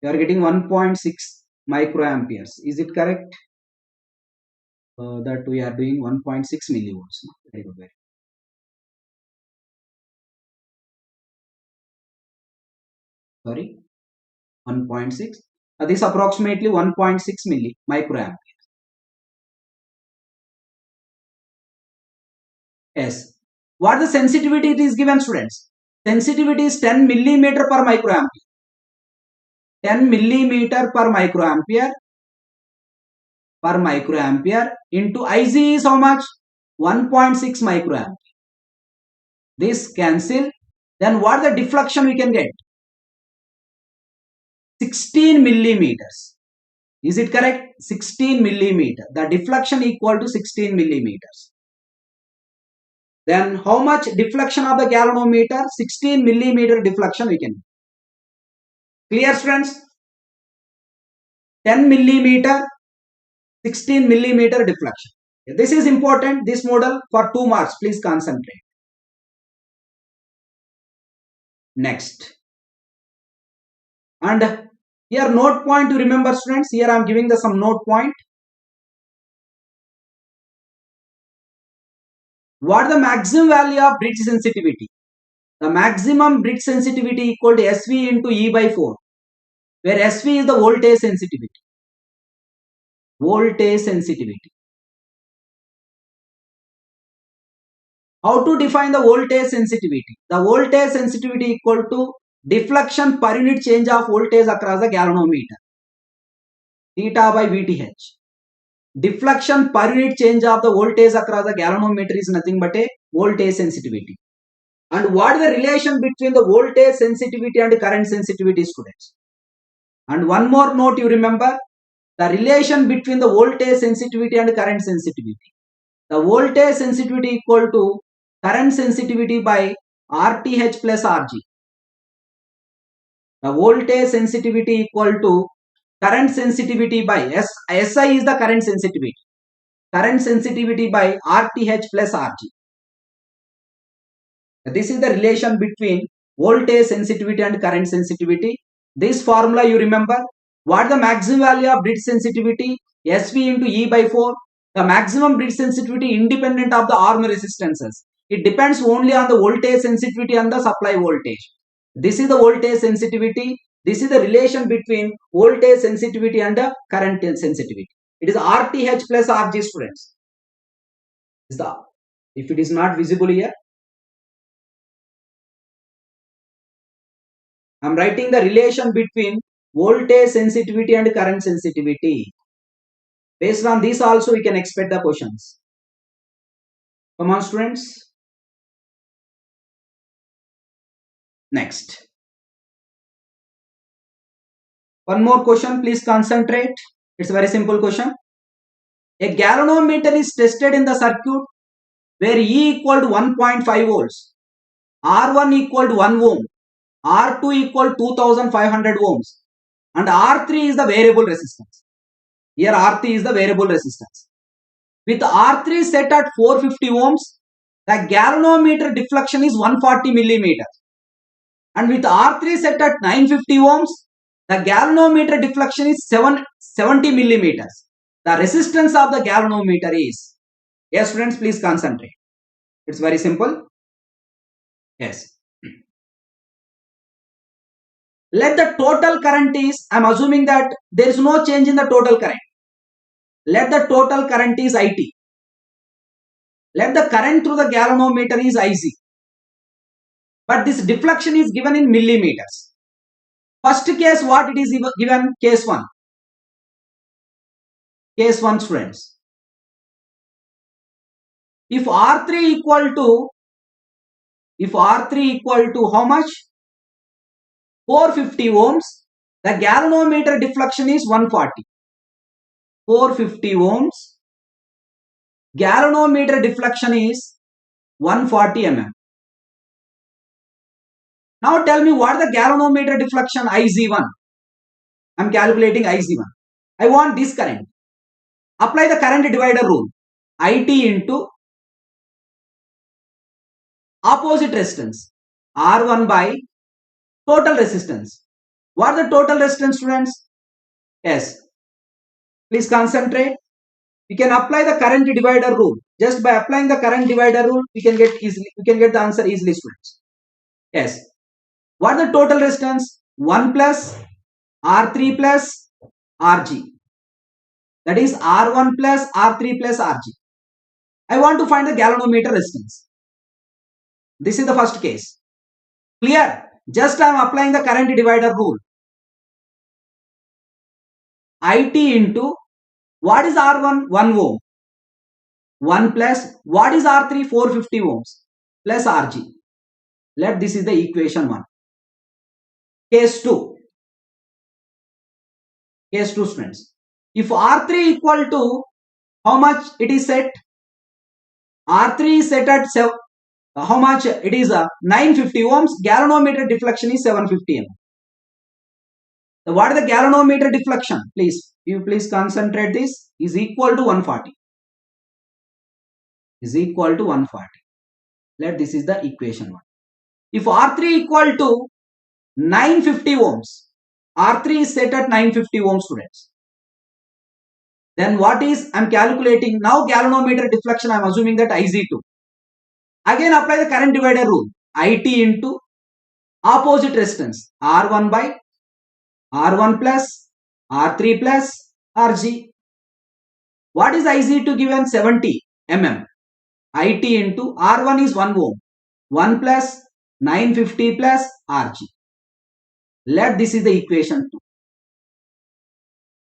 You are getting 1.6 microamperes. Is it correct? That we are doing 1.6 millivolts. Very good. Very good. Sorry, 1.6. This approximately 1.6 microamperes. Yes. What the sensitivity it is given, students? Sensitivity is 10 millimeter per microampere. 10 millimeter per microampere into IC is how much? 1.6 microampere. This cancel. Then what the deflection we can get? 16 millimeters. Is it correct? 16 millimeter. The deflection equal to 16 millimeters. Then how much deflection of the galvanometer? 16 millimeter deflection we can get. Clear, students? 10 millimeter, 16 millimeter deflection. This is important. This model for 2 marks. Please concentrate. Next. And here note point to remember, students. Here I am giving the some note point. What the maximum value of bridge sensitivity? The maximum bridge sensitivity equal to SV into E by 4, where SV is the voltage sensitivity. Voltage sensitivity. How to define the voltage sensitivity? The voltage sensitivity equal to deflection per unit change of voltage across the galvanometer. Theta by VTH. Deflection per unit change of the voltage across the galvanometer is nothing but a voltage sensitivity. And what is the relation between the voltage sensitivity and current sensitivity, students? And one more note you remember, the relation between the voltage sensitivity and current sensitivity. The voltage sensitivity equal to current sensitivity by RTH plus RG. The voltage sensitivity equal to current sensitivity by SI is the current sensitivity. Current sensitivity by RTH plus RG. This is the relation between voltage sensitivity and current sensitivity. This formula you remember. What the maximum value of bridge sensitivity? SV into E by 4. The maximum bridge sensitivity independent of the arm resistances. It depends only on the voltage sensitivity and the supply voltage. This is the voltage sensitivity. This is the relation between voltage sensitivity and the current sensitivity. It is RTH plus RG, students. If it is not visible here, I am writing the relation between voltage sensitivity and current sensitivity. Based on this also we can expect the questions. Come on, students. Next. One more question, please concentrate. It's a very simple question. A galvanometer is tested in the circuit where E equal to 1.5 volts, R1 equal to 1 ohm, R2 equal to 2500 ohms, and R3 is the variable resistance. Here R3 is the variable resistance. With R3 set at 450 ohms, the galvanometer deflection is 140 millimeters. And with R3 set at 950 ohms, the galvanometer deflection is 70 millimeters. The resistance of the galvanometer is, yes students, please concentrate. It's very simple. Yes. Let the total current is, I am assuming that there is no change in the total current. Let the total current is IT. Let the current through the galvanometer is IC. But this deflection is given in millimeters. First case, what it is given? Case 1. Case 1, students. If R3 equal to how much? 450 ohms, the galvanometer deflection is 140. 450 ohms. Galvanometer deflection is 140 mm. Now tell me what the galvanometer deflection IZ1. I am calculating IZ1. I want this current. Apply the current divider rule. IT into opposite resistance. R1 by total resistance. What is the total resistance, students? Yes. Please concentrate. We can apply the current divider rule. Just by applying the current divider rule, we can get the answer easily, students. Yes. What is the total resistance? 1 plus R3 plus RG. That is R1 plus R3 plus RG. I want to find the galvanometer resistance. This is the first case. Clear? Just I am applying the current divider rule. IT into what is R1? 1 ohm. 1 plus what is R3? 450 ohms plus RG. Let this is the equation 1. Case 2. Case 2, students. If R3 equal to how much it is set? R3 is set at how much it is 950 ohms. Galvanometer deflection is 750 mm. What is the galvanometer deflection? Please concentrate. This is equal to 140. Is equal to 140. Let this is the equation 1. If R3 equal to 950 ohms, R3 is set at 950 ohms, students. Then what is I am calculating now galvanometer deflection? I am assuming that IZ2. Again apply the current divider rule. IT into opposite resistance. R1 by R1 plus R3 plus RG. What is IZ2 given? 70 mm. IT into R1 is 1 ohm. 1 plus 950 plus RG. Let this is the equation 2.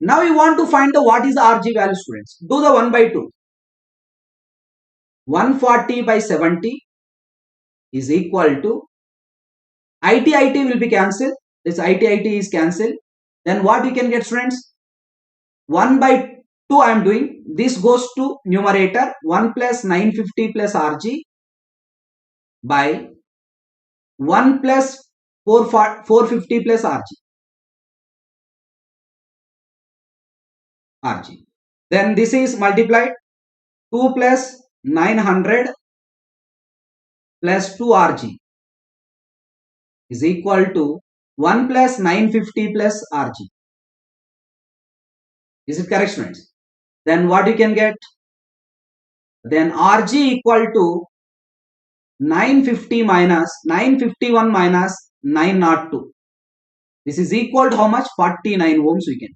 Now we want to find the what is the RG value, students. Do the 1 by 2. 140 by 70 is equal to IT will be cancelled. This IT is cancelled. Then what you can get, students? 1 by 2 I am doing. This goes to numerator. 1 plus 950 plus RG by 1 plus 450 plus RG. Then this is multiplied 2 plus 900 plus 2 RG is equal to 1 plus 950 plus RG. Is it correct, students? Then what you can get? Then RG equal to 950 minus 951 minus 902. This is equal to how much? 49 ohms we can.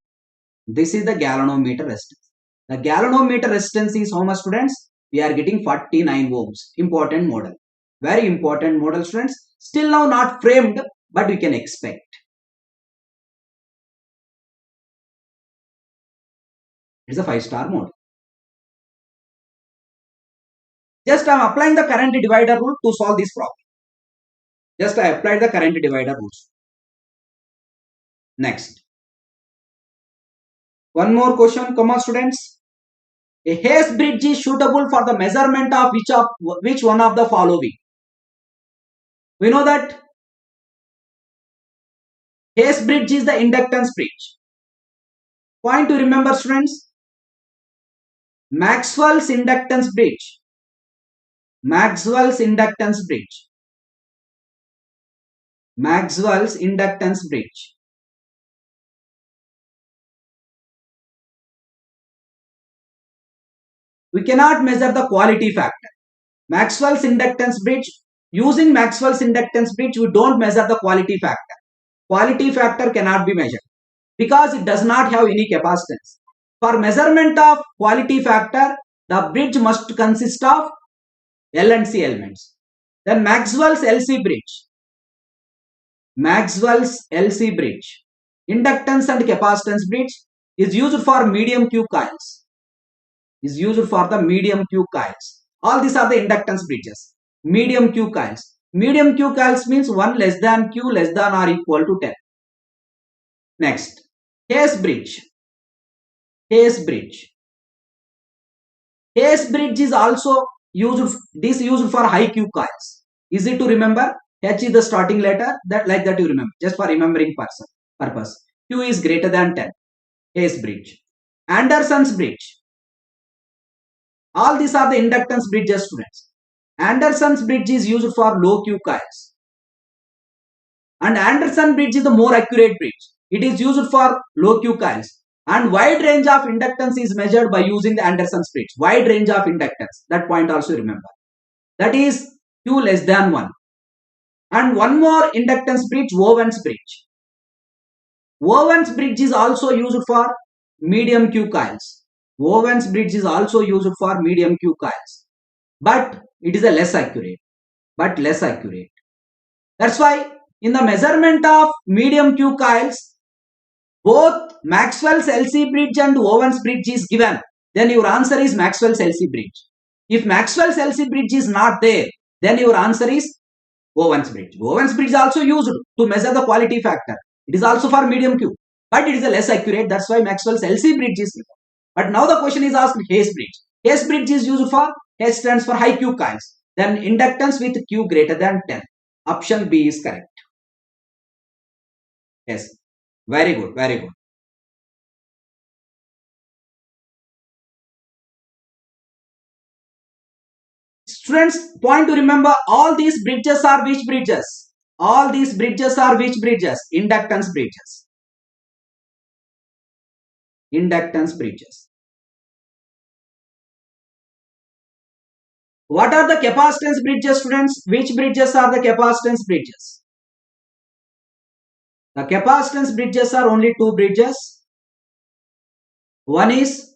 This is the galvanometer resistance. The galvanometer resistance is how much, students? We are getting 49 ohms. Important model. Very important model, students. Still now not framed, but we can expect. It's a 5-star model. Just I am applying the current divider rule to solve this problem. Just I applied the current divider rules. Next. One more question, come on, students. A Hayes bridge is suitable for the measurement of which one of the following? We know that Hayes bridge is the inductance bridge. Point to remember, students. Maxwell's inductance bridge. Maxwell's inductance bridge. Maxwell's inductance bridge. We cannot measure the quality factor. Maxwell's inductance bridge, using Maxwell's inductance bridge, we don't measure the quality factor. Quality factor cannot be measured because it does not have any capacitance. For measurement of quality factor, the bridge must consist of L and C elements. Then Maxwell's LC bridge. Maxwell's LC bridge. Inductance and capacitance bridge is used for medium Q coils. Is used for the medium Q coils. All these are the inductance bridges. Medium Q coils. Medium Q coils means 1 less than Q less than or equal to 10. Next, Hayes bridge. Hayes bridge. Hayes bridge is also used for high Q coils. Easy to remember. H is the starting letter. Like that you remember. Just for remembering purpose. Q is greater than 10. Hayes bridge. Anderson's bridge. All these are the inductance bridges, students. Anderson's bridge is used for low Q coils. And Anderson bridge is the more accurate bridge. It is used for low Q coils. And wide range of inductance is measured by using the Anderson's bridge. Wide range of inductance. That point also remember. That is Q less than 1. And one more inductance bridge, Owen's bridge. Owen's bridge is also used for medium Q coils. Owen's bridge is also used for medium Q coils. But it is a less accurate. That's why in the measurement of medium Q coils, both Maxwell's LC bridge and Owen's bridge is given. Then your answer is Maxwell's LC bridge. If Maxwell's LC bridge is not there, then your answer is Owen's bridge. Owen's bridge is also used to measure the quality factor. It is also for medium Q, but it is a less accurate. That's why Maxwell's LC bridge is given. But now the question is asked Hayes bridge. Hayes bridge is used for, Hayes stands for high Q coils. Then inductance with Q greater than 10. Option B is correct. Yes, very good, very good. Students, point to remember, all these bridges are which bridges? All these bridges are which bridges? Inductance bridges. Inductance bridges. What are the capacitance bridges, students? Which bridges are the capacitance bridges? The capacitance bridges are only two bridges. One is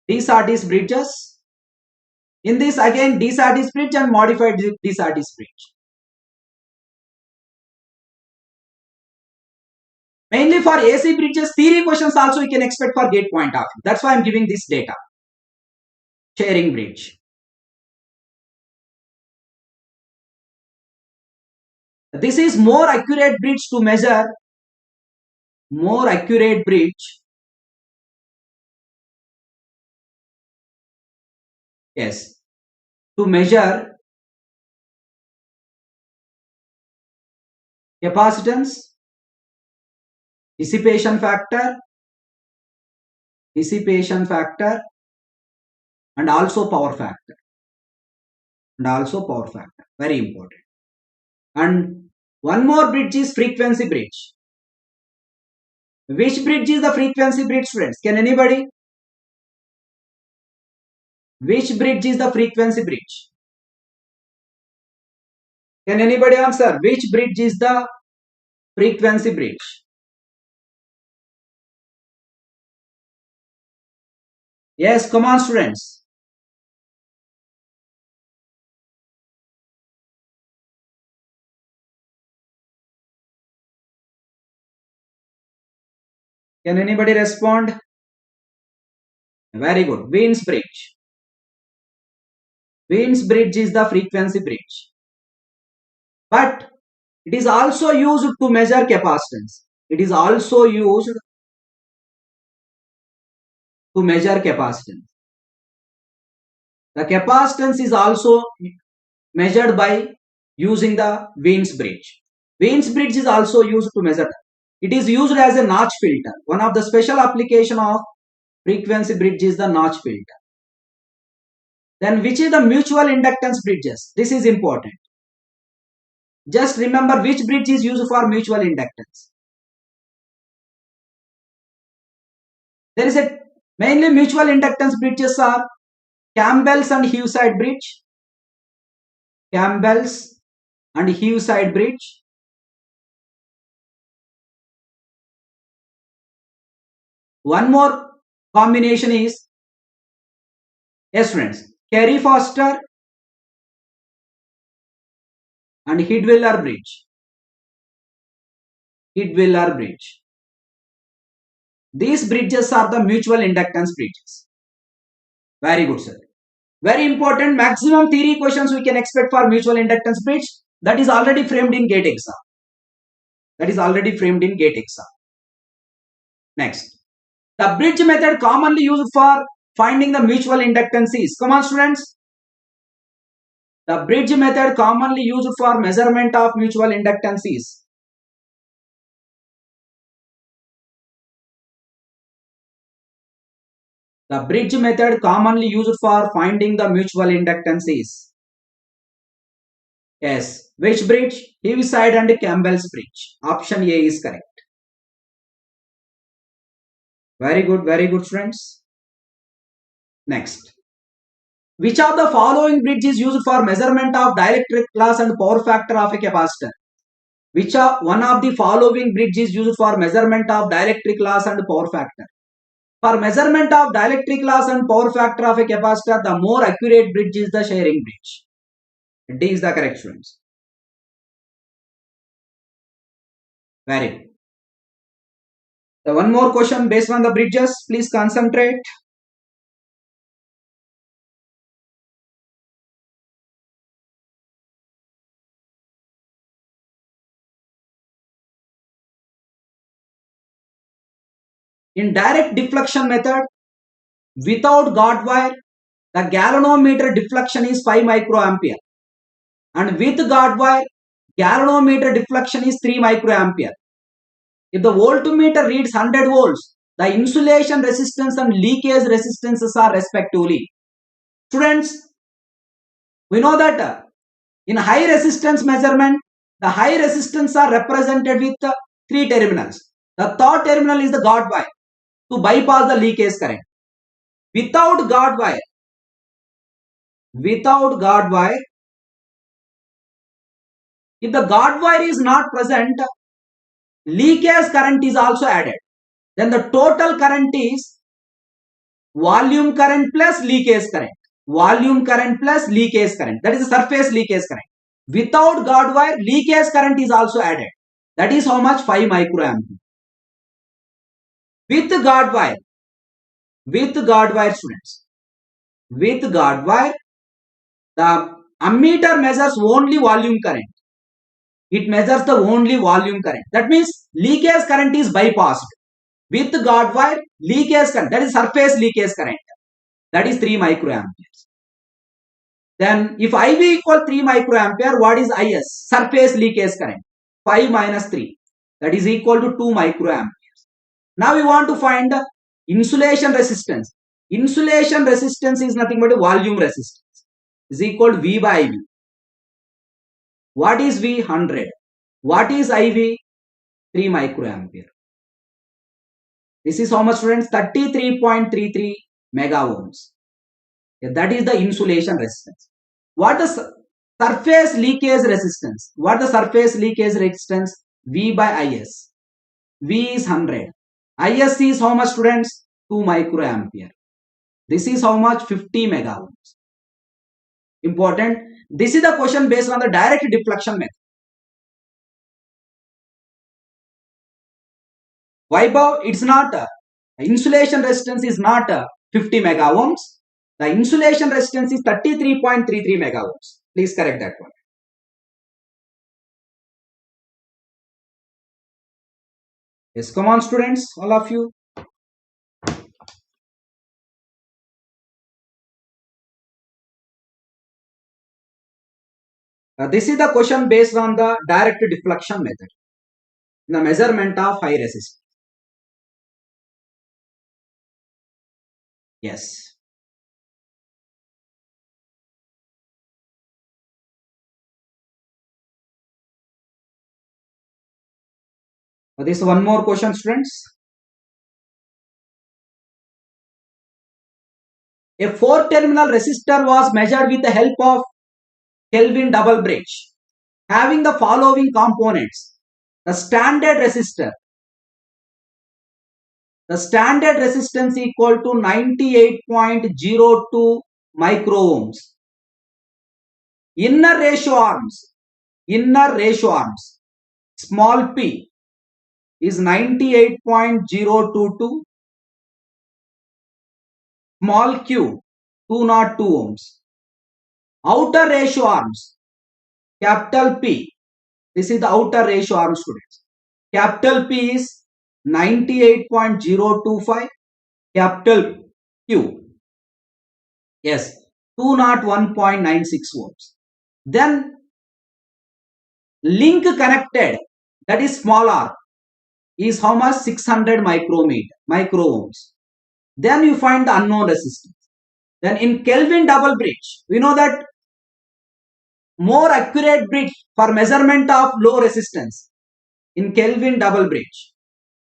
D-Sartis bridges. In this again D-Sartis bridge and modified D-Sartis bridge. Mainly for AC bridges, theory questions also you can expect for gate point of view. That's why I am giving this data. Sharing bridge. This is more accurate bridge to measure. More accurate bridge. Yes. To measure capacitance, dissipation factor, and also power factor. Very important. And one more bridge is frequency bridge. Which bridge is the frequency bridge, friends? Can anybody? Which bridge is the frequency bridge? Can anybody answer? Which bridge is the frequency bridge? Yes, come on, students. Can anybody respond? Very good. Wien's bridge. Wien's bridge is the frequency bridge. But it is also used to measure capacitance. It is also used to measure capacitance. The capacitance is also measured by using the Wien's bridge. Wien's bridge is also used to measure. It is used as a notch filter. One of the special application of frequency bridge is the notch filter. Then which is the mutual inductance bridges? This is important. Just remember which bridge is used for mutual inductance. There is a mainly mutual inductance bridges are Campbell's and Hewside bridge. Campbell's and Hewside bridge. One more combination is, yes friends, Carey Foster and Hidwiller bridge. These bridges are the mutual inductance bridges. Very good, sir. Very important. Maximum theory questions we can expect for mutual inductance bridge. That is already framed in gate exam. Next. The bridge method commonly used for finding the mutual inductances. Come on, students. The bridge method commonly used for measurement of mutual inductances. The bridge method commonly used for finding the mutual inductances. Yes. Which bridge? Heaviside and Campbell's bridge. Option A is correct. Very good friends. Next. Which of the following bridge is used for measurement of dielectric loss and power factor of a capacitor? Which one of the following bridge is used for measurement of dielectric loss and power factor? For measurement of dielectric loss and power factor of a capacitor, the more accurate bridge is the sharing bridge. D is the correct, friends. Very good. So one more question based on the bridges. Please concentrate. In direct deflection method, without guard wire, the galvanometer deflection is 5 microampere. And with guard wire, galvanometer deflection is 3 microampere. If the voltmeter reads 100 volts, the insulation resistance and leakage resistances are respectively. Students, we know that in high resistance measurement, the high resistance are represented with 3 terminals. The third terminal is the guard wire to bypass the leakage current. Without guard wire, if the guard wire is not present, leakage current is also added. Then the total current is volume current plus leakage current. Volume current plus leakage current. That is the surface leakage current. Without guard wire, leakage current is also added. That is how much? 5 microampere. With guard wire, students, with guard wire, the ammeter measures only volume current. It measures the only volume current. That means leakage current is bypassed. With guard wire, leakage current, that is surface leakage current, that is 3 microamperes. Then if IV equal 3 microampere, what is IS? Surface leakage current. 5 minus 3, that is equal to 2 microamperes. Now we want to find the insulation resistance. Insulation resistance is nothing but a volume resistance. Is equal to V by IV. What is V? 100. What is IV? 3 microampere. This is how much, students? 33.33 mega ohms. That is the insulation resistance. What is surface leakage resistance? What is the surface leakage resistance? V by IS. V is 100. IS is how much, students? 2 microampere. This is how much? 50 mega ohms. Important. This is the question based on the direct deflection method. Vaibhav, it's not insulation resistance is not 50 mega ohms. The insulation resistance is 33.33 mega ohms. Please correct that one. Yes, come on, students, all of you. This is the question based on the direct deflection method. The measurement of high resistance. Yes. This one more question, students. A 4-terminal resistor was measured with the help of Kelvin double bridge, having the following components. The standard resistor. The standard resistance equal to 98.02 micro ohms. Inner ratio arms. Small p is 98.022. Small q 202 ohms. Outer ratio arms. Capital P. This is the outer ratio arm, students. Capital P is 98.025 capital Q. Yes, 201.96 volts. Then link connected, that is small r, is how much? 600 micro ohms. Then you find the unknown resistance. Then in Kelvin double bridge, we know that more accurate bridge for measurement of low resistance in Kelvin double bridge.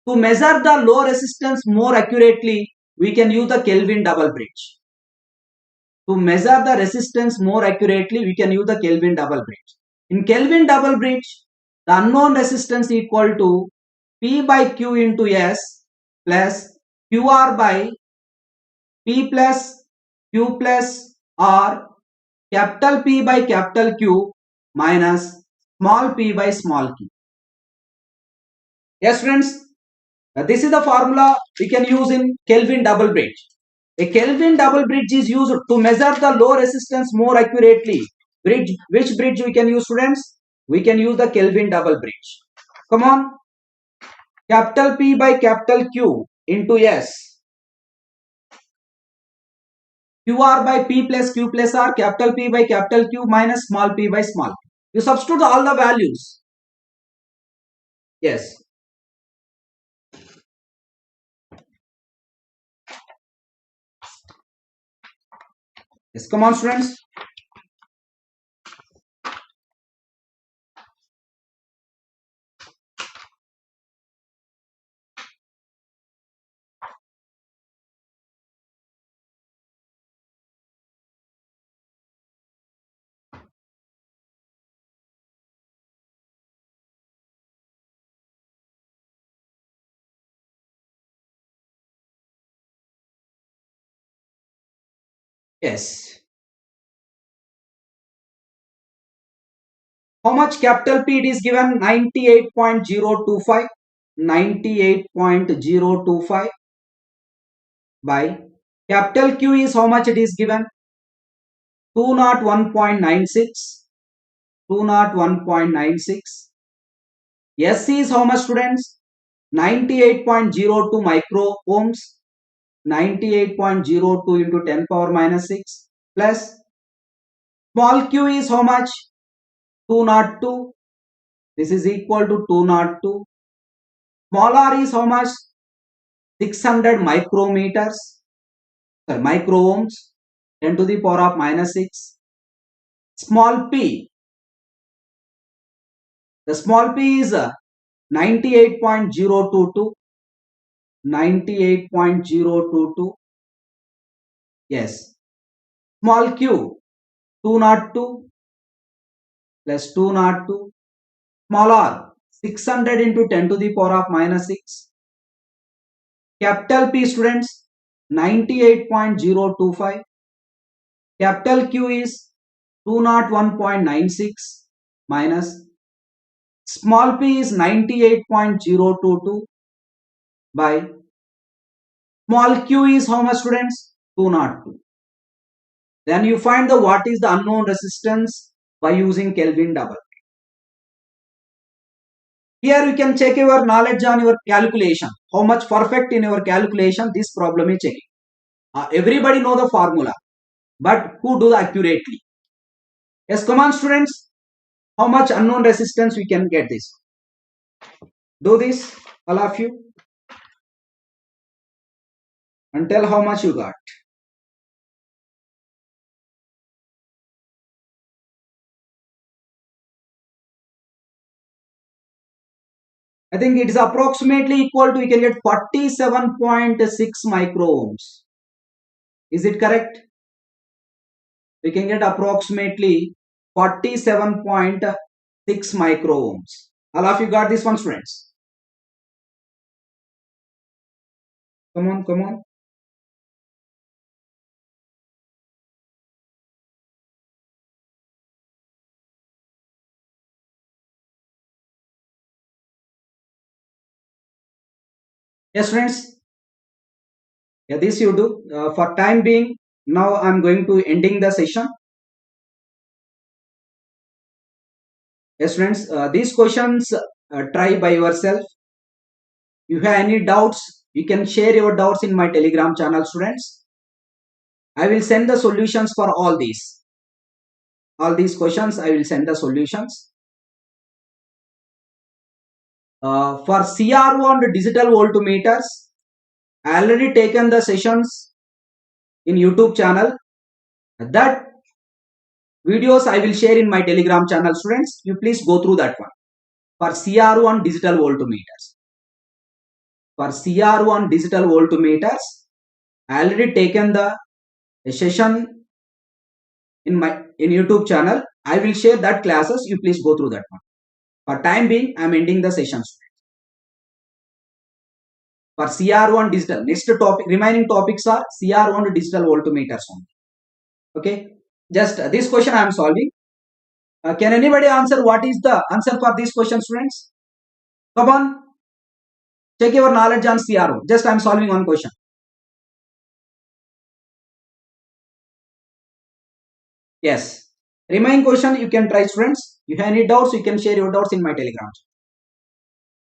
To measure the low resistance more accurately, we can use the Kelvin double bridge. To measure the resistance more accurately, we can use the Kelvin double bridge. In Kelvin double bridge, the unknown resistance equal to P by Q into S plus QR by P plus Q plus R, capital P by capital Q minus small p by small q. Yes friends, this is the formula we can use in Kelvin double bridge. A Kelvin double bridge is used to measure the low resistance more accurately. Which bridge we can use, students? We can use the Kelvin double bridge. Come on. Capital P by capital Q into S. QR by P plus Q plus R, capital P by capital Q minus small p by small q. You substitute all the values. Yes. Yes, come on students. Yes. How much capital P it is given? 98.025. 98.025 by capital Q is how much it is given? 201.96. 201.96. S is how much, students? 98.02 micro ohms. 98.02 into 10 power minus 6 plus small q is how much? 202. This is equal to 202. Small r is how much? 600 micrometers. Sorry, micro ohms. 10 to the power of minus 6. Small p. The small p is 98.022. 98.022. Yes. Small q 202 plus 202. Small r 600 into 10 to the power of minus 6. Capital P, students, 98.025. Capital Q is 201.96 minus small p is 98.022 by small q is how much, students? 202. Then you find the what is the unknown resistance by using Kelvin double. Here you can check your knowledge on your calculation. How much perfect in your calculation this problem is checking. Everybody know the formula, but who do the accurately? Yes, come on students. How much unknown resistance we can get this? Do this, all of you, and tell how much you got. I think it is approximately equal to, we can get 47.6 micro ohms. Is it correct? We can get approximately 47.6 micro ohms. All of you got this one, students? Come on, come on. Yes, friends. Yeah, this you do. For time being, now I'm going to ending the session. Yes, friends. These questions try by yourself. If you have any doubts, You can share your doubts in my Telegram channel, students. I will send the solutions for all these. All these questions, I will send the solutions. For CRO and digital voltmeters, I already taken the sessions in YouTube channel. That videos I will share in my Telegram channel, students. You please go through that one. For CRO and digital voltmeters. For CRO and digital voltmeters, I already taken the session in YouTube channel. I will share that classes. You please go through that one. For time being, I am ending the sessions. For CRO and digital, next topic, remaining topics are CRO and digital voltmeters only. Okay, just this question I am solving. Can anybody answer what is the answer for this question, students? Come on, check your knowledge on CRO. Just I am solving one question. Yes, remaining question you can try, students. If you have any doubts, you can share your doubts in my Telegram.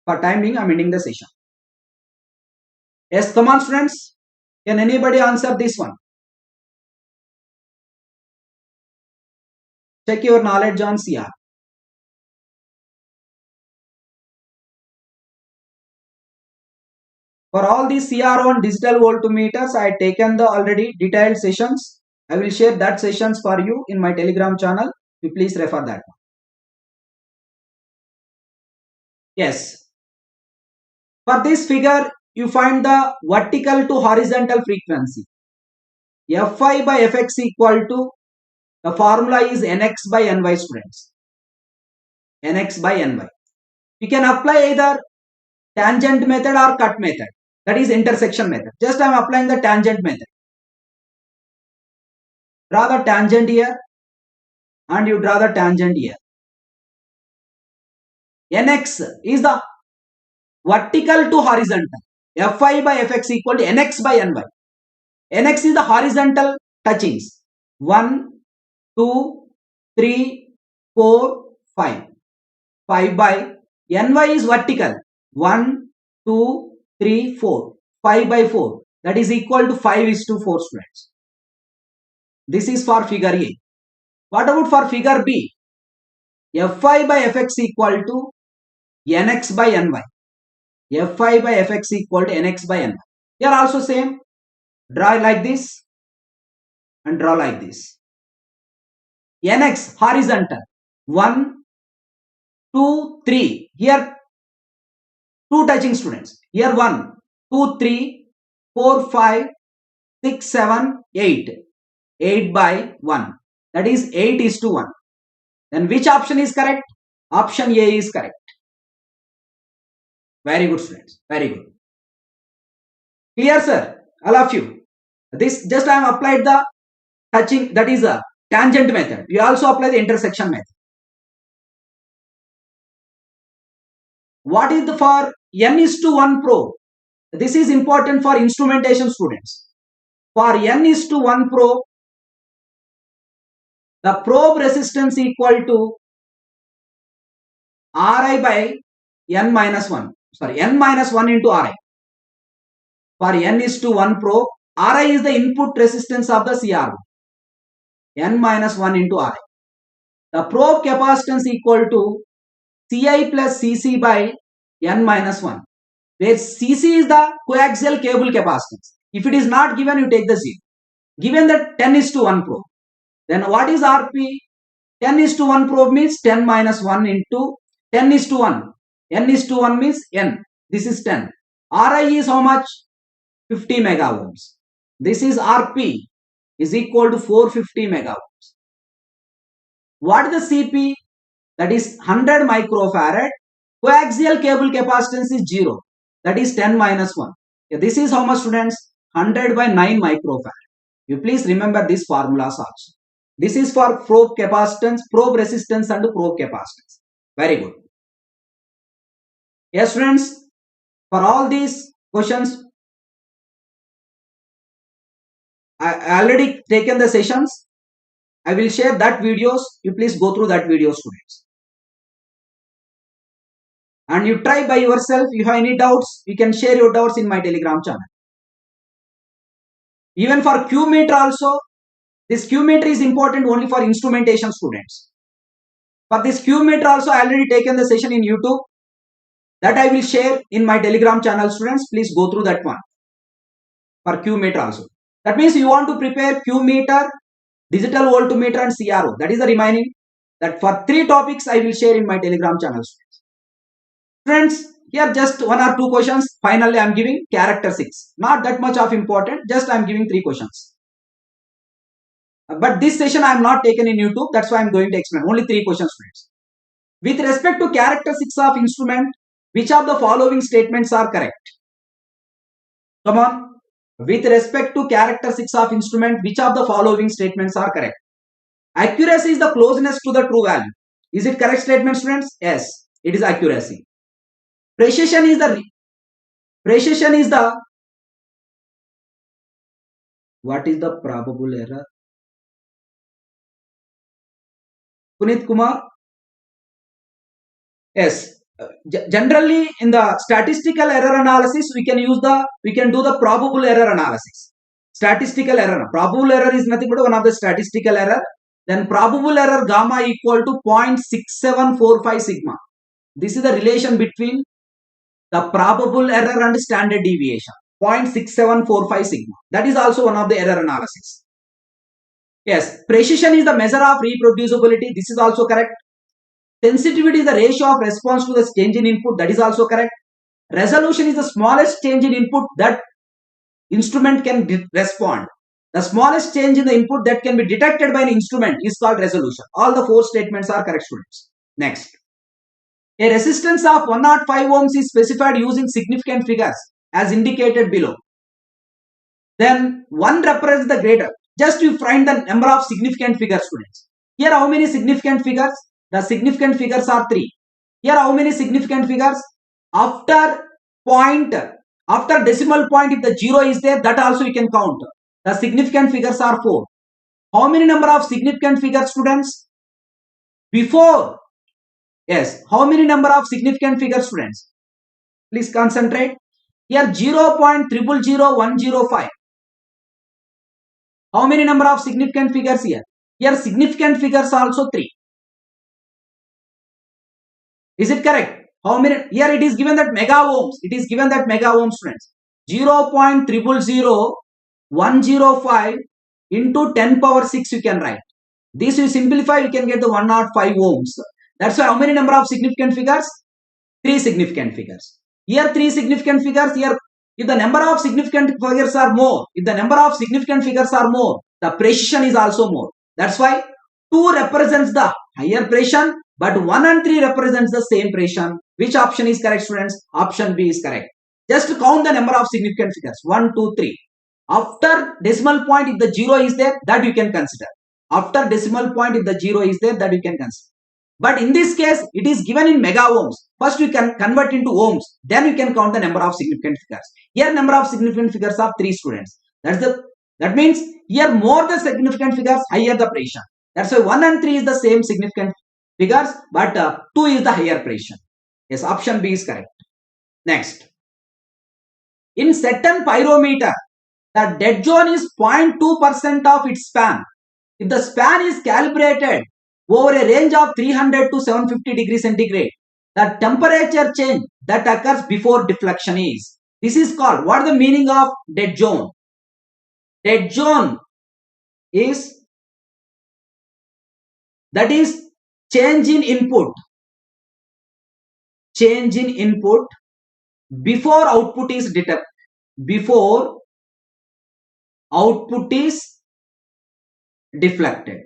For time being, I am ending the session. Yes, come on, students. Can anybody answer this one? Check your knowledge on CR. For all these CRO and digital voltmeters, I taken the already detailed sessions. I will share that sessions for you in my Telegram channel. You please refer that one. Yes. For this figure, you find the vertical to horizontal frequency. Fi by Fx equal to, the formula is Nx by Ny, students. Nx by Ny. You can apply either tangent method or cut method. That is intersection method. Just I am applying the tangent method. Draw the tangent here and you draw the tangent here. Nx is the vertical to horizontal. Fi by Fx equal to Nx by Ny. Nx is the horizontal touchings. 1, 2, 3, 4, 5. 5 by Ny is vertical. 1, 2, 3, 4. 5 by 4. That is equal to 5:4, students. This is for figure A. What about for figure B? Fi by Fx equal to Nx by Ny. Fi by Fx equal to Nx by Ny. They are also same. Draw like this and draw like this. Nx horizontal. 1, 2, 3. Here 2 touching, students. Here 1, 2, 3, 4, 5, 6, 7, 8. 8 by 1. That is 8:1. Then which option is correct? Option A is correct. Very good, students. Very good. Clear, sir? All of you. This just I have applied the touching, that is a tangent method. You also apply the intersection method. What is the for N:1 probe? This is important for instrumentation students. For N:1 probe, the probe resistance equal to Ri by N-1. Sorry, N-1 into Ri. For N:1 probe, Ri is the input resistance of the CRO. N-1 into Ri. The probe capacitance equal to Ci plus Cc by N-1. Where Cc is the coaxial cable capacitance. If it is not given, you take the 0. Given that 10:1 probe. Then what is Rp? 10:1 probe means 10 minus 1 into 10:1. N:1 means N. This is 10. Ri is how much? 50 mega ohms. This is Rp is equal to 450 mega ohms. What is the Cp? That is 100 microfarad. Coaxial cable capacitance is 0. That is 10 minus 1. This is how much, students? 100 by 9 microfarad. You please remember these formulas also. This is for probe capacitance, probe resistance and probe capacitance. Very good. Yes, students. For all these questions, I already taken the sessions. I will share that videos. You please go through that video, students. and you try by yourself. If you have any doubts, you can share your doubts in my Telegram channel. Even for Q meter also, this Q meter is important only for instrumentation students. For this Q meter also, I already taken the session in YouTube that I will share in my Telegram channel. Students, please go through that one for Q meter also. That means you want to prepare Q meter, digital voltmeter and CRO. That is the remaining. That for 3 topics I will share in my Telegram channel. Friends, here just 1 or 2 questions. Finally, I am giving characteristics. Not that much of important. Just I am giving 3 questions. But this session I am not taken in YouTube. That's why I am going to explain. Only 3 questions, friends. With respect to characteristics of instrument, which of the following statements are correct? Come on. With respect to characteristics of instrument, which of the following statements are correct? Accuracy is the closeness to the true value. Is it correct statement, students? Yes, it is accuracy. Precision is the what is the probable error? Punit Kumar? Yes. Generally in the statistical error analysis we can do the probable error analysis. Statistical error. Probable error is nothing but one of the statistical error. Then probable error gamma equal to 0.6745 sigma. This is the relation between the probable error and standard deviation. 0.6745 sigma. That is also one of the error analysis. Yes. Precision is the measure of reproducibility. This is also correct. Sensitivity is the ratio of response to the change in input. That is also correct. Resolution is the smallest change in input that instrument can respond. The smallest change in the input that can be detected by an instrument is called resolution. All the 4 statements are correct, students. Next. A resistance of 105 ohms is specified using significant figures as indicated below. Then 1 represents the greater. Just you find the number of significant figures, students. Here how many significant figures? The significant figures are 3. Here how many significant figures? After decimal point, if the 0 is there, that also you can count. The significant figures are 4. How many number of significant figures, students? Before. Yes. How many number of significant figures, students? Please concentrate. Here 0.000105. How many number of significant figures here? Here significant figures also 3. Is it correct? How many? Here it is given that mega ohms. It is given that mega ohms, friends. 0.000105 into 10 power 6 you can write. This you simplify, you can get the 105 ohms. That's why how many number of significant figures? 3 significant figures. Here 3 significant figures. Here if the number of significant figures are more, the precision is also more. That's why 2 represents the higher precision, but 1 and 3 represents the same precision. Which option is correct, students? Option B is correct. Just count the number of significant figures. 1, 2, 3. After decimal point, if the 0 is there, that you can consider. After decimal point, if the 0 is there, that you can consider. But in this case, it is given in mega ohms. First, you can convert into ohms. Then you can count the number of significant figures. Here, number of significant figures are 3, students. That means here more the significant figures, higher the precision. That's why 1 and 3 is the same significant figures, but 2 is the higher precision. Yes, option B is correct. Next. In certain pyrometer, the dead zone is 0.2% of its span. If the span is calibrated over a range of 300 to 750 degrees centigrade, the temperature change that occurs before deflection is. This is called, what is the meaning of dead zone? Dead zone is, that is change in input. Change in input before output is detected. Before output is deflected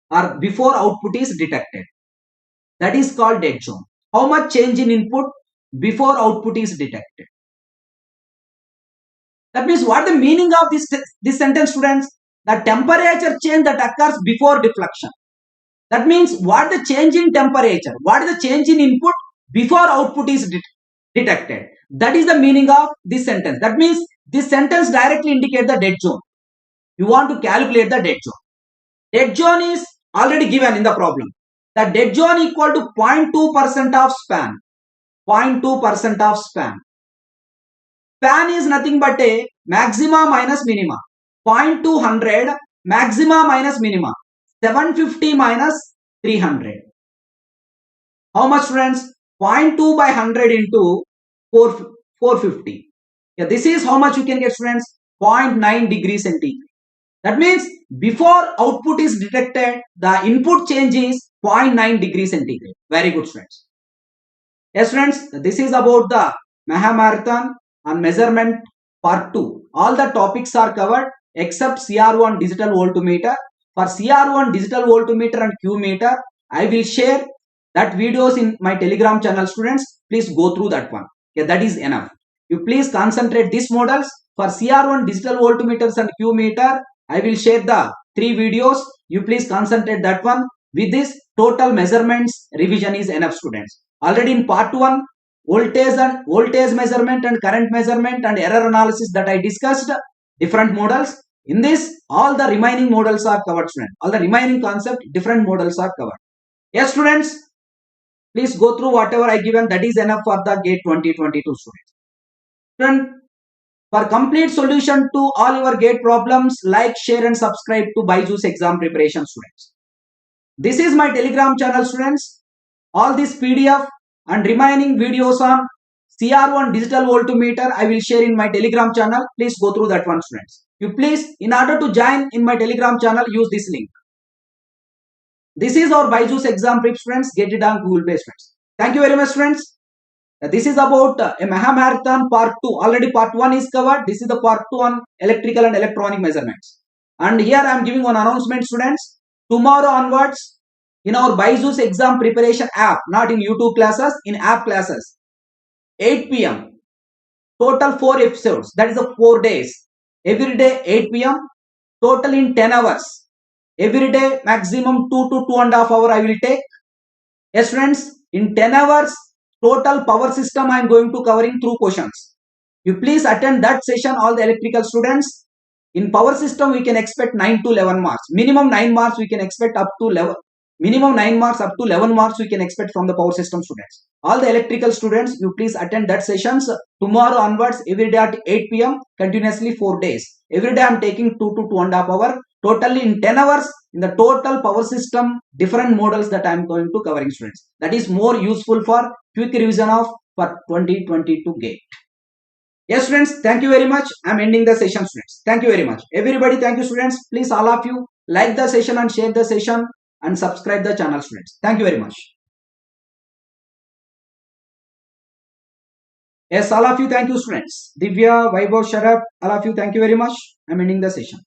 or before output is detected. That is called dead zone. How much change in input before output is detected? That means what the meaning of this sentence, students? The temperature change that occurs before deflection. That means what the change in temperature, what is the change in input before output is detected. That is the meaning of this sentence. That means this sentence directly indicates the dead zone. You want to calculate the dead zone. Dead zone is already given in the problem. The dead zone equal to 0.2% of span. 0.2% of span. Span is nothing but a maxima minus minima. 0.200 maxima minus minima. 750 minus 300. How much, friends? 0.2 by 100 into 450. Yeah, this is how much you can get, friends. 0.9 degrees centigrade. That means before output is detected, the input change is 0.9 degrees centigrade. Very good, friends. Yes, friends, this is about the Maha Marathon and measurement part 2. All the topics are covered except CR1 digital voltmeter. For CR1 digital voltmeter and Q meter, I will share that videos in my Telegram channel, students. Please go through that one. Okay, that is enough. You please concentrate these models. For CR1 digital voltmeters and Q meter, I will share the 3 videos. You please concentrate that one. With this, total measurements revision is enough, students. Already in part 1, voltage measurement and current measurement and error analysis that I discussed, different models. In this, all the remaining models are covered, students. All the remaining concept, different models are covered. Yes, students, please go through whatever I given. That is enough for the GATE 2022 students. Students, for complete solution to all your GATE problems, like, share and subscribe to BYJU'S Exam Preparation, students. This is my Telegram channel, students. All this PDF and remaining videos on CR1 digital voltmeter I will share in my Telegram channel. Please go through that one, students. You please, in order to join in my Telegram channel, use this link. This is our BYJU'S Exam Prep, friends. Get it on Google Play, friends. Thank you very much, friends. This is about a Maha Marathon part 2. Already part 1 is covered. This is the part 2 on electrical and electronic measurements. And here I am giving one announcement, students. Tomorrow onwards, in our BYJU'S Exam Preparation app, not in YouTube classes, in app classes, 8 p.m. Total 4 episodes. That is the 4 days. Every day 8 p.m. Total in 10 hours. Every day maximum 2 to 2.5 hours I will take. Yes, friends, in 10 hours, total power system I am going to covering through questions. You please attend that session, all the electrical students. In power system, we can expect 9 to 11 marks. Minimum 9 marks we can expect up to 11. Minimum 9 marks up to 11 marks we can expect from the power system students. All the electrical students, you please attend that sessions tomorrow onwards, every day at 8 p.m. continuously 4 days. Every day I am taking 2 to 2.5 hours. Totally in 10 hours, in the total power system, different models that I am going to covering, students. That is more useful for quick revision of for 2022 GATE. Yes, students, thank you very much. I am ending the session, students. Thank you very much. Everybody, thank you, students. Please, all of you, like the session and share the session and subscribe the channel, students. Thank you very much. Yes, all of you, thank you, students. Divya, Vaibhav, Sharaf, all of you, thank you very much. I am ending the session.